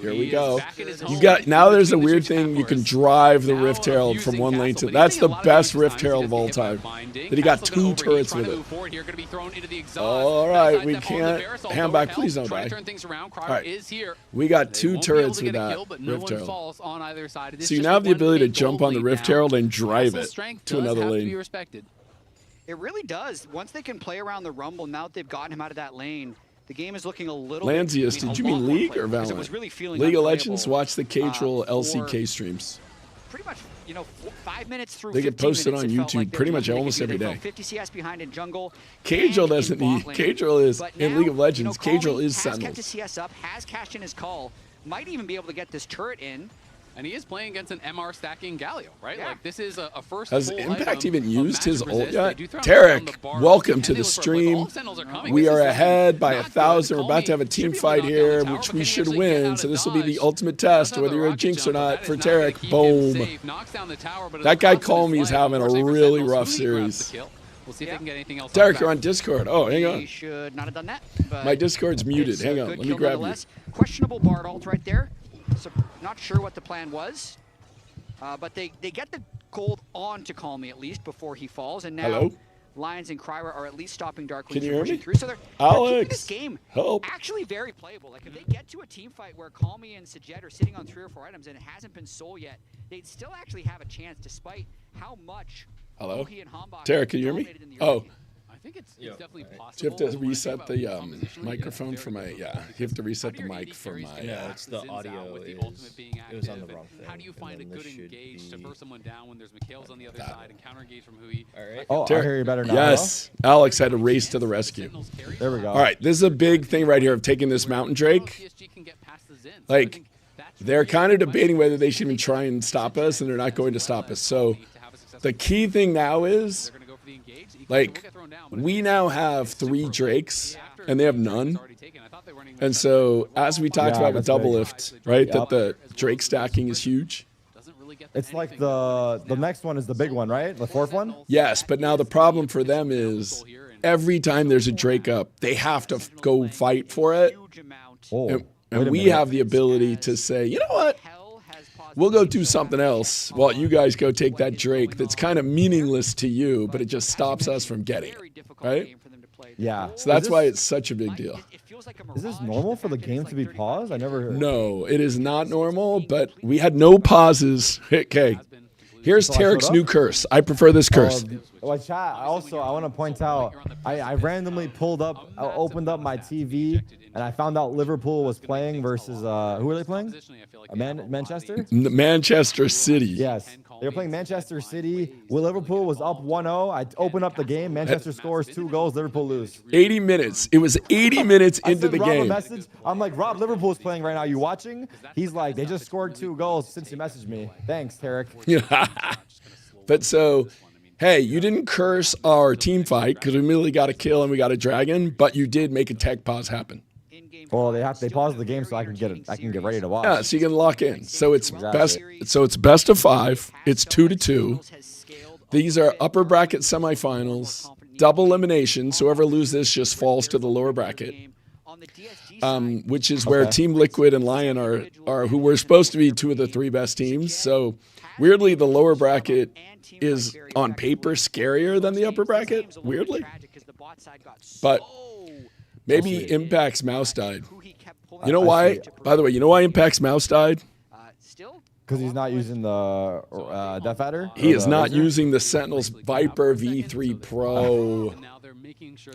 Here we go. You got now. There's a weird thing. You can drive the Rift Herald from one lane to. That's the best Rift Herald of all time. That he got 2 turrets with it. All right, we can't. Handback, please don't die. All right, we got 2 turrets with that Rift Herald. So you now have the ability to jump on the Rift Herald and drive it to another lane. It really does. Once they can play around the Rumble, now that they've gotten him out of that lane. The game is looking a little Lanzius, did you mean League or Valorant? Really League of Legends, watch the Cadril LCK streams. Pretty much, you know, 5 minutes through they get posted on YouTube pretty much almost every day. 50 CS behind in jungle. Cadril doesn't need, Cadril is, in League of Legends, Cadril is Sentinels. Has kept his CS up, has cashed in his call, might even be able to get this turret in. And he is playing against an MR stacking Galio, right? Yeah. Like, this is a first. Has Impact even used his ult yet? Tarek, welcome to the stream. We are ahead by 1,000. We're about to have a team fight here, which we should win. So this will be the ultimate test, whether you're a Jinx or not, for Tarek. Boom. That guy Call Me is having a really rough series. We'll see if they can get anything else. Tarek, you're on Discord. Oh, hang on. Should not have done that. My Discord's muted. Hang on. Let me grab you. Questionable Bard ult right there. So Not sure what the plan was, but they get the gold on to Calmy at least before he falls, and now Hello? Lions and Kryra are at least stopping Dark Can Wings you from hear pushing me? through. So they're keeping this game actually very playable. Like if they get to a team fight where Calmy and Sajet are sitting on 3 or 4 items and it hasn't been Soul yet, they'd still actually have a chance despite how much Hello? Mohi and Hambach Derek, can you hear me? dominated in the Oh. early game. I think it's definitely possible. Do you have to reset the microphone for my, you have to reset the mic for my, Yeah, it's the audio it was on the wrong thing. How do you find a good engage to first someone down when there's Mikhail's on the other side and counter engage from Hui? Alright. Oh, I hear you better now. Yes, Alex had to race to the rescue. There we go. All right, this is a big thing right here of taking this Mountain Drake. Like, they're kind of debating whether they should even try and stop us, and they're not going to stop us. So the key thing now is, like, we now have 3 Drakes, and they have none. And so, as we talked about with Double Lift, right, that the Drake stacking is huge. It's like the next one is the big one, right? The 4th one? Yes, but now the problem for them is every time there's a Drake up, they have to go fight for it. Oh, and we have the ability to say, you know what? We'll go do something else while you guys go take that Drake that's kind of meaningless to you, but it just stops us from getting it, right? Yeah. So that's why it's such a big deal. Is this normal for the game to be paused? I never heard. No, it is not normal, but we had no pauses. Okay. Here's Tarek's new curse. I prefer this curse. Well, chat, I want to point out, I randomly opened up my TV, and I found out Liverpool was playing versus, who were they playing? Manchester? Manchester City. Yes. They were playing Manchester City. Liverpool was up 1-0. I opened up the game. Manchester scores 2 goals. Liverpool lose. 80 minutes. It was 80 minutes into the Rob game. a message. I'm like, Rob, Liverpool is playing right now. You watching? He's like, they just scored 2 goals since you messaged me. Thanks, Tarek. But so, hey, you didn't curse our team fight because we immediately got a kill and we got a dragon, but you did make a tech pause happen. Well, they paused the game so I can get ready to watch. Yeah, so you can lock in. So it's best of 5. It's 2-2. These are upper bracket semifinals, double elimination. So whoever loses just falls to the lower bracket, which is where Team Liquid and Lion are who were supposed to be 2 of the 3 best teams. So weirdly, the lower bracket is on paper scarier than the upper bracket. Weirdly, but. Maybe Impact's mouse died. You know why? By the way, you know why Impact's mouse died? Because he's not using the Death Adder? He is not using the Sentinels Viper V3 Pro.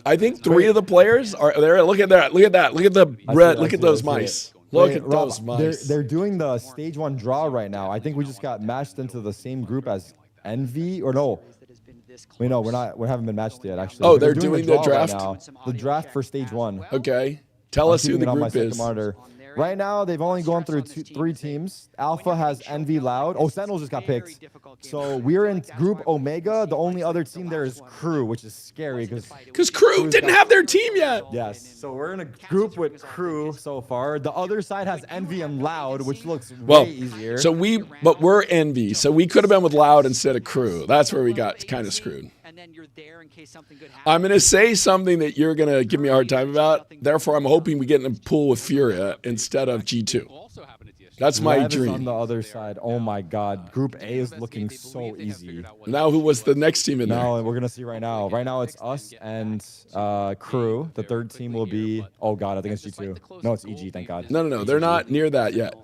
I think 3 of the players are there. Look at that. Look at that. Look at the red. Look at those mice. Look at those mice. They're doing the stage 1 draw right now. I think we just got matched into the same group as Envy, or no. We haven't been matched yet, actually. Oh, they're doing the draft? Right now. The draft for stage 1. Okay. Tell us who the group is. Right now, they've only gone through 3 teams. Alpha has Envy Loud. Oh, Sentinels just got picked. So we're in Group Omega. The only other team there is Crew, which is scary because Crew didn't have their team yet. Yes. So we're in a group with Crew so far. The other side has Envy and Loud, which looks way easier. So but we're Envy. So we could have been with Loud instead of Crew. That's where we got kind of screwed. I'm going to say something that you're going to give me a hard time about. Therefore, I'm hoping we get in a pool with Furia instead of G2. That's my dream. On the other side, oh my God, Group A is looking so easy. Now, who was the next team in there? Now we're gonna see right now. Right now, it's us and Crew. The 3rd team will be. Oh God, I think it's G2. No, it's EG. Thank God. No, they're not near that yet.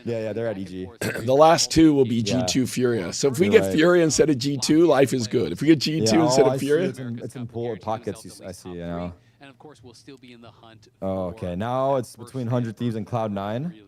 Yeah, they're at EG. The last 2 will be G2 Furia. So if we get Furia instead of G2, life is good. If we get G2 instead of Furia, it's in pool pockets. I see. You know. And of course, we'll still be in the hunt. Oh, okay. Now it's between 100 Thieves and Cloud9.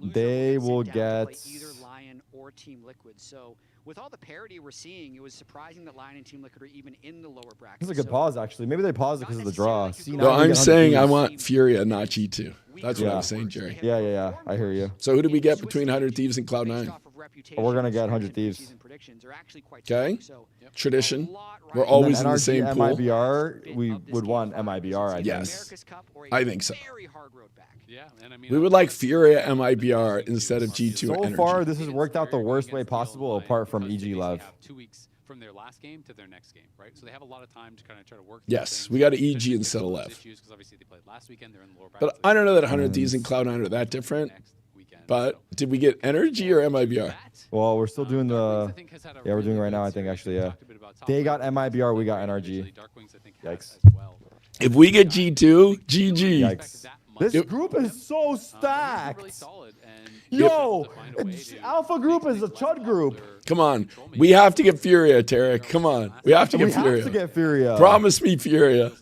They will get either Lion or Team Liquid. So with all the parity we're seeing, it was surprising that Lion and Team Liquid are even in the lower bracket. This is a good pause, actually. Maybe they paused it because of the draw. No, I'm saying I want Furia, not G2. That's what I was saying, Jerry. Yeah. I hear you. So who do we get between 100 Thieves and Cloud9? Oh, we're gonna get 100 Thieves. Okay. Tradition. We're always in the same pool. MIBR, we would want MIBR, I think. Yes. I think so. We would like Furia MIBR instead of G2 So Energy. far, this has worked out the worst way possible, apart from EG Lev. from their last game to their next game, right? So they have a lot of time to kind of try to work. Yes, we got to EG instead of Lev. Because obviously they played last weekend. They're in the lower But I don't know that 100 Thieves and Cloud9 are that different. But did we get Energy or MIBR? Well, we're still doing the. Yeah, we're doing it right now. I think actually, yeah. They got MIBR, we got NRG. Yikes. If we get G2, GG. Yikes. This group is so stacked. Yo, Alpha group is a chud group. Come on. We have to get Furia, Tarek. Come on. We have to get Furia. We have to get Furia. Promise me Furia.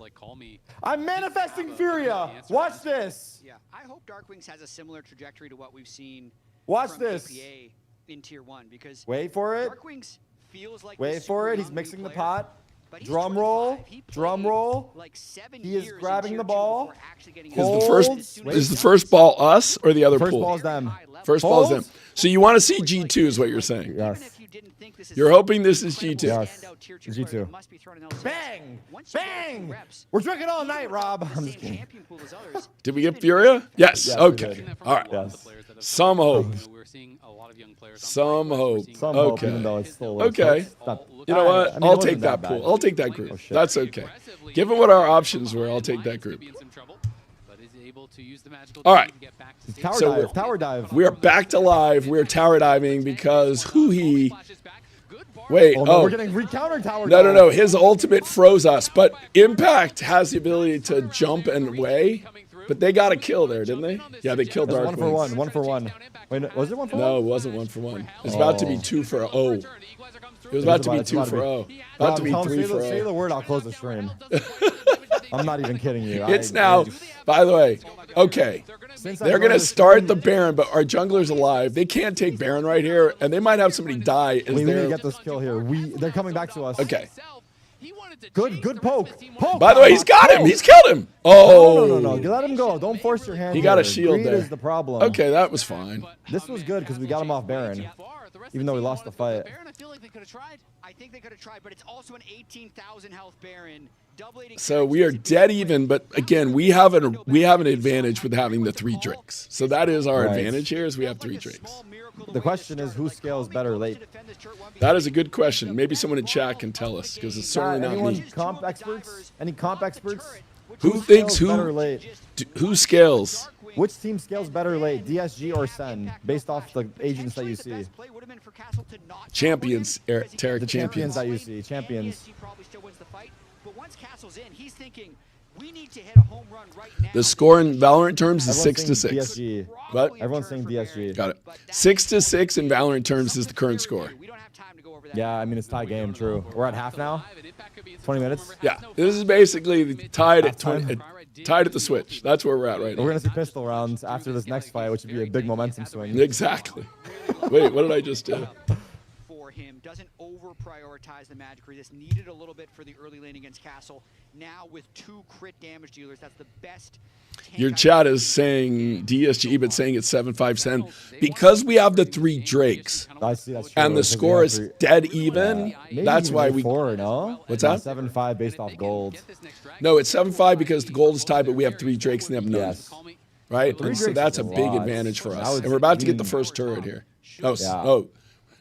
I'm manifesting Furia. Watch this. Yeah, I hope Darkwings has a similar trajectory to what we've seen. Watch this. APA in Tier 1 because wait for it. Darkwings feels like Drum roll. Drum roll. He is grabbing the ball. Is the first ball us or the other pool? First ball's them. First ball's them. So you want to see G2 is what you're saying? Yes. You're hoping this is G2? Yes. G2. Bang! Bang! We're drinking all night, Rob. I'm just kidding. Did we get Furia? Yes. Yes, okay. All right. Yes. Some hope. Some hope. Okay. Even though it's still okay. You know what? I mean, I'll take that pool. I'll take that group. Oh, that's okay. Given what our options were, I'll take that group. All right. Tower dive. We are back to live. We're tower diving because hoo-hee. Wait, no, we're getting recounter tower dive. No. His ultimate froze us, but Impact has the ability to jump and weigh. But they got a kill there, didn't they? Yeah, they killed Dark One for one. 1 for 1. Wait, was it 1 for 1? No, it wasn't 1 for 1. It was about to be 2 for 0. It was about to be 2 for 0. About to be 3 for 0. Say the word, I'll close the stream. I'm not even kidding you. It's now, by the way, okay. They're going to start the Baron, but our jungler's alive. They can't take Baron right here, and they might have somebody die. We need to get this kill here. They're coming back to us. Okay. Good poke. By the way, he's got him. He's killed him. Oh. No. Let him go. Don't force your hand. He got a shield Greed there. is the problem. Okay, that was fine. This was good because we got him off Baron, even though we lost the fight. I think they could have tried, but it's also an 18,000 health Baron. So we are dead even, but again, we have an advantage with having the 3 drakes. So that is our advantage here, is we have 3 drakes. The question is, who scales better late? That is a good question. Maybe someone in chat can tell us, because it's certainly not me. Comp experts? Any comp experts? Who thinks better late? Who scales? Which team scales better late, DSG or SEN, based off the agents that you see? Champions, Eric, Tarek, the champions that you see. Champions. But once Castle's in, he's thinking, we need to hit a home run right now. The score in Valorant terms is 6-6. DSG. What? Everyone's saying DSG. Got it. 6-6 in Valorant terms is the current score. Yeah, I mean, it's tie game, true. We're at half now? 20 minutes? Yeah. This is basically tied at 20, tied at the switch. That's where we're at right now. We're going to see pistol rounds after this next fight, which would be a big momentum swing. Exactly. Wait, what did I just do? Him doesn't over prioritize the magic. This needed a little bit for the early lane against Castle. Now with 2 crit damage dealers, that's the best. Your chat is saying DSG, but saying it's 7-5 Sen. Because we have the 3 drakes and the score is dead even, that's why we. No? What's that? 7-5 based off gold. No, it's 7-5 because the gold is tied, but we have 3 drakes and they have none. Yes. Right? And so that's a big advantage for us. And we're about to get the first turret here. Oh.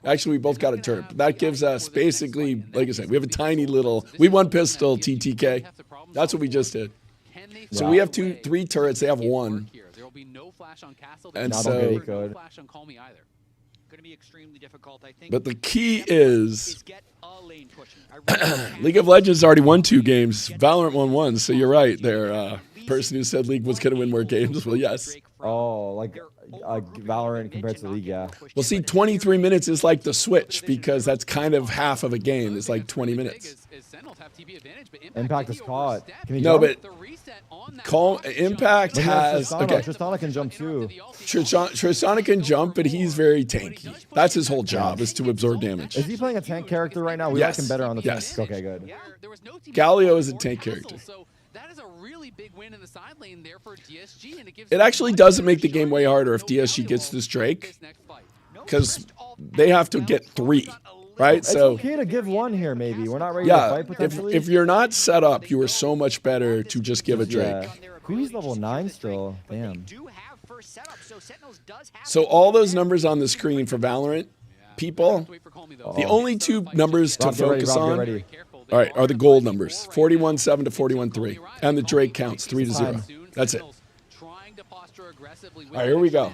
Actually, we both got a turret. But that gives us basically, like I said, we have a tiny little. We won pistol TTK. That's what we just did. So we have 3 turrets. They have 1. And so. But the key is, League of Legends already won 2 games. Valorant won 1. So you're right there. Person who said League was going to win more games. Well, yes. Oh, like Valorant compared to League, yeah. Well, see, 23 minutes is like the Switch because that's kind of half of a game. It's like 20 minutes. Impact is caught. Can he no, jump? but Impact has. Okay. Tristana can jump too. Tristana can jump, but he's very tanky. That's his whole job, is to absorb damage. Is he playing a tank character right now? We like him better on the tank. Okay, good. Galio is a tank character. That is a really big win in the side lane there for DSG, and it gives it actually doesn't make the game way harder if DSG gets this Drake, because they have to get 3, right? It's so okay to give 1 here, maybe. We're not ready to fight potentially. If you're not set up, you are so much better to just give a Drake. Who's level 9 still? Damn. So all those numbers on the screen for Valorant, people, the only two numbers to focus on, all right, are the gold numbers, 41-7 to 41-3, and the Drake counts 3-0. That's it. All right, here we go.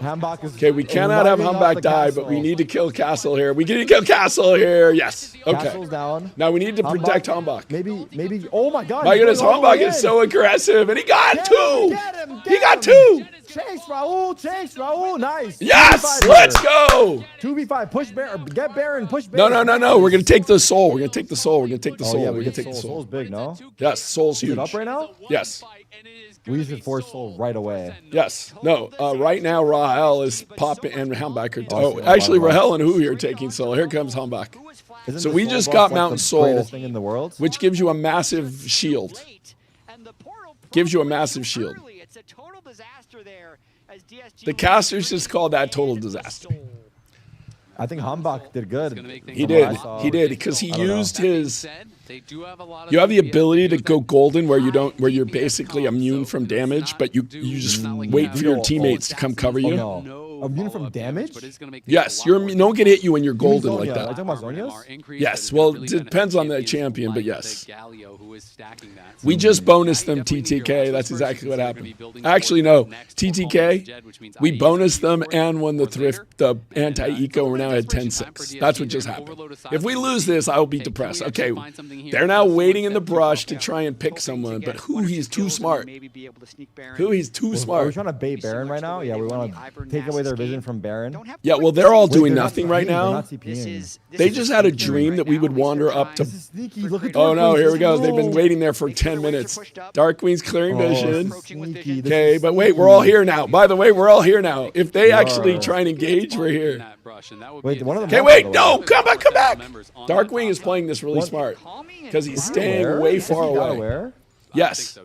Okay, we cannot have Humbak die, but we need to kill Castle here. We need to kill Castle here. Yes. Okay. Castle's down. Now we need to protect Humbak. Maybe. Oh my God. My goodness, Humbak is so aggressive, and he got two. He got two. Chase Raul. Nice. Yes, let's go. 2v5. Push Baron. Get Baron. Push Baron. No. We're gonna take the soul. We're gonna take the soul. Yeah, we're gonna take the soul. Soul's big, no? Yes, soul's huge. Is it up right now? Yes. We should force soul right away. Yes. No. Right now, Rahel is popping and Humbak are. Oh, actually, Rahel and Hu are taking soul. Here comes Humbak. So we just got Mountain Soul, thing in the world? which gives you a massive shield. Gives you a massive shield. The casters just called that total disaster. I think Humbak did good. He did, because he used his. You have the ability to go golden where you're basically immune from damage, but you just wait for your teammates to come cover you. Oh, no. Immune from damage? Yes, no one can hit you when you're golden like that. Are you talking about Zonia's? Yes, well, it depends on the champion, but yes. We just bonused them TTK. That's exactly what happened. Actually, no. TTK, we bonused them and won the anti-eco. We're now at 10-6. That's what just happened. If we lose this, I will be depressed. Okay, they're now waiting in the brush to try and pick someone, but he's too smart. He's too smart. Are we trying to bait Baron right now? Yeah, we want to take away their vision from Baron. Yeah, well, they're all doing nothing right now. They just had a dream that we would wander up to. Oh no, here we go. They've been waiting there for 10 minutes. Darkwing's clearing vision. Okay, but wait, we're all here now. By the way, we're all here now. If they actually try and engage, we're here. Wait, one of them. Okay, wait, no, come back. Darkwing is playing this really smart because he's staying way far away. Yes,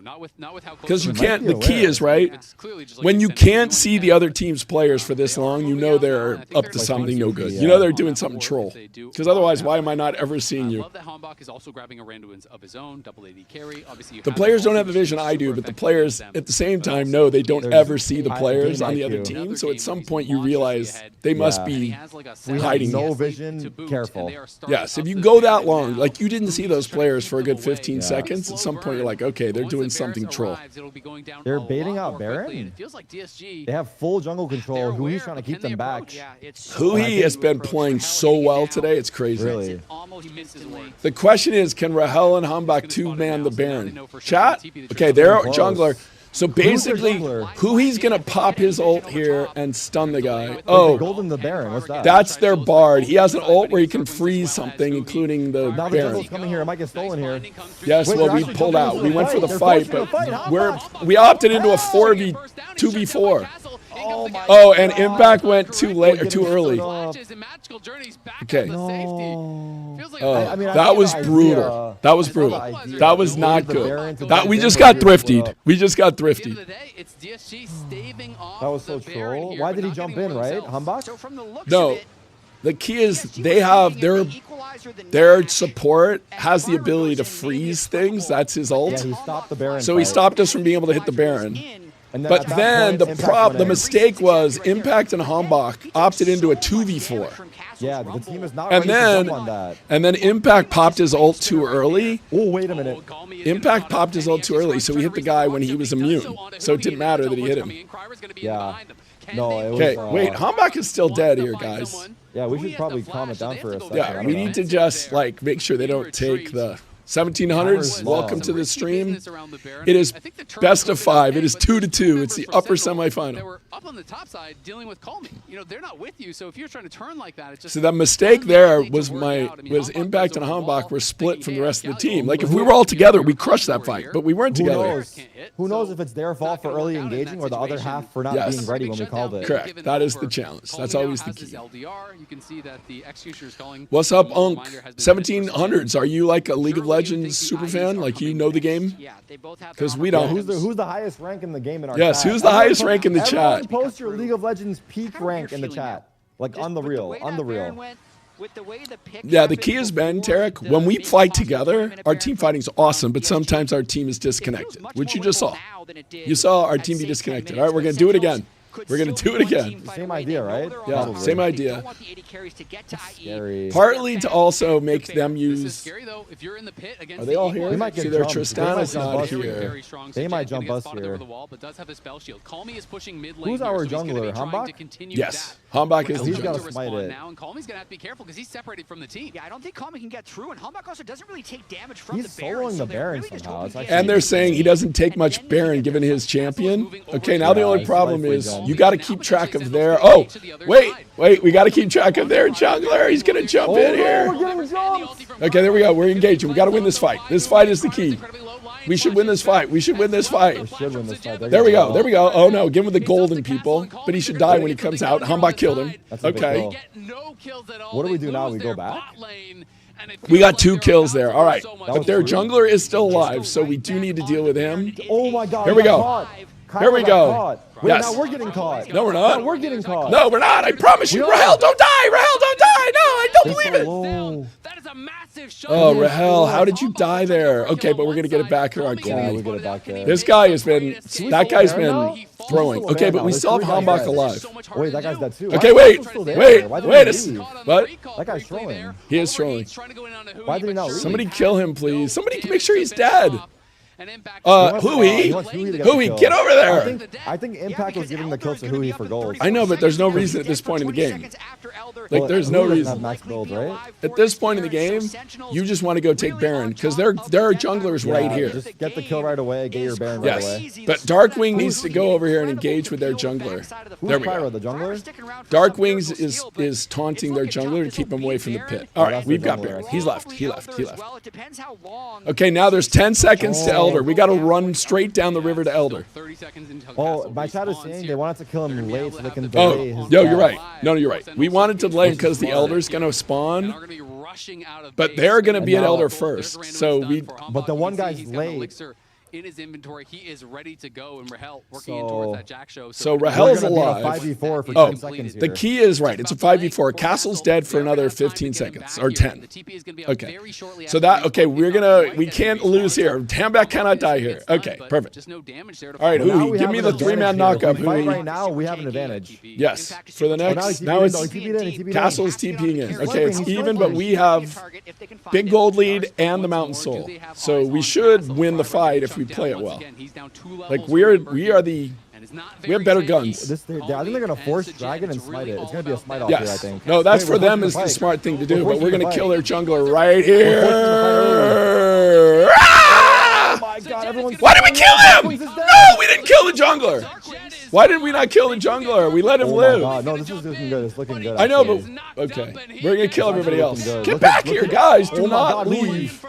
because you can't. The key is right when you can't see the other team's players for this long. You know they're up to something no good. You know they're doing something troll. Because otherwise, why am I not ever seeing you? The players don't have the vision I do, but the players at the same time know they don't ever see the players on the other team. So at some point you realize they must be hiding. No vision. Careful. Yes, if you go that long, like you didn't see those players for a good 15 seconds, at some point you're like, okay, they're doing something troll. They're baiting out Baron. They have full jungle control. Hui's trying to keep them back. Hui has been playing so well today, it's crazy. Really? The question is, can Rahel and Humbak two-man the Baron? Chat? Okay, they're jungler. So basically, Hui's going to pop his ult here and stun the guy. Oh, Golden the Baron. What's that? That's their Bard. He has an ult where he can freeze something, including the now the Baron. jungle's coming here. It might get stolen here. Yes, well, we pulled out. We went for the fight, but we opted into a 2v4. Oh, and Impact went too late or too early. Okay. That was brutal. That was brutal. That was not good. We just got thriftied. That was so troll. Why did he jump in, right? Humbak? No. The key is they have their support has the ability to freeze things. That's his ult. Yeah, he stopped the Baron. So he stopped us from being able to hit the Baron. But then the mistake was Impact and Humbak opted into a 2v4. Yeah, the team is not ready to jump on that. And then Impact popped his ult too early. Oh, wait a minute. Impact popped his ult too early, so he hit the guy when he was immune. So it didn't matter that he hit him. Yeah. No, it was... Okay, wait, Humbak is still dead here, guys. Yeah, we should probably calm it down for a second. Yeah, we need to just, like, make sure they don't take the... 1700s, welcome to the stream. It is best of 5. It is 2-2. It's the upper semifinal. They were up on the top side dealing with Calming. You know, they're not with you, so if you're trying to turn like that, it's just... So that mistake there was Impact and Humbak were split from the rest of the team. Like, if we were all together, we crushed that fight, but we weren't together. Who knows if it's their fault for early engaging or the other half for not being ready when we called it. Correct. That is the challenge. That's always the key. What's up, Unk? 1700s. Are you like a League of Legends super fan? Like, you know the game? Because we don't. Who's the highest rank in the game in our chat? Yes, who's the highest rank in the chat? Everyone post your League of Legends peak rank in the chat. Like, on the real. Yeah, the key has been, Tarek, when we fight together, our team fighting is awesome, but sometimes our team is disconnected, which you just saw. You saw our team be disconnected. All right, we're going to do it again. We're going to do it again. Same idea, right? Yeah, Probably. same idea. Scary. Partly to also make them use... Are they all here? They might get See, their jumped. Tristana's They might not jump us here. They might jump us here. Who's our jungler? Hambach? Yes. Hambach is the He's got jungler. to smite it. Now, and Calmy's gonna have to be careful because he's separated from the team. Yeah, I don't think Calmy can get through, and Hambach also doesn't really take damage from He's the Baron. soloing the Baron somehow. It's actually And they're saying he doesn't take much Baron given his champion. Okay, now the only problem is you got to keep track of their... Oh, wait. We got to keep track of their jungler. He's going to jump in here. Okay, there we go. We're engaging. We got to win this fight. This fight is the key. We should win this fight. We should win this fight. There we go. There we go. Oh, no. Give him the golden, people. But he should die when he comes out. Hambach killed him. Okay. What do we do now? We go back? We got 2 kills there. All right. But their jungler is still alive, so we do need to deal with him. Oh, my God. Here we go. Here we go. Wait, Yes. now we're getting caught. No, we're not. No, we're getting caught. No, we're not. I promise you. Rahel, don't die. Rahel, don't die. No, I don't believe it. Oh, Rahel, how did you die there? Okay, but we're going to get it back here on Yeah, we Calmy. get it back there. This guy has been, that guy's been throwing. Okay, but we still have Hambach alive. Wait, that guy's dead too. Okay, Why is wait. he still there? Wait Why did a he second. leave? What? That guy's trolling. He is trolling. Why did he not leave? Somebody kill him, please. Somebody make sure he's dead. He Hui, wants Hui to get Hui, the kill. get over there. I think Impact was giving the kill to Hui for gold. I know, but there's no reason at this point in the game. Like, there's no Hui doesn't reason. have max build, right? At this point in the game, you just want to go take Baron, because there are junglers right here. Just get the kill right away, get your Baron right Yes, away. but Darkwing needs to go over here and engage with their jungler. There we go. The jungler? Darkwings is taunting their jungler to keep him away from the pit. All right, we've got Baron. He's left. He left. Okay, now there's 10 seconds to Elder. We got to run straight down the river to Elder. Oh, my chat is saying they wanted to kill him late so they can delay his Yo, death. you're right. No, you're right. We wanted to delay him because the Elder's going to spawn, but they're going to be at Elder first. So we. But the one guy's late. In his inventory, he is ready to go, and Rahel working in towards that Jack show. So Rahel's We're gonna be alive. a 5v4 for 10 seconds The here. key is right. It's a 5v4. Castle's dead for another 15 seconds or 10. Okay. So that we can't lose here. Hambach cannot die here. Okay, perfect. All right, Well, now Hui, we give have me an the advantage 3-man here. If knockup. we fight Hui. right now, we have an advantage. Yes. For the now next, he now it's TP'd in, he TP'd in. Castle's TPing in. Okay, it's even, but we have big gold lead and the Mountain Soul. So we should win the fight if we play it well. Like we have better guns. I think they're gonna force Dragon and smite it. It's gonna be a smite off Yes. here, I think. No, that's Wait, for we're them forcing is the the fight. smart thing to do, but forcing we're the going to fight. kill their jungler right here. Oh my God, everyone's Why did we kill him? No, we didn't kill the jungler. Why did we not kill the jungler? We let him live. God, no, this is looking good. It's looking good. I know, actually. but okay. We're going to kill everybody else. Good. Get Look back at- here, look at- guys. Oh Do my not God, leave.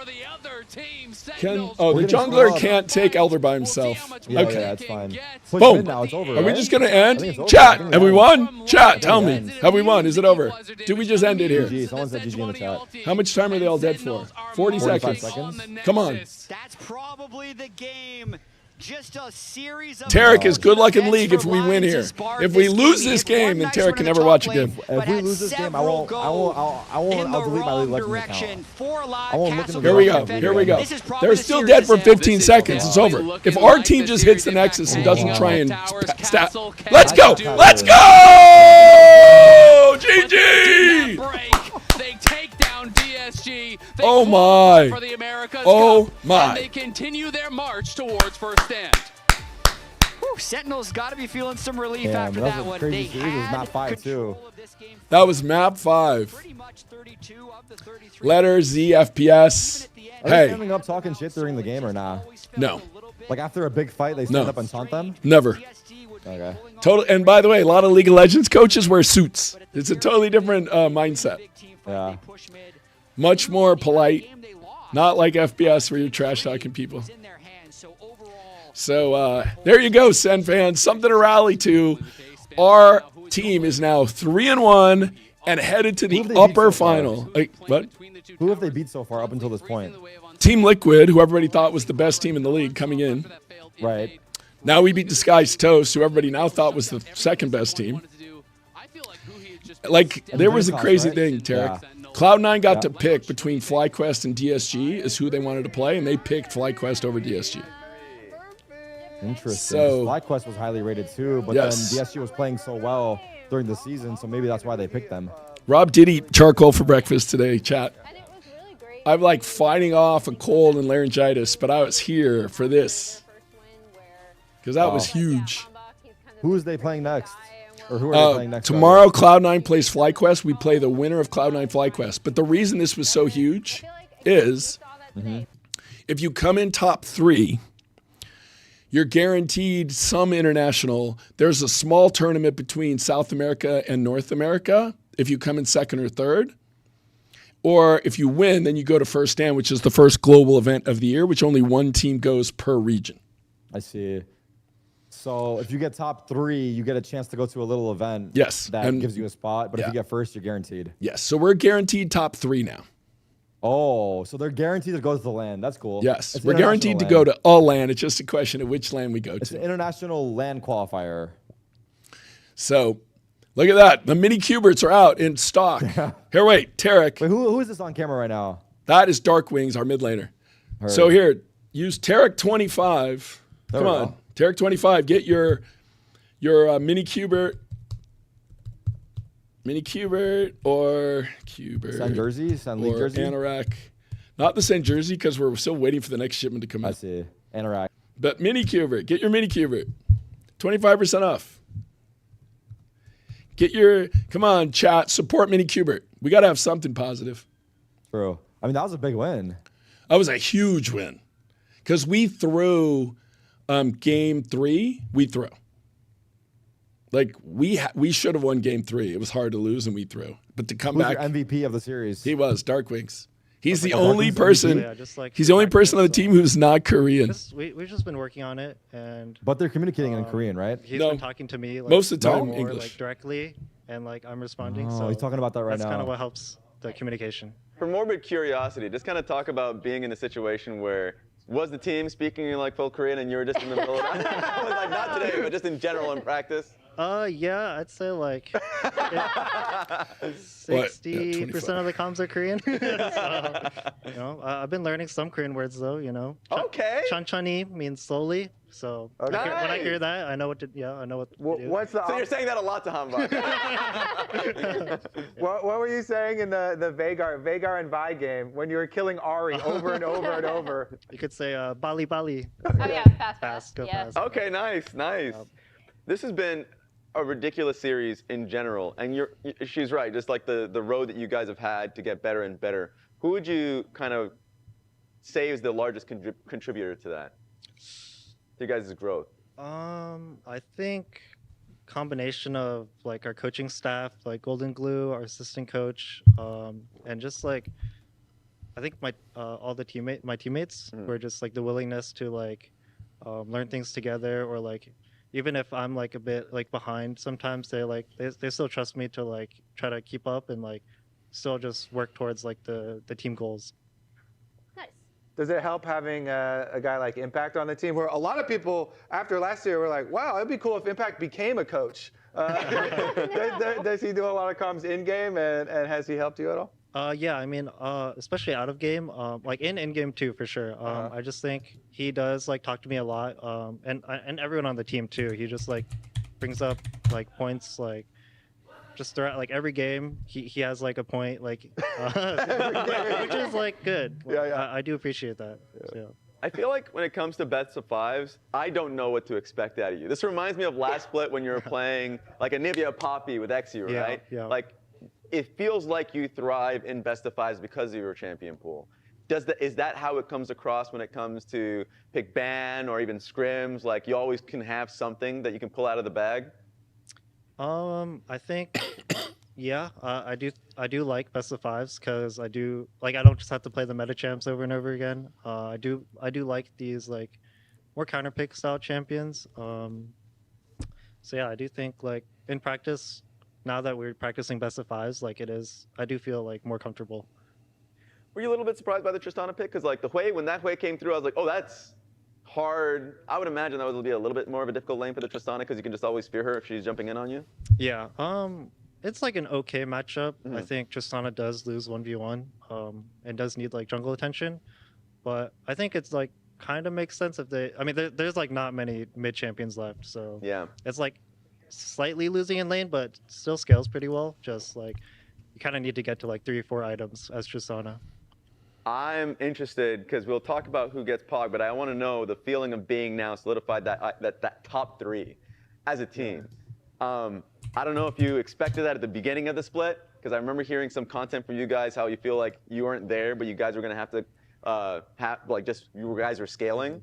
The We're getting jungler screwed. can't take Elder by himself. Yeah, Okay. yeah, that's fine. Push Boom. mid now, it's over, Are we right? just going to I think end? it's over. I Chat, think have we won. won? Chat, tell me. ends. Have we won? Is it over? Did we just end it here? GG. Someone said GG in the chat. How much time are they all dead for? 40 45 seconds. seconds. Come on. That's probably the game. Just a series of Tarek is good luck in league if we win here. If we lose this game, then Tarek can never watch again. If we lose this game, I'll delete my League Legends account. I won't look in the Here we go. direction. Here we go. They're still dead for 15 seconds. It's over. If our team just hits the Nexus and doesn't try and stat, let's go. Let's go. GG. They take down DSG. They Oh qualify my. For the America's Oh Cup, my. And they continue their march towards first stand. Whew, Sentinels got to be feeling some relief Damn, after that that was a one. crazy They series. It was had map 5 too. That was map 5. Letter Z FPS. Are they Hey, standing up talking shit during the game or not? no, Like after a big fight, they stand No. up and taunt them? never. Okay. Total. And by the way, a lot of League of Legends coaches wear suits. It's a totally different mindset. Yeah. Much more polite. Not like FPS where you're trash talking people. So there you go, Sen fans. Something to rally to. Our team is now 3-1 and headed to the upper final. Like, what? Who have they beat so far up until this point? Team Liquid, who everybody thought was the best team in the league coming in. Right. Now we beat Disguised Toast, who everybody now thought was the second best team. Like, there was a crazy thing, Tarek. Cloud9 got to pick between FlyQuest and DSG as who they wanted to play, and they picked FlyQuest over DSG. Interesting. So FlyQuest was highly rated too, but yes. then DSG was playing so well during the season, so maybe that's why they picked them. Rob did eat charcoal for breakfast today, chat. I'm like fighting off a cold and laryngitis, but I was here for this because that was huge. Who is they playing next? Or who are they playing next? Tomorrow, Cloud9 plays FlyQuest. We play the winner of Cloud9 FlyQuest. But the reason this was so huge is if you come in top 3, you're guaranteed some international. There's a small tournament between South America and North America if you come in 2nd or 3rd. Or if you win, then you go to First Stand, which is the first global event of the year, which only one team goes per region. I see. So if you get top 3, you get a chance to go to a little event. Yes. That gives you a spot. But if you get first, you're guaranteed. Yes. So we're guaranteed top 3 now. Oh, so they're guaranteed to go to the LAN. That's cool. Yes. It's We're guaranteed to go to a LAN. It's just a question of which LAN we go It's to. an international LAN qualifier. So look at that. The mini Cuberts are out in stock. Here, wait, Tarek. Wait, who is this on camera right now? That is Dark Wings, our mid laner. Heard. So here, use Tarek 25. There Come we on. go. Tarek 25. Get your mini Cubert. Mini Cubert or Cubert. Sen jersey? Sen League jersey? Anorak. Not the Sen jersey because we're still waiting for the next shipment to come in. I see. Anorak. But mini Cubert. Get your mini Cubert. 25% off. Get your, come on, chat, support mini Cubert. We got to have something positive. Bro, I mean, that was a big win. That was a huge win because we threw game 3, we threw. Like, we should have won game 3. It was hard to lose, and we threw. But to come Who's back. your MVP of the series? He was, Dark Wings. He's the Dark only Wings person. MVP? Yeah, just like he's the only person on the team who's not Korean. We've just been working on it, and But they're communicating in Korean, right? he's been talking to me like, most of the time more, English. like directly, and like I'm responding. Oh, so he's talking about that right that's now. kind of what helps the communication. For morbid curiosity, just kind of talk about being in a situation where was the team speaking in like full Korean and you were just in the middle of like not today, but just in general in practice? Yeah, I'd say like 60% of the comms are Korean. So, you know, I've been learning some Korean words though. You know. Okay. Chanchani means slowly. So when I hear that, I know what to. Yeah, I know what. To do. What's the? So you're saying that a lot to Hambach. what were you saying in the Veigar and Vi game when you were killing Ari over and over and over? You could say Bali Bali. Oh yeah, fast. Go Yeah. fast. Okay, nice. This has been a ridiculous series in general, and she's right. Just like the road that you guys have had to get better and better. Who would you kind of say is the largest contributor to that? To your guys' growth? I think combination of like our coaching staff, like Golden Glue, our assistant coach, and just like I think all the my teammates were just like the willingness to like learn things together, or like even if I'm like a bit like behind, sometimes they still trust me to like try to keep up and like still just work towards like the team goals. Does it help having a guy like Impact on the team? Where a lot of people after last year were like, "Wow, it'd be cool if Impact became a coach." Does he do a lot of comms in game, and has he helped you at all? Yeah, I mean, especially out of game, like in game too, for sure. I just think he does like talk to me a lot, and everyone on the team too. He just like brings up like points like just throughout like every game. He has like a point like, which is like good. Yeah. I do appreciate that. Yeah. I feel like when it comes to best of fives, I don't know what to expect out of you. This reminds me of last split when you were playing like a Nivea Poppy with Exy, right? Yeah. Like, it feels like you thrive in best of fives because of your champion pool. Is that how it comes across when it comes to pick ban or even scrims? Like you always can have something that you can pull out of the bag? I think, yeah, I do like best of fives because I don't just have to play the meta champs over and over again. I do like these like more counter pick style champions. So yeah, I do think like in practice, now that we're practicing best of fives, like I do feel like more comfortable. Were you a little bit surprised by the Tristana pick? Because like when that Hui came through, I was like, oh, that's hard. I would imagine that would be a little bit more of a difficult lane for the Tristana because you can just always fear her if she's jumping in on you. Yeah, it's like an okay matchup. I think Tristana does lose 1v1 and does need like jungle attention, but I think it's like kind of makes sense if they. I mean, there's like not many mid champions left, so yeah, it's like slightly losing in lane, but still scales pretty well. Just like you kind of need to get to like 3 or 4 items as Tristana. I'm interested because we'll talk about who gets Pog, but I want to know the feeling of being now solidified that top 3 as a team. I don't know if you expected that at the beginning of the split, because I remember hearing some content from you guys how you feel like you weren't there, but you guys were going to have to you guys were scaling.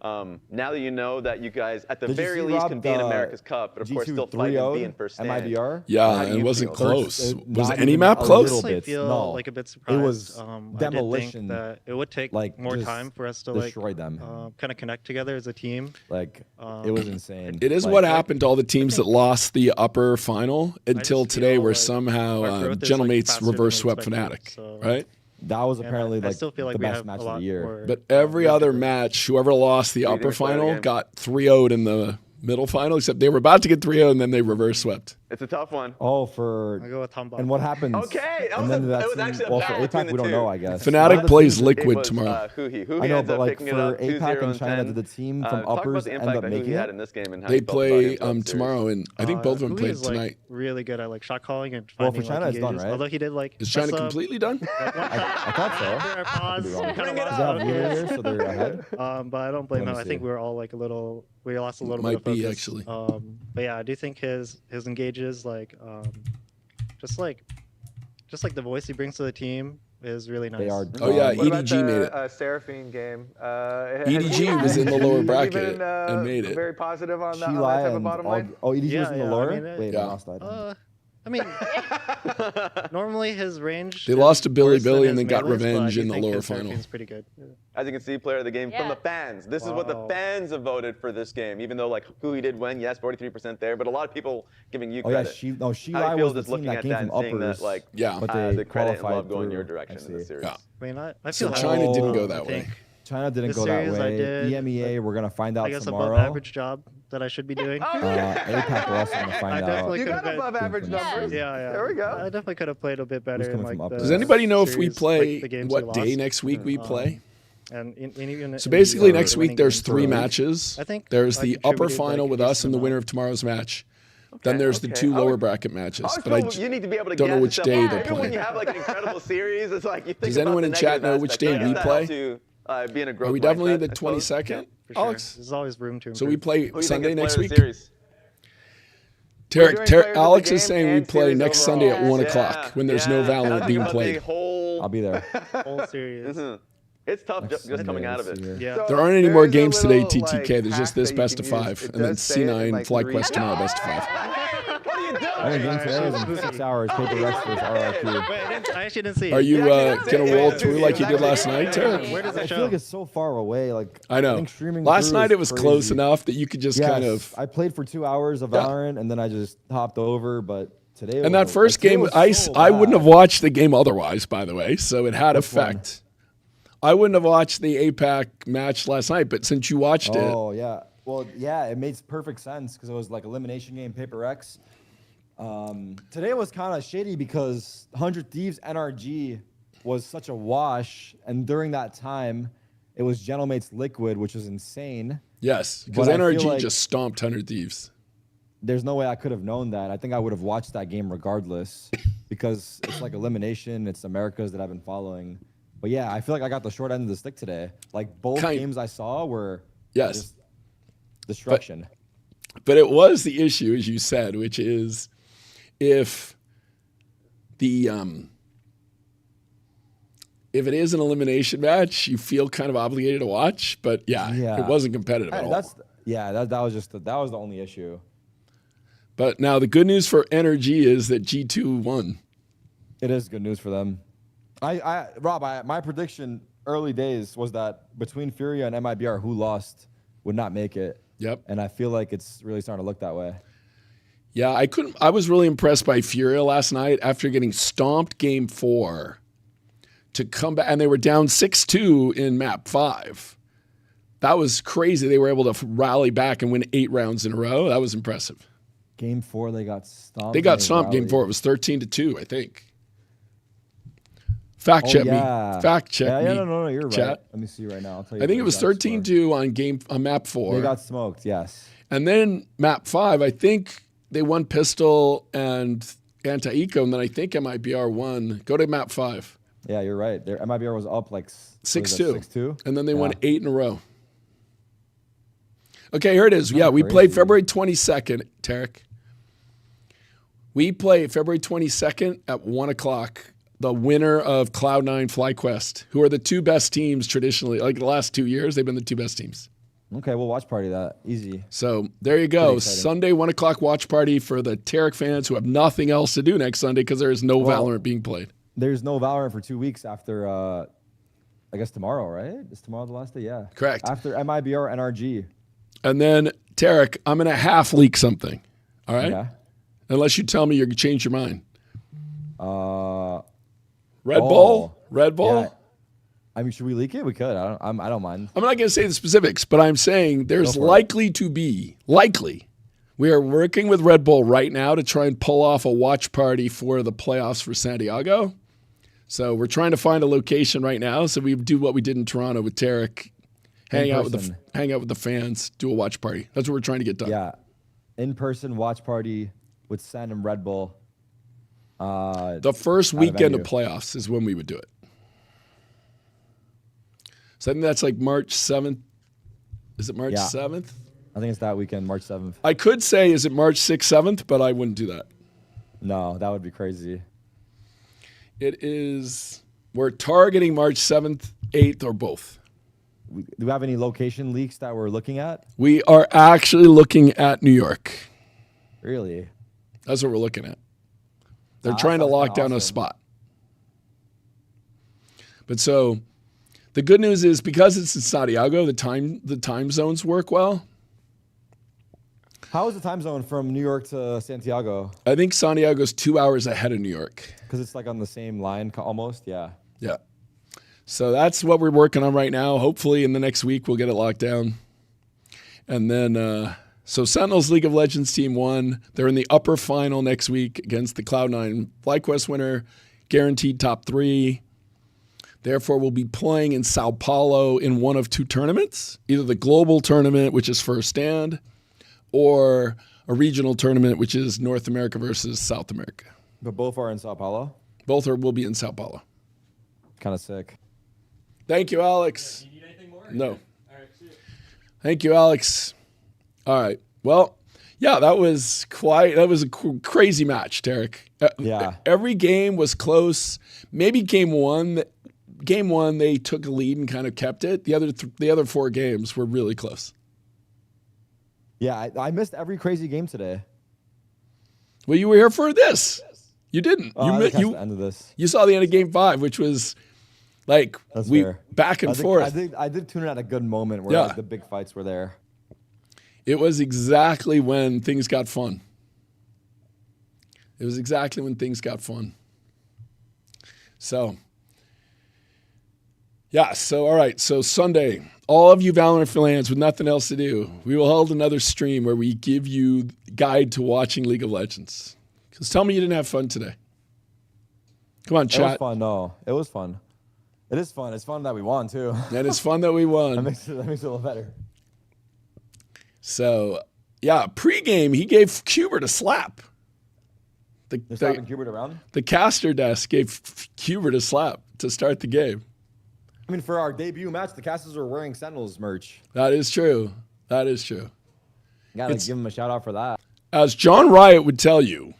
Now that you know that you guys, at the very least, can be in America's Cup, but of course still fighting and being first stand. MIBR? Yeah, it wasn't close. Was any map close? I feel like a bit surprised. It was demolition. I did think that it would take like more time for us to destroy them. kind of connect together as a team. Like it was insane. It is what happened to all the teams that lost the upper final until today, where somehow Gentlemates reverse swept Fnatic, right? That was apparently like still feel like the we best have match a of lot the year. more- But every other match, whoever lost the upper final got 3-0'd in the middle final, except they were about to get 3-0 and then they reverse swept. It's a tough one. Oh, for I go with Humbug. and what happens? Okay, and then that was actually a well, battle for between APAC the we don't two. know, I guess. Fnatic plays Liquid It was, tomorrow. Huhi I know, ends but up like picking it for up 2-0 APAC and in China, 10. did the team from Talk about uppers the end impact up that making Huhi had it? in this game and how They you felt about play himself, tomorrow, and I think both of them Huhi played is, like, tonight. really good at like shot calling and Well, finding for China, like, it's done, engages. right? Although he did like Is China mess up, completely done? I thought so. pause, Could be wrong. kind of They have leaders, so they're ahead. But I don't blame Let him. me I think see. we were all like we lost a little Might bit of be, focus. actually. But yeah, I do think his engages like just like the voice he brings to the team is really nice. They are. Oh yeah, What about EDG made it. Seraphine game. EDG was in the lower bracket and made it. Very positive on that, Sheila type of and bottom all, line. oh, EDG was Yeah, in the yeah, I lower? mean, Wait, yeah. I lost that. I mean, normally his range. They is lost to Billy worse than Billy his and then got melees, but I revenge do in the think lower his final. Seraphine's pretty good. As you can see, player of the game from the fans. This is what the Wow. fans have voted for this game. Even though like Huhi did win, yes, 43% there, but a lot of people giving you Oh yeah, credit. Sheila How do you feel was the just team looking that at came that from and seeing uppers. that like Yeah. but they the credit and qualified love going your through, direction in this series? Yeah. I mean, I So feel China didn't go I that way. think China didn't this go that series I way. did, EMEA, we're gonna find out I guess tomorrow. above average job that I should be doing. APAC, we're also gonna I find out. definitely You could got have above average numbers. Yeah. There we go. I definitely could have played a bit better in coming like from uppers? the Does anybody know if we series, play like, the games what we day lost. next week we play? And even So in basically the next week winning there's game 3 for- matches. I think There's I the upper contributed, final like, with a us decent and the winner amount. of tomorrow's match. Then there's the 2 lower bracket matches. I But I you need to be able to don't know guess which stuff. day Even they're when playing. you have like an incredible series, it's like you think Does about anyone the in chat negative know which aspect. day I guess we that play? helps you, be in a growth Are we definitely mindset, the I suppose. 22nd, For sure. Alex? There's always room to improve. So we play Who do you Sunday think is next player week? of the series? We're doing players of the Alex is game saying we and play series next overall. Sunday at 1 Yeah, o'clock when there's no yeah. Valorant Talking being about the played. whole- I'll be there. whole series. It's tough just coming out of it. Yeah. So There aren't any more there's a games today, little, TTK. There's hack just this that you best of can use. 5, It and then does say it in, C9 like, FlyQuest 3 tomorrow, best of 5. What are you doing? I think game today is in 6 hours. Paper Rex versus RRQ. Wait, I actually didn't see it. Are you gonna roll Yeah, through like you did last exactly. night, Tarek? Where does I it feel show? like it's so far away. Like I know. think streaming Last through night is it was close crazy. enough that you could just kind of. I played for 2 hours of Valorant and then I just hopped over. But today And was, that first today game, was so I wouldn't bad. have watched the game otherwise, by the way, so it had Which one? effect. I wouldn't have watched the APAC match last night, but since you watched it, Oh yeah. Well, yeah, it makes perfect sense because it was like elimination game, Paper X. Today was kind of shady because 100 Thieves NRG was such a wash, and during that time, it was Gentlemates Liquid, which was insane. yes, because But I feel NRG like just stomped 100 Thieves. There's no way I could have known that. I think I would have watched that game regardless because it's like elimination. It's Americas that I've been following. But yeah, I feel like I got the short end of the stick today. Like both games I saw were Yes. just destruction. But it was the issue, as you said, which is if it is an elimination match, you feel kind of obligated to watch. But yeah. It wasn't competitive at all. That was the only issue. But now the good news for Energy is that G2 won. It is good news for them. Rob, my prediction early days was that between Furia and MIBR, who lost would not make it. Yep. And I feel like it's really starting to look that way. Yeah, I was really impressed by Furia last night after getting stomped game 4 to come back, and they were down 6-2 in map 5. That was crazy. They were able to rally back and win 8 rounds in a row. That was impressive. Game 4, they got stomped. They got stomped game 4. It was 13-2, I think. Fact Oh, check yeah. me. Fact check yeah, me. Yeah, no, you're chat. right. Let me see right now. I'll tell you. I think it the was exact score. 13-2 on map 4. They got smoked, yes. And then map 5, I think they won pistol and anti-eco, and then I think MIBR won. Go to map 5. Yeah, you're right. Their MIBR was up like 6-2. 6-2. And then they Yeah. won 8 in a row. Okay, here it is. That's Yeah, we crazy. played February 22nd, Tarek. We play February 22nd at 1 o'clock. The winner of Cloud9 FlyQuest, who are the 2 best teams traditionally. Like the last 2 years, they've been the 2 best teams. Okay, we'll watch party that. Easy. So there you go. Sunday, 1 o'clock watch party for the Tarek fans who have nothing else to do next Sunday because there is no Valorant being played. There's no Valorant for 2 weeks after, I guess tomorrow, right? Is tomorrow the last day? Yeah. Correct. After MIBR NRG. And then, Tarek, I'm going to half leak something. All right? Okay. Unless you tell me you're going to change your mind. Red oh, Bull? Red Bull? Yeah. I mean, should we leak it? We could. I don't mind. I'm not going to say the specifics, but I'm saying there's likely to be, we are working with Red Bull right now to try and pull off a watch party for the playoffs for Santiago. So we're trying to find a location right now. So we do what we did in Toronto with Tarek, hang out with the fans, do a watch party. That's what we're trying to get done. Yeah. In-person watch party with Sen and Red Bull. The first weekend of playoffs is when we would do it. So I think that's like March 7th. Is it March 7th? I think it's that weekend, March 7th. I could say, is it March 6th, 7th? But I wouldn't do that. No, that would be crazy. It is, we're targeting March 7th, 8th, or both. Do we have any location leaks that we're looking at? We are actually looking at New York. Really? That's what we're looking at. They're trying to lock down a spot. But so the good news is because it's in Santiago, the time zones work well. How is the time zone from New York to Santiago? I think Santiago's 2 hours ahead of New York. Because it's like on the same line almost, yeah. Yeah. So that's what we're working on right now. Hopefully in the next week we'll get it locked down. And then so Sentinels League of Legends team won. They're in the upper final next week against the Cloud9 FlyQuest winner, guaranteed top 3. Therefore, we'll be playing in Sao Paulo in one of 2 tournaments, either the global tournament, which is first stand, or a regional tournament, which is North America versus South America. But both are in Sao Paulo? Both will be in Sao Paulo. Kind of sick. Thank you, Alex. Do you need anything more? No. All right, see you. Thank you, Alex. All right. Well, yeah, that was a crazy match, Tarek. Yeah. Every game was close. Maybe game one they took a lead and kind of kept it. The other 4 games were really close. Yeah, I missed every crazy game today. Well, you were here for this. You didn't. I think that's the end of this. You saw the end of game 5, which was like fair. Back and forth. I did tune in at a good moment where like, the big fights were there. It was exactly when things got fun. So, yeah, so all right. So Sunday, all of you Valorant fans with nothing else to do, we will hold another stream where we give you a guide to watching League of Legends. Because tell me you didn't have fun today. Come on, chat. It was fun, no. It was fun. It is fun. It's fun that we won, too. And it's fun that we won. that makes it a little better. So, yeah, pregame, he gave Qbert a slap. They're slapping Qbert around? The caster desk gave Qbert a slap to start the game. I mean, for our debut match, the casters were wearing Sentinels merch. That is true. Gotta give him a shout out for that. As John Riot would tell you,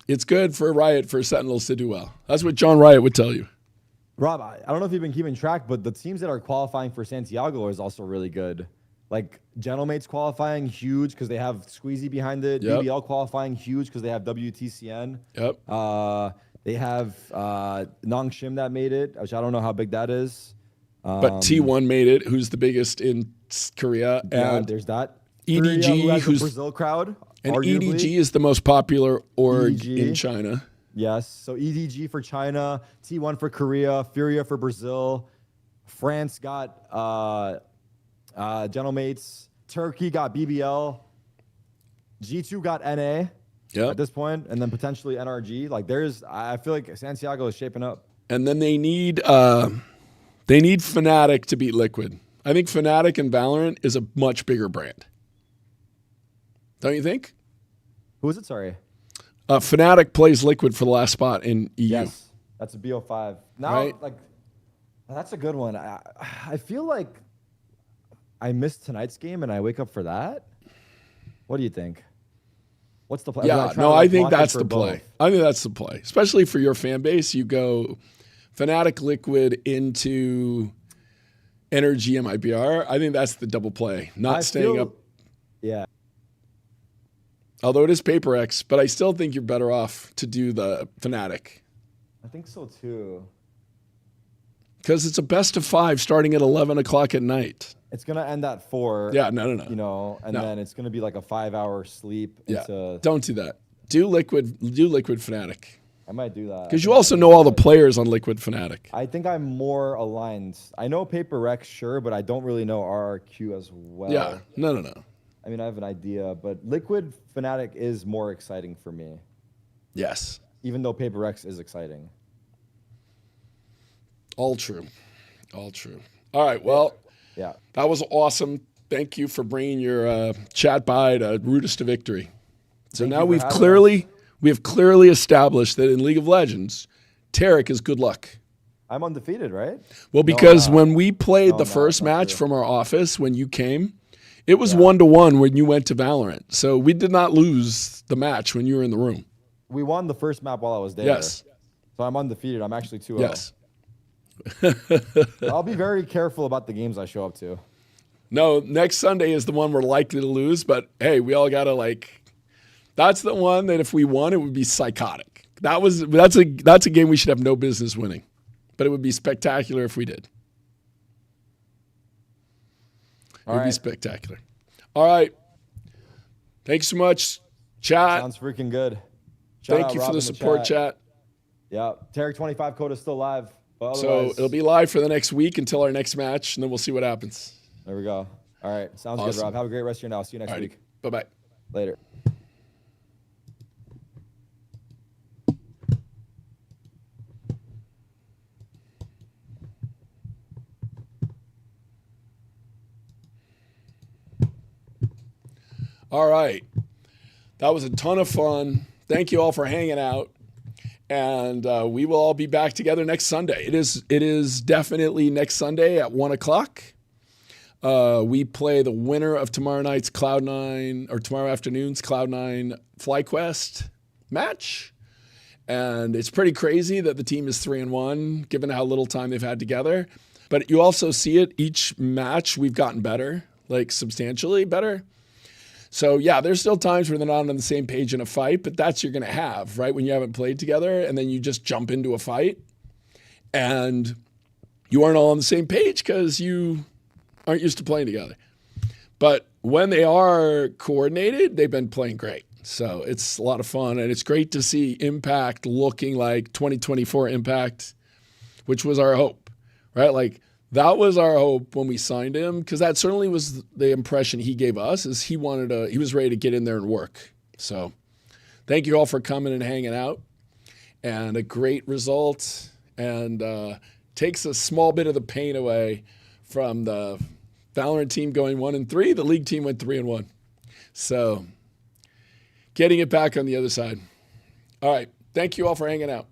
it's good for Riot for Sentinels to do well. That's what John Riot would tell you. Rob, I don't know if you've been keeping track, but the teams that are qualifying for Santiago is also really good. Like, Gentlemates qualifying, huge, because they have Squeezy behind it. Yep. BBL qualifying, huge, because they have WTCN. Yep. They have Nong Shim that made it, which I don't know how big that is. But T1 made it, who's the biggest in Korea. Yeah, and there's that. EDG, Korea, who's the Brazil crowd. And arguably. EDG is the most popular org EDG. in China. Yes, so EDG for China, T1 for Korea, Furia for Brazil. France got Gentlemates. Turkey got BBL. G2 got NA at this point, and then potentially NRG. Like, I feel like Santiago is shaping up. and then they need Fnatic to beat Liquid. I think Fnatic and Valorant is a much bigger brand. Don't you think? Who is it? Sorry. Fnatic plays Liquid for the last spot in EU. Yes, that's a BO5. Now, Right? like, that's a good one. I feel like I missed tonight's game and I wake up for that. What do you think? What's the play? Yeah, no, I think that's the play. I think that's the play, especially for your fan base. You go Fnatic Liquid into Energy MIBR. I think that's the double play, not staying up. Yeah. Although it is Paper X, but I still think you're better off to do the Fnatic. I think so too. Because it's a best of 5 starting at 11 o'clock at night. It's gonna end at 4. Yeah, no. You know, and then it's gonna be like a 5-hour sleep. Yeah, Into, don't do that. Do Liquid Fnatic. I might do that. Because you also know all the players on Liquid Fnatic. I think I'm more aligned. I know Paper Rex, sure, but I don't really know RRQ as well. Yeah, no. I mean, I have an idea, but Liquid Fnatic is more exciting for me. Yes. Even though Paper Rex is exciting. All true. All true. All right, well, yeah, that was awesome. Thank you for bringing your chat by to root us to victory. So Thank now you for we having have clearly established that in League of Legends, Tarek is good luck. I'm undefeated, right? Well, because when we played the first match from our office when you came, it was 1-1 when you went to Valorant. So we did not lose the match when you were in the room. We won the first map while I was there. Yes. So I'm undefeated. I'm actually 2-0. Yes. I'll be very careful about the games I show up to. No, next Sunday is the one we're likely to lose, but hey, we all gotta that's the one that if we won, it would be psychotic. That's a game we should have no business winning. But it would be spectacular if we did. It would be spectacular. All right. Thanks so much, chat. Sounds freaking good. Shout Thank out you Rob for the in support, chat. Yeah, Tarek25 code is still live. But So it'll be live for the next week until our next match, and then we'll see what happens. There we go. All right. Sounds good, Awesome. Rob. Have a great rest of your night. I'll see you next week. Bye-bye. Later. All right. That was a ton of fun. Thank you all for hanging out. And we will all be back together next Sunday. It is definitely next Sunday at 1 o'clock. We play the winner of tomorrow night's Cloud9, or tomorrow afternoon's Cloud9 FlyQuest match. And it's pretty crazy that the team is 3-1, given how little time they've had together. But you also see it, each match we've gotten better, like substantially better. So yeah, there's still times where they're not on the same page in a fight, but that's you're going to have, right? When you haven't played together and then you just jump into a fight and you aren't all on the same page because you aren't used to playing together. But when they are coordinated, they've been playing great. So it's a lot of fun, and it's great to see Impact looking like 2024 Impact, which was our hope, right? Like, that was our hope when we signed him, because that certainly was the impression he gave us, is he was ready to get in there and work. So thank you all for coming and hanging out, and a great result, and takes a small bit of the pain away from the Valorant team going 1-3. The league team went 3-1. So getting it back on the other side. All right. Thank you all for hanging out.